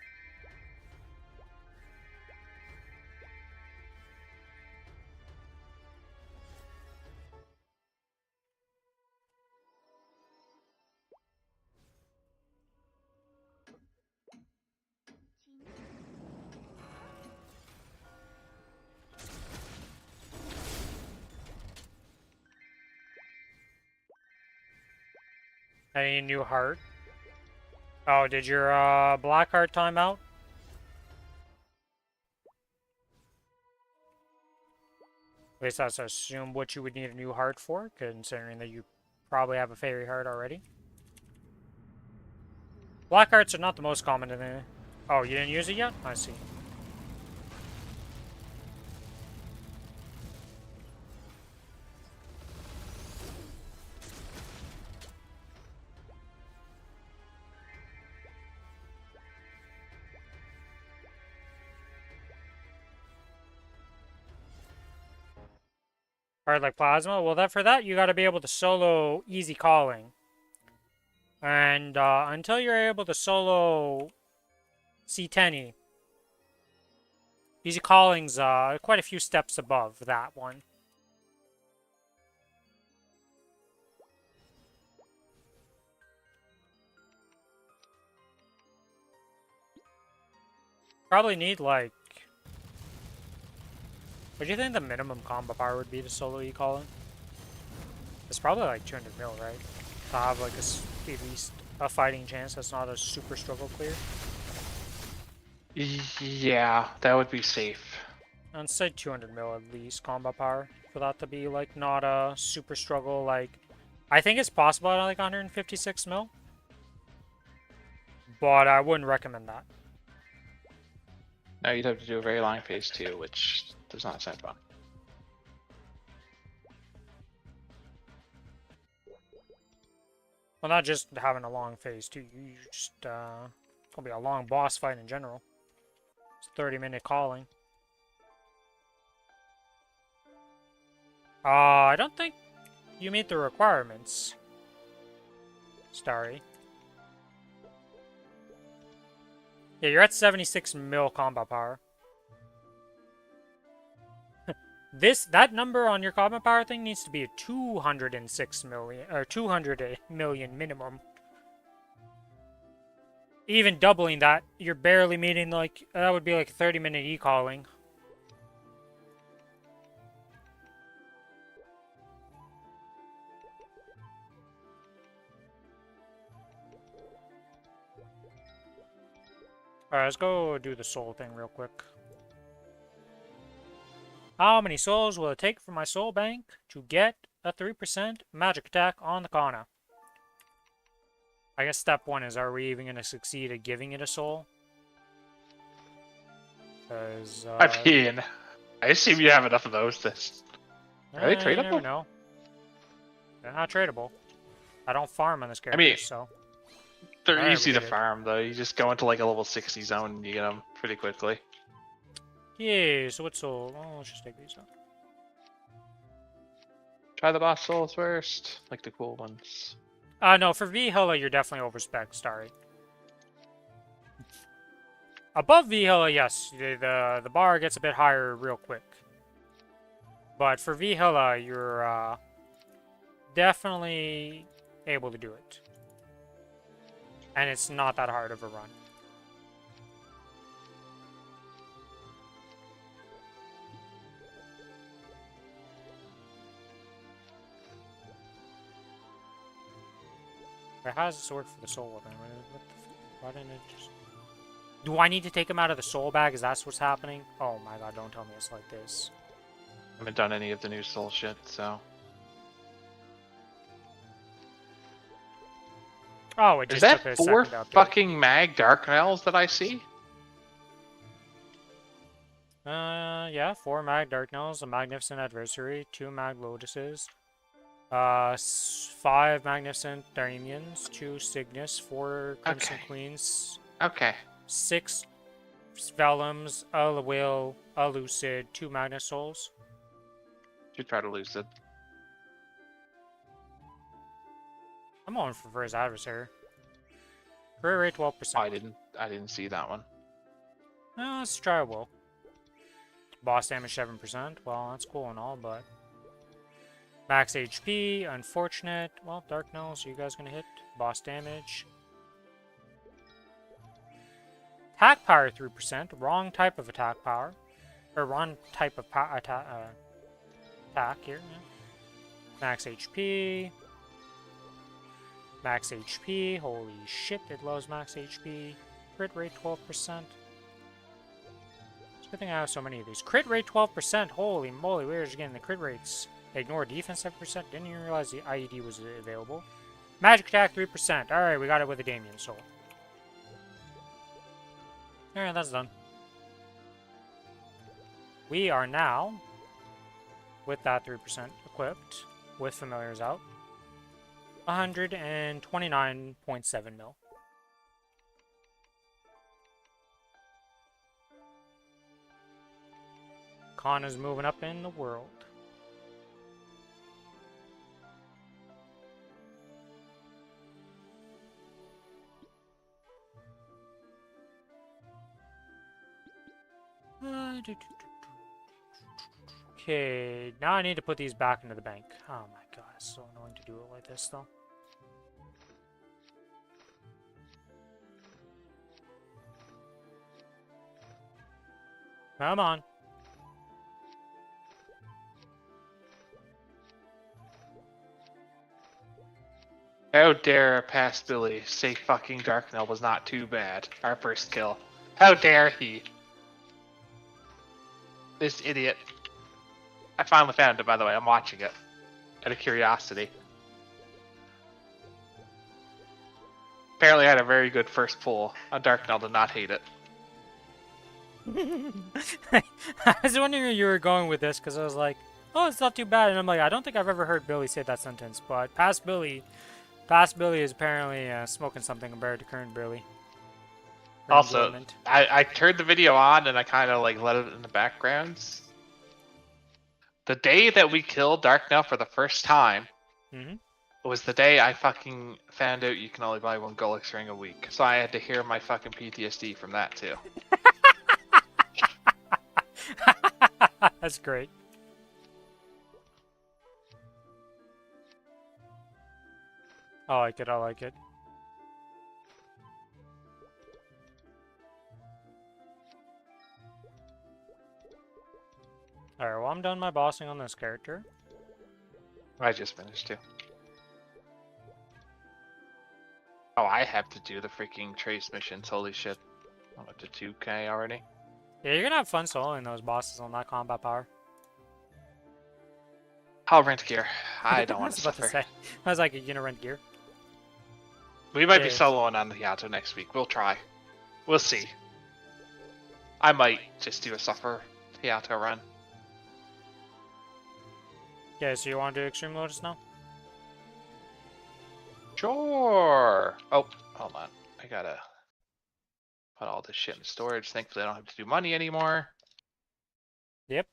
Any new heart? Oh, did your black heart time out? At least that's assume what you would need a new heart for, considering that you probably have a fairy heart already. Black hearts are not the most common in the... Oh, you didn't use it yet? I see. Heart like plasma? Well, for that, you gotta be able to solo easy calling. And until you're able to solo C10, easy calling's quite a few steps above that one. Probably need like... What do you think the minimum combo power would be to solo e-calling? It's probably like 200 mil, right? To have like at least a fighting chance that's not a super struggle clear. Yeah, that would be safe. I'd say 200 mil at least combo power for that to be like not a super struggle. Like, I think it's possible at like 156 mil, but I wouldn't recommend that. Now you'd have to do a very long phase 2, which does not sound fun. Well, not just having a long phase 2, you just, it's gonna be a long boss fight in general. It's 30-minute calling. I don't think you meet the requirements, Starry. Yeah, you're at 76 mil combat power. That number on your combat power thing needs to be a 206 million, or 200 million minimum. Even doubling that, you're barely meeting, like, that would be like 30-minute e-calling. Alright, let's go do the soul thing real quick. How many souls will it take for my soul bank to get a 3% magic attack on the Kana? I guess step 1 is, are we even going to succeed at giving it a soul? Because, I mean, I assume you have enough of those. Are they you tradable? never know. They're not tradable. I don't farm on this character, so... They're Alright, easy we to did it. farm, though. You just go into like a level 60 zone and you get them pretty quickly. Yeah, so what's soul? Oh, let's just take these out. Try the boss souls first, like the cool ones. No, for Vihila, you're definitely overspec, Starry. Above Vihila, yes, the bar gets a bit higher real quick. But for Vihila, you're definitely able to do it. And it's not that hard of a run. Wait, how does this work for the soul weapon? Why didn't it just... Do I need to take him out of the soul bag? Is that what's happening? Oh my god, don't tell me it's like this. haven't done any of the new soul shit, so. Oh, it Is just took that a 4 second to update. fucking mag Dark Knells that I see? Yeah, 4 Mag Darknells, a Magnificent Adversary, 2 Mag Lotuses, 5 Magnificent Daimians, 2 Cygnus, 4 Crimson Okay. Queens, Okay. 6 Vellums, a Will, a Lucid, 2 Magnus Souls. Should try to lose it. I'm going for his adversary. Career rate 12%. Oh, I didn't see that one. Let's try a Will. Boss damage 7%. Well, that's cool and all, but max HP, unfortunate. Well, Dark Knells, you guys gonna hit boss damage. Attack power 3%. Wrong type of attack power, or wrong type of attack here. Yeah. Max HP. Max HP. Holy shit! It lows max HP. Crit rate 12%. Good thing I have so many of these. Crit rate 12%. Holy moly, we're just getting the crit rates. Ignore defense 7%. Didn't even realize the IED was available. Magic attack 3%. Alright, we got it with a Damien Soul. Alright, that's done. We are now, with that 3% equipped, with Familiars out, 129.7 mil. Khan is moving up in the world. Okay, now I need to put these back into the bank. Oh my god, it's so annoying to do it like this though. Come on. How dare a past Billy say fucking Darknell was not too bad. Our first kill. How dare he? This idiot. I finally found it, by the way. I'm watching it. Out of curiosity. Apparently I had a very good first pull. Darknell did not hate it. I was wondering where you were going with this, because I was like, oh, it's not too bad. And I'm like, I don't think I've ever heard Billy say that sentence, but past Billy is apparently smoking something compared to current Billy. Also, I turned the video on and I kind of like let it in the backgrounds. The day that we killed Darknell for the first time was the day I fucking found out you can only buy 1 Golix ring a week. So I had to hear my fucking PTSD from that too. That's great. I like it, I like it. Alright, well I'm done my bossing on this character. I just finished too. Oh, I have to do the freaking trace missions. Holy shit. I'm up to 2k already. Yeah, you're gonna have fun soloing those bosses on that combat power. I'll rent gear. I don't I want was to about to suffer. say. I was like, are you gonna rent gear? We might be Yeah. soloing on the Yato next week. We'll try. We'll see. I might just do a suffer Yato run. Yeah, so you want to do Extreme Lotus now? Sure. Oh, hold on. I gotta put all this shit in storage. Thankfully, I don't have to do money anymore. Yep.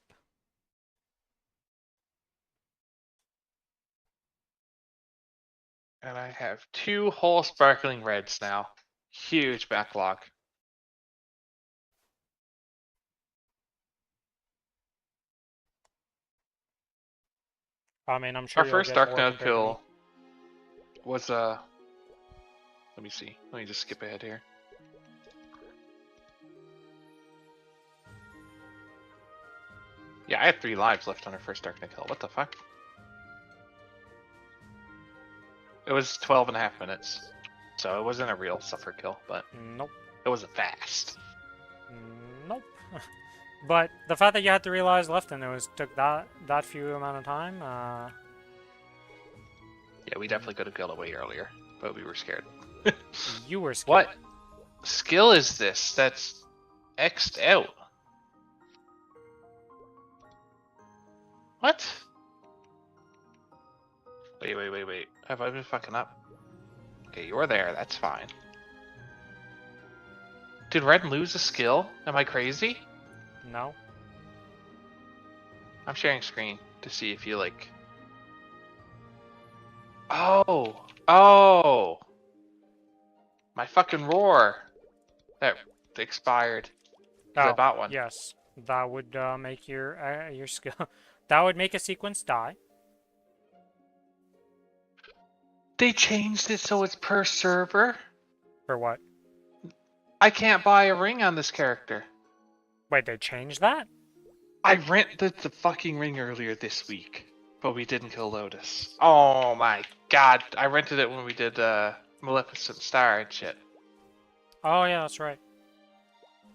And I have 2 whole sparkling reds now. Huge backlog. I mean, I'm sure Our you'll first get Dark more Node compared to me. kill was let me see. Let me just skip ahead here. Yeah, I had 3 lives left on our first Dark Node kill. What the fuck? It was 12.5 minutes. So it wasn't a real suffer kill, but Nope. it wasn't fast. Nope. But the fact that you had to realize left and it took that few amount of time, Yeah, we definitely could have killed away earlier, but we were scared. you were scared. What skill is this that's X'd out? What? Wait. Have I been fucking up? Okay, you're there. That's fine. Did Red lose a skill? Am I crazy? No. I'm sharing screen to see if you like. Oh! My fucking roar that expired. 'Cause I bought one. Yes, that would make your skill. That would make a sequence die. They changed it so it's per server. For what? I can't buy a ring on this character. Wait, they changed that? I rented the fucking ring earlier this week, but we didn't kill Lotus. Oh my god, I rented it when we did Maleficent Star and shit. Oh yeah, that's right.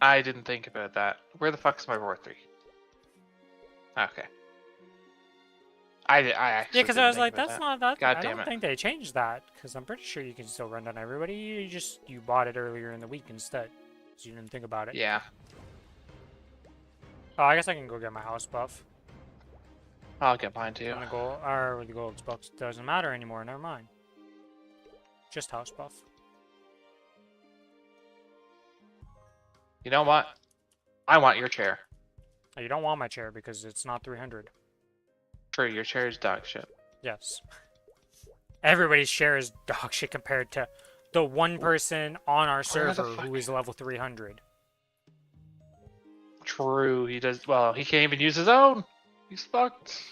I didn't think about that. Where the fuck is my Roar 3? Okay. I actually Yeah, because I was didn't like, think that's about not that. God I damn don't it. think they changed that because I'm pretty sure you can still run on everybody. You bought it earlier in the week instead, so you didn't think about it. Yeah. Oh, I guess I can go get my house buff. I'll get mine too. And the gold, or the gold bucks doesn't matter anymore. Never mind. Just house buff. You know what? I want your chair. Oh, you don't want my chair because it's not 300. True, your chair is dog shit. Yes. Everybody's share is dog shit compared to the one person on our server who is level 300. True, he does. Well, he can't even use his own. He's fucked.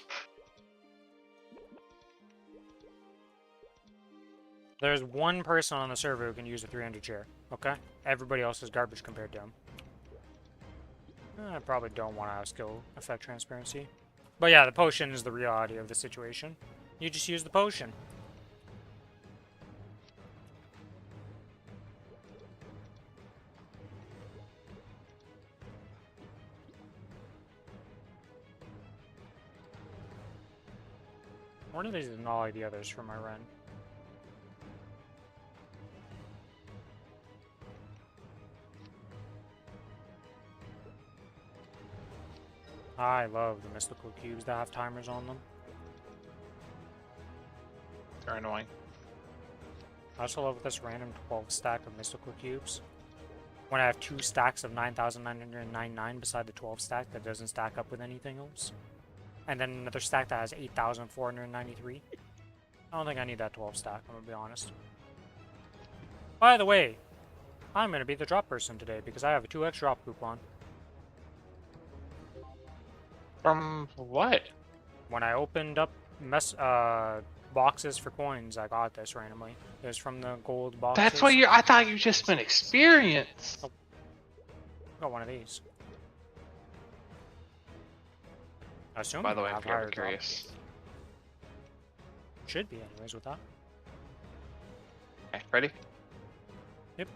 There's one person on the server who can use a 300 chair, okay? Everybody else is garbage compared to him. I probably don't want to have skill effect transparency. But yeah, the potion is the reality of the situation. You just use the potion. One of these is not like the others from my run. I love the mystical cubes that have timers on them. They're annoying. I also love this random 12 stack of mystical cubes. When I have 2 stacks of 9,999 beside the 12 stack that doesn't stack up with anything else. And then another stack that has 8,493. I don't think I need that 12 stack, I'm gonna be honest. By the way, I'm gonna be the drop person today because I have a 2x drop coupon. From what? When I opened up boxes for coins, I got this randomly. It was from the gold boxes. That's what I thought you just been experienced. Got one of these. I assume By the way, I I'm have higher very curious. drop. Should be anyways with that. Okay, ready? Yep.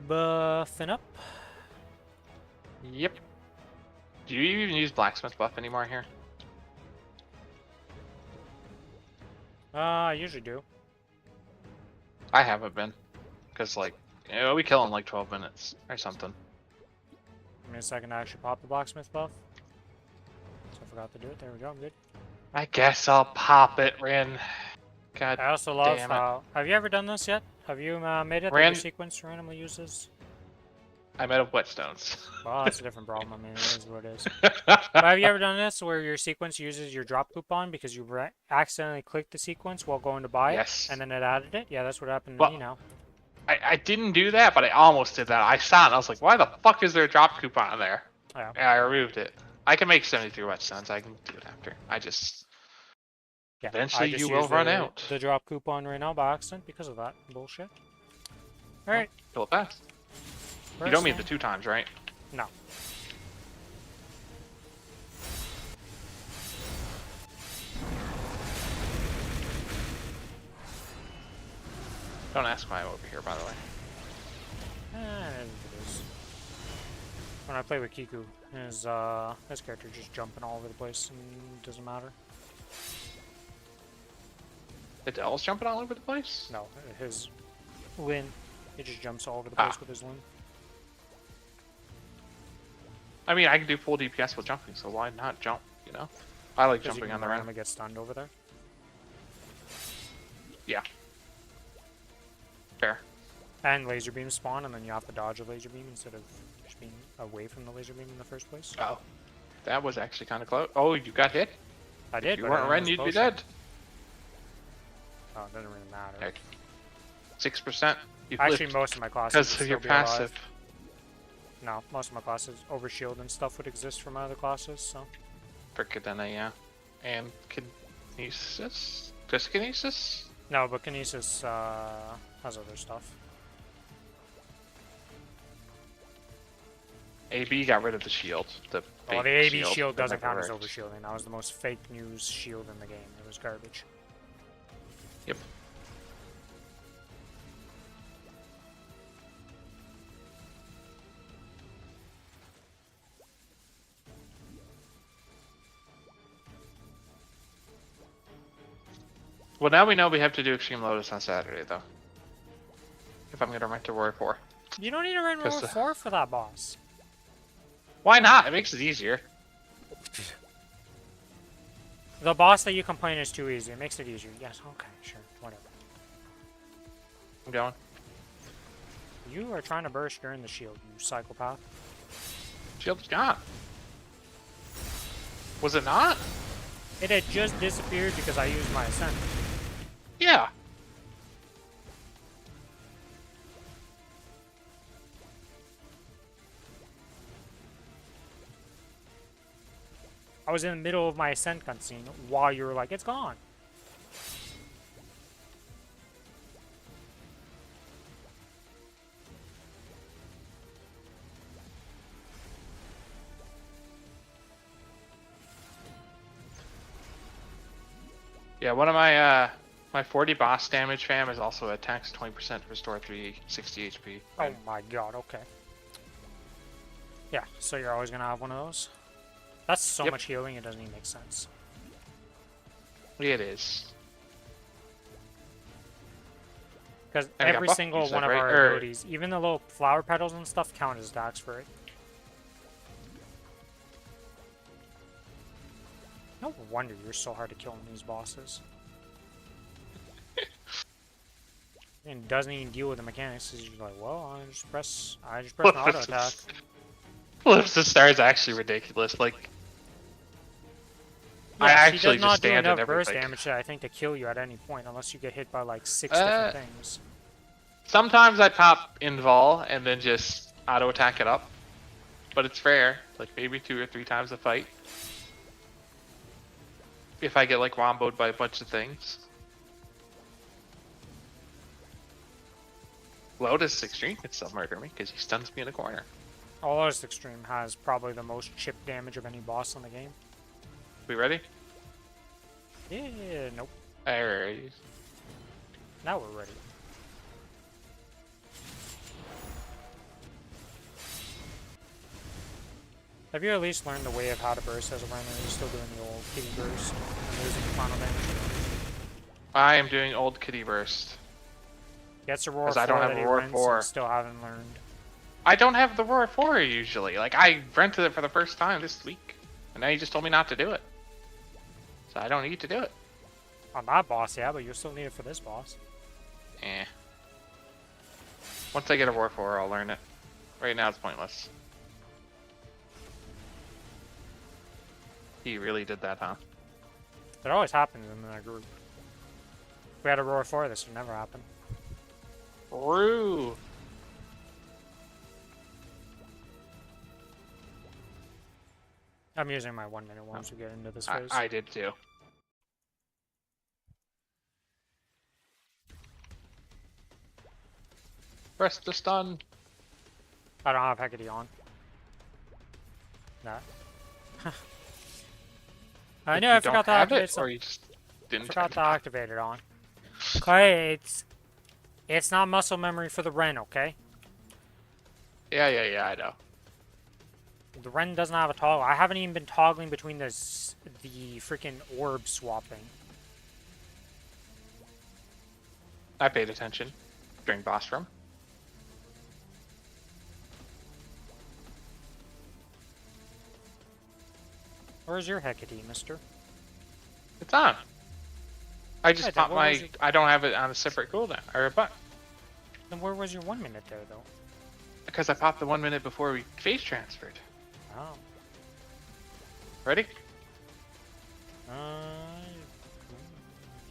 Buffing up. Yep. Do you even use blacksmith buff anymore here? I usually do. I haven't been, cause like, you know, we kill in like 12 minutes or something. Give me a second to actually pop the blacksmith buff. So I forgot to do it. There we go. I'm good. I guess I'll pop it, Rin. God I also love damn it. how. Have you ever done this yet? Have you made it that your sequence randomly uses? I'm out of whetstones. Well, that's a different problem. I mean, it is what it is. But have you ever done this where your sequence uses your drop coupon because you accidentally clicked the sequence while going to buy Yes. it, and then it added it? Yeah, that's what happened to Well, me now. I didn't do that, but I almost did that. I saw it and I was like, why the fuck is there a drop coupon there? Yeah. And I removed it. I can make 73 whetstones. I can do it after. Yeah, Eventually I just you will used run the- out. The drop coupon right now by accident because of that bullshit. Alright. Kill it fast. You don't mean the 2 times, right? No. Don't ask why I'm over here, by the way. It is. When I play with Kiku, his character just jumping all over the place and it doesn't matter. Adele's jumping all over the place? No, his Lin, he just jumps all over the place with his Lin. I mean, I can do full DPS with jumping, so why not jump, you know? I like jumping on the run. I'm gonna get stunned over there. Yeah. Fair. And laser beam spawn, and then you have to dodge a laser beam instead of just being away from the laser beam in the first place. Oh. That was actually kind of close. Oh, you got hit? I did, If you but weren't Ren, you'd be dead. Oh, it doesn't really matter. Heck. 6%. You Actually, flipped most of my classes because would of still your be alive. passive. No, most of my classes, overshield and stuff would exist from my other classes, so. For Cadena, yeah. And Kinesis? Just Kinesis? No, but Kinesis has other stuff. AB got rid of the shield. The Well, the fake AB shield that doesn't never count as worked. overshielding. That was the most fake news shield in the game. It was garbage. Yep. Well, now we know we have to do Extreme Lotus on Saturday, though. If I'm gonna rent a Roar 4. You don't need to run Roar 'Cause, 4 for that boss. Why not? It makes it easier. The boss that you complain is too easy. It makes it easier. Yes, okay, sure, whatever. I'm going. You are trying to burst during the shield, you psychopath. Shield's gone. Was it not? It had just disappeared because I used my ascent. Yeah. I was in the middle of my ascent cutscene while you were like, it's gone. Yeah, one of my my 40 boss damage fam is also attacks 20% to restore 360 HP. Oh my god, okay. Yeah, so you're always gonna have one of those? That's so Yep. much healing, it doesn't even make sense. It is. Because And I got every buff single use one that, of right? our Or- abilities, even the little flower petals and stuff, count as attacks for it. No wonder you're so hard to kill in these bosses. And it doesn't even deal with the mechanics. It's just like, well, I just press an auto attack. Flips the star is actually ridiculous. Like, I Yeah, actually she does just not do stand enough and burst everything. damage, I think, to kill you at any point, unless you get hit by like 6 different things. Sometimes I pop invul and then just auto attack it up, but it's rare. Like maybe 2 or 3 times a fight. If I get like womboed by a bunch of things. Lotus Extreme can still murder me because he stuns me in a corner. Lotus Extreme has probably the most chip damage of any boss in the game. We ready? Yeah, nope. Alright. Now we're ready. Have you at least learned the way of how to burst as a runner? Are you still doing the old kitty burst and losing final damage? I am doing old kitty burst. Gets a roar 'Cause 4 I don't have that a he roar rents 4. and still haven't learned. I don't have the Roar 4 usually. Like, I rented it for the first time this week. And now you just told me not to do it. So I don't need to do it. On that boss, yeah, but you'll still need it for this boss. Eh. Once I get a Roar 4, I'll learn it. Right now it's pointless. He really did that, huh? It always happens in that group. If we had a roar 4, this would never happen. Roo! I'm using my 1 minute once we get into this phase. I did too. Press the stun. I don't have Hecate on. No. I know, I You don't forgot to have activate it, or something. you just didn't Forgot to turn it on? activate it on. Okay, it's not muscle memory for the Ren, okay? Yeah, I know. The Ren doesn't have a toggle. I haven't even been toggling between the freaking orb swapping. I paid attention during boss room. Where's your Hecate, mister? It's on. I just Right, popped then what was my. it? I don't have it on a separate cooldown or a button Then where was your 1 minute there, though? because I popped the 1 minute before we phase transferred. Oh. Ready?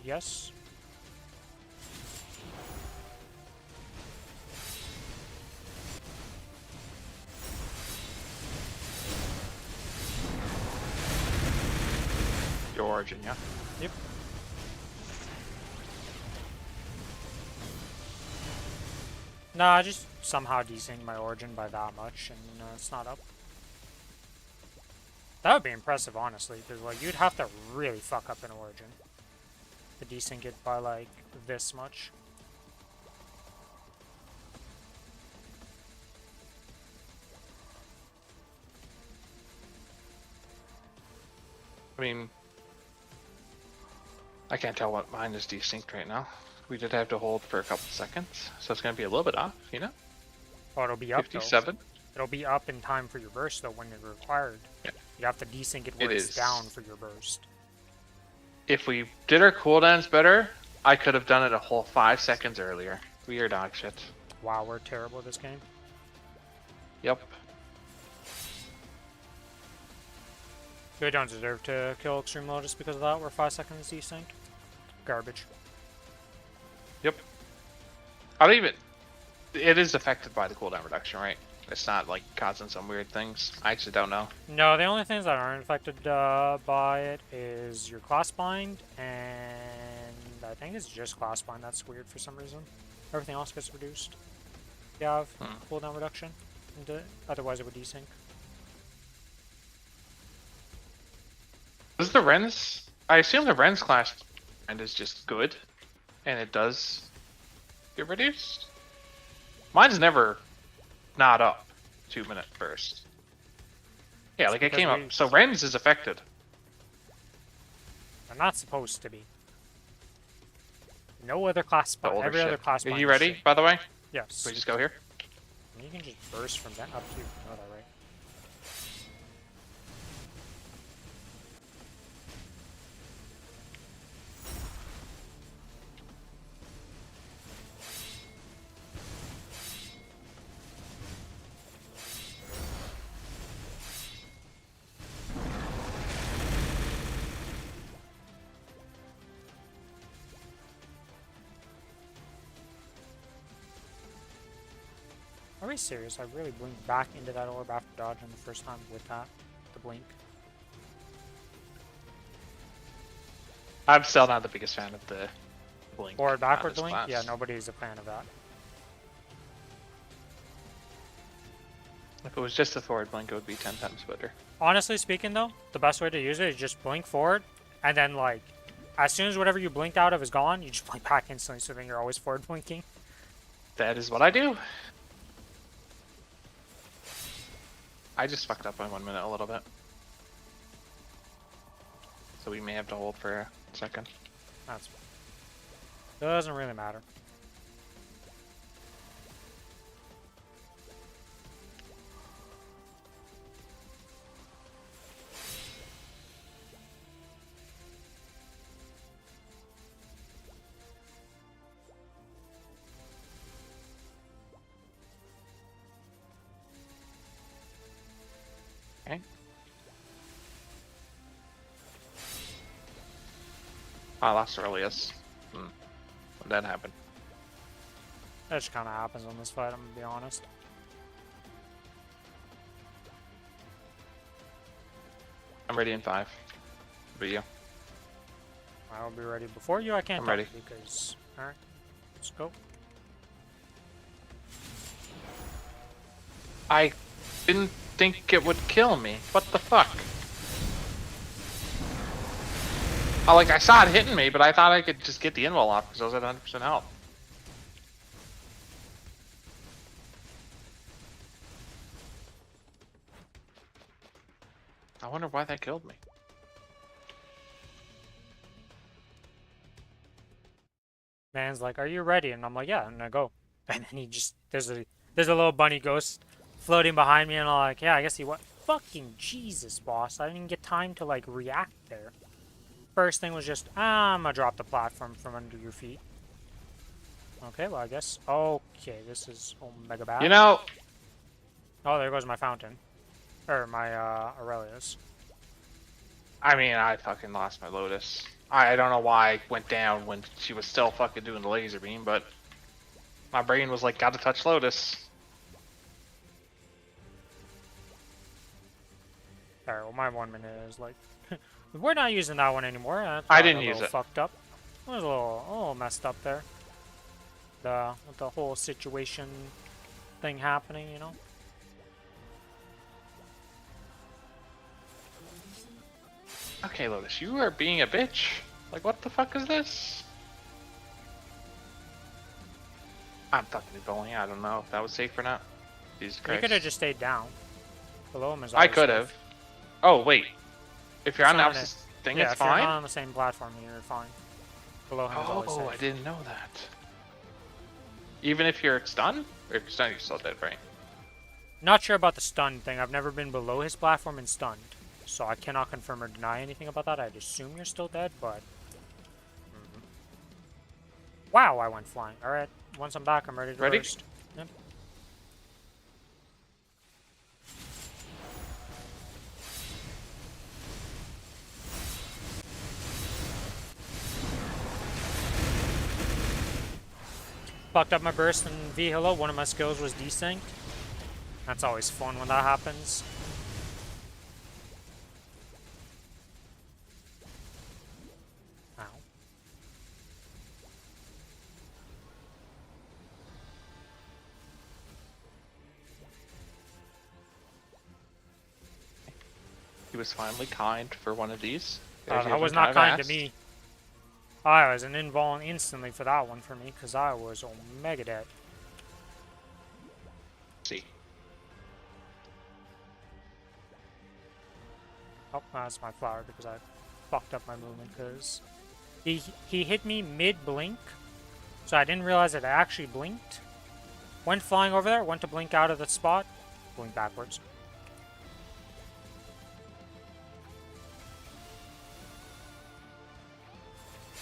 Yes. Your origin, yeah. Yep. Nah, I just somehow desynced my origin by that much, and it's not up. That would be impressive, honestly, because like you'd have to really fuck up an origin to desync it by like this much. I mean, I can't tell what mine is desynced right now. We did have to hold for a couple seconds, so it's gonna be a little bit off, you know? Oh, it'll be up though. 57. It'll be up in time for your burst though when it's required. Yeah. You have to desync it where It it's is. down for your burst. If we did our cooldowns better, I could have done it a whole 5 seconds earlier. We are dog shit. Wow, we're terrible at this game. Yep. We don't deserve to kill Extreme Low just because of that. We're 5 seconds desynced. Garbage. Yep. I don't even. It is affected by the cooldown reduction, right? It's not like causing some weird things. I actually don't know. No, the only things that aren't affected by it is your class bind, and I think it's just class bind that's weird for some reason. Everything else gets reduced. You have cooldown reduction, and otherwise it would desync. Is the Ren's? I assume the Ren's class bind is just good, and it does get reduced. Mine's never not up 2 minute burst. Yeah, like it came up. So Ren's is affected. They're not supposed to be. No other class The bind. older Every other shit. class Are bind. you is ready, shit. by the way? Yes. Can we just go here? You can just burst from that up to you. Know that, right? Are we serious? I really blinked back into that orb after dodging the first time with that, the blink. I'm still not the biggest fan of the blink. Forward on backward this blink? class. Yeah, nobody's a fan of that. If it was just a forward blink, it would be 10 times better. Honestly speaking though, the best way to use it is just blink forward, and then like, as soon as whatever you blinked out of is gone, you just blink back instantly, so then you're always forward blinking. That is what I do. I just fucked up on 1 minute a little bit. So we may have to hold for a second. That's doesn't really matter. Okay. I lost Aurelius. When that happened. That just kind of happens on this fight, I'm gonna be honest. I'm ready in 5. But you? I will be ready before you. I can't I'm tell ready. because alright, let's go. I didn't think it would kill me. What the fuck? I saw it hitting me, but I thought I could just get the invul off because I was at 100% health. I wonder why that killed me. Man's like, "Are you ready?" And I'm like, "Yeah," and I go. And then he just there's a little bunny ghost floating behind me, and I'm like, "Yeah, I guess he what? Fucking Jesus, boss! I didn't even get time to like react there." First thing was just, I'm gonna drop the platform from under your feet. Okay, well I guess. Okay, this is Omega bad. You know, Oh, there goes my fountain, or my Aurelius. I mean, I fucking lost my Lotus. I don't know why I went down when she was still fucking doing the laser beam, but my brain was like, gotta touch Lotus. Alright, well my 1 minute is like, we're not using that one anymore. That's I didn't a use little it. Fucked up. It was a little messed up there. With the whole situation thing happening, you know. Okay, Lotus, you are being a bitch. Like, what the fuck is this? I'm fucking bowling. I don't know if that was safe or not. Jesus You Christ. could have just stayed down. Below him is I always could safe. have. Oh, wait. If you're on the Not opposite thing, Yeah, it's if you're fine? not on the same platform, you're fine. Below him is always Oh, safe. I didn't know that. Even if you're stunned? Or if you're stunned, you're still dead, right? Not sure about the stun thing. I've never been below his platform and stunned. So I cannot confirm or deny anything about that. I'd assume you're still dead, but... Wow, I went flying. Alright, once I'm back, I'm ready to Ready? burst. Yep. Fucked up my burst in V-Hilo. One of my skills was desynced. That's always fun when that happens. Ow. He was finally kind for one of these. That was not kind to me. I was an invuln instantly for that one for me, because I was Omega dead. See. Oh, that's my flower because I fucked up my movement because he hit me mid-blink, so I didn't realize it actually blinked. Went flying over there, went to blink out of the spot, blink backwards.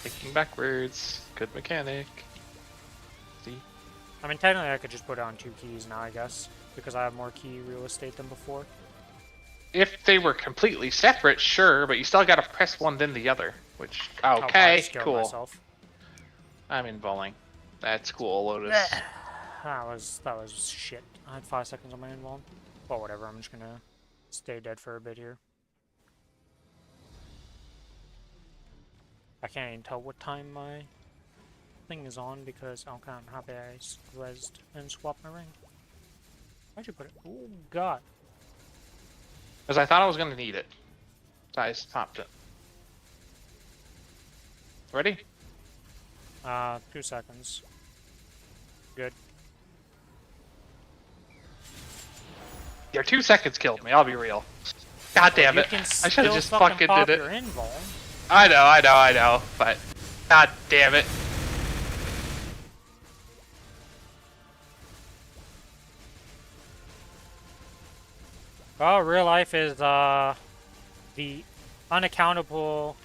Thinking backwards. Good mechanic. See? I mean, technically I could just put on 2 keys now, I guess, because I have more key real estate than before. If they were completely separate, sure, but you still gotta press one then the other. Which, okay, cool. Myself. I'm in bowling. That's cool, Lotus. That was shit. I had 5 seconds on my invuln. Well, whatever. I'm just gonna stay dead for a bit here. I can't even tell what time my thing is on because okay, I'm happy I rezzed and swapped my ring. Why'd you put it? Oh god. Because I thought I was gonna need it. So I just popped it. Ready? 2 seconds. Good. Your 2 seconds killed me, I'll be real. God damn it. I should have just fucking did it. Your invuln. I know, but god damn it. Well, real life is the unaccountable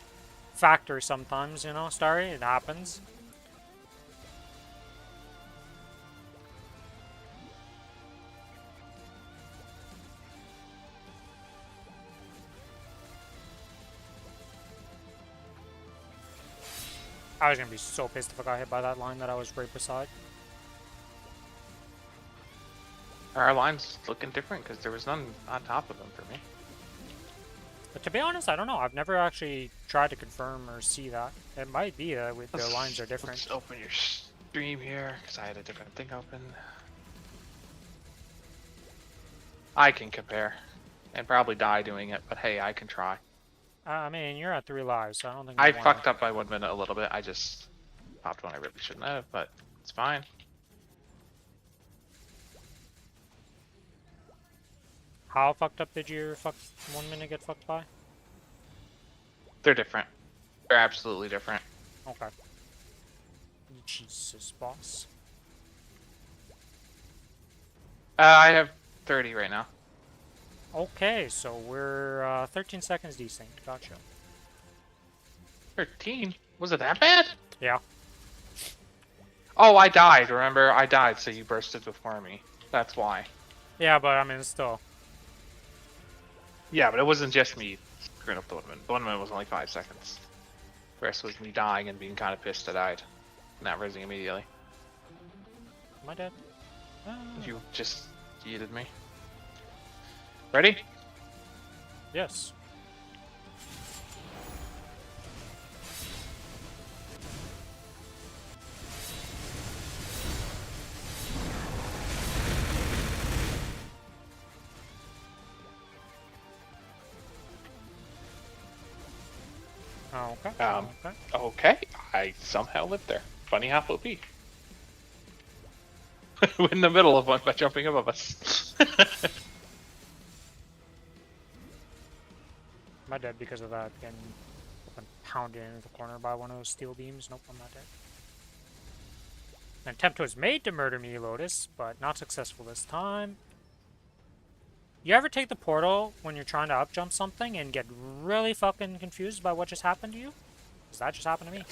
factor sometimes, you know, Starry. It happens. I was gonna be so pissed if I got hit by that line that I was right beside. Our line's looking different because there was none on top of them for me. But to be honest, I don't know. I've never actually tried to confirm or see that. It might be that the lines are different. Let's open your stream here because I had a different thing open. I can compare and probably die doing it, but hey, I can try. I mean, you're at 3 lives, so I don't think I you wanna... fucked up by 1 minute a little bit. I just popped one I really shouldn't have, but it's fine. How fucked up did your 1 minute get fucked by? They're different. They're absolutely different. Okay. Jesus, boss. I have 30 right now. Okay, so we're 13 seconds desynced. Gotcha. 13? Was it that bad? Yeah. Oh, I died, remember? I died, so you bursted before me. That's why. Yeah, but I mean, still. Yeah, but it wasn't just me screwing up the 1 minute. The 1 minute was only 5 seconds. The rest was me dying and being kind of pissed I died. Not resing immediately. Am I dead? You just yeeted me. Ready? Yes. Oh, okay. Okay. Okay. I somehow lived there. Funny how it'll be. We're in the middle of one by jumping above us. Am I dead because of that? Getting pounded into the corner by one of those steel beams? Nope, I'm not dead. An attempt was made to murder me, Lotus, but not successful this time. You ever take the portal when you're trying to up jump something and get really fucking confused by what just happened to you? Because that just happened to me.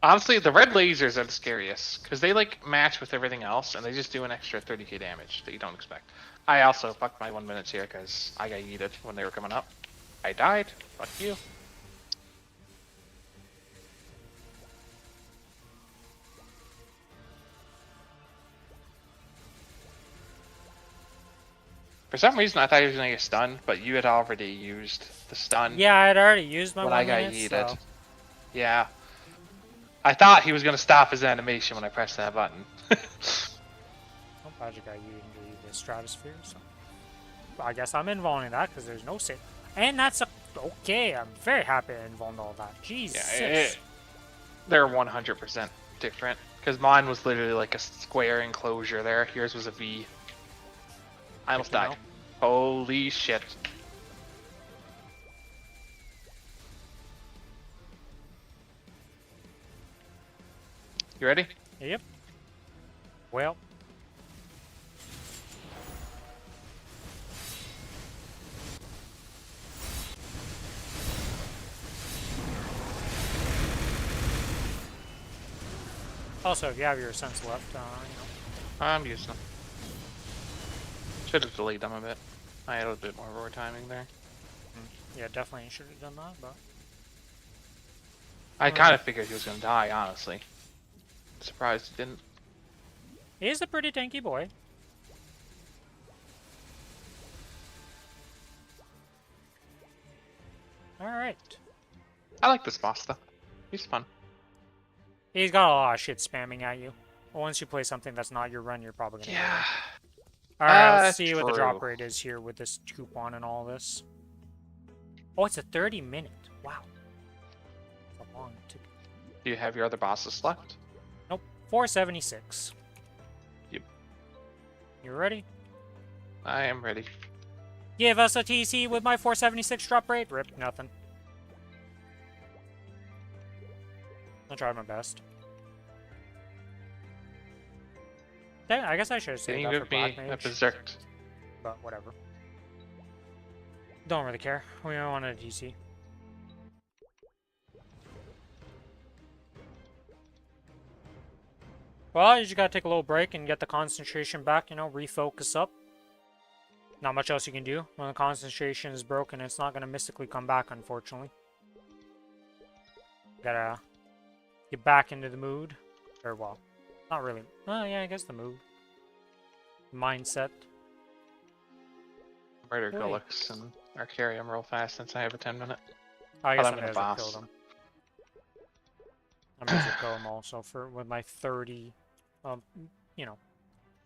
Honestly, the red lasers are the scariest because they like match with everything else and they just do an extra 30k damage that you don't expect. I also fucked my 1 minute here because I got yeeted when they were coming up. I died. Fuck you. For some reason, I thought he was gonna get stunned, but you had already used the stun. Yeah, I had already used my when 1 I got minute, yeeted. so... Yeah. I thought he was gonna stop his animation when I pressed that button. Oh, I just got yeeted into the stratosphere, so... I guess I'm involving that because there's no save. And that's a... Okay, I'm very happy I involved all that. Jesus. Yeah, they're 100% different. Because mine was literally like a square enclosure there. Yours was a V. I almost Good to died. Holy shit. You ready? Yep. Well. Also, if you have your sense left, you know. I'm using them. Should have delayed them a bit. I had a bit more roar timing there. Yeah, definitely should have done that, but... I kind of figured he was going to die, honestly. Surprised he didn't. He's a pretty tanky boy. Alright. I like this boss, though. He's fun. He's got a lot of shit spamming at you. Once you play something that's not your run, you're probably gonna... Yeah. Alright, let's see what the true. drop rate is here with this coupon and all this. Oh, it's a 30-minute. Wow. That's a long ticket. Do you have your other bosses left? Nope. 476. Yep. You ready? I am ready. Give us a TC with my 476 drop rate. Rip, nothing. I'll try my best. Dang, I guess I should have Can saved you that for give me Black a Mage, berserk? but whatever. Don't really care. We don't want a TC. Well, you just gotta take a little break and get the concentration back, you know, refocus up. Not much else you can do. When the concentration is broken, it's not gonna mystically come back, unfortunately. Gotta get back into the mood. Or, well, not really. Oh, yeah, I guess the mood. Mindset. Murder Wait. Gullux and Arcarium real fast since I have a 10-minute. I guess I'm I may gonna as well boss. kill them. I may as well kill them also for with my 30. You know,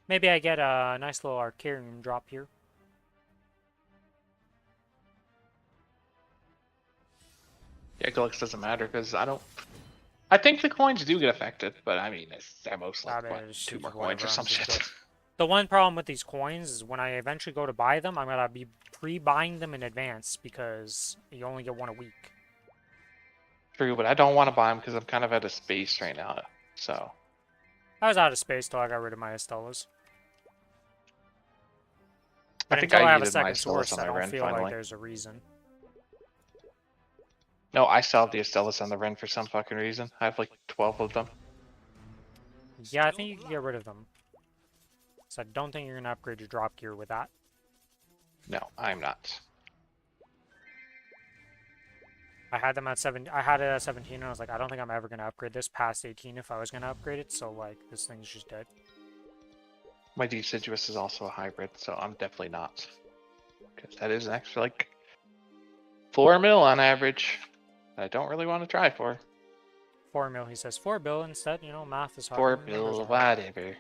maybe I get a nice little Arcarium drop here. Yeah, Gullux doesn't matter because I don't I think the coins do get affected, but I mean, they're most I like mean, what, it's 2 more whatever, coins or I'm some just shit. good. The one problem with these coins is when I eventually go to buy them, I'm gonna be pre-buying them in advance because you only get one a week. True, but I don't want to buy them because I'm kind of out of space right now. So I was out of space till I got rid of my Estelas. I But think until I I have a needed my second Stelis source, on I my don't Ren feel like finally. there's a reason. No, I still have the Stelis on the Ren for some fucking reason. I have like 12 of them. Yeah, I think you can get rid of them. So I don't think you're gonna upgrade your drop gear with that. No, I'm not. I had them at 7. I had it at 17, and I was like, I don't think I'm ever gonna upgrade this past 18 if I was gonna upgrade it. So like, this thing's just dead. My Deciduous is also a hybrid, so I'm definitely not. Because that is an extra like 4 mil on average. I don't really want to try for. 4 mil, he says. 4 bill instead. You know, math is hard. 4 Numbers mil, are hard. whatever.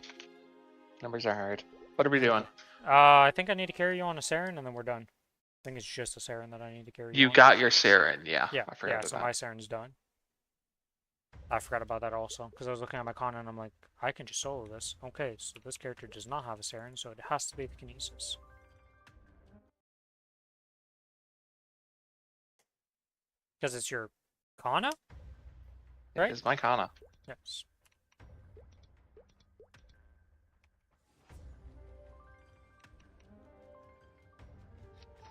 Numbers are hard. What are we doing? I think I need to carry you on a Saren, and then we're done. I think it's just a Saren that I need to carry you You on. got your Saren, yeah. Yeah, I forgot yeah. about So that. my Saren's done. I forgot about that also because I was looking at my con and I'm like, I can just solo this. Okay, so this character does not have a Saren, so it has to be the Kinesis. Because it's your Kana? Right? It's my Kana. Yes.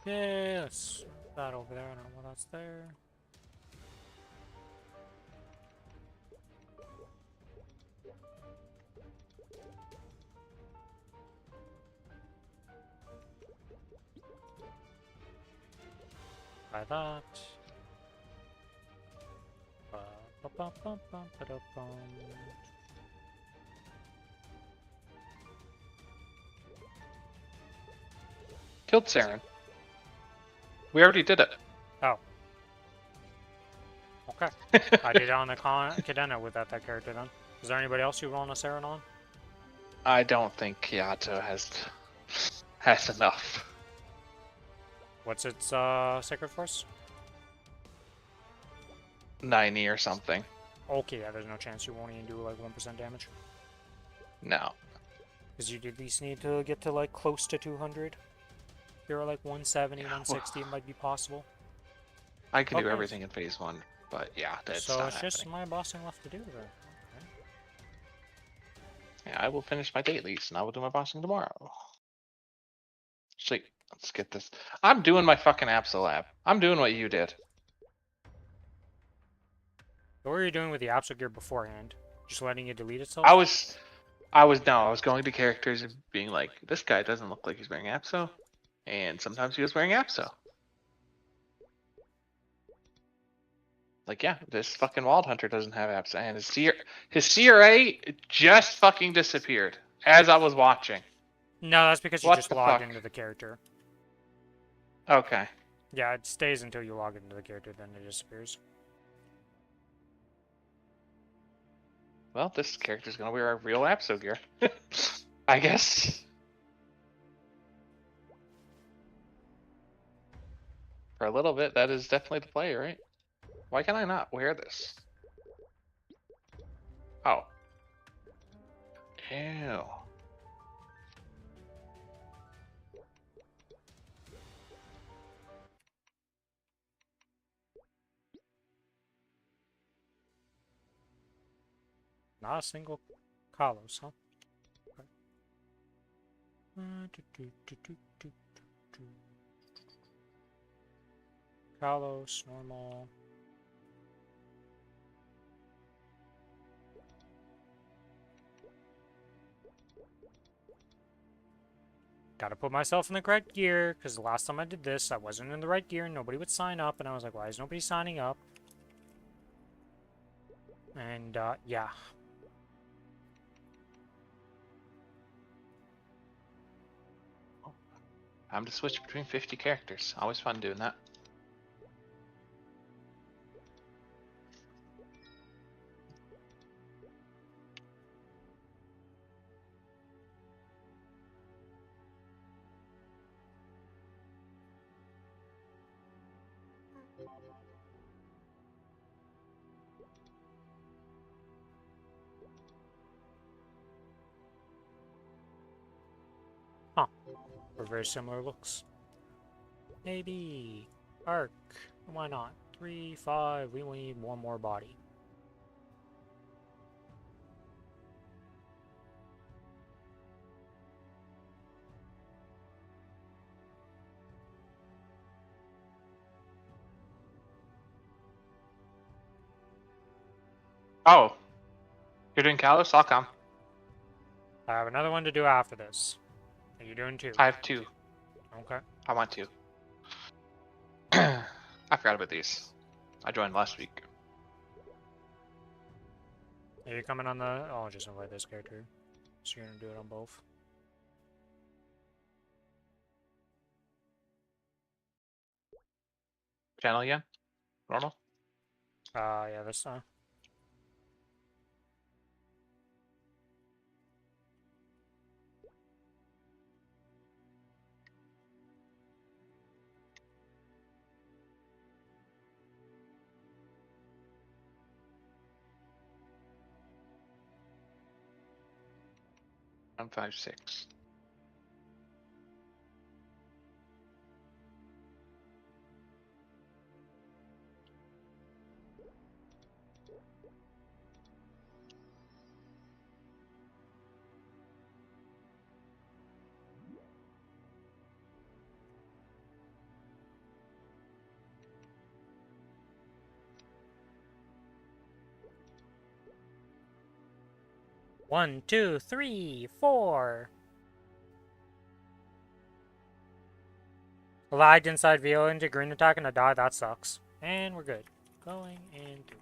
Yeah, let's put that over there. I don't know what that's there. Buy that. Ba-ba-bum-bum-ba-da-bum. Killed Saren. We already did it. Oh. Okay. I did it on the Cadena without that character then. Is there anybody else you want a Saren on? I don't think Kyoto has enough. What's its Sacred Force? 90 or something. Okay, yeah, there's no chance you won't even do like 1% damage. No. Because you'd at least need to get to like close to 200. If you're like 170, 160, it might be possible. I can do Okay. everything in phase 1, but yeah, that's So not it's happening. just my bossing left to do then. Okay. Yeah, I will finish my dailies and I will do my bossing tomorrow. Sweet. Let's get this. I'm doing my fucking Absolab. I'm doing what you did. So what were you doing with the Absol gear beforehand? Just letting it delete itself? I was going to characters and being like, this guy doesn't look like he's wearing Apso. And sometimes he was wearing Apso. Like, yeah, this fucking Wild Hunter doesn't have Apso. And his CRA just fucking disappeared as I was watching. No, that's because you What just the logged fuck? into the character. Okay. Yeah, it stays until you log into the character, then it disappears. Well, this character's gonna wear a real Apso gear. I guess. For a little bit, that is definitely the play, right? Why can I not wear this? Oh. Ew. Not a single Kalos, huh? Okay. Kalos, normal. Gotta put myself in the correct gear, because the last time I did this, I wasn't in the right gear, and nobody would sign up, and I was like, why is nobody signing up? And, yeah. Time to switch between 50 characters. Always fun doing that. Or very similar looks. Maybe. Arc. Why not? 3, 5. We need one more body. Oh, you're doing Kalos? I'll come. I have another one to do after this. Are you doing 2? I have 2. Okay. I want 2. I forgot about these. I joined last week. Are you coming on the... Oh, I'll just invite this character. So you're gonna do it on both. Channel again? Normal? Yeah, this time. One, 5, 6. One, 2, 3, 4. Lagged inside VO into green attack and I died. That sucks. And we're good. Going into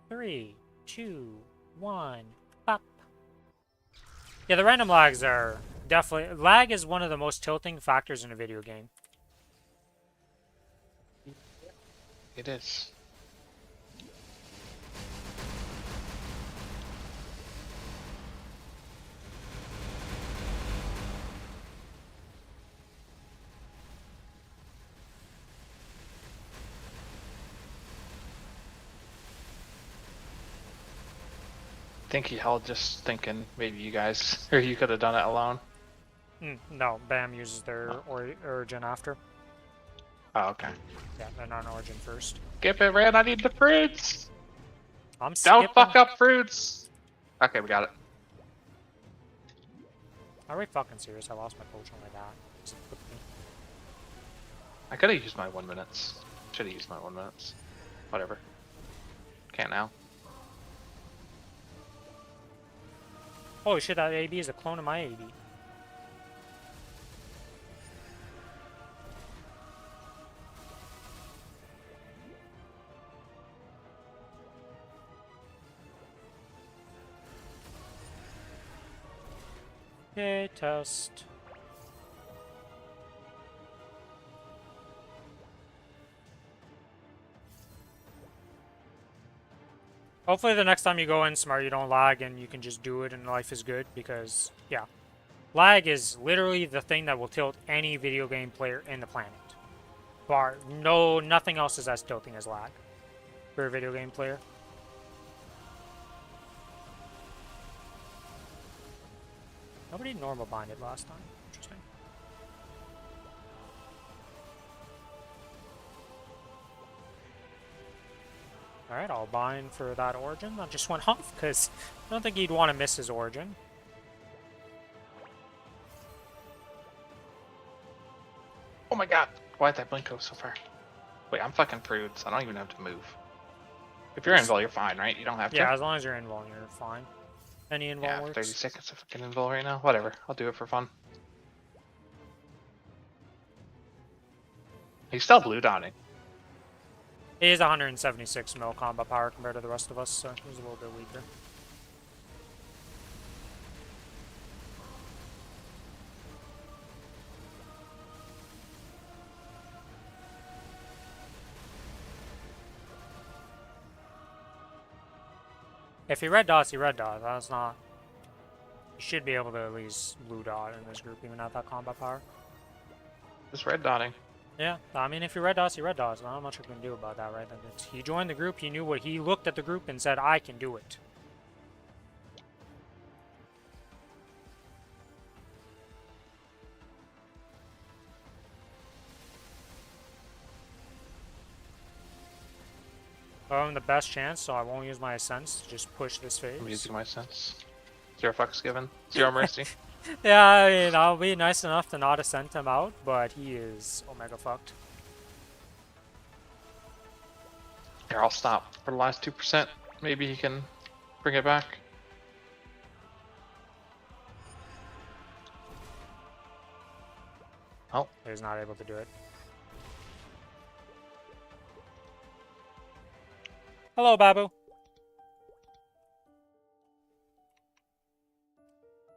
3, 2, 1. Pop. Yeah, the random lags are definitely... Lag is one of the most tilting factors in a video game. It is. I think he held just thinking maybe you guys, or you could have done it alone. No, BAM uses their origin after. Oh, okay. Yeah, they're not an origin first. Skip it, Ran. I need the fruits. I'm skipping. Don't fuck up fruits. Okay, we got it. Are we fucking serious? I lost my potion like that. Just put me- I could have used my 1 minutes. Should have used my 1 minutes. Whatever. Can't now. Holy shit, that AB is a clone of my AB. Okay, test. Hopefully the next time you go in smart you don't lag and you can just do it and life is good because, yeah. Lag is literally the thing that will tilt any video game player in the planet. Nothing else is as tilting as lag for a video game player. Nobody normal binded last time. Interesting. Alright, I'll bind for that origin. That just went off because I don't think he'd want to miss his origin. Oh my god. Why did that blink go so far? Wait, I'm fucking prudes. I don't even have to move. If you're invul, you're fine, right? You don't have to? Yeah, as long as you're invul, you're fine. Any invul Yeah, works. 30 seconds if I can invul right now. Whatever. I'll do it for fun. He's still blue dotting. He is 176 mil combat power compared to the rest of us, so he's a little bit weaker. If he red dots, he red dots. That's not... You should be able to at least blue dot in this group, even at that combat power. Just red dotting. Yeah, I mean, if he red dots, he red dots. Not much you can do about that, right? He joined the group, he knew what... He looked at the group and said, I can do it. I'm the best chance, so I won't use my Ascents to just push this phase. I'm using my sense. 0 fucks given. 0 mercy. Yeah, I mean, I'll be nice enough to not Ascent him out, but he is Omega fucked. Here, I'll stop for the last 2%. Maybe he can bring it back. Oh, He's not able to do it. Hello, Babu.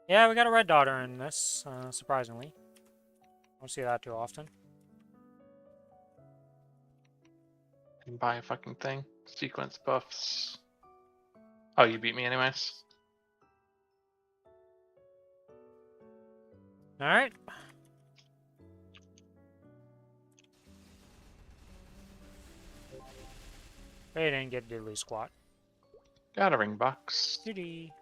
Yeah, we got a red daughter in this, surprisingly. Don't see that too often. didn't buy a fucking thing. Sequence buffs. Oh, you beat me anyways? Alright. They didn't get diddly squat. Got a ring box. Diddy.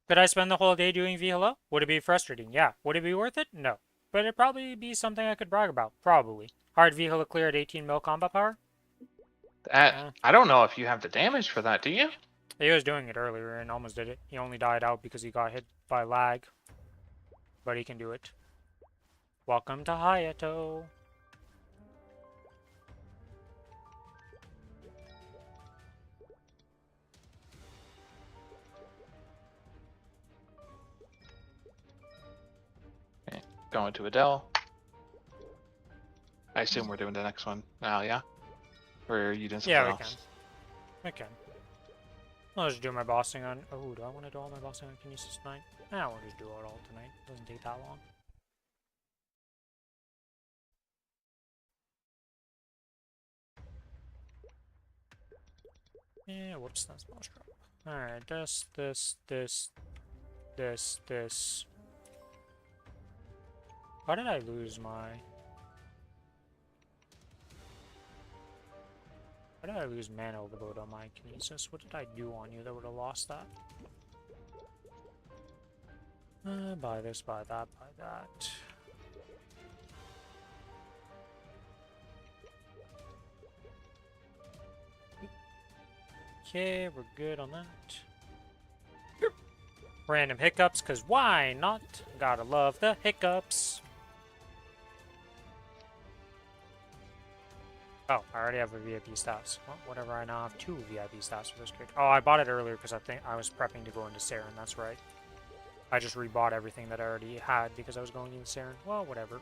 Could I spend the whole day doing V-Hello? Would it be frustrating? Yeah. Would it be worth it? No. But it'd probably be something I could brag about. Probably. Hard V-Hello clear at 18 mil combat power? That, I don't know if you have the damage for that, do you? He was doing it earlier and almost did it. He only died out because he got hit by lag. But he can do it. Welcome to Hayato. Okay, going to Adele. I assume we're doing the next one now, yeah? Or are you doing something Yeah, we else? can. Okay. I'll just do my bossing on... Oh, do I want to do all my bossing on Kinesis tonight? Nah, we'll just do it all tonight. Doesn't take that long. Yeah, whoops, that's boss drop. Alright, this. How did I lose my... How did I lose mana overload on my Kinesis? What did I do on you that would have lost that? Buy this, buy that, buy that. Okay, we're good on that. Random hiccups, because why not? Gotta love the hiccups. Oh, I already have a VIP stats. Well, whatever, I now have 2 VIP stats for this character. Oh, I bought it earlier because I think I was prepping to go into Saren, that's right. I just rebought everything that I already had because I was going into Saren. Well, whatever.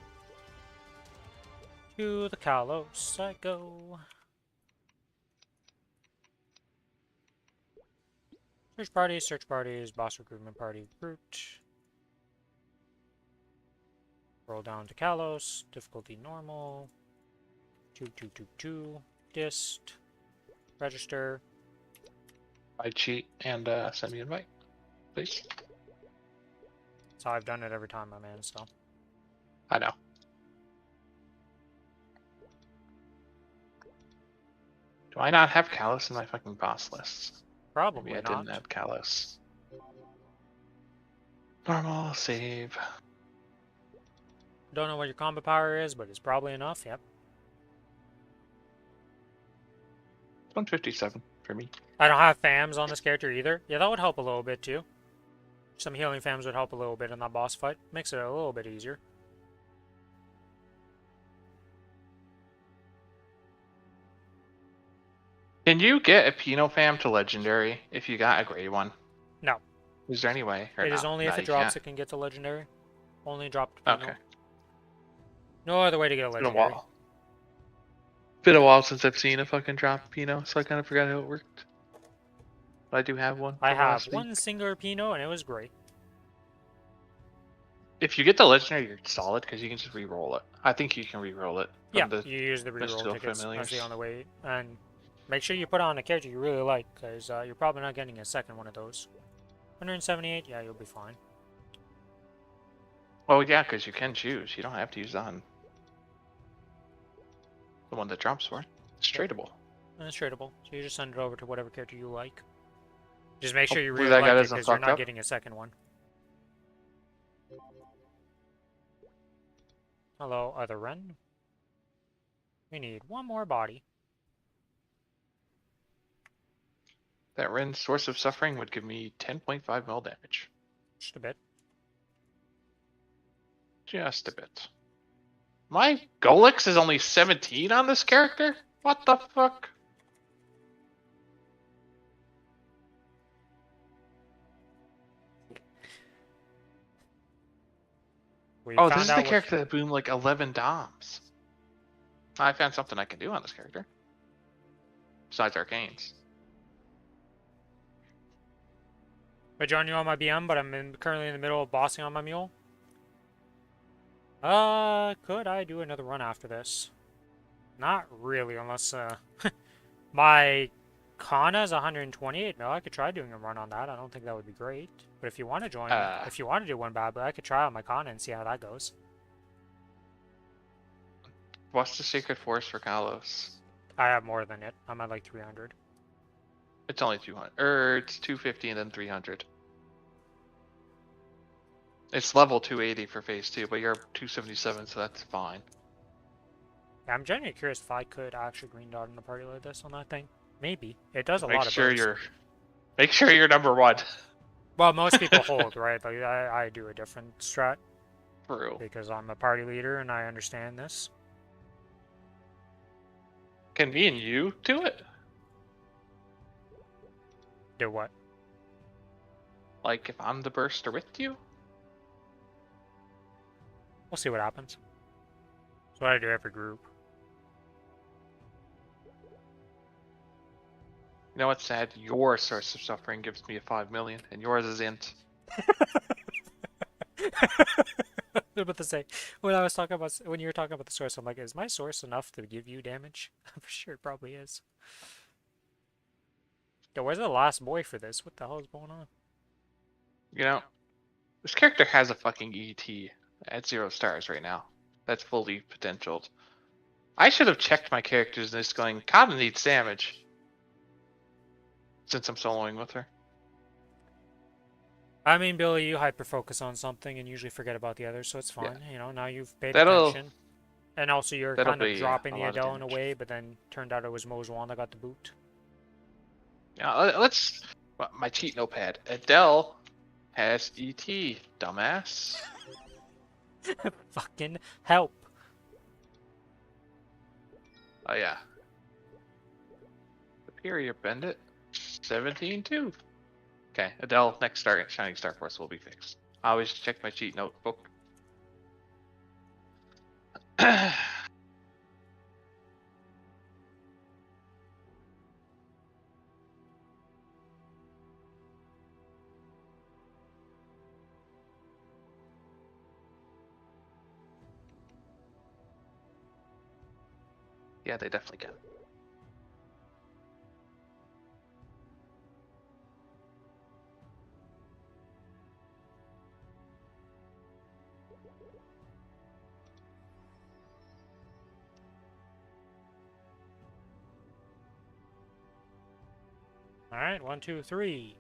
To the Kalos I go. Search parties, boss recruitment party, recruit. Roll down to Kalos, difficulty normal. 2, dist, register. I cheat and send me an invite, please. That's how I've done it every time, my man, so. I know. Do I not have Callus in my fucking boss lists? Probably Maybe I not. didn't add Callus. Normal, save. Don't know what your combo power is, but it's probably enough, yep. 157 for me. I don't have FAMs on this character either. Yeah, that would help a little bit too. Some healing FAMs would help a little bit in that boss fight. Makes it a little bit easier. Can you get a Pino fam to legendary if you got a gray one? No. Is there any way? Or It is no? only No, if it you drops can't. it can get to legendary. Only dropped Pino. Okay. No other way to get a legendary. Been a while since I've seen a fucking drop Pino, so I kind of forgot how it worked. But I do have one. I from have last week. one singular Pino and it was great. If you get the legendary, you're solid because you can just re-roll it. I think you can re-roll it. Yeah, From the you use the reroll Mystical tickets Familiars. actually on the way. And make sure you put on a character you really like, because you're probably not getting a second one of those. 178, yeah, you'll be fine. Oh yeah, because you can choose. You don't have to use the one that drops for it. It's tradable. And it's tradable, so you just send it over to whatever character you like. Just make sure you Hopefully really that guy like it, doesn't because you're fuck not up. getting a second one. Hello, other Ren. We need one more body. That Ren's Source of Suffering would give me 10.5 mil damage. Just a bit. Just a bit. My Golix is only 17 on this character? What the fuck? We Oh, found this is out the what... character that boomed like 11 DOMs. I found something I can do on this character. Besides Arcanes. I joined you on my BM, but currently in the middle of bossing on my mule. Could I do another run after this? Not really, unless, my Kana's 128 mil. I could try doing a run on that. I don't think that would be great. But if you want to join, if you want to do one bad, but I could try on my Kana and see how that goes. What's the Sacred Force for Kalos? I have more than it. I'm at like 300. It's only 200. Or it's 250 and then 300. It's level 280 for phase 2, but you're 277, so that's fine. Yeah, I'm genuinely curious if I could actually green dot in a party like this on that thing. Maybe. It does a lot of Make sure you're number 1. Well, most people hold, right? Like I do a different strat. True. Because I'm a party leader and I understand this. Can me and you do it? Do what? Like if I'm the burster with you? We'll see what happens. That's what I do every group. You know what's sad? Your Source of Suffering gives me a 5 million, and yours is int. I was about to say, when I was talking about, when you were talking about the source, I'm like, is my source enough to give you damage? I'm sure it probably is. Yo, where's the last boy for this? What the hell is going on? You know, this character has a fucking ET at 0 stars right now. That's fully potentialed. I should have checked my characters and just going, Kata needs damage. Since I'm soloing with her. I mean, Billy, you hyper-focus on something and usually forget about the others, so it's fine. Yeah. You know, now you've paid That'll- attention. And also you're that'll kind of be dropping a the lot of Adele in a damage. way, but then turned out it was Mozwan that got the boot. Yeah, let's... My cheat notepad. Adele has ET, dumbass. Fucking help. Oh yeah. Superior Bandit. 17 too. Okay, Adele, next Shining Star Force will be fixed. I always check my cheat notebook. Yeah, they definitely can. Alright, 1, 2, 3.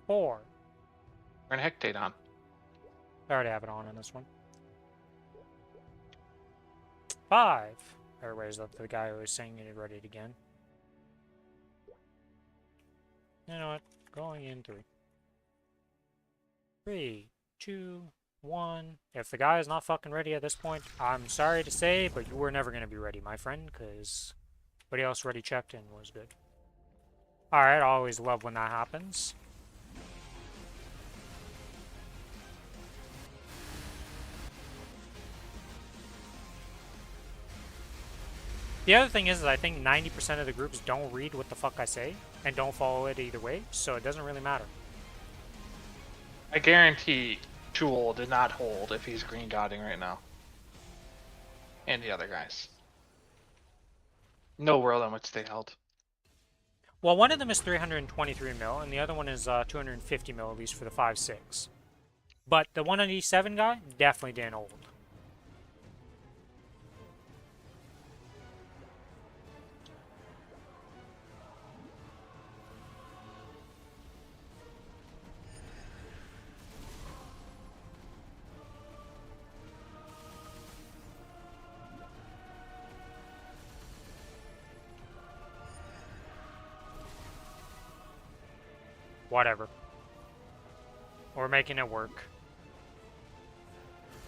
Four. Turn Hectate on. I already have it on in this one. 5. Everybody's up to the guy who was saying it read it again. You know what? Going in 3. 3, 2, 1. If the guy is not fucking ready at this point, I'm sorry to say, but you were never going to be ready, my friend, because everybody else already checked in was good. Alright, I always love when that happens. The other thing is I think 90% of the groups don't read what the fuck I say and don't follow it either way, so it doesn't really matter. I guarantee Tool did not hold if he's green dotting right now. And the other guys. No world in which they held. Well, one of them is 323 mil, and the other one is 250 mil, at least for the 5.6. But the 197 guy definitely didn't hold. Whatever. We're making it work.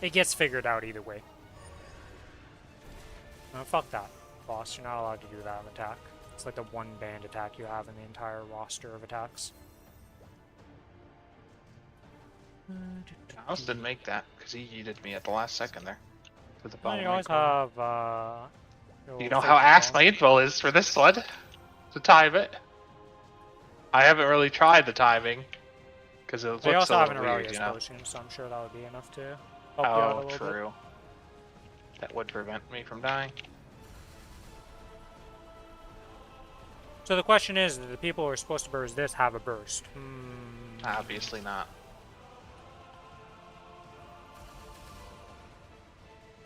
It gets figured out either way. Oh, fuck that. Boss, you're not allowed to do that attack. It's like the one banned attack you have in the entire roster of attacks. House didn't make that because he yeeted me at the last second there. To the Well, bone you always corner. have, You know how ass my info is for this one? To time it. I haven't really tried the timing. Because it looks They also a have an little weird, Aurelius you know? potion, so I'm sure that would be enough to help you out a Oh, little bit. true. That would prevent me from dying. So the question is, do the people who are supposed to burst this have a burst? Obviously not.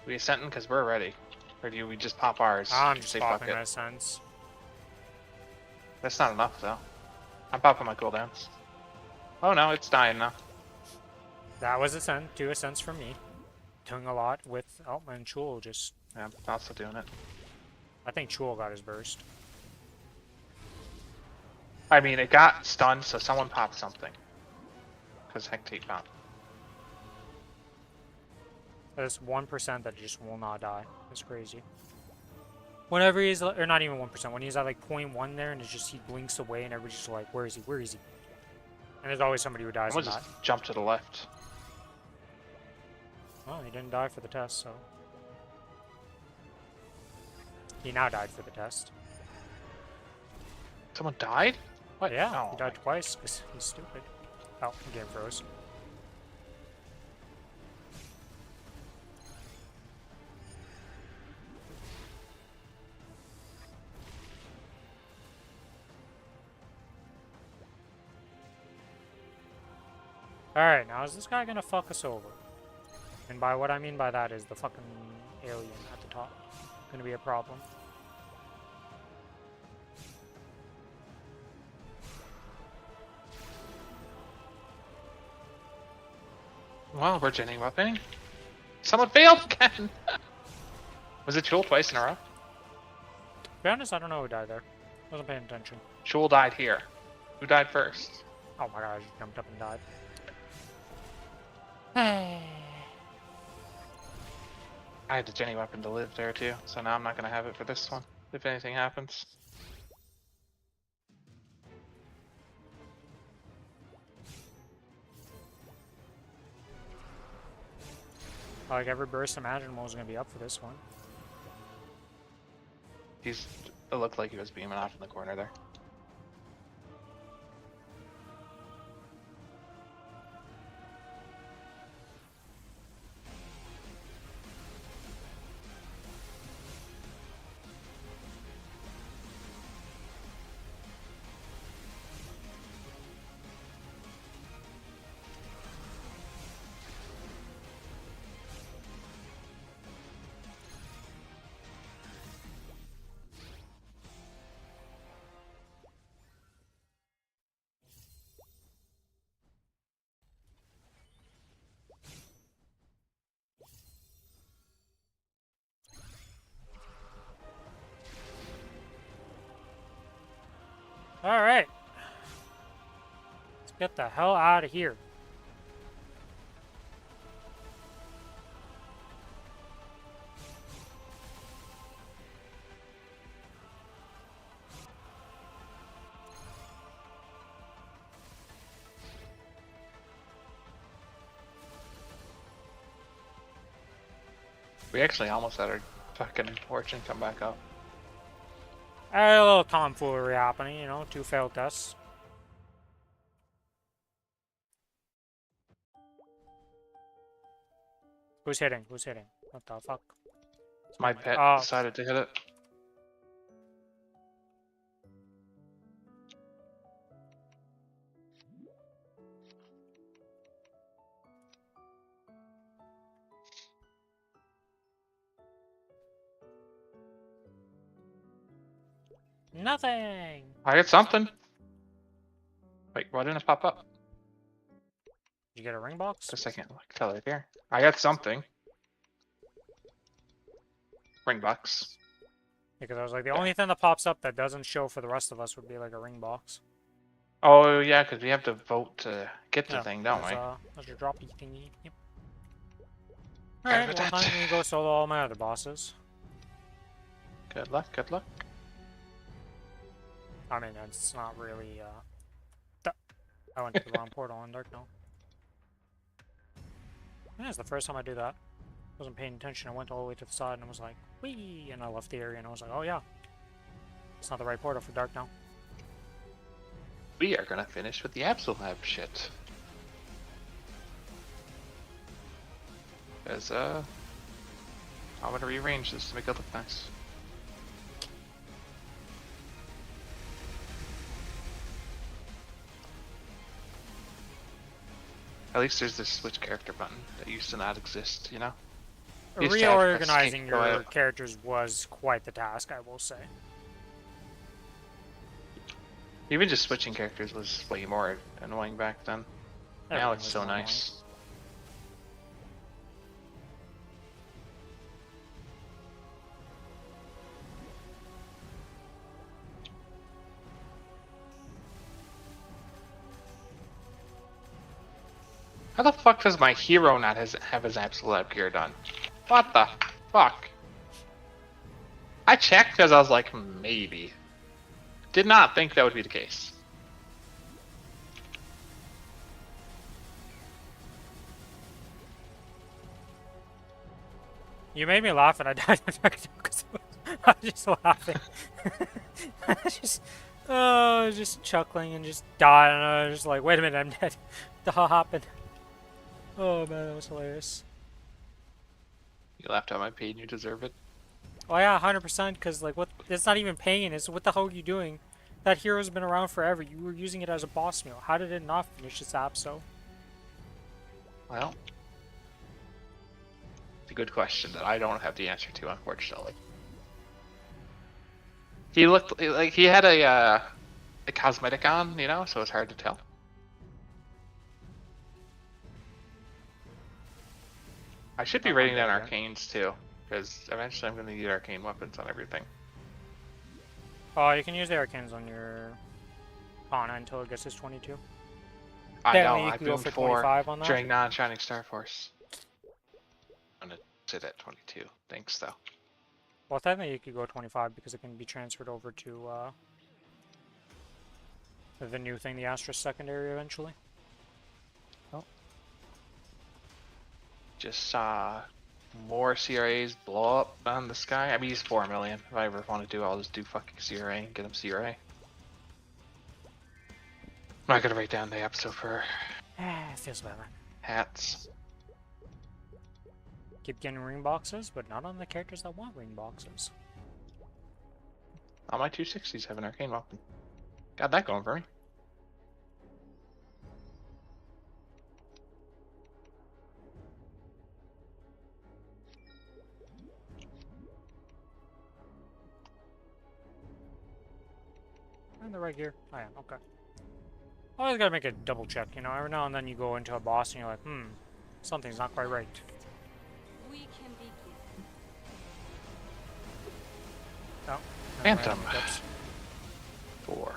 We ascending because we're ready. Or do we just pop ours? I'm just Say popping fuck it? my sense. That's not enough though. I'm popping my cooldowns. Oh no, it's dying now. That was a sense, 2 ascents from me. Doing a lot with, oh, and Chul just, Yeah, I'm also doing it. I think Chul got his burst. I mean, it got stunned, so someone popped something. Because Hectate popped. There's 1% that just will not die. It's crazy. Whenever he's, or not even 1%, when he's at like 0.1 there and it's just, he blinks away and everybody's just like, where is he, where is he? And there's always somebody who dies Someone from just that. jumped to the left. Well, he didn't die for the test, so. He now died for the test. Someone died? What? Yeah, Oh, he died twice because he's stupid. Oh, the game froze. Alright, now is this guy gonna fuck us over? And by what I mean by that is the fucking alien at the top. Gonna be a problem. Well, we're Jenny weaponing. Someone failed again! Was it Chul twice in a row? To be honest, I don't know who died there. Wasn't paying attention. Chul died here. Who died first? Oh my god, I just jumped up and died. I had the Jenny weapon to live there too, so now I'm not gonna have it for this one, if anything happens. Like every burst imaginable is gonna be up for this one. It looked like he was beaming off in the corner there. Alright. Let's get the hell out of here. We actually almost had our fucking fortune come back up. A little tomfoolery happening, you know, 2 failed tests. Who's hitting? Who's hitting? What the fuck? My pet Oh. decided to hit it. Nothing! I got something. Wait, why didn't it pop up? Did you get a ring box? Just a second, like, tell it here. I got something. Ring box. Because I was like, the only thing that pops up that doesn't show for the rest of us would be like a ring box. Oh yeah, because we have to vote to get the Yeah, thing, don't we? there's your droppy thingy. Yep. Forgot Alright, about well, that. time for me to go solo all my other bosses. Good luck, good luck. I mean, it's not really, I went to the wrong portal on Dark now. Yeah, it's the first time I do that. Wasn't paying attention. I went all the way to the side and I was like, whee! And I left the area and I was like, oh yeah. It's not the right portal for Dark now. We are gonna finish with the Absolab shit. As I'm gonna rearrange this to make it look nice. At least there's this switch character button that used to not exist, you know? Used to have to Reorganizing sync go your out. characters was quite the task, I will say. Even just switching characters was way more annoying back then. Now Everything it's was so more nice. How the fuck does my hero not have his Absolab gear done? What the fuck? I checked because I was like, maybe. Did not think that would be the case. You made me laugh and I died because I was just laughing. I was just chuckling and just dying and I was just like, wait a minute, I'm dead. What the hell happened? Oh man, that was hilarious. You laughed at my pain, you deserve it. Oh yeah, 100%, because like, what? It's not even pain, it's what the hell are you doing? That hero's been around forever, you were using it as a boss meal. How did it not finish its apso? Well, it's a good question that I don't have the answer to, unfortunately. He looked like he had a cosmetic on, you know, so it's hard to tell. I should be writing down arcanes too, because eventually I'm going to need arcane weapons on everything. Oh, you can use the arcanes on your Kana until it gets to 22. I Then know, you I've can go been for for 25 on that. during non-Shining Star Force. I'm going to sit at 22. Thanks, though. Well, technically you could go 25 because it can be transferred over to the new thing, the Astra secondary eventually. Just saw more CRAs blow up on the sky. I mean, he's 4 million. If I ever want to do, I'll just do fucking CRA and get him CRA. I'm not gonna write down the episode for Feels bad, man. hats. Keep getting ring boxes, but not on the characters that want ring boxes. All my 260s have an arcane weapon. Got that going for me. I'm in the right gear. I am, okay. Always gotta make a double check, you know, every now and then you go into a boss and you're like, something's not quite right. We can begin. Oh, Phantom. right, oops. 4.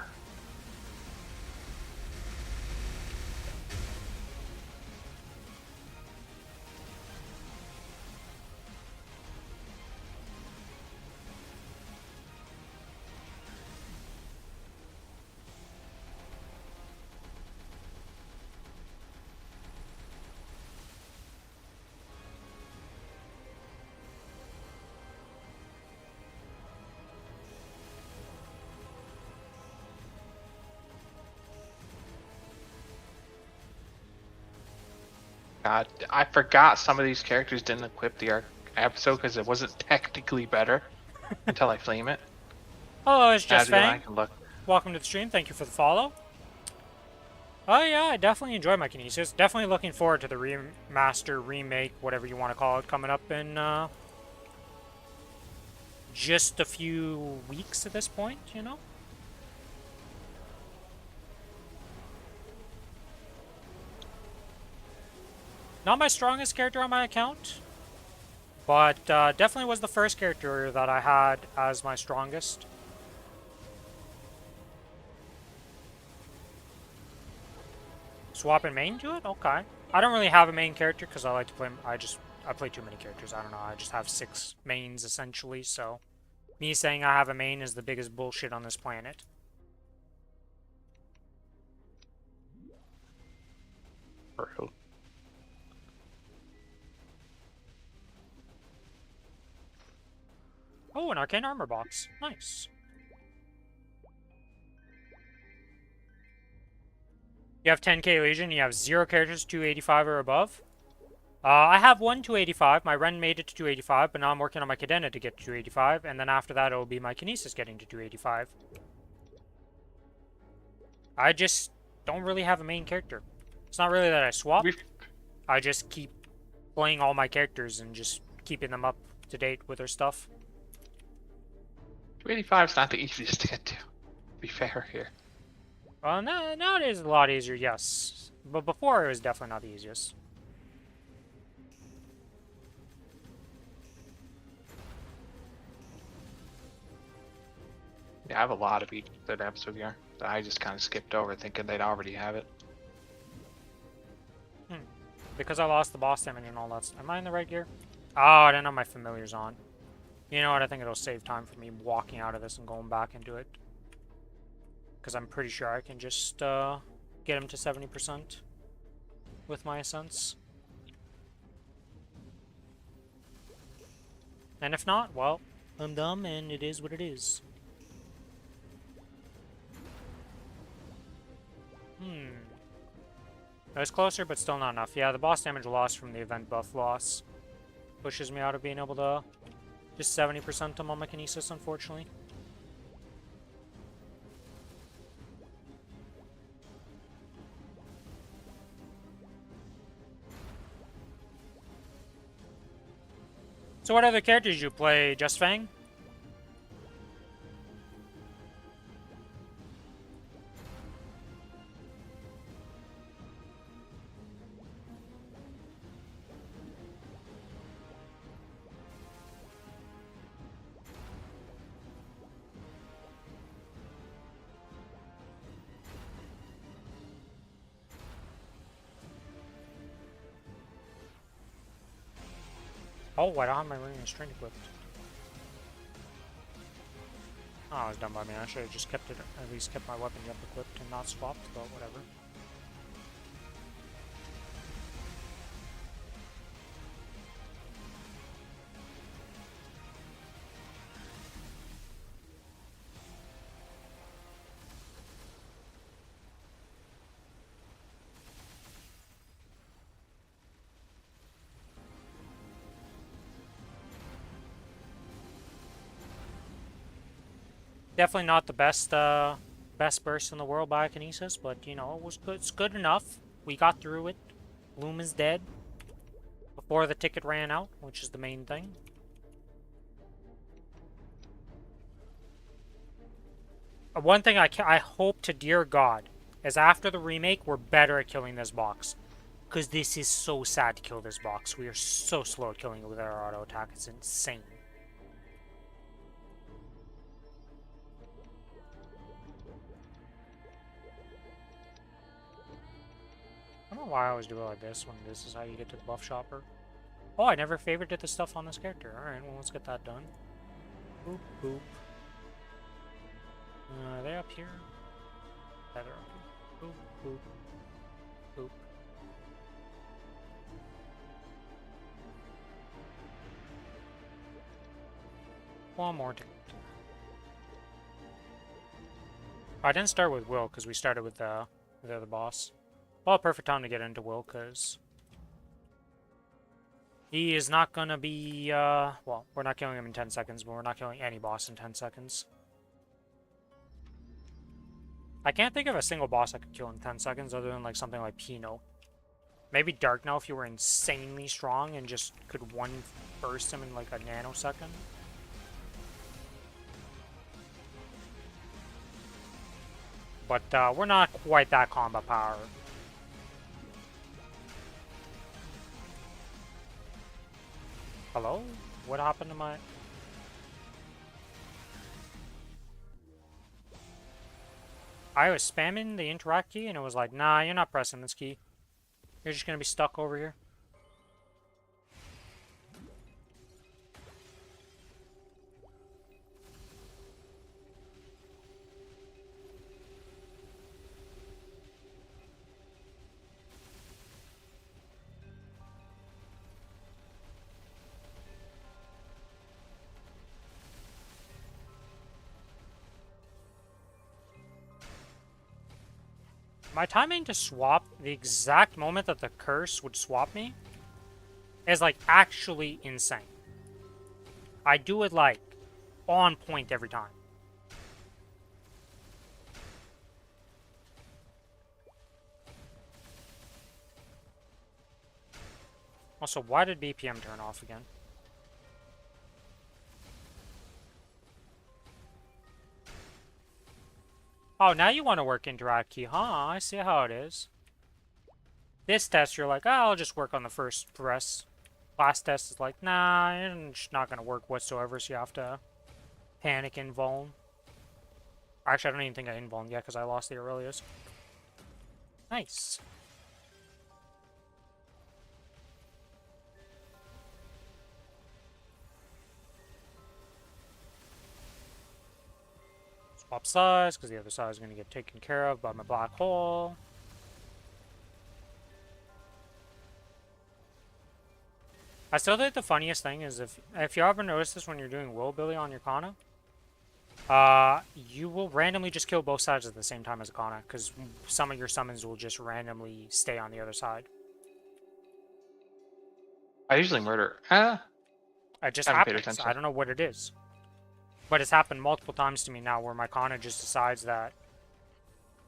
God, I forgot some of these characters didn't equip the episode because it wasn't technically better until I flame it. Hello, it's Just As I Fang. can look. Welcome to the stream. Thank you for the follow. Oh yeah, I definitely enjoy my Kinesis. Definitely looking forward to the remaster, remake, whatever you want to call it, coming up in just a few weeks at this point, you know? Not my strongest character on my account, but definitely was the first character that I had as my strongest. Swapping main to it? Okay. I don't really have a main character because I like to play. I play too many characters. I don't know. I just have 6 mains essentially. So me saying I have a main is the biggest bullshit on this planet. True. Oh, an arcane armor box. Nice. You have 10k Legion. You have 0 characters 285 or above. I have one 285. My Ren made it to 285, but now I'm working on my Cadena to get to 285, and then after that it'll be my Kinesis getting to 285. I just don't really have a main character. It's not really that I swap. I just keep playing all my characters and just keeping them up to date with their stuff. 285 is not the easiest to get to. Be fair here. Well, nowadays it's a lot easier, yes. But before it was definitely not the easiest. Yeah, I have a lot of each that episode gear that I just kind of skipped over thinking they'd already have it. Because I lost the boss damage and all that stuff. Am I in the right gear? Oh, I didn't have my familiars on. You know what? I think it'll save time for me walking out of this and going back into it. Because I'm pretty sure I can just get him to 70% with my Ascents. And if not, well, I'm dumb and it is what it is. It was closer, but still not enough. Yeah, the boss damage loss from the event buff loss pushes me out of being able to just 70% him on my Kinesis, unfortunately. So what other characters did you play? Just Fang? Oh, I don't have my ring and string equipped. Oh, it was done by me. I should have just kept it, at least kept my weapon jump equipped and not swapped, but whatever. Definitely not the best best burst in the world by Kinesis, but you know, it was good. It's good enough. We got through it. Bloom is dead before the ticket ran out, which is the main thing. One thing I hope to dear God is after the remake, we're better at killing this box. Because this is so sad to kill this box. We are so slow at killing it with our auto attack. It's insane. I don't know why I always do it like this when this is how you get to the buff shopper. Oh, I never favorited the stuff on this character. Alright, well, let's get that done. Boop, boop. Are they up here? Yeah, they're up here. Boop, boop. Boop. One more. I didn't start with Will because we started with the other boss. Well, perfect time to get into Will because he is not gonna be. Well, we're not killing him in 10 seconds, but we're not killing any boss in 10 seconds. I can't think of a single boss I could kill in 10 seconds other than like something like Pino. Maybe Dark now if you were insanely strong and just could one burst him in like a nanosecond. But we're not quite that combat power. Hello? What happened to my... I was spamming the interact key and it was like, nah, you're not pressing this key. You're just gonna be stuck over here. My timing to swap the exact moment that the curse would swap me is like actually insane. I do it like on point every time. Also, why did BPM turn off again? Oh, now you want to work interact key, huh? I see how it is. This test, you're like, oh, I'll just work on the first press. Last test is like, nah, it's not going to work whatsoever, so you have to panic invuln. Actually, I don't even think I invulned yet because I lost the Aurelius. Nice. Swap sides, because the other side is going to get taken care of by my black hole. I still think the funniest thing is if you ever notice this when you're doing Willbilly on your Kana, you will randomly just kill both sides at the same time as a Kana, because some of your summons will just randomly stay on the other side. I usually murder. It just Haven't paid happens. attention. I don't know what it is. But it's happened multiple times to me now where my Kana just decides that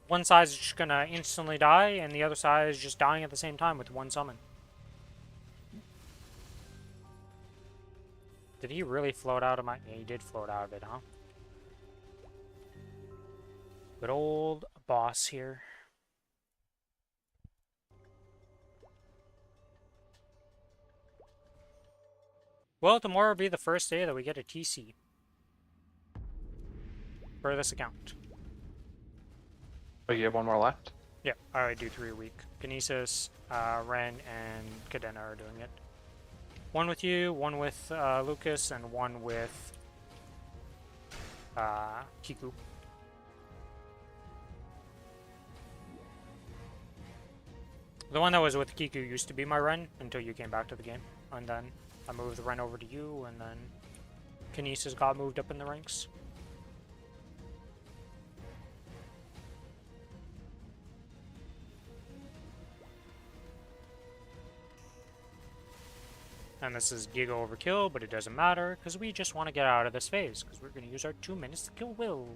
one side is just gonna instantly die and the other side is just dying at the same time with one summon. Did he really float out of my... Yeah, he did float out of it, huh? Good old boss here. Well, tomorrow will be the first day that we get a TC. For this account. Oh, you have one more left? Yeah, I already do 3 a week. Kinesis, Ren, and Cadena are doing it. One with you, one with Lucas, and one with Kiku. The one that was with Kiku used to be my Ren until you came back to the game. And then I moved the Ren over to you, and then Kinesis got moved up in the ranks. And this is Giga Overkill, but it doesn't matter, because we just want to get out of this phase, because we're going to use our 2 minutes to kill Will.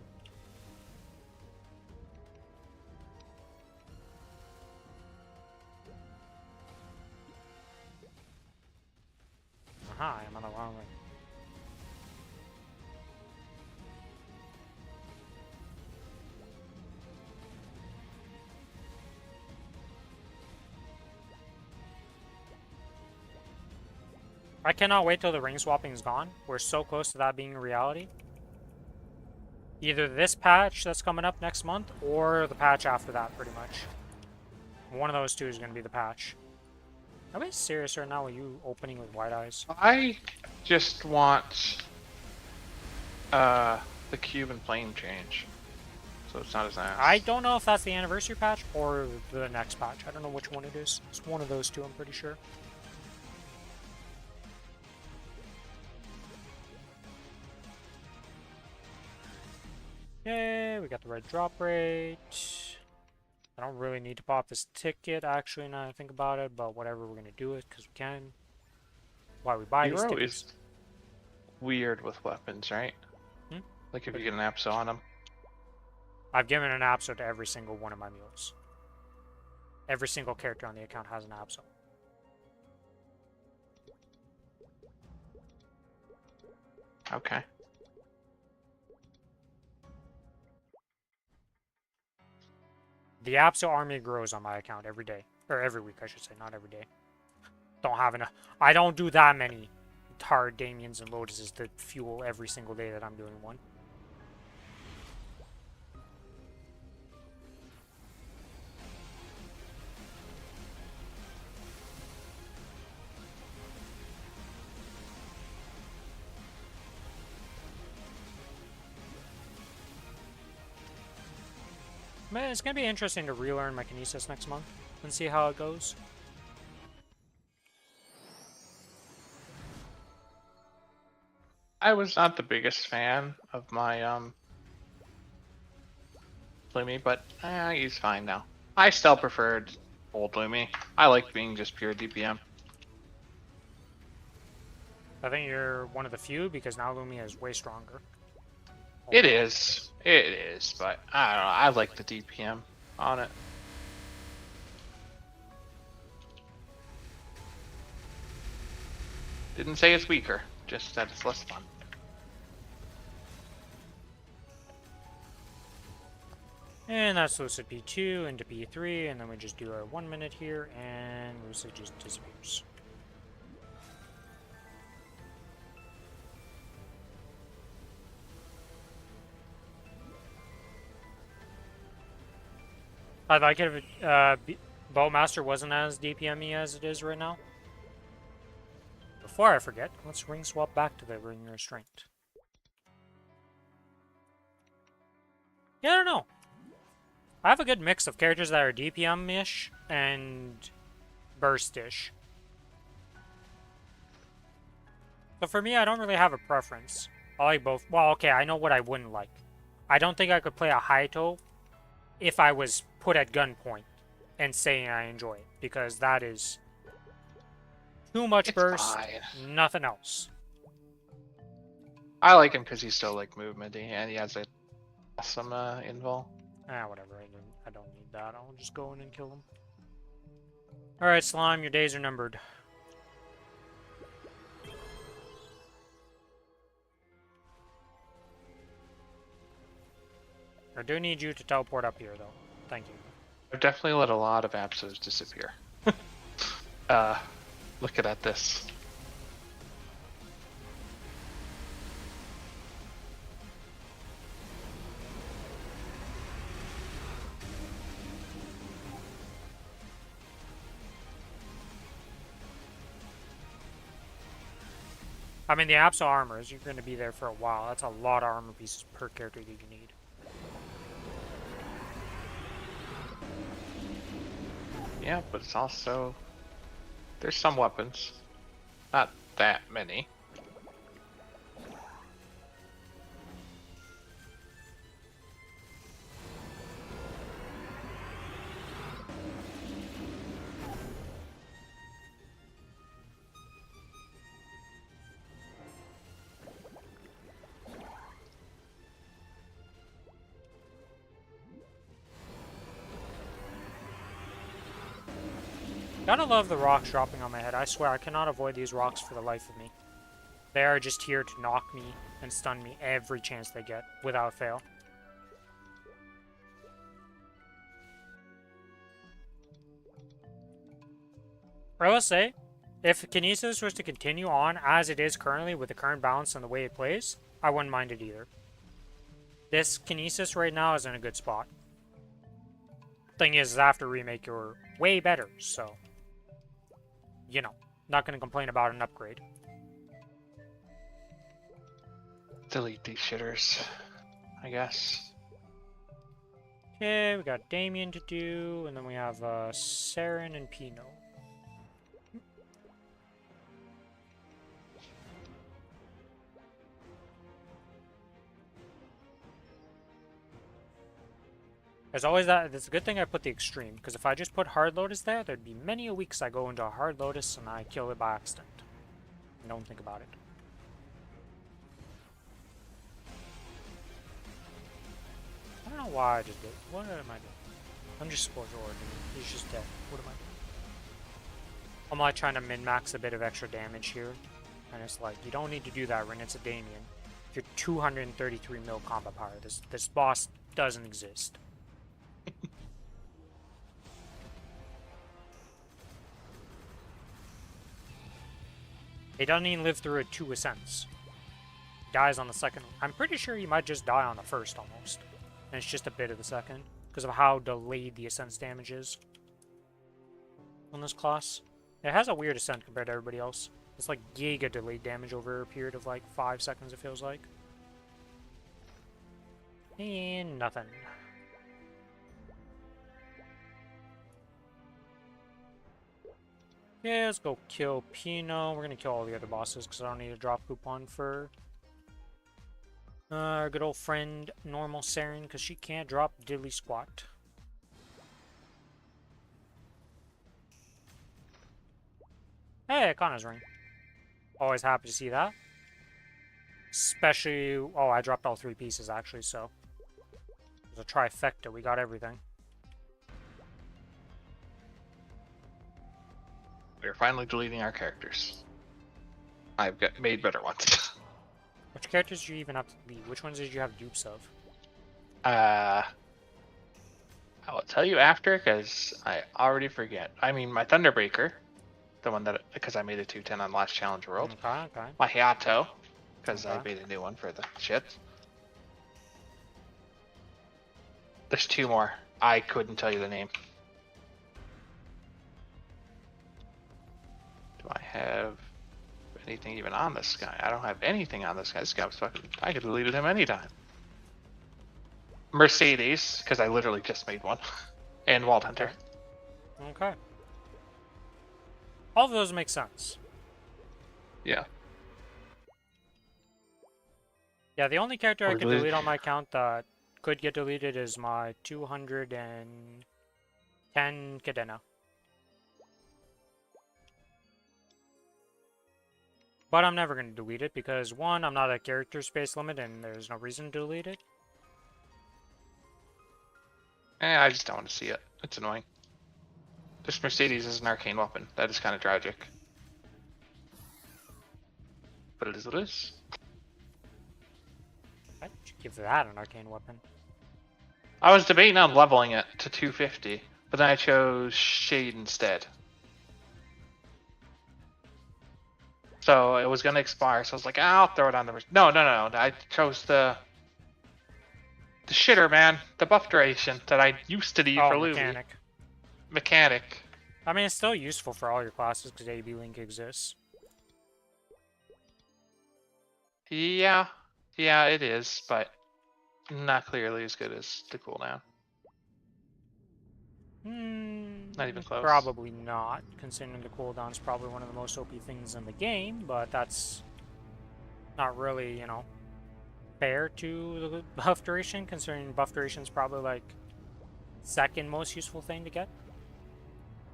Aha, I'm on the wrong way. I cannot wait till the ring swapping is gone. We're so close to that being a reality. Either this patch that's coming up next month, or the patch after that, pretty much. One of those two is going to be the patch. Are we serious right now with you opening with wide eyes? I just want the cube and plane change, so it's not as nice. I don't know if that's the anniversary patch or the next patch. I don't know which one it is. It's one of those two, I'm pretty sure. Yay, we got the red drop rate. I don't really need to pop this ticket, actually, now that I think about it, but whatever, we're going to do it because we can. Why we buy these Hero tickets. is weird with weapons, right? Hmm? Like if you get an Apso on them. I've given an Apso to every single one of my mules. Every single character on the account has an Apso. Okay. The Apso army grows on my account every day. Or every week, I should say, not every day. Don't have enough. I don't do that many hard Damians and Lotuses to fuel every single day that I'm doing one. Man, it's gonna be interesting to relearn my Kinesis next month and see how it goes. I was not the biggest fan of my Lumi, but he's fine now. I still preferred old Lumi. I like being just pure DPM. I think you're one of the few because now Lumia is way stronger. It is, but I don't know. I like the DPM on it. Didn't say it's weaker, just that it's less fun. And that's Lucid P2 into P3, and then we just do our 1 minute here, and Lucid just disappears. I'd like it if Bowmaster wasn't as DPM-y as it is right now. Before I forget, let's ring swap back to the ring restraint. Yeah, I don't know. I have a good mix of characters that are DPM-ish and burst-ish. So for me, I don't really have a preference. I like both. Well, okay, I know what I wouldn't like. I don't think I could play a Haito if I was put at gunpoint and saying I enjoy it, because that is too much burst, nothing else. I like him because he's so like movementy and he has a awesome invul. Whatever. I don't need that. I'll just go in and kill him. All right, Slime, your days are numbered. I do need you to teleport up here, though. Thank you. I've definitely let a lot of Absos disappear. Look at this. I mean, the Abso armors, you're going to be there for a while. That's a lot of armor pieces per character that you need. Yeah, but it's also... There's some weapons. Not that many. Gotta love the rocks dropping on my head. I swear, I cannot avoid these rocks for the life of me. They are just here to knock me and stun me every chance they get, without fail. I will say, if Kinesis was to continue on as it is currently with the current balance and the way it plays, I wouldn't mind it either. This Kinesis right now is in a good spot. Thing is, after remake, you're way better, so... You know, not gonna complain about an upgrade. Delete these shitters, I guess. Okay, we got Damien to do, and then we have Saren and Pino. There's always that. It's a good thing I put the extreme, because if I just put Hard Lotus there, there'd be many a weeks I go into a Hard Lotus and I kill it by accident. And don't think about it. I don't know why I just did. What am I doing? I'm just supposed to order him. He's just dead. What am I doing? I'm like trying to min-max a bit of extra damage here. And it's like, you don't need to do that, Rin. It's a Damien. You're 233 mil combat power. This boss doesn't exist. He doesn't even live through 2 ascents. He dies on the second. I'm pretty sure he might just die on the first almost. And it's just a bit of the second. Because of how delayed the ascent's damage is. On this class. It has a weird ascent compared to everybody else. It's like giga delayed damage over a period of like 5 seconds it feels like. And nothing. Yeah, let's go kill Pino. We're gonna kill all the other bosses because I don't need a drop coupon for our good old friend Normal Saren because she can't drop diddly squat. Hey, Kana's ring. Always happy to see that. Especially, oh, I dropped all 3 pieces actually, so it was a trifecta. We got everything. We're finally deleting our characters. I've made better ones. Which characters do you even have to delete? Which ones did you have dupes of? I will tell you after, because I already forget. I mean, my Thunderbreaker, the one that, because I made a 210 on last Challenge World. Okay, okay. My Hayato, because I Okay. made a new one for the shit. There's 2 more. I couldn't tell you the name. Do I have anything even on this guy? I don't have anything on this guy. This guy was fucking... I could have deleted him anytime. Mercedes, because I literally just made one. And Wald Hunter. Okay. All of those make sense. Yeah. Yeah, the only character I Or could delete- delete on my account that could get deleted is my 210 Cadena. But I'm never going to delete it because, 1, I'm not at character space limit and there's no reason to delete it. I just don't want to see it. It's annoying. This Mercedes is an arcane weapon. That is kind of tragic. But it is what it is. I should give that an arcane weapon. I was debating on leveling it to 250, but then I chose Shade instead. So it was going to expire, so I was like, I'll throw it on the... No. I chose the shitter, man. The buff duration that I used to need for Luby. Mechanic. Mechanic. I mean, it's still useful for all your classes because AB Link exists. Yeah, it is, but not clearly as good as the cooldown. Not even close. Probably not, considering the cooldown's probably one of the most OP things in the game, but that's not really, you know, fair to the buff duration, considering buff duration's probably like second most useful thing to get.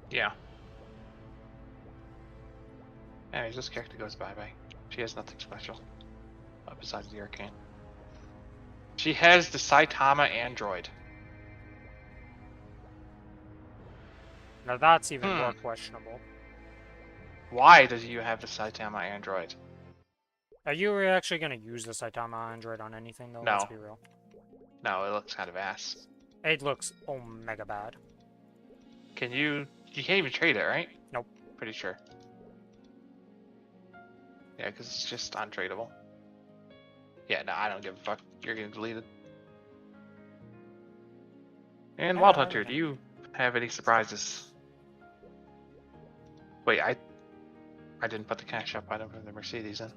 Yeah. Anyways, this character goes bye-bye. She has nothing special. Besides the arcane. She has the Saitama android. Now that's even more questionable. Why does you have the Saitama android? Are you actually going to use the Saitama Android on anything, though? No. Let's be real. No, it looks kind of ass. It looks omega bad. You can't even trade it, right? Nope. Pretty sure. Yeah, because it's just untradeable. Yeah, no, I don't give a fuck. You're getting deleted. And Wild Hunter, do you have any surprises? Wait, I didn't put the cash up item from the Mercedes in.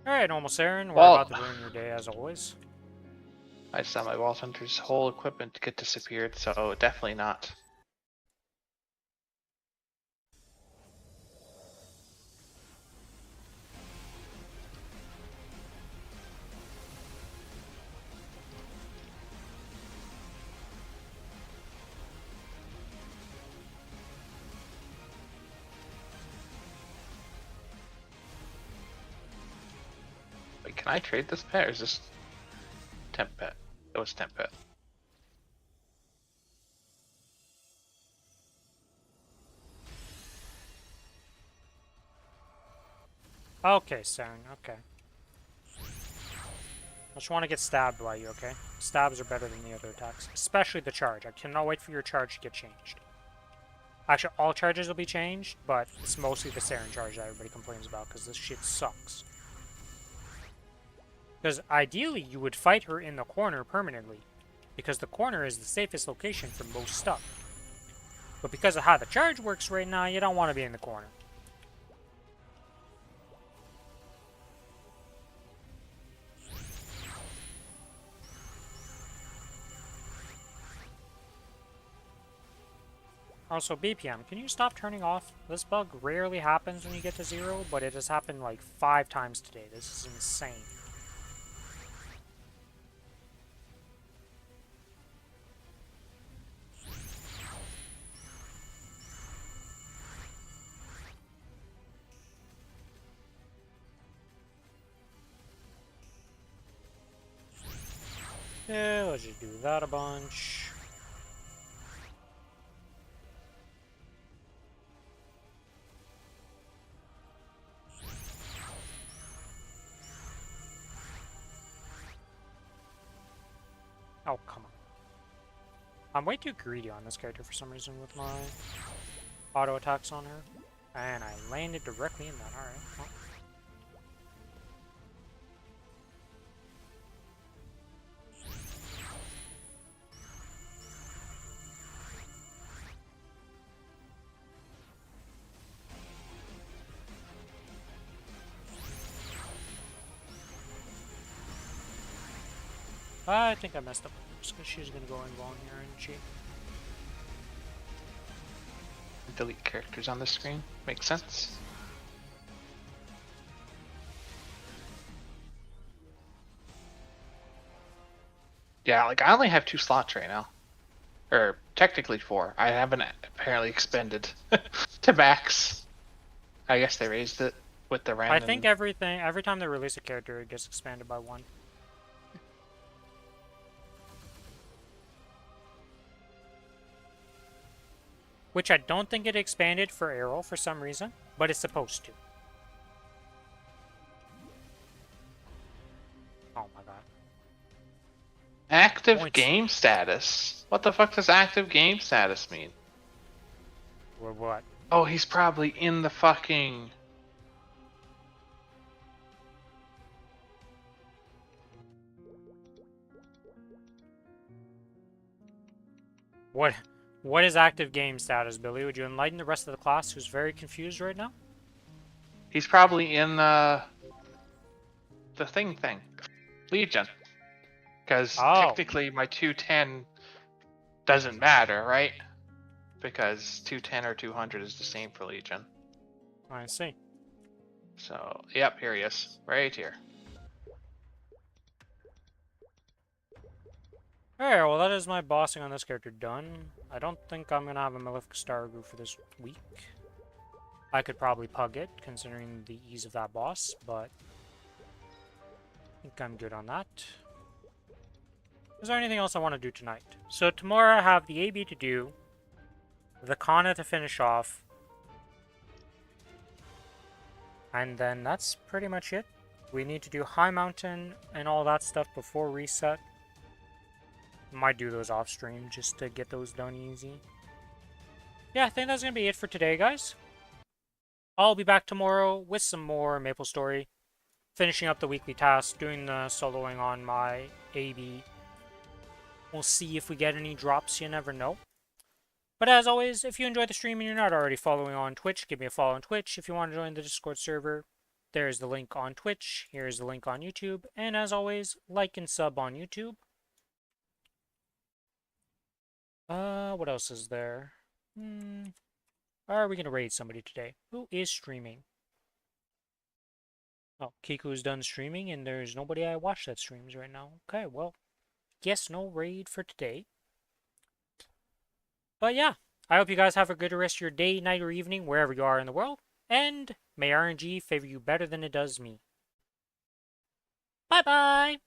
Alright, Normal Saren, we're Well, about to ruin your day as always. I saw my Wild Hunter's whole equipment get disappeared, so definitely not. Wait, can I trade this pet, or is this temp pet? It was temp pet. Okay, Saren, okay. I just want to get stabbed by you, okay? Stabs are better than the other attacks. Especially the charge. I cannot wait for your charge to get changed. Actually, all charges will be changed, but it's mostly the Saren charge that everybody complains about, because this shit sucks. Because ideally, you would fight her in the corner permanently, because the corner is the safest location for most stuff. But because of how the charge works right now, you don't want to be in the corner. Also, BPM, can you stop turning off? This bug rarely happens when you get to 0, but it has happened like 5 times today. This is insane. Yeah, let's just do that a bunch. Oh, come on. I'm way too greedy on this character for some reason with my auto attacks on her. And I landed directly in that, alright. Well. I think I messed up just because she's gonna go invuln here, isn't she? Delete characters on the screen. Makes sense. Yeah, like I only have 2 slots right now. Or technically 4. I haven't apparently expended to max. I guess they raised it with the random. I think every time they release a character, it gets expanded by 1. Which I don't think it expanded for Arrow for some reason, but it's supposed to. Oh my god. Active Points. game status. What the fuck does active game status mean? Or what? Oh, he's probably in the fucking... What is active game status, Billy? Would you enlighten the rest of the class who's very confused right now? He's probably in the thing. Legion. Because technically my 210 doesn't matter, right? Because 210 or 200 is the same for Legion. I see. So, yep, here he is. Right here. Alright, well that is my bossing on this character done. I don't think I'm gonna have a Malefic Stargu for this week. I could probably pug it, considering the ease of that boss, but I think I'm good on that. Is there anything else I want to do tonight? So tomorrow I have the AB to do, the Kana to finish off, and then that's pretty much it. We need to do High Mountain and all that stuff before reset. Might do those off stream just to get those done easy. Yeah, I think that's going to be it for today, guys. I'll be back tomorrow with some more Maplestory, finishing up the weekly task, doing the soloing on my AB. We'll see if we get any drops, you never know. But as always, if you enjoyed the stream and you're not already following on Twitch, give me a follow on Twitch. If you want to join the Discord server, there's the link on Twitch. Here's the link on YouTube. And as always, like and sub on YouTube. What else is there? Are we going to raid somebody today? Who is streaming? Oh, Kiku's done streaming and there's nobody I watch that streams right now. Okay, well, guess no raid for today. But yeah, I hope you guys have a good rest of your day, night, or evening, wherever you are in the world. And may RNG favor you better than it does me. Bye-bye!